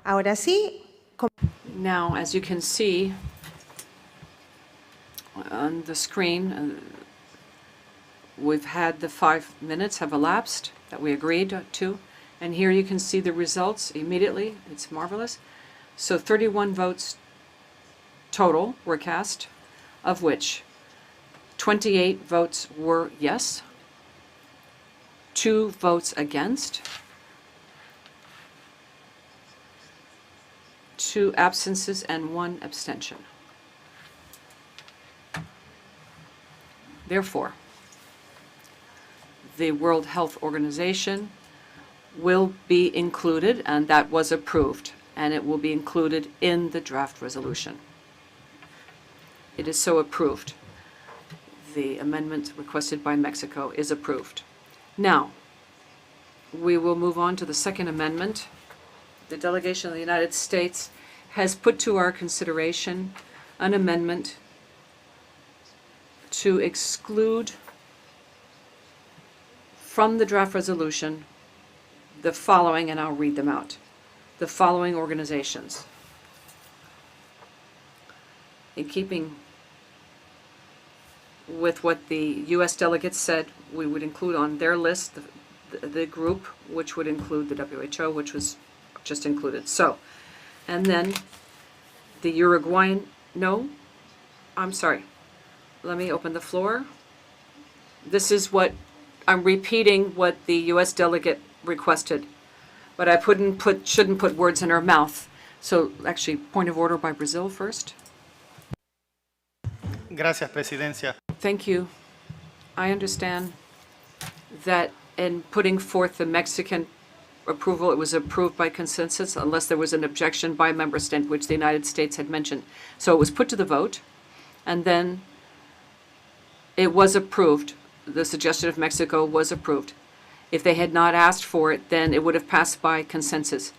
Ahora sí, Now, as you can see on the screen, we've had the 5 minutes have elapsed that we agreed to, and here you can see the results immediately. It's marvelous. So 31 votes total were cast, of which 28 votes were yes, 2 votes against, 2 absences, and 1 abstention. Therefore, the World Health Organization will be included, and that was approved, and it will be included in the draft resolution. It is so approved. The amendment requested by Mexico is approved. Now, we will move on to the second amendment. The delegation of the United States has put to our consideration an amendment to exclude from the draft resolution the following, and I'll read them out. The following organizations. In keeping with what the U.S. delegates said, we would include on their list the group, which would include the WHO, which was just included. So, and then the Uruguayan, no, I'm sorry. Let me open the floor. This is what, I'm repeating what the U.S. delegate requested, but I shouldn't put words in her mouth. So actually, point of order by Brazil first. Gracias, Presidencia. Thank you. I understand that in putting forth the Mexican approval, it was approved by consensus unless there was an objection by a member state, which the United States had mentioned. So it was put to the vote, and then it was approved. The suggestion of Mexico was approved. If they had not asked for it, then it would have passed by consensus.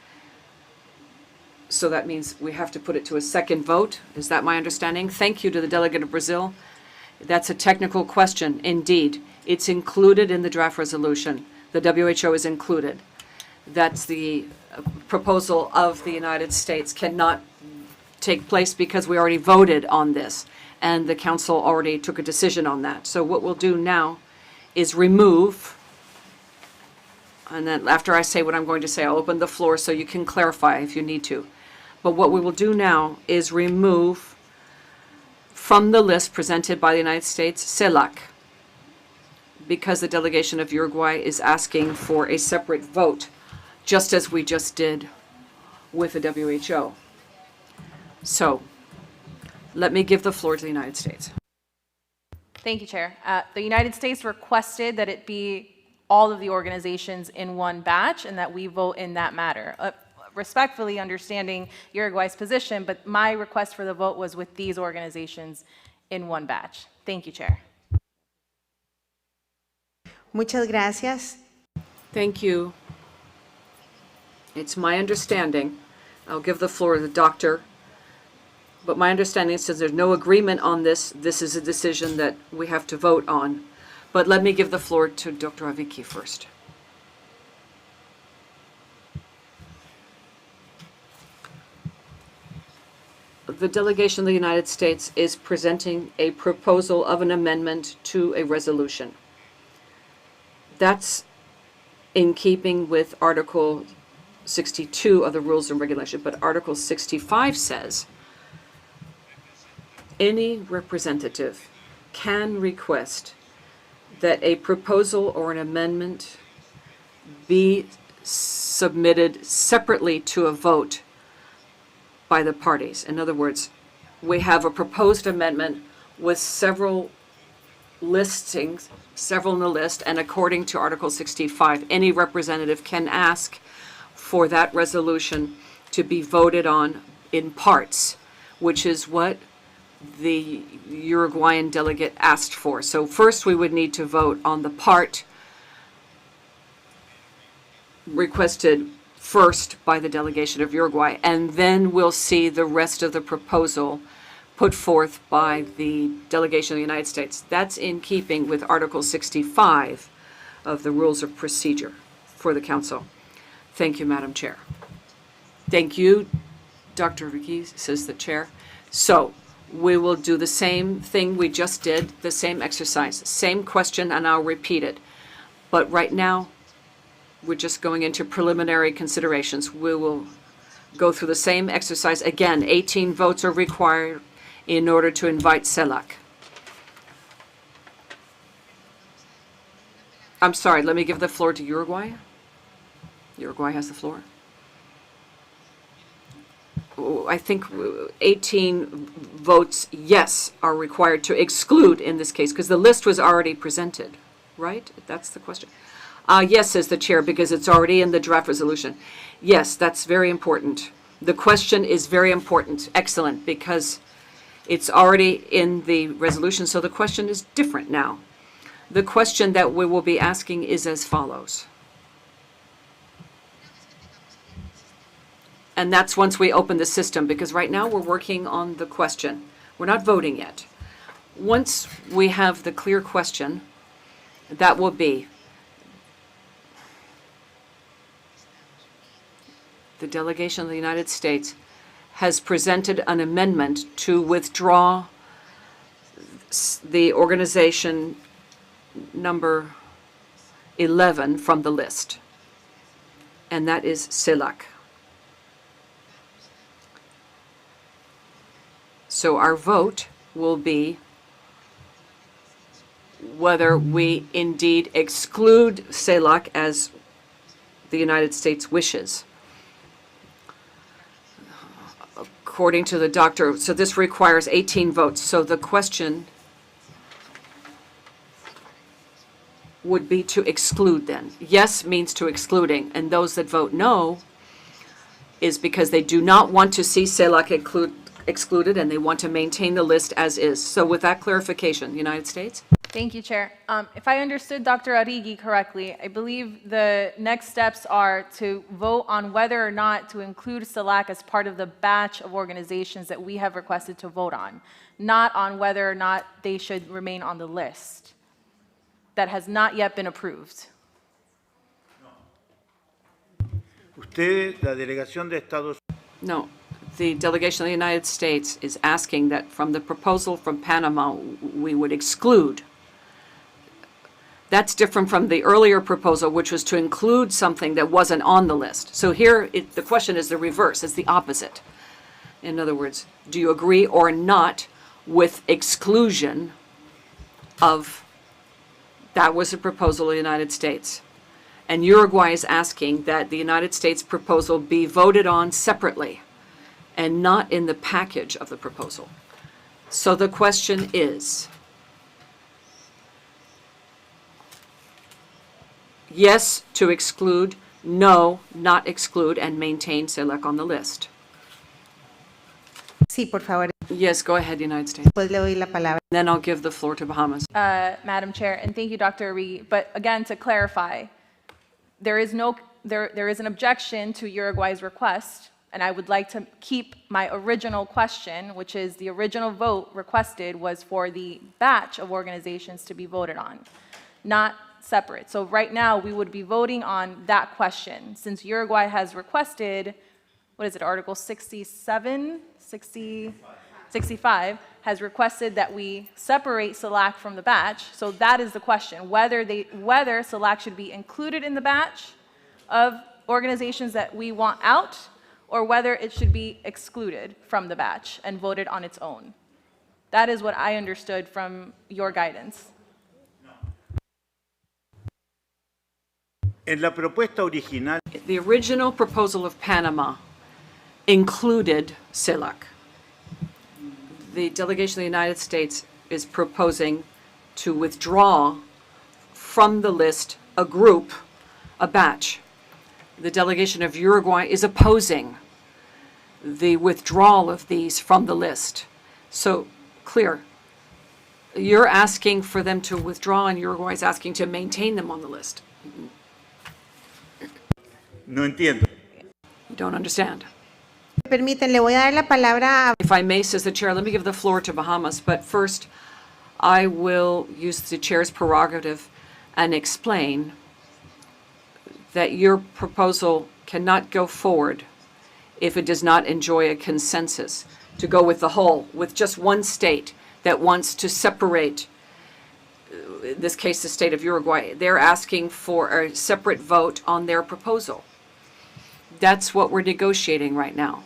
So that means we have to put it to a second vote. Is that my understanding? Thank you to the delegate of Brazil. That's a technical question. Indeed, it's included in the draft resolution. The WHO is included. That's the proposal of the United States cannot take place because we already voted on this, and the Council already took a decision on that. So what we'll do now is remove, and then after I say what I'm going to say, I'll open the floor so you can clarify if you need to. But what we will do now is remove from the list presented by the United States, CELAC, because the delegation of Uruguay is asking for a separate vote, just as we just did with the WHO. So let me give the floor to the United States. Thank you, Chair. The United States requested that it be all of the organizations in one batch and that we vote in that matter. Respectfully understanding Uruguay's position, but my request for the vote was with these organizations in one batch. Thank you, Chair. muchas gracias. Thank you. It's my understanding, I'll give the floor to the doctor, but my understanding is since there's no agreement on this, this is a decision that we have to vote on. But let me give the floor to Dr. Avicii first. The delegation of the United States is presenting a proposal of an amendment to a resolution. That's in keeping with Article 62 of the Rules and Regulations, but Article 65 says any representative can request that a proposal or an amendment be submitted separately to a vote by the parties. In other words, we have a proposed amendment with several listings, several in the list, and according to Article 65, any representative can ask for that resolution to be voted on in parts, which is what the Uruguayan delegate asked for. So first we would need to vote on the part requested first by the delegation of Uruguay, and then we'll see the rest of the proposal put forth by the delegation of the United States. That's in keeping with Article 65 of the Rules of Procedure for the Council. Thank you, Madam Chair. Thank you, Dr. Ricky, says the chair. So we will do the same thing we just did, the same exercise, same question, and I'll repeat it. But right now, we're just going into preliminary considerations. We will go through the same exercise. Again, 18 votes are required in order to invite CELAC. I'm sorry, let me give the floor to Uruguay. Uruguay has the floor. I think 18 votes yes are required to exclude in this case, because the list was already presented, right? That's the question. Yes, says the chair, because it's already in the draft resolution. Yes, that's very important. The question is very important. Excellent, because it's already in the resolution, so the question is different now. The question that we will be asking is as follows. And that's once we open the system, because right now we're working on the question. We're not voting yet. Once we have the clear question, that will be the delegation of the United States has presented an amendment to withdraw the organization number 11 from the list, and that is CELAC. So our vote will be whether we indeed exclude CELAC as the United States wishes. According to the doctor, so this requires 18 votes. So the question would be to exclude then. Yes means to excluding, and those that vote no is because they do not want to see CELAC excluded and they want to maintain the list as is. So with that clarification, United States? Thank you, Chair. If I understood Dr. Arrighi correctly, I believe the next steps are to vote on whether or not to include CELAC as part of the batch of organizations that we have requested to vote on, not on whether or not they should remain on the list that has not yet been approved. No. The delegation of the United States is asking that from the proposal from Panama, we would exclude. That's different from the earlier proposal, which was to include something that wasn't on the list. So here, the question is the reverse, it's the opposite. In other words, do you agree or not with exclusion of, that was a proposal of the United States. And Uruguay is asking that the United States proposal be voted on separately and not in the package of the proposal. So the question is, yes to exclude, no, not exclude, and maintain CELAC on the list. Sí, por favor. Yes, go ahead, United States. Después le doy la palabra. Then I'll give the floor to Bahamas. Madam Chair, and thank you, Dr. Arrighi. But again, to clarify, there is an objection to Uruguay's request, and I would like to keep my original question, which is the original vote requested was for the batch of organizations to be voted on, not separate. So right now, we would be voting on that question. Since Uruguay has requested, what is it, Article 65, has requested that we separate CELAC from the batch. So that is the question, whether CELAC should be included in the batch of organizations that we want out, or whether it should be excluded from the batch and voted on its own. That is what I understood from your guidance. En la propuesta original, the original proposal of Panama included CELAC. The delegation of the United States is proposing to withdraw from the list a group, a batch. The delegation of Uruguay is opposing the withdrawal of these from the list. So, clear. You're asking for them to withdraw, and Uruguay is asking to maintain them on the list. no entiendo. You don't understand. Permiten, le voy a dar la palabra. If I may, says the chair, let me give the floor to Bahamas, but first I will use the chair's prerogative and explain that your proposal cannot go forward if it does not enjoy a consensus, to go with the whole, with just one state that wants to separate, in this case, the state of Uruguay. They're asking for a separate vote on their proposal. That's what we're negotiating right now.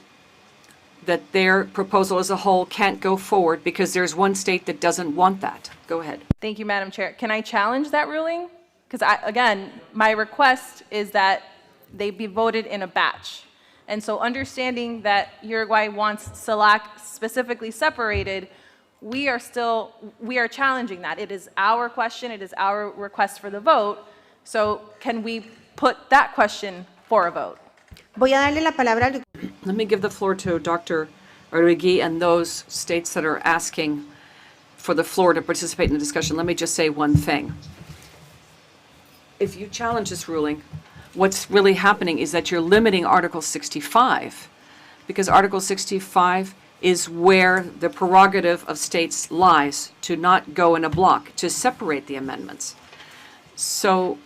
That their proposal as a whole can't go forward because there's one state that doesn't want that. Go ahead. Thank you, Madam Chair. Can I challenge that ruling? Because again, my request is that they be voted in a batch. And so understanding that Uruguay wants SELAC specifically separated, we are challenging that. It is our question, it is our request for the vote. So can we put that question for a vote? Voy a darle la palabra al... Let me give the floor to Dr. Rodriguez and those states that are asking for the floor to participate in the discussion. Let me just say one thing. If you challenge this ruling, what's really happening is that you're limiting Article 65, because Article 65 is where the prerogative of states lies to not go in a block, to separate the amendments. So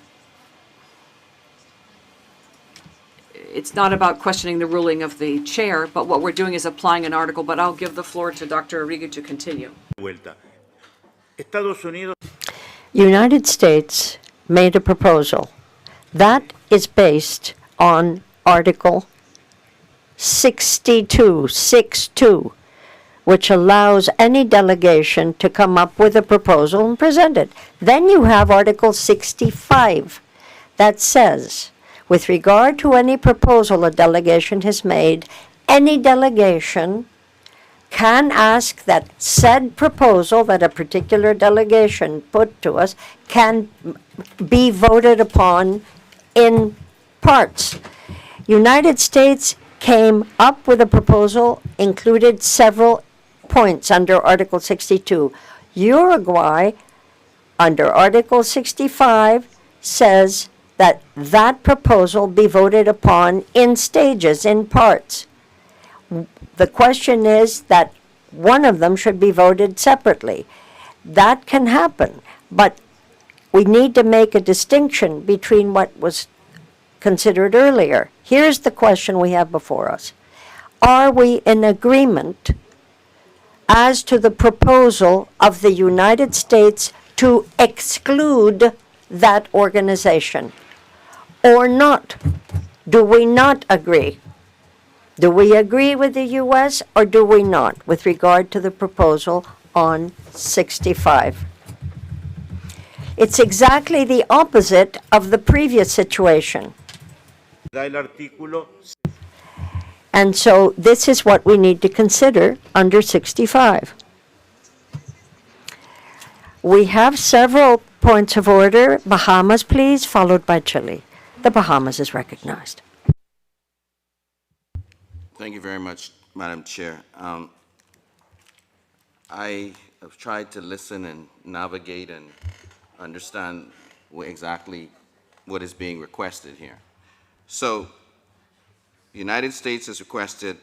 it's not about questioning the ruling of the chair, but what we're doing is applying an article, but I'll give the floor to Dr. Rodriguez to continue. United States made a proposal. That is based on Article 62, which allows any delegation to come up with a proposal and present it. Then you have Article 65 that says, with regard to any proposal a delegation has made, any delegation can ask that said proposal that a particular delegation put to us can be voted upon in parts. United States came up with a proposal, included several points under Article 62. Uruguay, under Article 65, says that that proposal be voted upon in stages, in parts. The question is that one of them should be voted separately. That can happen, but we need to make a distinction between what was considered earlier. Here's the question we have before us. Are we in agreement as to the proposal of the United States to exclude that organization or not? Do we not agree? Do we agree with the U.S. or do we not with regard to the proposal on 65? It's exactly the opposite of the previous situation. And so this is what we need to consider under 65. We have several points of order. Bahamas, please, followed by Chile. The Bahamas is recognized. Thank you very much, Madam Chair. I have tried to listen and navigate and understand exactly what is being requested here. So, the United States has requested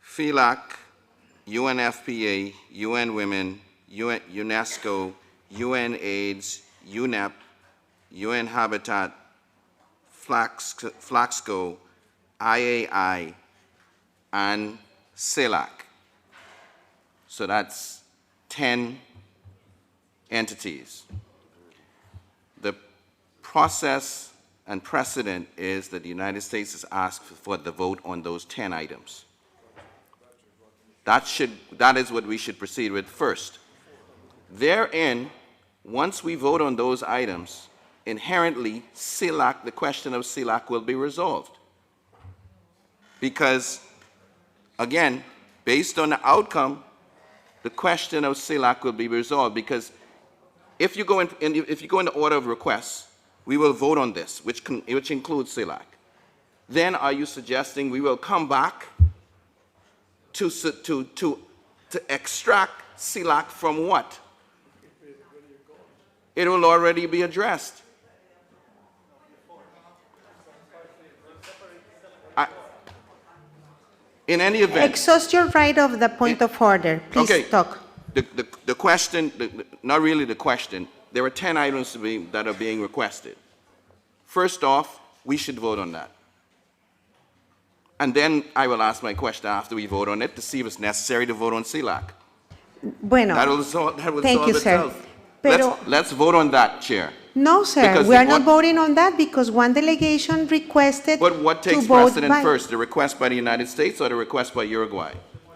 FELAC, UNFPA, UN Women, UNESCO, UNAIDS, UNEP, UN Habitat, Flaxco, IAI, and SELAC. So that's 10 entities. The process and precedent is that the United States has asked for the vote on those 10 items. That is what we should proceed with first. Therein, once we vote on those items, inherently, SELAC, the question of SELAC will be resolved. Because, again, based on the outcome, the question of SELAC will be resolved. Because if you go in the order of requests, we will vote on this, which includes SELAC. Then are you suggesting we will come back to extract SELAC from what? It will already be addressed. In any event. Exhaust your right of the point of order. Please talk. The question, not really the question, there are 10 items that are being requested. First off, we should vote on that. And then I will ask my question after we vote on it to see if it's necessary to vote on CELAC. Bueno, That will solve thank you, sir. itself. Pero, Let's vote on that, Chair. no, sir, Because we are the not one- voting on that because one delegation requested But what to takes vote precedent by. first, the request by the United States or the request by Uruguay?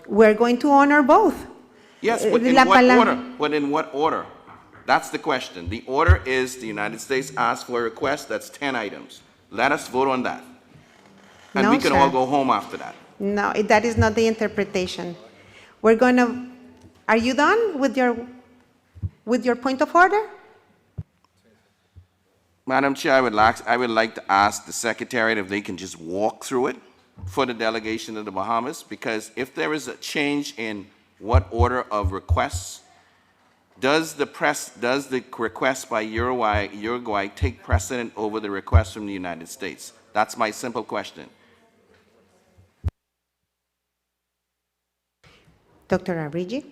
We're going to honor both. Yes, but in La what pala- order? But in what order? That's the question. The order is the United States asked for a request, that's 10 items. Let us vote on that. And No, we can sir. all go home after that. No, that is not the interpretation. We're going to, are you done with your point of order? Madam Chair, I would like to ask the Secretariat if they can just walk through it for the delegation of the Bahamas, because if there is a change in what order of requests, does the request by Uruguay take precedent over the request from the United States? That's my simple question. Dr. Abrigi?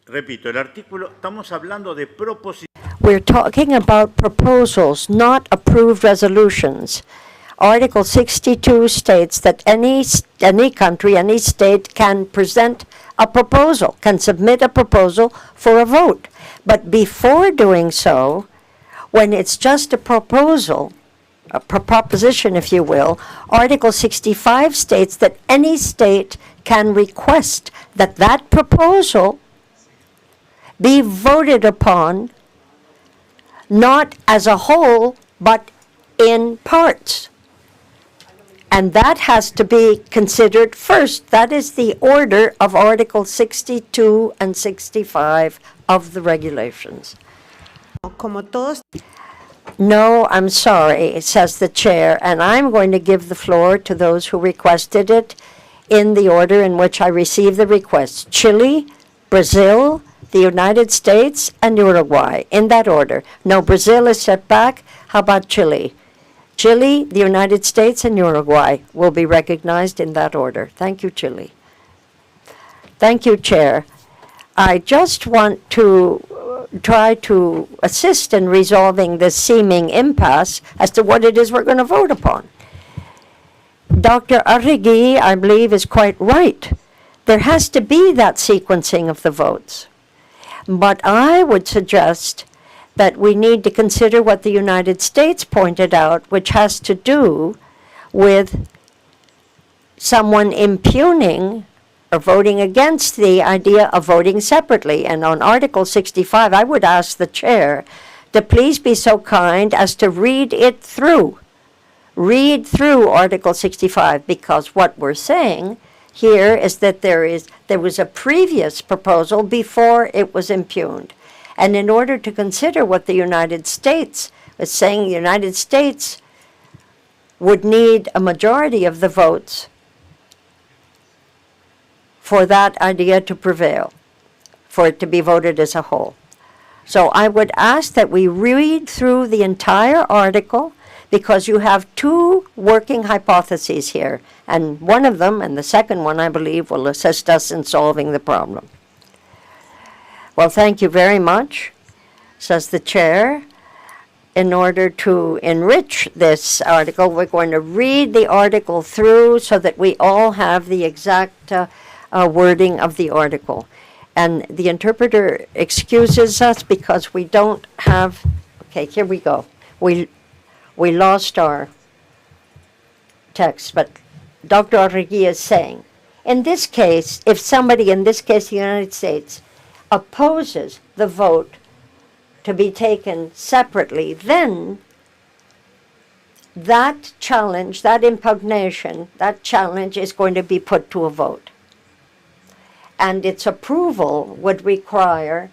Repito, el artículo, estamos hablando de proposiciones. We're talking about proposals, not approved resolutions. Article 62 states that any country, any state can present a proposal, can submit a proposal for a vote. But before doing so, when it's just a proposal, a proposition, if you will, Article 65 states that any state can request that that proposal be voted upon not as a whole, but in parts. And that has to be considered first. That is the order of Article 62 and 65 of the regulations. Como todos. No, I'm sorry, says the chair, and I'm going to give the floor to those who requested it in the order in which I received the requests. Chile, Brazil, the United States, and Uruguay, in that order. No, Brazil is set back. How about Chile? Chile, the United States, and Uruguay will be recognized in that order. Thank you, Chile. Thank you, Chair. I just want to try to assist in resolving this seeming impasse as to what it is we're going to vote upon. Dr. Arregui, I believe, is quite right. There has to be that sequencing of the votes. But I would suggest that we need to consider what the United States pointed out, which has to do with someone impugning or voting against the idea of voting separately. And on Article 65, I would ask the chair to please be so kind as to read it through. Read through Article 65, because what we're saying here is that there was a previous proposal before it was impugned. And in order to consider what the United States was saying, the United States would need a majority of the votes for that idea to prevail, for it to be voted as a whole. So I would ask that we read through the entire article, because you have two working hypotheses here, and one of them, and the second one, I believe, will assist us in solving the problem. Well, thank you very much, says the chair. In order to enrich this article, we're going to read the article through so that we all have the exact wording of the article. And the interpreter excuses us because we don't have, okay, here we go. We lost our text, but Dr. Arregui is saying, in this case, if somebody, in this case the United States, opposes the vote to be taken separately, then that challenge, that impugnation, that challenge is going to be put to a vote. And its approval would require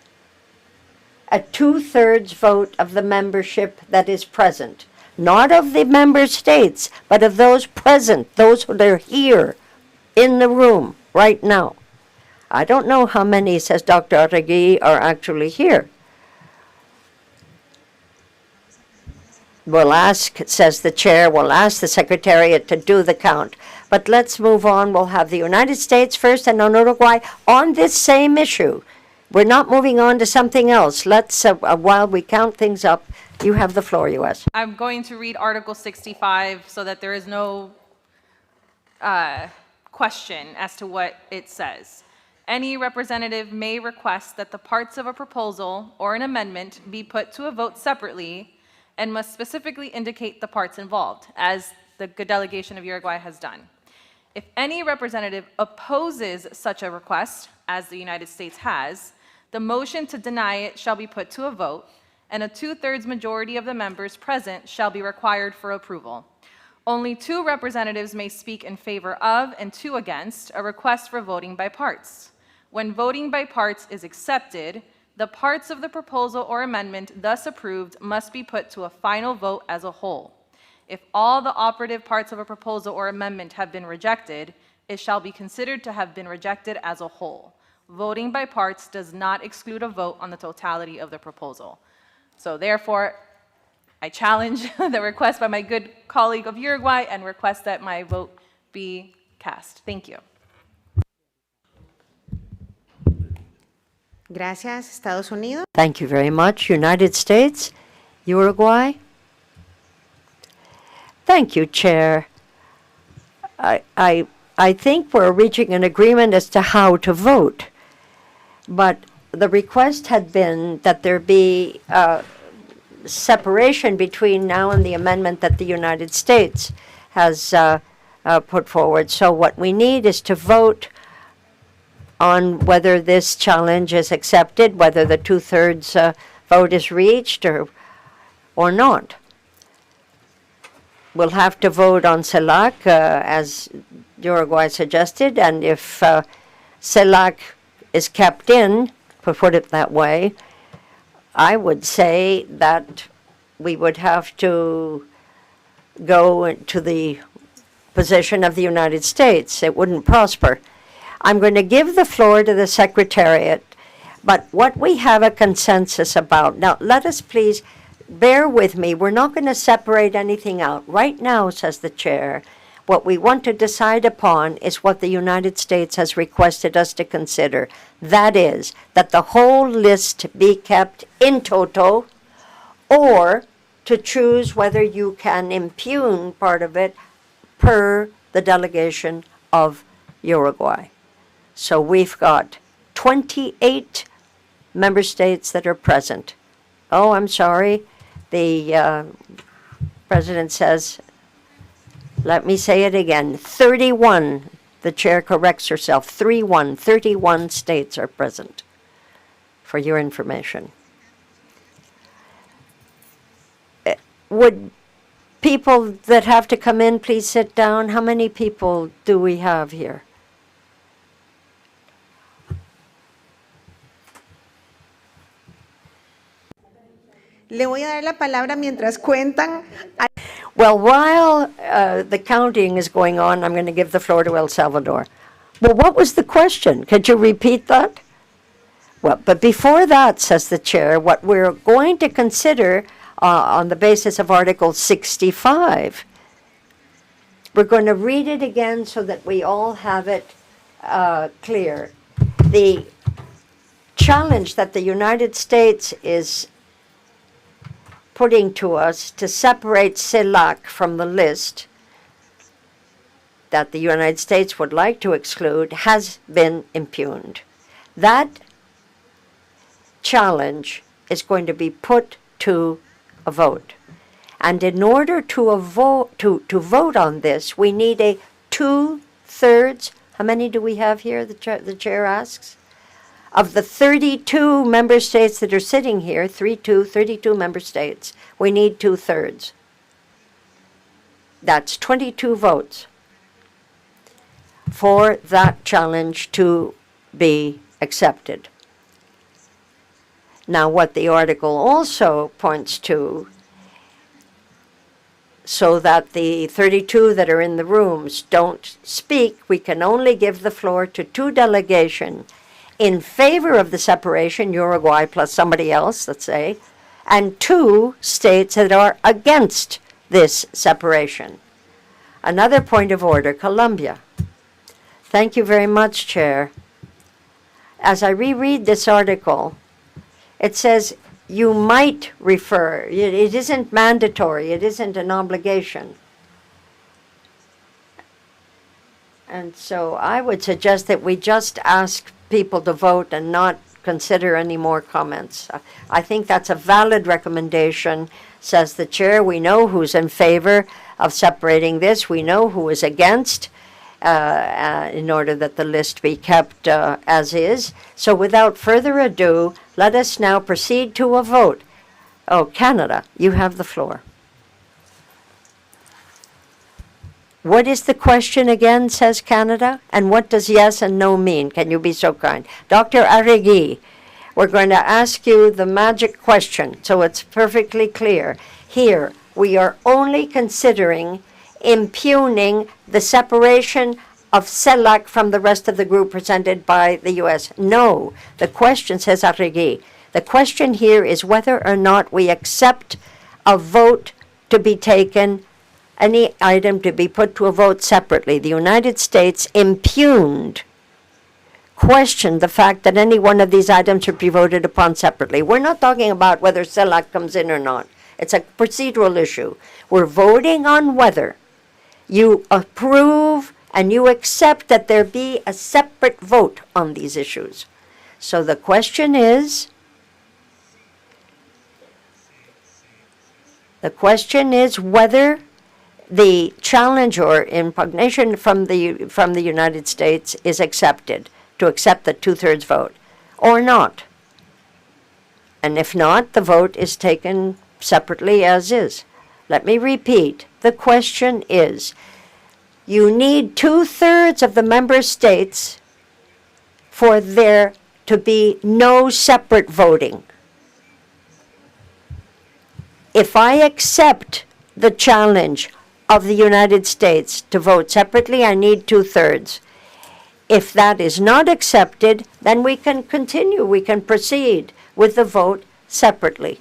a 2/3 vote of the membership that is present. Not of the member states, but of those present, those who are here in the room right now. I don't know how many, says Dr. Arregui, are actually here. We'll ask, says the chair, we'll ask the Secretariat to do the count. But let's move on. We'll have the United States first and then Uruguay on this same issue. We're not moving on to something else. Let's, while we count things up, you have the floor, U.S. I'm going to read Article 65 so that there is no question as to what it says. Any representative may request that the parts of a proposal or an amendment be put to a vote separately and must specifically indicate the parts involved, as the delegation of Uruguay has done. If any representative opposes such a request, as the United States has, the motion to deny it shall be put to a vote, and a 2/3 majority of the members present shall be required for approval. Only 2 representatives may speak in favor of and 2 against a request for voting by parts. When voting by parts is accepted, the parts of the proposal or amendment thus approved must be put to a final vote as a whole. If all the operative parts of a proposal or amendment have been rejected, it shall be considered to have been rejected as a whole. Voting by parts does not exclude a vote on the totality of the proposal. So therefore, I challenge the request by my good colleague of Uruguay and request that my vote be cast. Thank you. Gracias, Estados Unidos. Thank you very much. United States, Uruguay. Thank you, Chair. I think we're reaching an agreement as to how to vote, but the request had been that there be separation between now and the amendment that the United States has put forward. So what we need is to vote on whether this challenge is accepted, whether the 2/3 vote is reached or not. We'll have to vote on CELAC, as Uruguay suggested, and if CELAC is kept in, to put it that way, I would say that we would have to go to the position of the United States. It wouldn't prosper. I'm going to give the floor to the Secretariat, but what we have a consensus about, now let us please bear with me. We're not going to separate anything out. Right now, says the Chair, what we want to decide upon is what the United States has requested us to consider. That is, that the whole list be kept in toto, or to choose whether you can impugn part of it per the delegation of Uruguay. So we've got 28 member states that are present. Oh, I'm sorry. The President says, let me say it again, 31. The Chair corrects herself, 31 states are present, for your information. Would people that have to come in please sit down? How many people do we have here? Le voy a dar la palabra mientras cuentan. Well, while the counting is going on, I'm going to give the floor to El Salvador. Well, what was the question? Could you repeat that? Well, but before that, says the Chair, what we're going to consider on the basis of Article 65, we're going to read it again so that we all have it clear. The challenge that the United States is putting to us to separate CELAC from the list that the United States would like to exclude has been impugned. That challenge is going to be put to a vote. And in order to vote on this, we need a 2/3. How many do we have here, the chair asks? Of the 32 member states that are sitting here, 32 member states, we need 2/3. That's 22 votes for that challenge to be accepted. Now, what the article also points to, so that the 32 that are in the rooms don't speak, we can only give the floor to 2 delegations in favor of the separation, Uruguay plus somebody else, let's say, and 2 states that are against this separation. Another point of order, Colombia. Thank you very much, Chair. as I reread this article, it says you might refer. It isn't mandatory. It isn't an obligation. And so I would suggest that we just ask people to vote and not consider any more comments. I think that's a valid recommendation, says the chair. We know who's in favor of separating this. We know who is against, in order that the list be kept as is. So without further ado, let us now proceed to a vote. Oh, Canada, you have the floor. What is the question again, says Canada? And what does yes and no mean? Can you be so kind? Dr. Arregui, we're going to ask you the magic question so it's perfectly clear. Here, we are only considering impugning the separation of CELAC from the rest of the group presented by the U.S. No, the question, says Arregui, the question here is whether or not we accept a vote to be taken, any item to be put to a vote separately. The United States questioned the fact that any one of these items should be voted upon separately. We're not talking about whether CELAC comes in or not. It's a procedural issue. We're voting on whether you approve and you accept that there be a separate vote on these issues. So the question is, whether the challenge or impugnation from the United States is accepted, to accept the 2/3 vote, or not. And if not, the vote is taken separately as is. Let me repeat. The question is, you need 2/3 of the member states for there to be no separate voting. If I accept the challenge of the United States to vote separately, I need 2/3. If that is not accepted, then we can continue, we can proceed with the vote separately,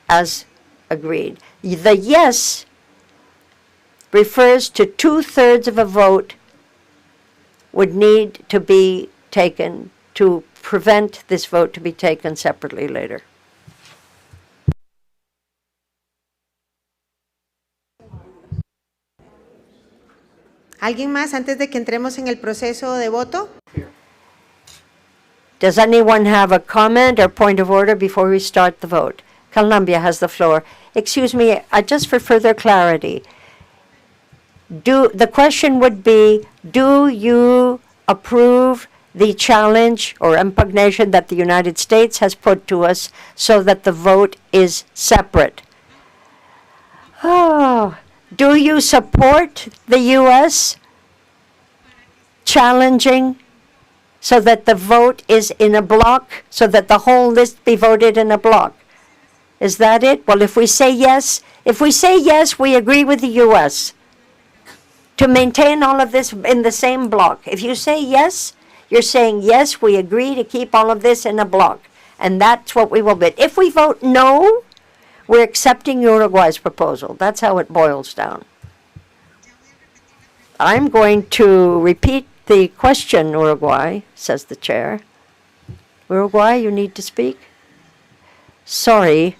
as agreed. The yes refers to 2/3 of a vote would need to be taken to prevent this vote to be taken separately later. ¿Alguien más antes de que entremos en el proceso de voto? Does anyone have a comment or point of order before we start the vote? Columbia has the floor. Excuse me, just for further clarity, the question would be, do you approve the challenge or impugnation that the United States has put to us so that the vote is separate? Oh, do you support the U.S. challenging so that the vote is in a block, so that the whole list be voted in a block? Is that it? Well, if we say yes, we agree with the U.S. to maintain all of this in the same block. If you say yes, you're saying yes, we agree to keep all of this in a block. And that's what we will do. If we vote no, we're accepting Uruguay's proposal. That's how it boils down. I'm going to repeat the question, Uruguay, says the chair. Uruguay, you need to speak? Sorry.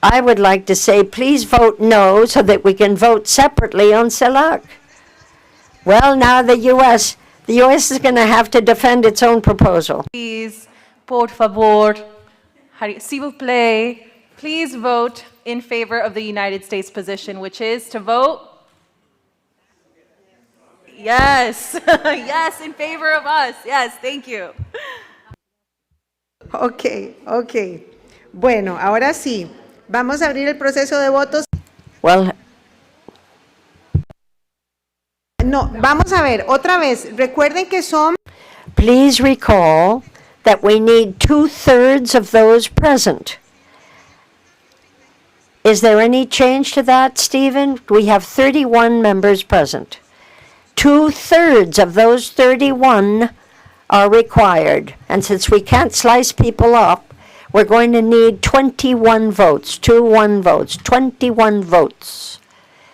I would like to say, please vote no so that we can vote separately on CELAC. Well, now the U.S. is going to have to defend its own proposal. Please, por favor, s'il vous plaît, please vote in favor of the United States position, which is to vote yes. Yes, in favor of us. Yes, thank you. Ok. Bueno, ahora sí. Vamos a abrir el proceso de votos. Well, no, vamos a ver, otra vez. Recuerden que son... Please recall that we need 2/3 of those present. Is there any change to that, Stephen? We have 31 members present. 2/3 of those 31 are required. And since we can't slice people up, we're going to need 21 votes, 21 votes, 21 votes.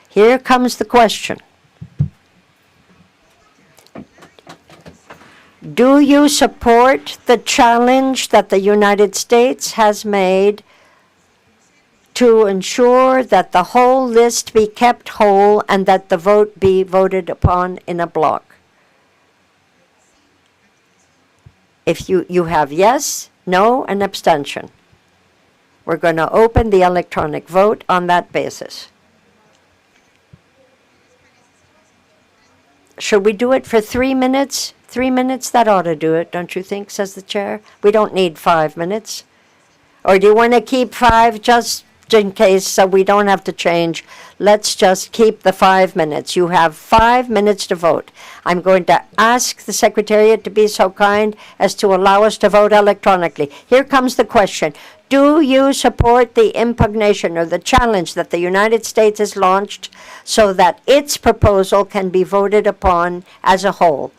Here comes the question. Do you support the challenge that the United States has made to ensure that the whole list be kept whole and that the vote be voted upon in a block? If you have yes, no, and abstention. We're going to open the electronic vote on that basis. Should we do it for 3 minutes? 3 minutes, that ought to do it, don't you think, says the chair? We don't need 5 minutes. Or do you want to keep 5 just in case so we don't have to change? Let's just keep the 5 minutes. You have 5 minutes to vote. I'm going to ask the Secretariat to be so kind as to allow us to vote electronically. Here comes the question. Do you support the impugnation or the challenge that the United States has launched so that its proposal can be voted upon as a whole?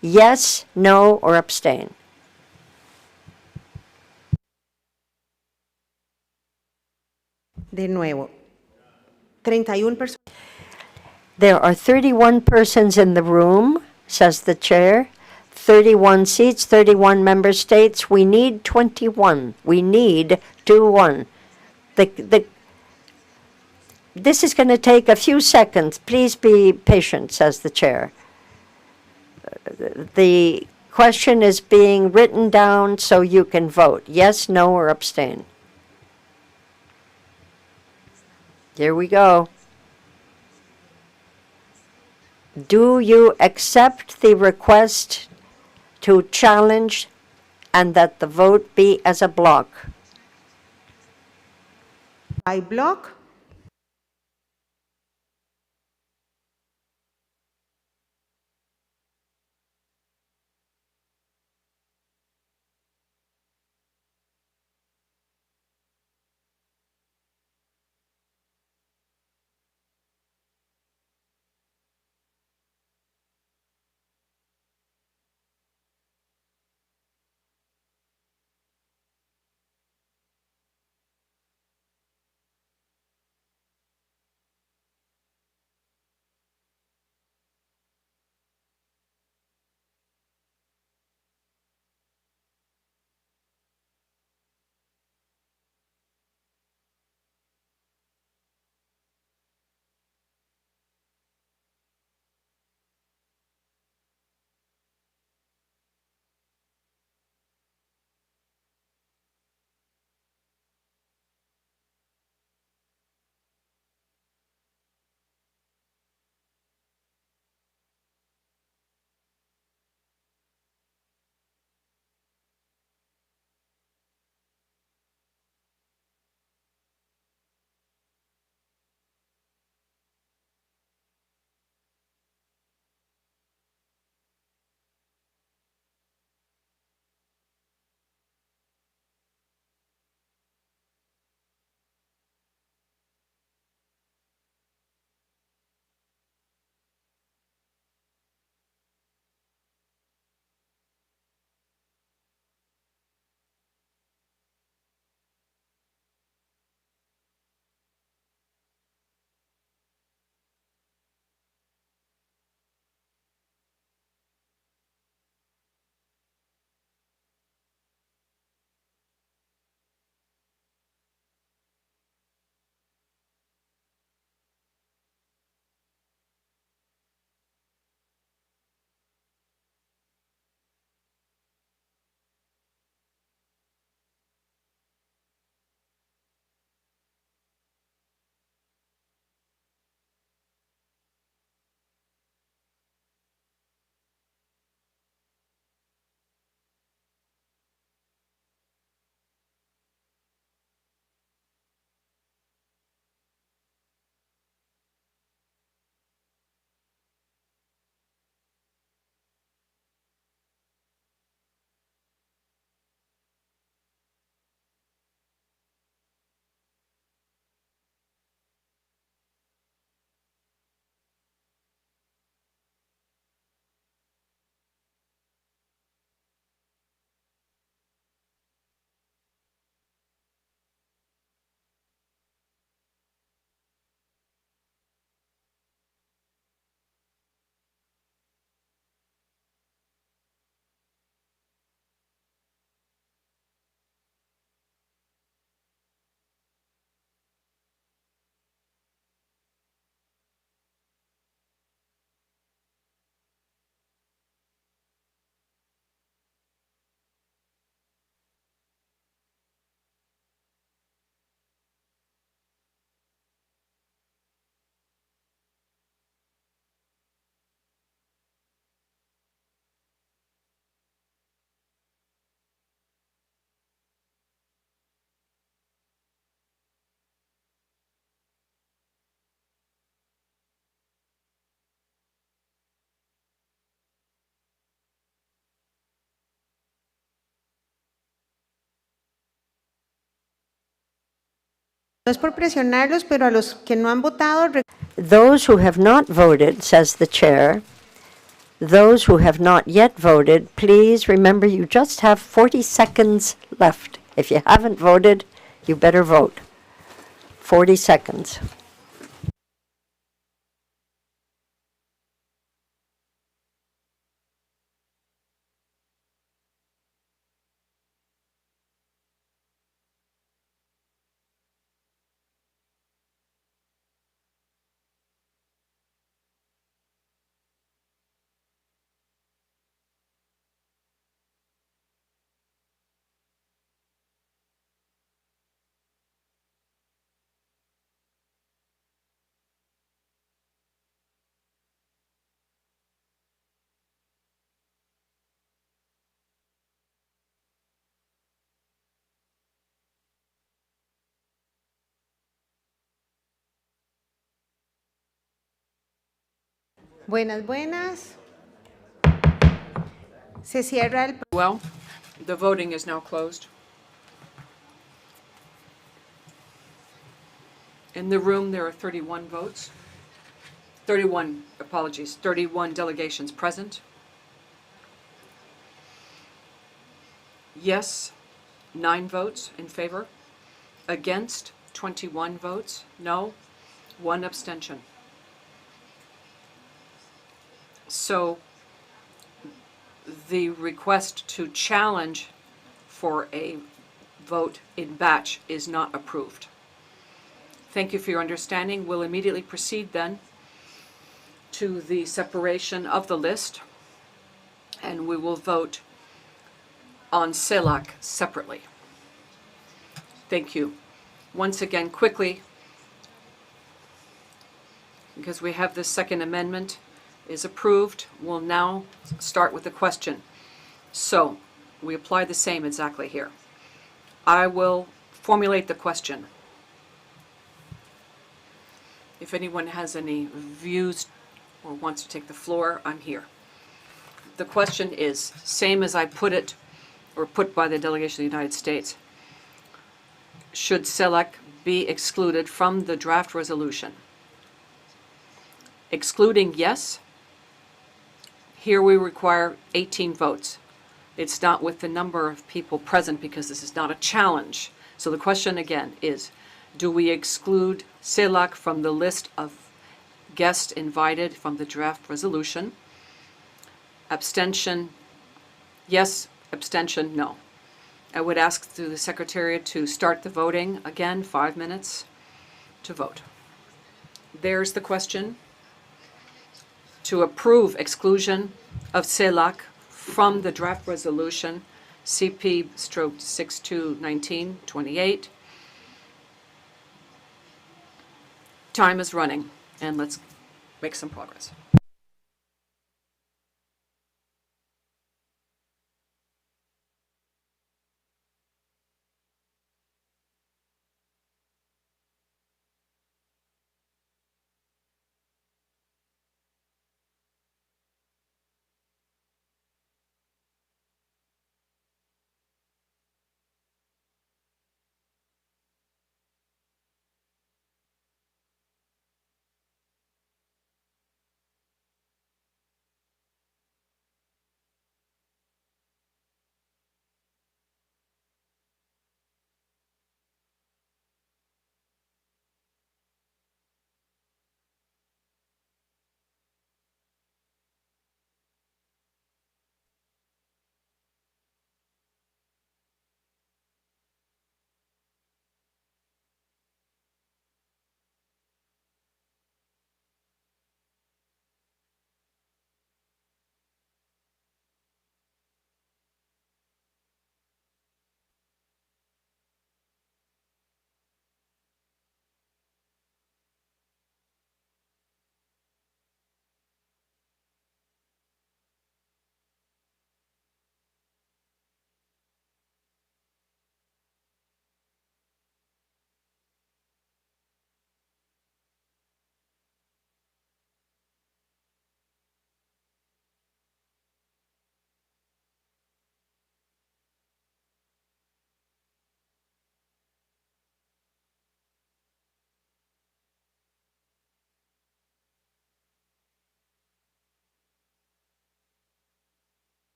Yes, no, or abstain? De nuevo, 31 personas. There are 31 persons in the room, says the chair. 31 seats, 31 member states. We need 21. We need 2-1. This is going to take a few seconds. Please be patient, says the chair. The question is being written down so you can vote. Yes, no, or abstain. Here we go. Do you accept the request to challenge and that the vote be as a block? By block? No es por presionarlos, pero a los que no han votado, Those who have not voted, says the chair, those who have not yet voted, please remember you just have 40 seconds left. If you haven't voted, you better vote. 40 seconds. buenas, buenas. Se cierra el... Well, the voting is now closed. In the room, there are 31 votes. 31 delegations present. Yes, 9 votes in favor. Against, 21 votes. No, 1 abstention. So the request to challenge for a vote in batch is not approved. Thank you for your understanding. We'll immediately proceed then to the separation of the list, and we will vote on CELAC separately. Thank you. Once again, quickly, because we have this second amendment is approved, we'll now start with the question. So, we apply the same exactly here. I will formulate the question. If anyone has any views or wants to take the floor, I'm here. The question is, same as I put it, or put by the delegation of the United States. Should CELAC be excluded from the draft resolution? Excluding yes. Here we require 18 votes. It's not with the number of people present because this is not a challenge. So the question again is, do we exclude CELAC from the list of guests invited from the draft resolution? Abstention, yes. Abstention, no. I would ask through the Secretariat to start the voting. Again, 5 minutes to vote. There's the question. To approve exclusion of CELAC from the draft resolution, CP/621928. Time is running, and let's make some progress.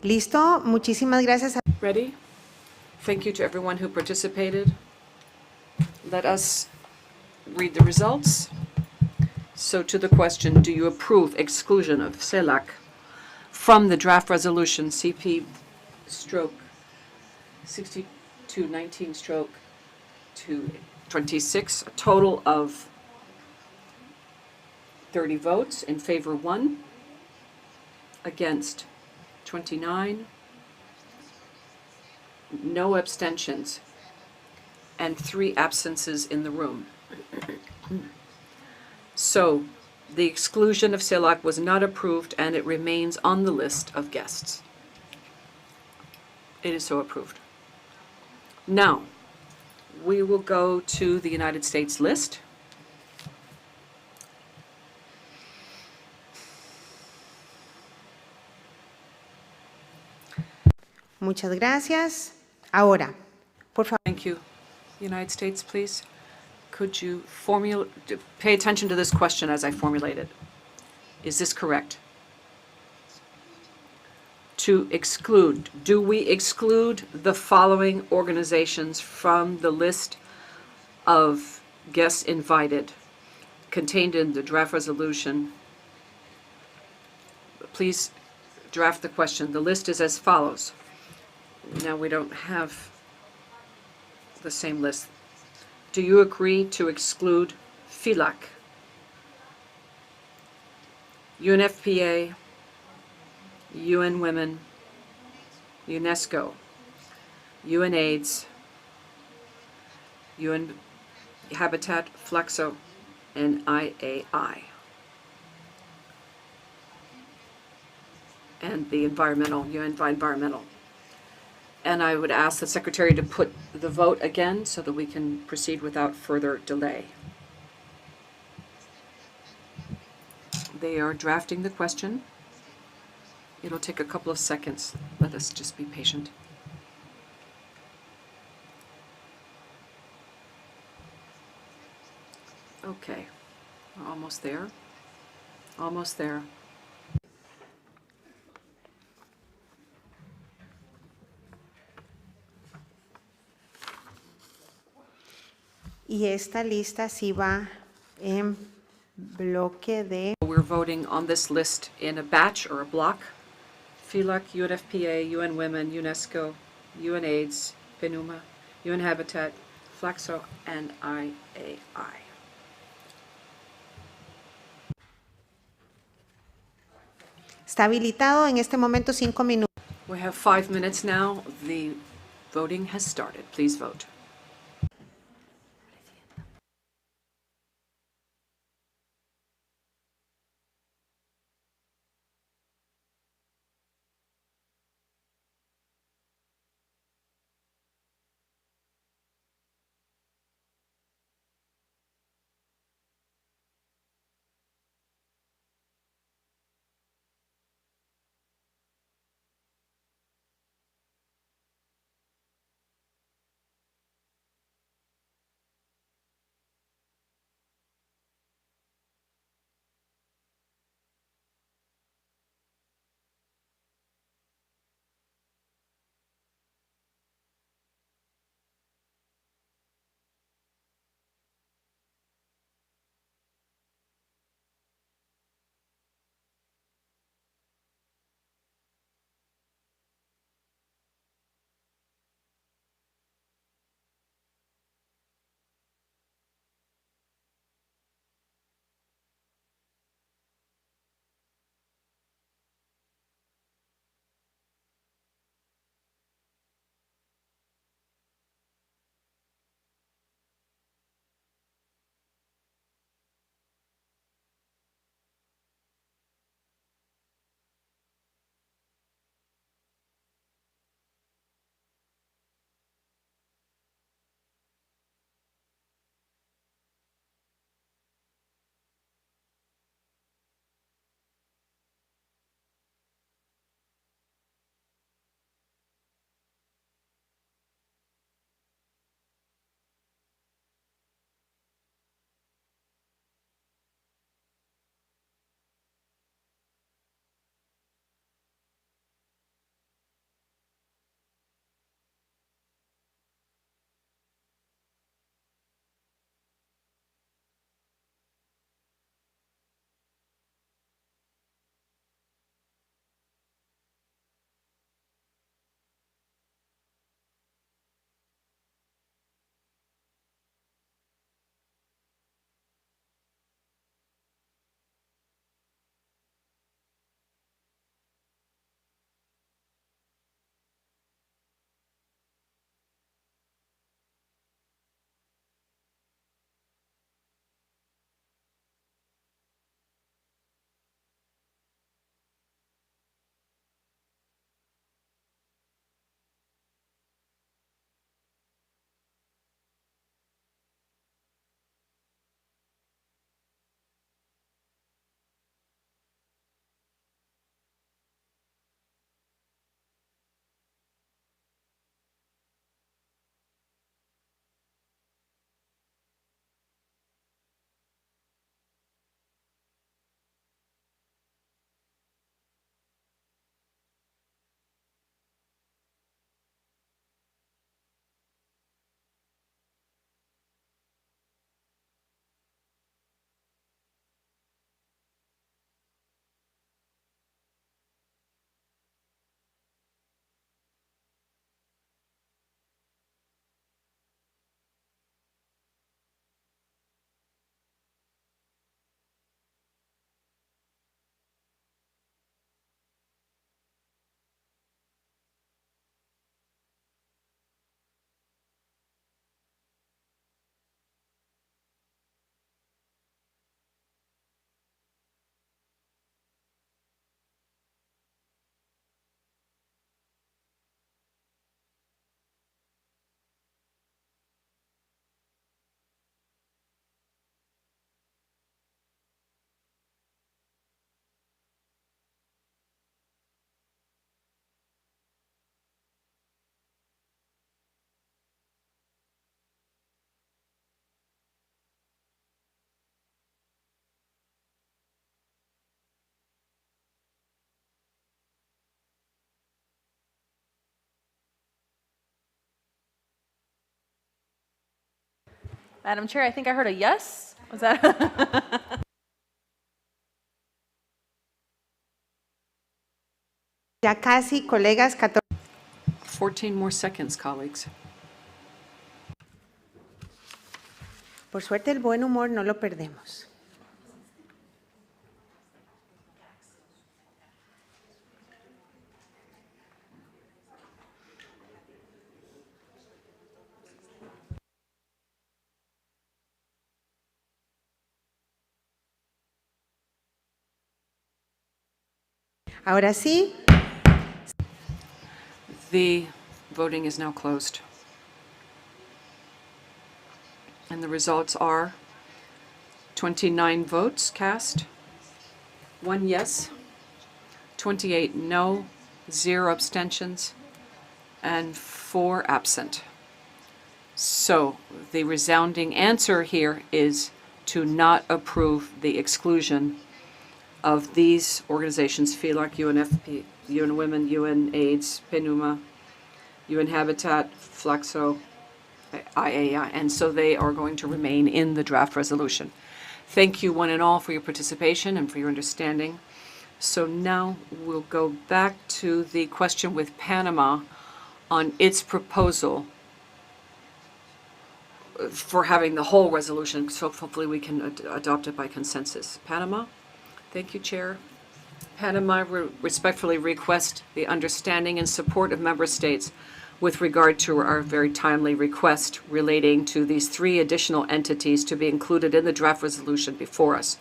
Listo, muchísimas gracias. Ready? Thank you to everyone who participated. Let us read the results. So to the question, do you approve exclusion of CELAC from the draft resolution CP stroke 6219 stroke to 26, a total of 30 votes, in favor 1, against 29, no abstentions, and 3 absences in the room. So, the exclusion of CELAC was not approved and it remains on the list of guests. It is so approved. Now, we will go to the United States list. Muchas gracias. Ahora, por favor. Thank you. United States, please. Could you pay attention to this question as I formulate it. Is this correct? To exclude, do we exclude the following organizations from the list of guests invited contained in the draft resolution? Please draft the question. The list is as follows. Now we don't have the same list. Do you agree to exclude FILAC, UNFPA, UN Women, UNESCO, UNAIDS, UN Habitat, Flaxo, and IAI? And the environmental, UN Environmental. And I would ask the Secretary to put the vote again so that we can proceed without further delay. They are drafting the question. It'll take a couple of seconds. Let us just be patient. Okay, we're almost there. Almost there. Y esta lista sí va en bloque de... We're voting on this list in a batch or a block. FILAC, UNFPA, UN Women, UNESCO, UNAIDS, PNUMA, UN Habitat, Flaxo, and IAI. Está habilitado en este momento 5 minutos. We have 5 minutes now. The voting has started. Please vote. Madam Chair, I think I heard a yes. Was that? Ya casi, colegas, 14 more seconds, colleagues. Por suerte, el buen humor no lo perdemos. Ahora sí. The voting is now closed. And the results are 29 votes cast, 1 yes, 28 no, 0 abstentions, and 4 absent. So the resounding answer here is to not approve the exclusion of these organizations, FELAC, UNFP, UN Women, UN AIDS, PNUMA, UN Habitat, Flaxo, IAI, and so they are going to remain in the draft resolution. Thank you one and all for your participation and for your understanding. So now we'll go back to the question with Panama on its proposal for having the whole resolution, so hopefully we can adopt it by consensus. Panama? Thank you, Chair. Panama respectfully request the understanding and support of member states with regard to our very timely request relating to these 3 additional entities to be included in the draft resolution before us.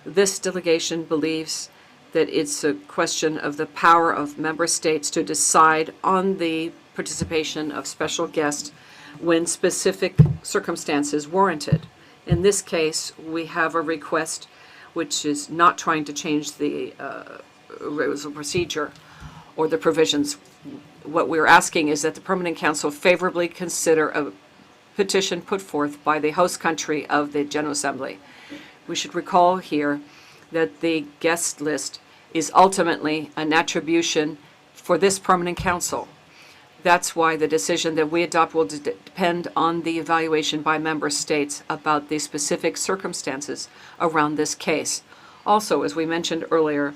This delegation believes that it's a question of the power of member states to decide on the participation of special guests when specific circumstances warranted. In this case, we have a request which is not trying to change the rules of procedure or the provisions. What we're asking is that the Permanent Council favorably consider a petition put forth by the host country of the General Assembly. We should recall here that the guest list is ultimately an attribution for this Permanent Council. That's why the decision that we adopt will depend on the evaluation by member states about the specific circumstances around this case. Also, as we mentioned earlier,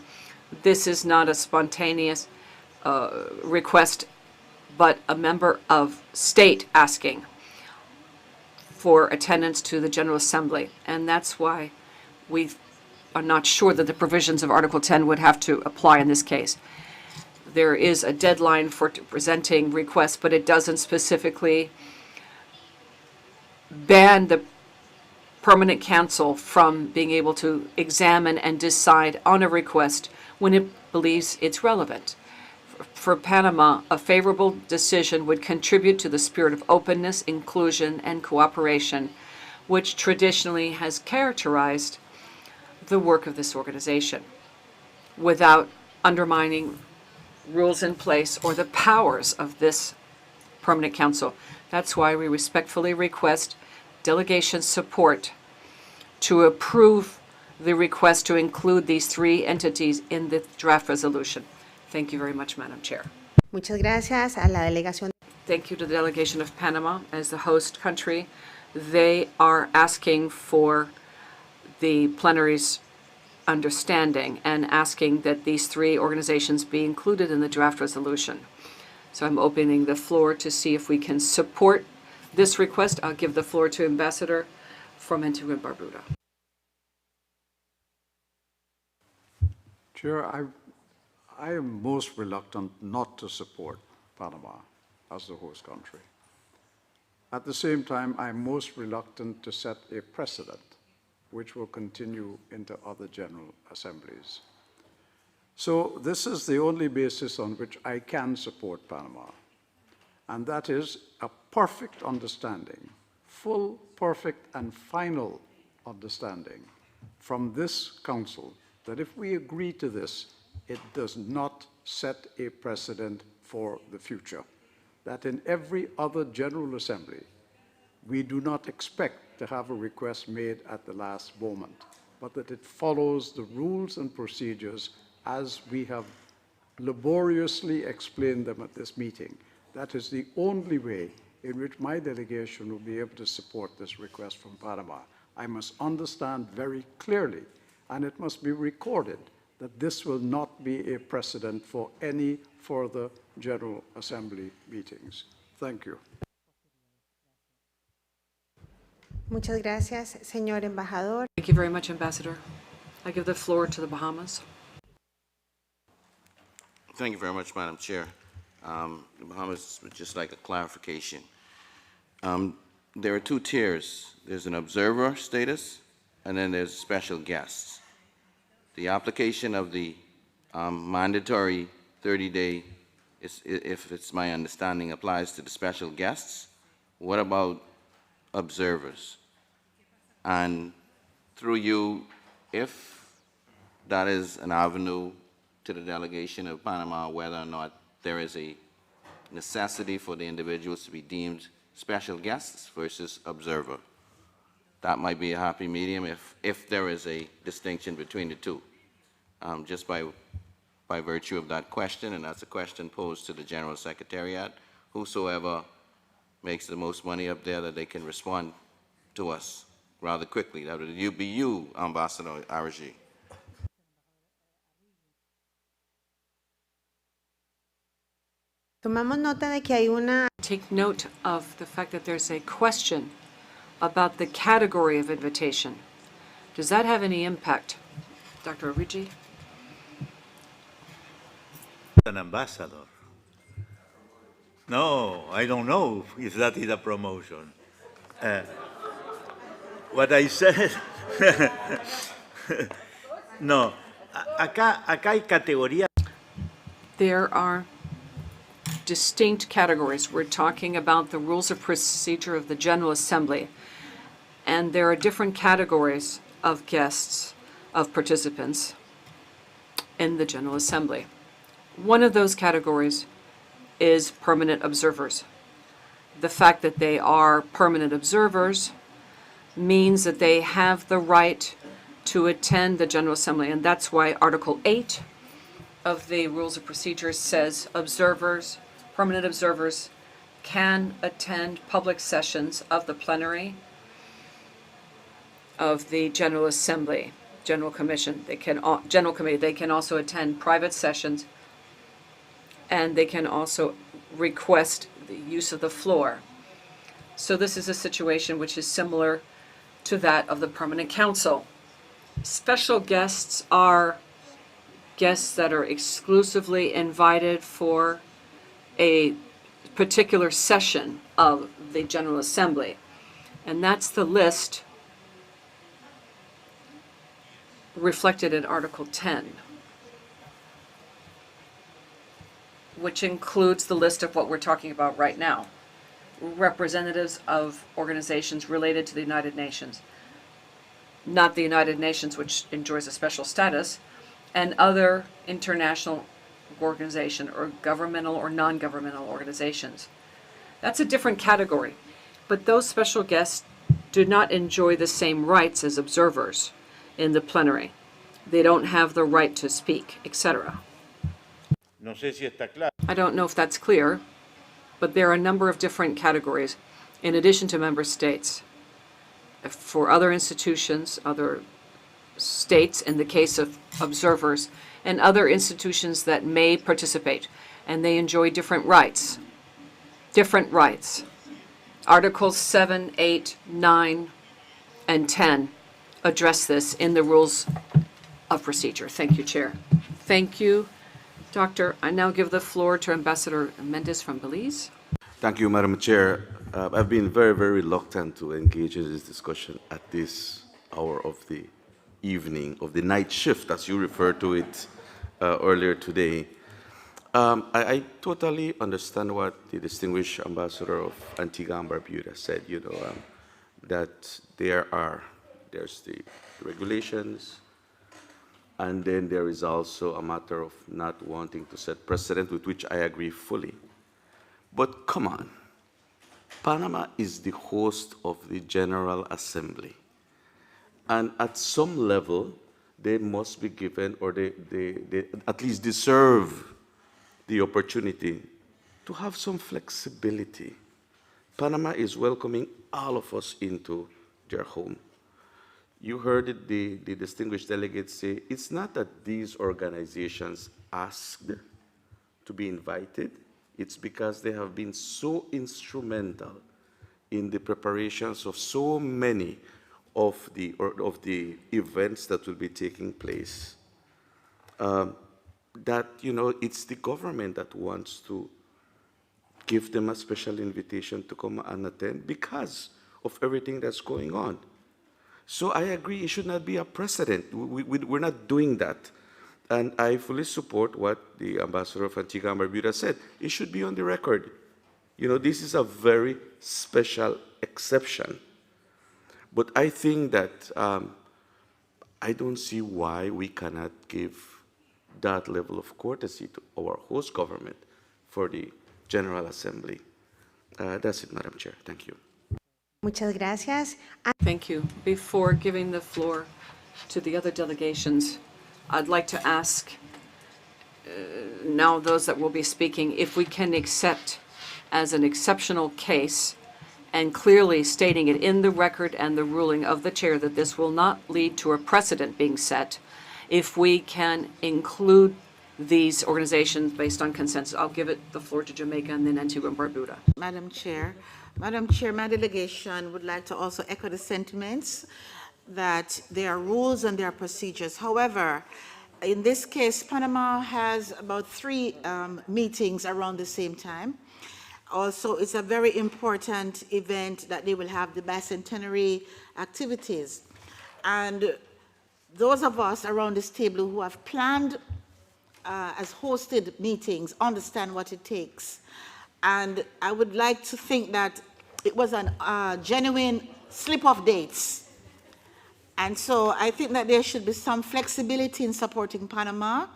this is not a spontaneous request, but a member of state asking for attendance to the General Assembly. And that's why we are not sure that the provisions of Article 10 would have to apply in this case. There is a deadline for presenting requests, but it doesn't specifically ban the Permanent Council from being able to examine and decide on a request when it believes it's relevant. For Panama, a favorable decision would contribute to the spirit of openness, inclusion, and cooperation, which traditionally has characterized the work of this organization, without undermining rules in place or the powers of this Permanent Council. That's why we respectfully request delegation support to approve the request to include these 3 entities in the draft resolution. Thank you very much, Madam Chair. Muchas gracias a la delegación. Thank you to the delegation of Panama as the host country. They are asking for the plenary's understanding and asking that these 3 organizations be included in the draft resolution. So I'm opening the floor to see if we can support this request. I'll give the floor to Ambassador from Antigua and Barbuda. Chair, I am most reluctant not to support Panama as the host country. At the same time, I'm most reluctant to set a precedent which will continue into other General Assemblies. So this is the only basis on which I can support Panama, and that is a perfect understanding, full, perfect, and final understanding from this Council that if we agree to this, it does not set a precedent for the future, that in every other General Assembly, we do not expect to have a request made at the last moment, but that it follows the rules and procedures as we have laboriously explained them at this meeting. That is the only way in which my delegation will be able to support this request from Panama. I must understand very clearly, and it must be recorded, that this will not be a precedent for any further General Assembly meetings. Thank you. Muchas gracias, señor embajador. Thank you very much, Ambassador. I give the floor to the Bahamas. Thank you very much, Madam Chair. The Bahamas would just like a clarification. There are two tiers. There's an observer status, and then there's special guests. The application of the mandatory 30-day, if it's my understanding, applies to the special guests. What about observers? And through you, if that is an avenue to the delegation of Panama, whether or not there is a necessity for the individuals to be deemed special guests versus observer. That might be a happy medium if there is a distinction between the two. Just by virtue of that question, and that's a question posed to the General Secretariat, whosoever makes the most money up there, that they can respond to us rather quickly. That would be you, Ambassador Araji. Tomamos nota de que hay una. Take note of the fact that there's a question about the category of invitation. Does that have any impact? Dr. Origi? An ambassador. No, I don't know if that is a promotion. What I said, no, acá hay categorías. There are distinct categories. We're talking about the rules of procedure of the General Assembly, and there are different categories of guests, of participants in the General Assembly. One of those categories is permanent observers. The fact that they are permanent observers means that they have the right to attend the General Assembly, and that's why Article 8 of the Rules of Procedure says observers, permanent observers, can attend public sessions of the plenary of the General Assembly, General Commission. General Committee. They can also attend private sessions, and they can also request the use of the floor. So this is a situation which is similar to that of the Permanent Council. Special guests are guests that are exclusively invited for a particular session of the General Assembly. And that's the list reflected in Article 10, which includes the list of what we're talking about right now. Representatives of organizations related to the United Nations, not the United Nations, which enjoys a special status, and other international organization or governmental or non-governmental organizations. That's a different category, but those special guests do not enjoy the same rights as observers in the plenary. They don't have the right to speak, etc. No sé si está claro. I don't know if that's clear, but there are a number of different categories in addition to member states. For other institutions, other states, in the case of observers, and other institutions that may participate, and they enjoy different rights. Different rights. Articles 7, 8, 9, and 10 address this in the Rules of Procedure. Thank you, Chair. Thank you, Doctor. I now give the floor to Ambassador Mendes from Belize. Thank you, Madam Chair. I've been very, very reluctant to engage in this discussion at this hour of the evening, of the night shift, as you referred to it earlier today. I totally understand what the distinguished ambassador of Antigua and Barbuda said, that there's the regulations, and then there is also a matter of not wanting to set precedent, with which I agree fully. But come on, Panama is the host of the General Assembly. And at some level, they must be given, or they at least deserve the opportunity to have some flexibility. Panama is welcoming all of us into their home. You heard it, the distinguished delegates say, it's not that these organizations asked to be invited, it's because they have been so instrumental in the preparations of so many of the events that will be taking place. That, it's the government that wants to give them a special invitation to come and attend because of everything that's going on. So I agree, it should not be a precedent. We're not doing that. And I fully support what the Ambassador of Antigua and Barbuda said. It should be on the record. This is a very special exception. But I think that I don't see why we cannot give that level of courtesy to our host government for the General Assembly. That's it, Madam Chair. Thank you. Muchas gracias. Thank you. Before giving the floor to the other delegations, I'd like to ask now those that will be speaking if we can accept as an exceptional case and clearly stating it in the record and the ruling of the chair that this will not lead to a precedent being set, if we can include these organizations based on consensus. I'll give the floor to Jamaica and then Antigua and Barbuda. Madam Chair, my delegation would like to also echo the sentiments that there are rules and there are procedures. However, in this case, Panama has about 3 meetings around the same time. Also, it's a very important event that they will have the bicentenary activities. And those of us around this table who have planned as hosted meetings understand what it takes. And I would like to think that it was a genuine slip of dates. And so I think that there should be some flexibility in supporting Panama,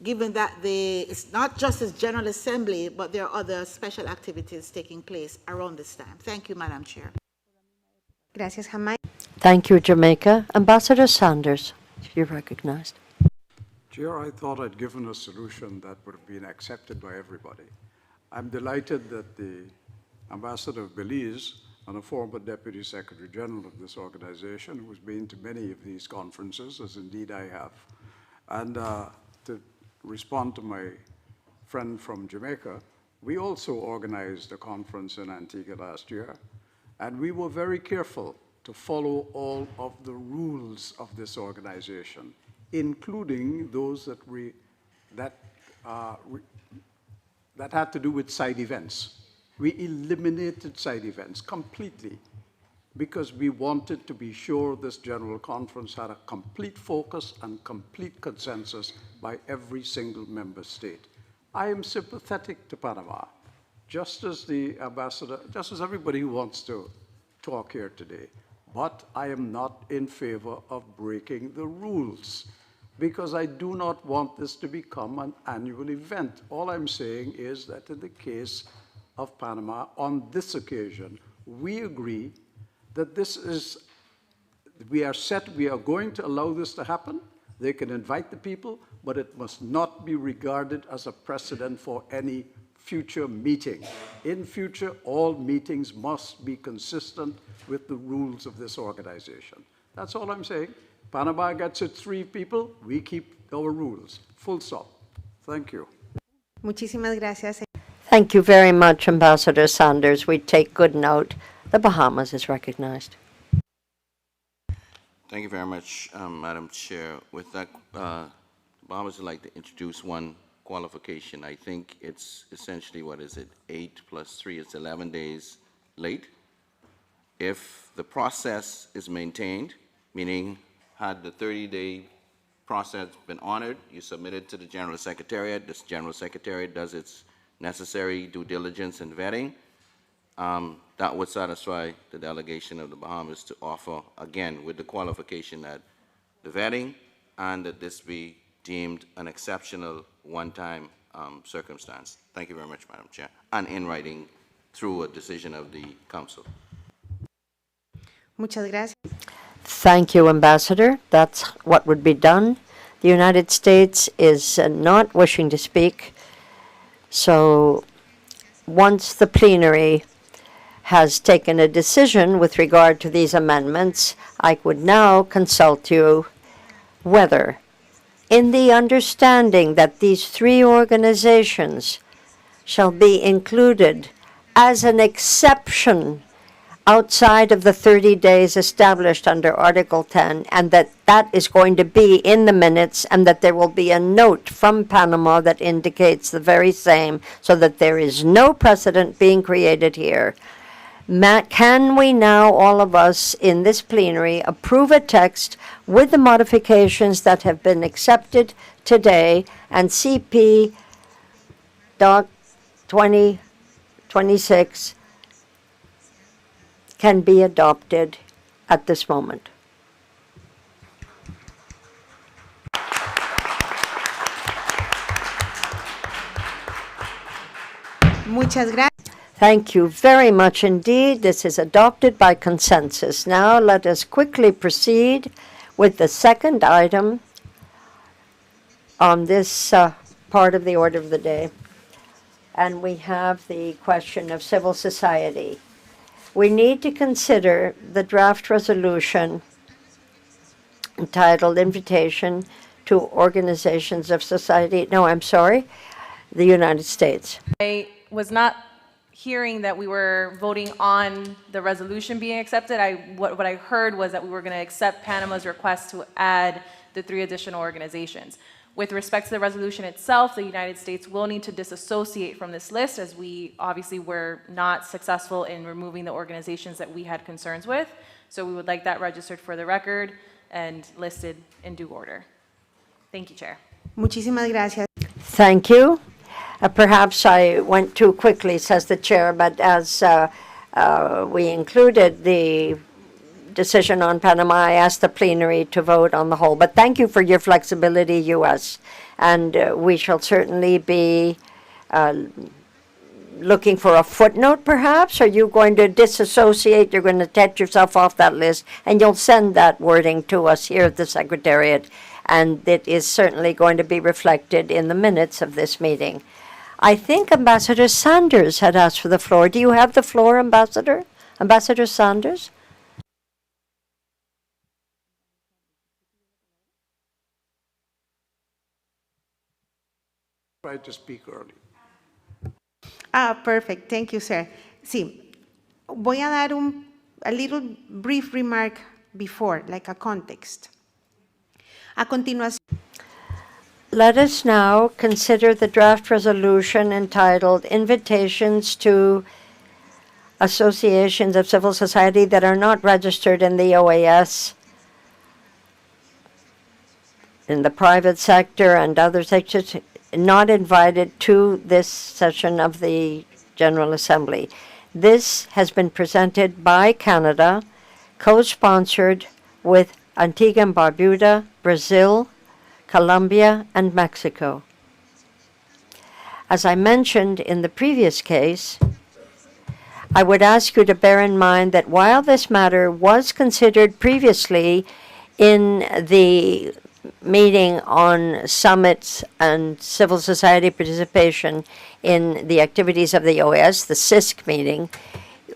given that it's not just as General Assembly, but there are other special activities taking place around this time. Thank you, Madam Chair. Gracias, Jamaica. Thank you, Jamaica. Ambassador Sanders, you're recognized. Chair, I thought I'd given a solution that would have been accepted by everybody. I'm delighted that the Ambassador of Belize and a former Deputy Secretary General of this organization who's been to many of these conferences, as indeed I have. And to respond to my friend from Jamaica, we also organized a conference in Antigua last year, and we were very careful to follow all of the rules of this organization, including those that had to do with side events. We eliminated side events completely because we wanted to be sure this General Conference had a complete focus and complete consensus by every single member state. I am sympathetic to Panama, just as the Ambassador, just as everybody who wants to talk here today, but I am not in favor of breaking the rules, because I do not want this to become an annual event. All I'm saying is that in the case of Panama, on this occasion, we agree that we are going to allow this to happen. They can invite the people, but it must not be regarded as a precedent for any future meeting. In future, all meetings must be consistent with the rules of this organization. That's all I'm saying. Panama gets its 3 people, we keep our rules. Full stop. Thank you. Muchísimas gracias. Thank you very much, Ambassador Sanders. We take good note. The Bahamas is recognized. Thank you very much, Madam Chair. With that, Bahamas would like to introduce one qualification. I think it's essentially, 8 plus 3 is 11 days late. If the process is maintained, meaning had the 30-day process been honored, you submit it to the General Secretariat, this General Secretariat does its necessary due diligence and vetting, that would satisfy the delegation of the Bahamas to offer, again, with the qualification that the vetting and that this be deemed an exceptional one-time circumstance. Thank you very much, Madam Chair. And in writing through a decision of the Council. Muchas gracias. Thank you, Ambassador. That's what would be done. The United States is not wishing to speak. So once the plenary has taken a decision with regard to these amendments, I would now consult you whether, in the understanding that these three organizations shall be included as an exception outside of the 30 days established under Article 10, and that that is going to be in the minutes, and that there will be a note from Panama that indicates the very same, so that there is no precedent being created here. Can we now, all of us in this plenary, approve a text with the modifications that have been accepted today, and CP Doc 2026 can be adopted at this moment? Muchas gracias. Thank you very much indeed. This is adopted by consensus. Now let us quickly proceed with the second item on this part of the order of the day. And we have the question of civil society. We need to consider the draft resolution entitled Invitation to Organizations of Society. No, I'm sorry, the United States. I was not hearing that we were voting on the resolution being accepted. What I heard was that we were going to accept Panama's request to add the 3 additional organizations. With respect to the resolution itself, the United States will need to disassociate from this list, as we obviously were not successful in removing the organizations that we had concerns with. So we would like that registered for the record and listed in due order. Thank you, Chair. Muchísimas gracias. Thank you. Perhaps I went too quickly, says the chair, but as we included the decision on Panama, I asked the plenary to vote on the whole. But thank you for your flexibility, U.S. And we shall certainly be looking for a footnote, perhaps? Are you going to disassociate? You're going to take yourself off that list, and you'll send that wording to us here at the Secretariat, and it is certainly going to be reflected in the minutes of this meeting. I think Ambassador Sanders had asked for the floor. Do you have the floor, Ambassador? Ambassador Sanders? Tried to speak early. Perfect. Thank you, sir. Sí, voy a dar a little brief remark before, like a context. A continuación. Let us now consider the draft resolution entitled Invitations to Associations of Civil Society that are not registered in the OAS, in the private sector and other sectors, not invited to this session of the General Assembly. This has been presented by Canada, co-sponsored with Antigua and Barbuda, Brazil, Colombia, and Mexico. As I mentioned in the previous case, I would ask you to bear in mind that while this matter was considered previously in the meeting on summits and civil society participation in the activities of the OAS, the CISC meeting,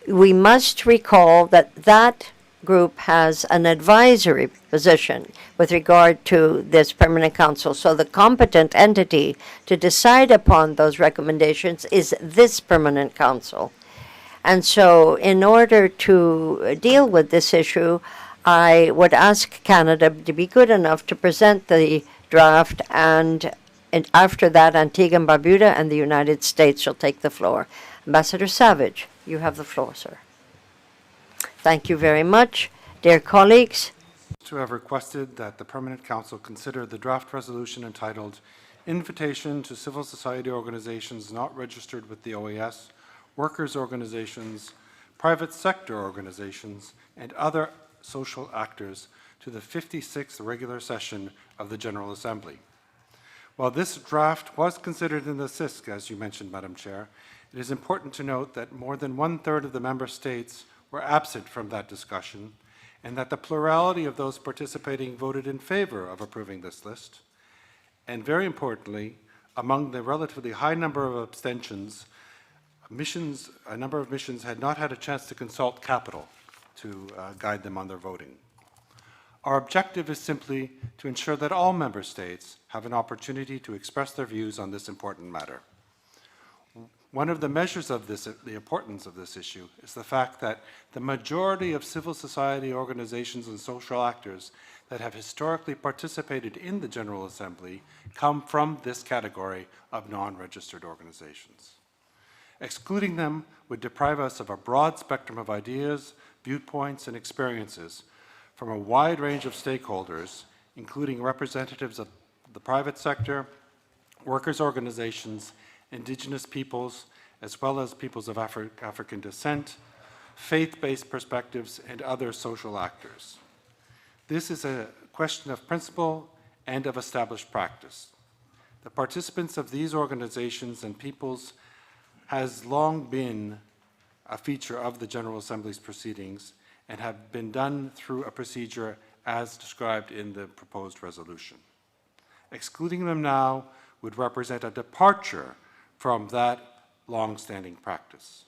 we must recall that that group has an advisory position with regard to this permanent council. So the competent entity to decide upon those recommendations is this permanent council. And so in order to deal with this issue, I would ask Canada to be good enough to present the draft, and after that, Antigua and Barbuda and the United States shall take the floor. Ambassador Savage, you have the floor, sir. Thank you very much. Dear colleagues, to have requested that the Permanent Council consider the draft resolution entitled Invitation to Civil Society Organizations Not Registered with the OAS, Workers' Organizations, Private Sector Organizations, and other social actors to the 56th regular session of the General Assembly. While this draft was considered in the CISC, as you mentioned, Madam Chair, it is important to note that more than 1/3 of the member states were absent from that discussion, and that the plurality of those participating voted in favor of approving this list. And very importantly, among the relatively high number of abstentions, a number of missions had not had a chance to consult Capital to guide them on their voting. Our objective is simply to ensure that all member states have an opportunity to express their views on this important matter. One of the measures of this, the importance of this issue, is the fact that the majority of civil society organizations and social actors that have historically participated in the General Assembly come from this category of non-registered organizations. Excluding them would deprive us of a broad spectrum of ideas, viewpoints, and experiences from a wide range of stakeholders, including representatives of the private sector, workers' organizations, indigenous peoples, as well as peoples of African descent, faith-based perspectives, and other social actors. This is a question of principle and of established practice. The participants of these organizations and peoples has long been a feature of the General Assembly's proceedings and have been done through a procedure as described in the proposed resolution. Excluding them now would represent a departure from that long-standing practice.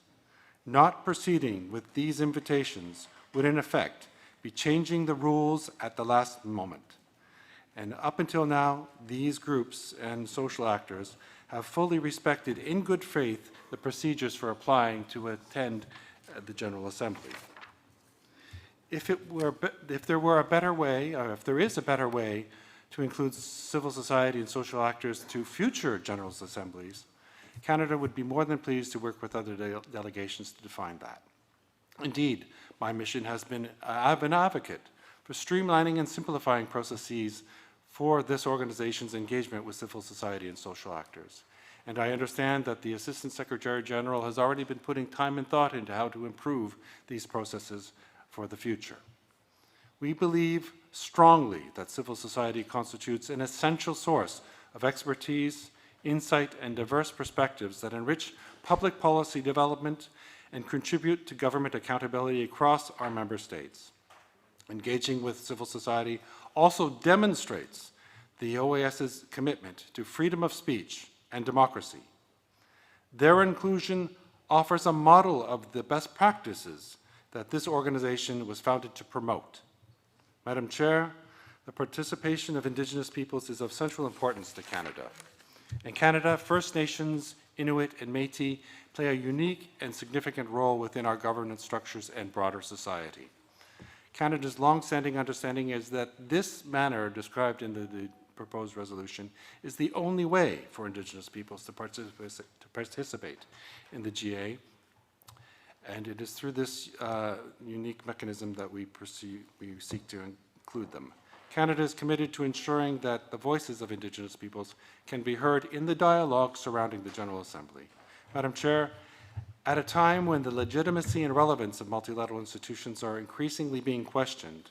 Not proceeding with these invitations would, in effect, be changing the rules at the last moment. And up until now, these groups and social actors have fully respected in good faith the procedures for applying to attend the General Assembly. If there were a better way, or if there is a better way to include civil society and social actors to future General Assemblies, Canada would be more than pleased to work with other delegations to define that. Indeed, my mission has been an advocate for streamlining and simplifying processes for this organization's engagement with civil society and social actors. And I understand that the Assistant Secretary General has already been putting time and thought into how to improve these processes for the future. We believe strongly that civil society constitutes an essential source of expertise, insight, and diverse perspectives that enrich public policy development and contribute to government accountability across our member states. Engaging with civil society also demonstrates the OAS's commitment to freedom of speech and democracy. Their inclusion offers a model of the best practices that this organization was founded to promote. Madam Chair, the participation of Indigenous peoples is of central importance to Canada. In Canada, First Nations, Inuit, and Métis play a unique and significant role within our governance structures and broader society. Canada's long-standing understanding is that this manner described in the proposed resolution is the only way for Indigenous peoples to participate in the GA, and it is through this unique mechanism that we seek to include them. Canada is committed to ensuring that the voices of Indigenous peoples can be heard in the dialogue surrounding the General Assembly. Madam Chair, at a time when the legitimacy and relevance of multilateral institutions are increasingly being questioned,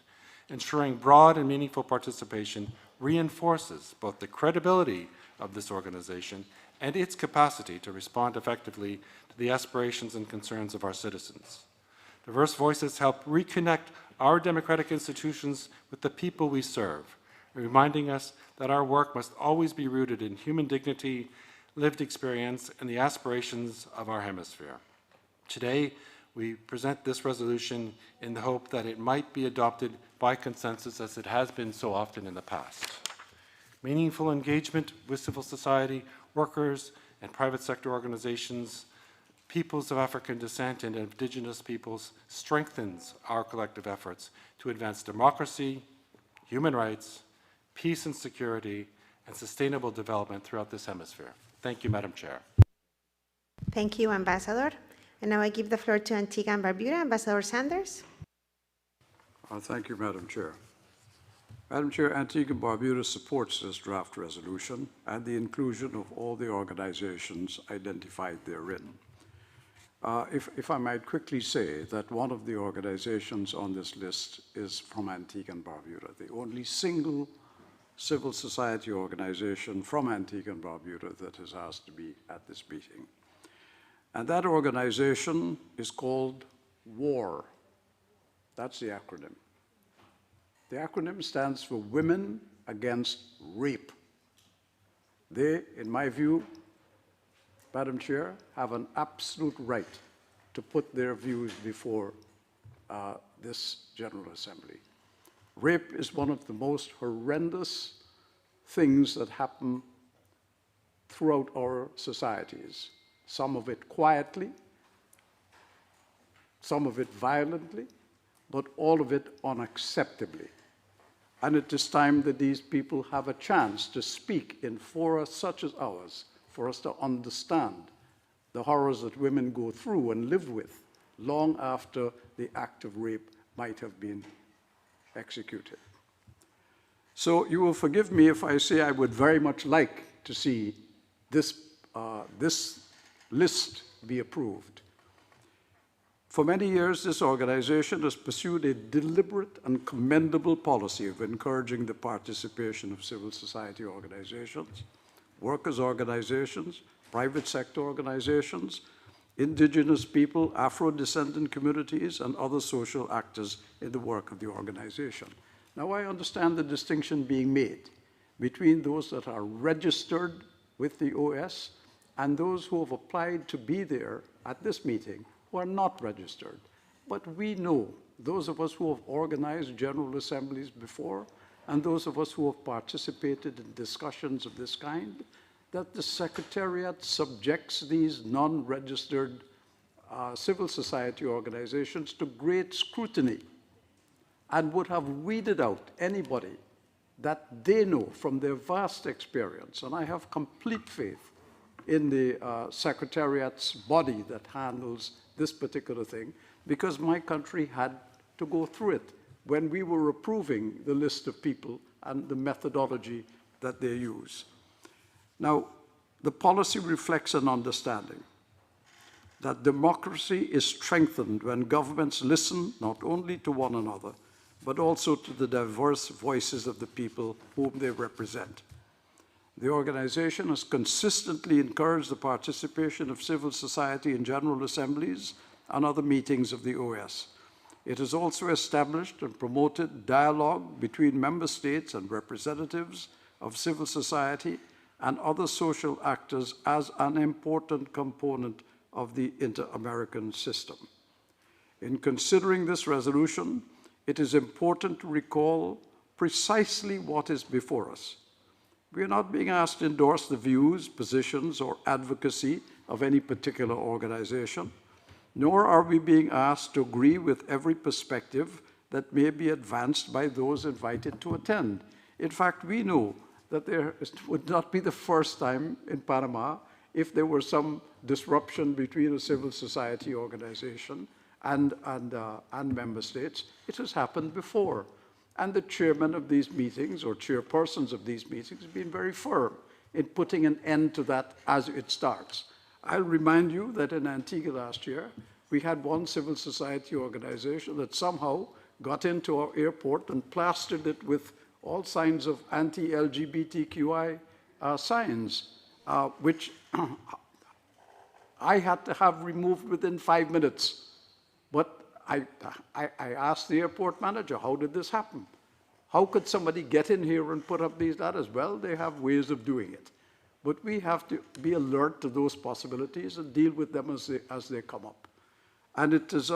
ensuring broad and meaningful participation reinforces both the credibility of this organization and its capacity to respond effectively to the aspirations and concerns of our citizens. Diverse voices help reconnect our democratic institutions with the people we serve, reminding us that our work must always be rooted in human dignity, lived experience, and the aspirations of our hemisphere. Today, we present this resolution in the hope that it might be adopted by consensus as it has been so often in the past. Meaningful engagement with civil society, workers, and private sector organizations, peoples of African descent, and Indigenous peoples strengthens our collective efforts to advance democracy, human rights, peace and security, and sustainable development throughout this hemisphere. Thank you, Madam Chair. Thank you, Ambassador. And now I give the floor to Antigua and Barbuda. Ambassador Sanders. Thank you, Madam Chair. Madam Chair, Antigua and Barbuda supports this draft resolution and the inclusion of all the organizations identified therein. If I might quickly say that one of the organizations on this list is from Antigua and Barbuda, the only single civil society organization from Antigua and Barbuda that has asked to be at this meeting. And that organization is called WAR. That's the acronym. The acronym stands for Women Against Rape. They, in my view, Madam Chair, have an absolute right to put their views before this General Assembly. Rape is one of the most horrendous things that happen throughout our societies, some of it quietly, some of it violently, but all of it unacceptably. And it is time that these people have a chance to speak in forums such as ours, for us to understand the horrors that women go through and live with long after the act of rape might have been executed. So you will forgive me if I say I would very much like to see this list be approved. For many years, this organization has pursued a deliberate and commendable policy of encouraging the participation of civil society organizations, workers' organizations, private sector organizations, indigenous people, Afro-descendant communities, and other social actors in the work of the organization. Now, I understand the distinction being made between those that are registered with the OAS and those who have applied to be there at this meeting who are not registered. But we know, those of us who have organized General Assemblies before, and those of us who have participated in discussions of this kind, that the Secretariat subjects these non-registered civil society organizations to great scrutiny and would have weeded out anybody that they know from their vast experience. And I have complete faith in the Secretariat's body that handles this particular thing, because my country had to go through it when we were approving the list of people and the methodology that they use. Now, the policy reflects an understanding that democracy is strengthened when governments listen not only to one another, but also to the diverse voices of the people whom they represent. The organization has consistently encouraged the participation of civil society in general assemblies and other meetings of the OAS. It has also established and promoted dialogue between member states and representatives of civil society and other social actors as an important component of the inter-American system. In considering this resolution, it is important to recall precisely what is before us. We are not being asked to endorse the views, positions, or advocacy of any particular organization, nor are we being asked to agree with every perspective that may be advanced by those invited to attend. In fact, we know that it would not be the first time in Panama if there were some disruption between a civil society organization and member states. It has happened before. And the chairman of these meetings or chairpersons of these meetings have been very firm in putting an end to that as it starts. I'll remind you that in Antigua last year, we had one civil society organization that somehow got into our airport and plastered it with all signs of anti-LGBTQI signs, which I had to have removed within 5 minutes. But I asked the airport manager, how did this happen? How could somebody get in here and put up these letters? Well, they have ways of doing it. But we have to be alert to those possibilities and deal with them as they come up. And it is,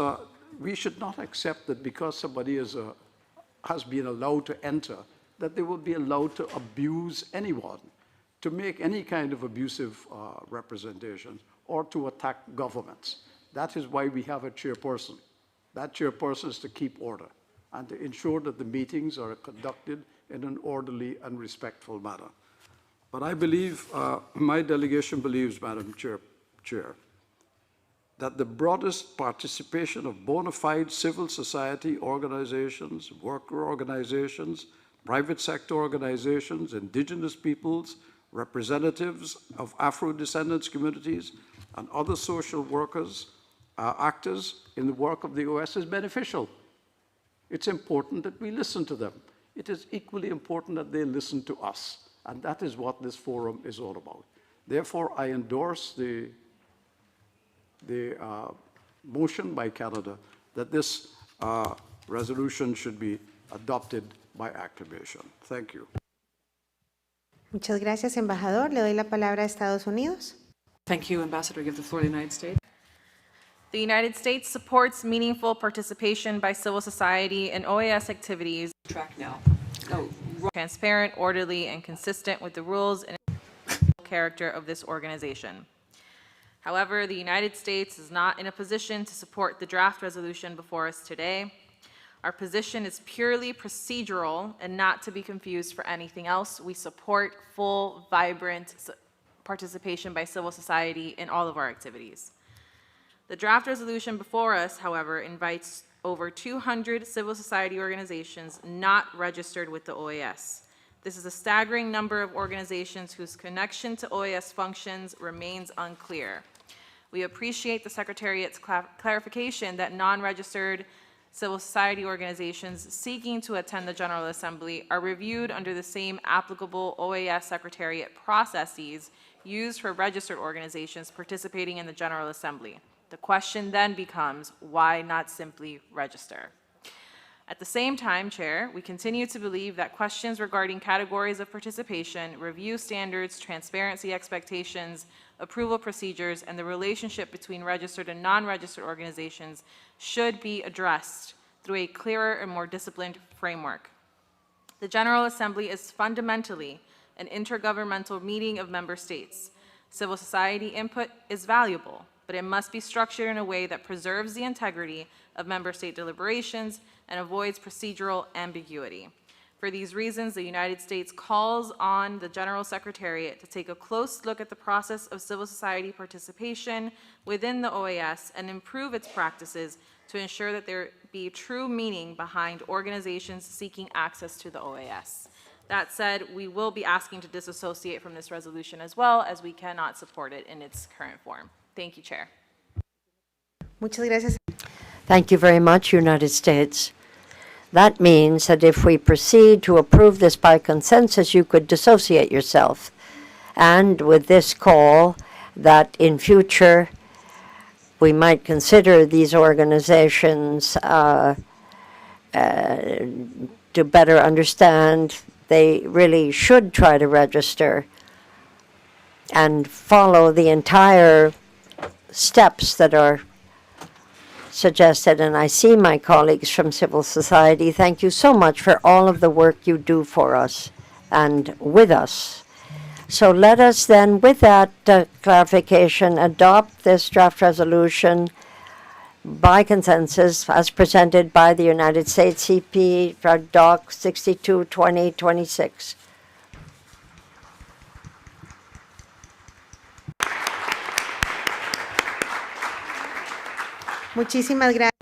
we should not accept that because somebody has been allowed to enter, that they will be allowed to abuse anyone, to make any kind of abusive representation, or to attack governments. That is why we have a chairperson. That chairperson is to keep order and to ensure that the meetings are conducted in an orderly and respectful manner. But I believe, my delegation believes, Madam Chair, that the broadest participation of bona fide civil society organizations, worker organizations, private sector organizations, indigenous peoples, representatives of Afro-descendants communities, and other social workers, actors in the work of the OAS is beneficial. It's important that we listen to them. It is equally important that they listen to us, and that is what this forum is all about. Therefore, I endorse the motion by Canada that this resolution should be adopted by acclamation. Thank you. Muchas gracias, embajador. Le doy la palabra a Estados Unidos. Thank you, Ambassador. I give the floor to the United States. The United States supports meaningful participation by civil society in OAS activities. Track now. No. Transparent, orderly, and consistent with the rules and character of this organization. However, the United States is not in a position to support the draft resolution before us today. Our position is purely procedural and not to be confused for anything else. We support full, vibrant participation by civil society in all of our activities. The draft resolution before us, however, invites over 200 civil society organizations not registered with the OAS. This is a staggering number of organizations whose connection to OAS functions remains unclear. We appreciate the Secretariat's clarification that non-registered civil society organizations seeking to attend the General Assembly are reviewed under the same applicable OAS Secretariat processes used for registered organizations participating in the General Assembly. The question then becomes, why not simply register? At the same time, Chair, we continue to believe that questions regarding categories of participation, review standards, transparency expectations, approval procedures, and the relationship between registered and non-registered organizations should be addressed through a clearer and more disciplined framework. The General Assembly is fundamentally an intergovernmental meeting of member states. Civil society input is valuable, but it must be structured in a way that preserves the integrity of member state deliberations and avoids procedural ambiguity. For these reasons, the United States calls on the General Secretariat to take a close look at the process of civil society participation within the OAS and improve its practices to ensure that there be true meaning behind organizations seeking access to the OAS. That said, we will be asking to disassociate from this resolution as well, as we cannot support it in its current form. Thank you, Chair. Muchas gracias. Thank you very much, United States. That means that if we proceed to approve this by consensus, you could dissociate yourself. And with this call, that in future we might consider these organizations to better understand, they really should try to register and follow the entire steps that are suggested. And I see my colleagues from civil society. Thank you so much for all of the work you do for us and with us. So let us then, with that clarification, adopt this draft resolution by consensus as presented by the United States CP Doc 62-2026. Muchísimas gracias.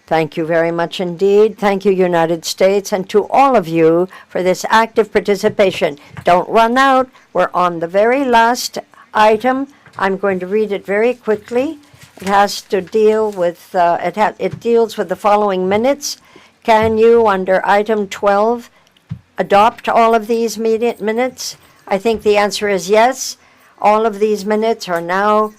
Thank you very much indeed. Thank you, United States, and to all of you for this active participation. Don't run out. We're on the very last item. I'm going to read it very quickly. It has to deal with, it deals with the following minutes. Can you, under item 12, adopt all of these minutes? I think the answer is yes. All of these minutes are now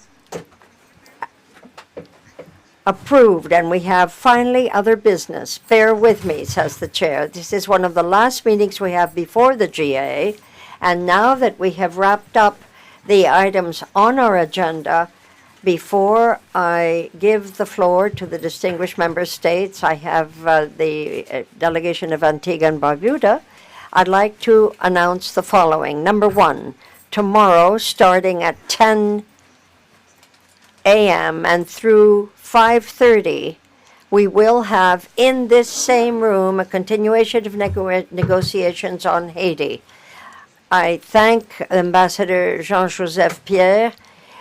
approved, and we have finally other business. Bear with me, says the chair. This is one of the last meetings we have before the GA, and now that we have wrapped up the items on our agenda, before I give the floor to the distinguished member states, I have the delegation of Antigua and Barbuda. I'd like to announce the following. Number one, tomorrow, starting at 10 a.m. and through 5:30, we will have in this same room a continuation of negotiations on Haiti. I thank Ambassador Jean-Joseph Pierre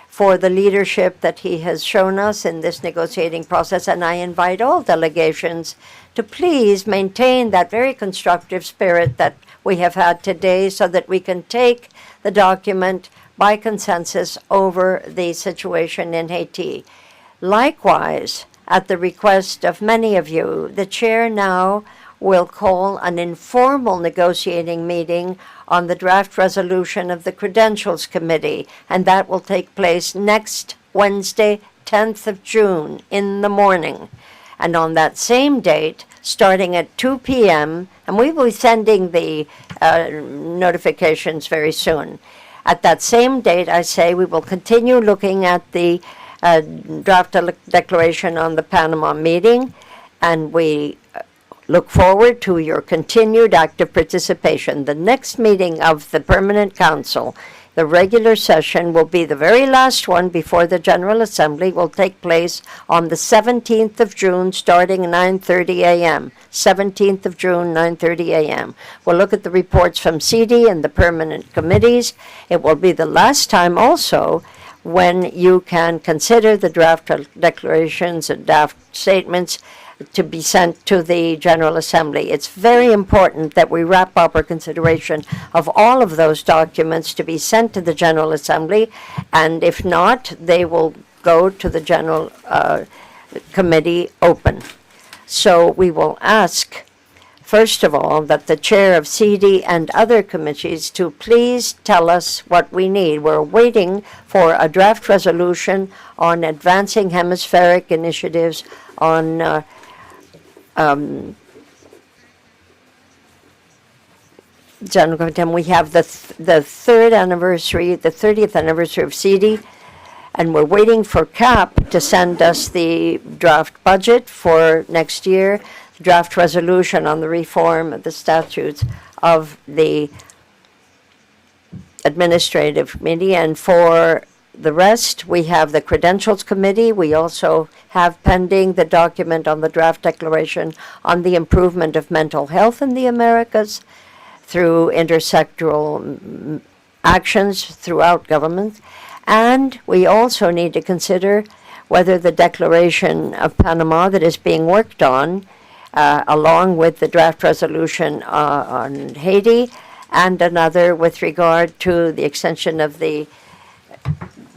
for the leadership that he has shown us in this negotiating process, and I invite all delegations to please maintain that very constructive spirit that we have had today so that we can take the document by consensus over the situation in Haiti. Likewise, at the request of many of you, the chair now will call an informal negotiating meeting on the draft resolution of the Credentials Committee, and that will take place next Wednesday, 10th of June in the morning. And on that same date, starting at 2 p.m., and we will be sending the notifications very soon. At that same date, I say we will continue looking at the draft declaration on the Panama meeting, and we look forward to your continued active participation. The next meeting of the Permanent Council, the regular session, will be the very last one before the General Assembly, will take place on the 17th of June, starting 9:30 a.m. 17th of June, 9:30 a.m. We'll look at the reports from CD and the permanent committees. It will be the last time also when you can consider the draft declarations and draft statements to be sent to the General Assembly. It's very important that we wrap up our consideration of all of those documents to be sent to the General Assembly, and if not, they will go to the General Committee open. So we will ask, first of all, that the chair of CD and other committees to please tell us what we need. We're waiting for a draft resolution on advancing hemispheric initiatives on we have the 30th anniversary of CD, and we're waiting for CAP to send us the draft budget for next year, draft resolution on the reform of the statutes of the administrative committee, and for the rest, we have the Credentials Committee. We also have pending the document on the draft declaration on the improvement of mental health in the Americas through intersectoral actions throughout government. And we also need to consider whether the Declaration of Panama that is being worked on, along with the draft resolution on Haiti, and another with regard to the extension of the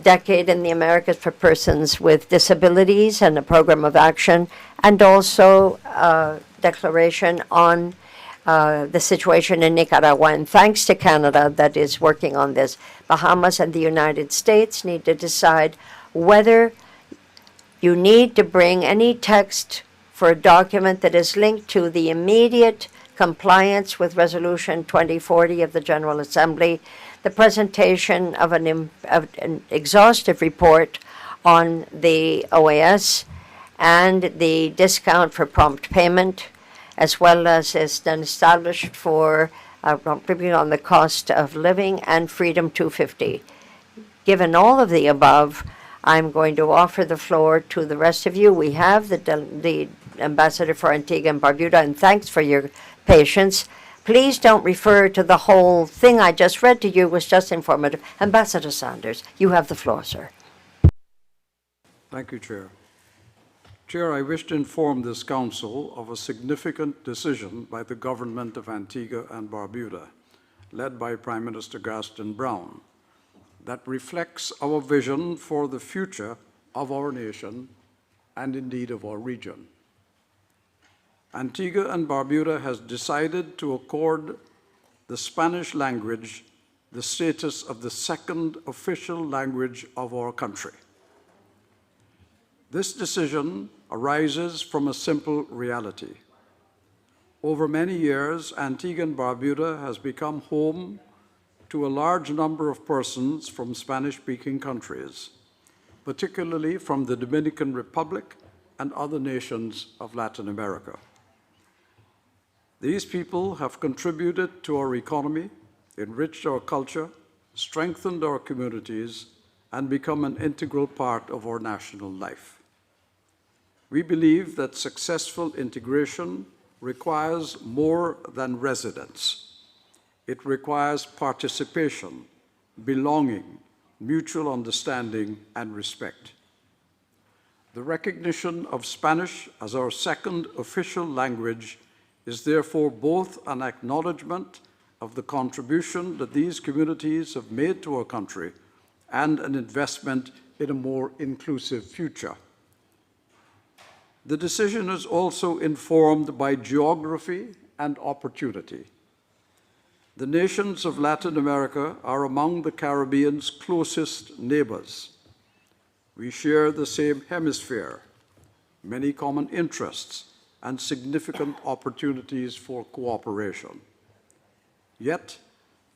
decade in the Americas for persons with disabilities and a program of action, and also a declaration on the situation in Nicaragua. And thanks to Canada that is working on this, Bahamas and the United States need to decide whether you need to bring any text for a document that is linked to the immediate compliance with Resolution 2040 of the General Assembly, the presentation of an exhaustive report on the OAS and the discount for prompt payment, as well as is then established for on the cost of living and Freedom 250. Given all of the above, I'm going to offer the floor to the rest of you. We have the Ambassador for Antigua and Barbuda, and thanks for your patience. Please don't refer to the whole thing I just read to you was just informative. Ambassador Sanders, you have the floor, sir. Thank you, Chair. Chair, I wish to inform this Council of a significant decision by the government of Antigua and Barbuda, led by Prime Minister Gaston Brown, that reflects our vision for the future of our nation and indeed of our region. Antigua and Barbuda has decided to accord the Spanish language the status of the second official language of our country. This decision arises from a simple reality. Over many years, Antigua and Barbuda has become home to a large number of persons from Spanish-speaking countries, particularly from the Dominican Republic and other nations of Latin America. These people have contributed to our economy, enriched our culture, strengthened our communities, and become an integral part of our national life. We believe that successful integration requires more than residence. It requires participation, belonging, mutual understanding, and respect. The recognition of Spanish as our second official language is therefore both an acknowledgement of the contribution that these communities have made to our country and an investment in a more inclusive future. The decision is also informed by geography and opportunity. The nations of Latin America are among the Caribbean's closest neighbors. We share the same hemisphere, many common interests, and significant opportunities for cooperation. Yet,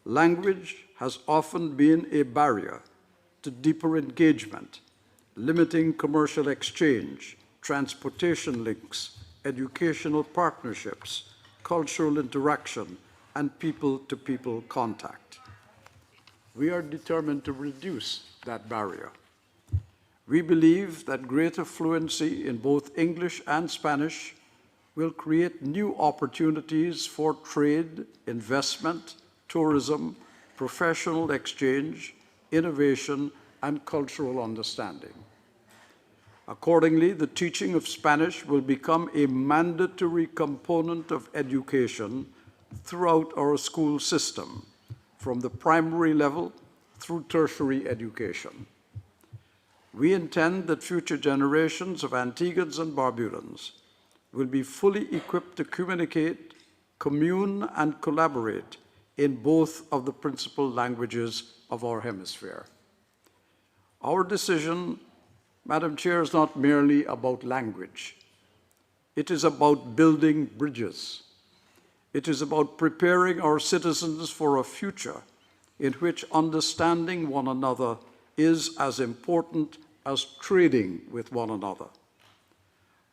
language has often been a barrier to deeper engagement, limiting commercial exchange, transportation links, educational partnerships, cultural interaction, and people-to-people contact. We are determined to reduce that barrier. We believe that greater fluency in both English and Spanish will create new opportunities for trade, investment, tourism, professional exchange, innovation, and cultural understanding. Accordingly, the teaching of Spanish will become a mandatory component of education throughout our school system, from the primary level through tertiary education. We intend that future generations of Antiguans and Barbudans will be fully equipped to communicate, commune, and collaborate in both of the principal languages of our hemisphere. Our decision, Madam Chair, is not merely about language. It is about building bridges. It is about preparing our citizens for a future in which understanding one another is as important as trading with one another.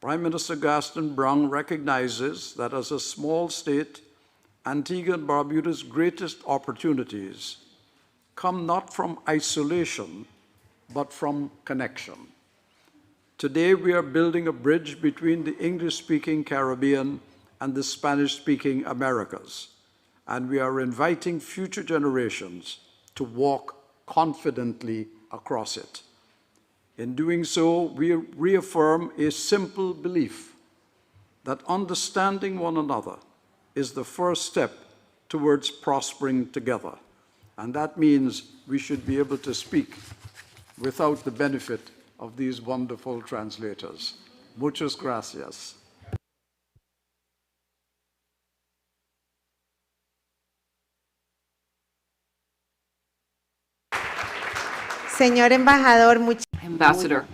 Prime Minister Gaston Browne recognizes that as a small state, Antigua and Barbuda's greatest opportunities come not from isolation, but from connection. Today, we are building a bridge between the English-speaking Caribbean and the Spanish-speaking Americas, and we are inviting future generations to walk confidently across it. In doing so, we reaffirm a simple belief that understanding one another is the first step towards prospering together. And that means we should be able to speak without the benefit of these wonderful translators. Muchas gracias. Señor embajador, Ambassador,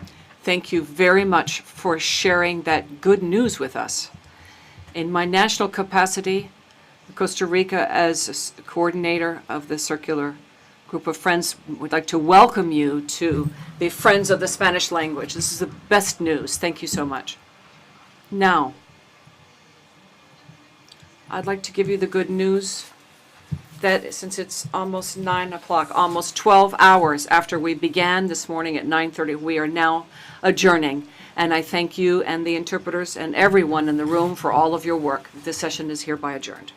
thank you very much for sharing that good news with us. In my national capacity, Costa Rica, as coordinator of the Circular Group of Friends, would like to welcome you to the Friends of the Spanish Language. This is the best news. Thank you so much. Now, I'd like to give you the good news that since it's almost 9 o'clock, almost 12 hours after we began this morning at 9:30, we are now adjourning. And I thank you and the interpreters and everyone in the room for all of your work. This session is hereby adjourned.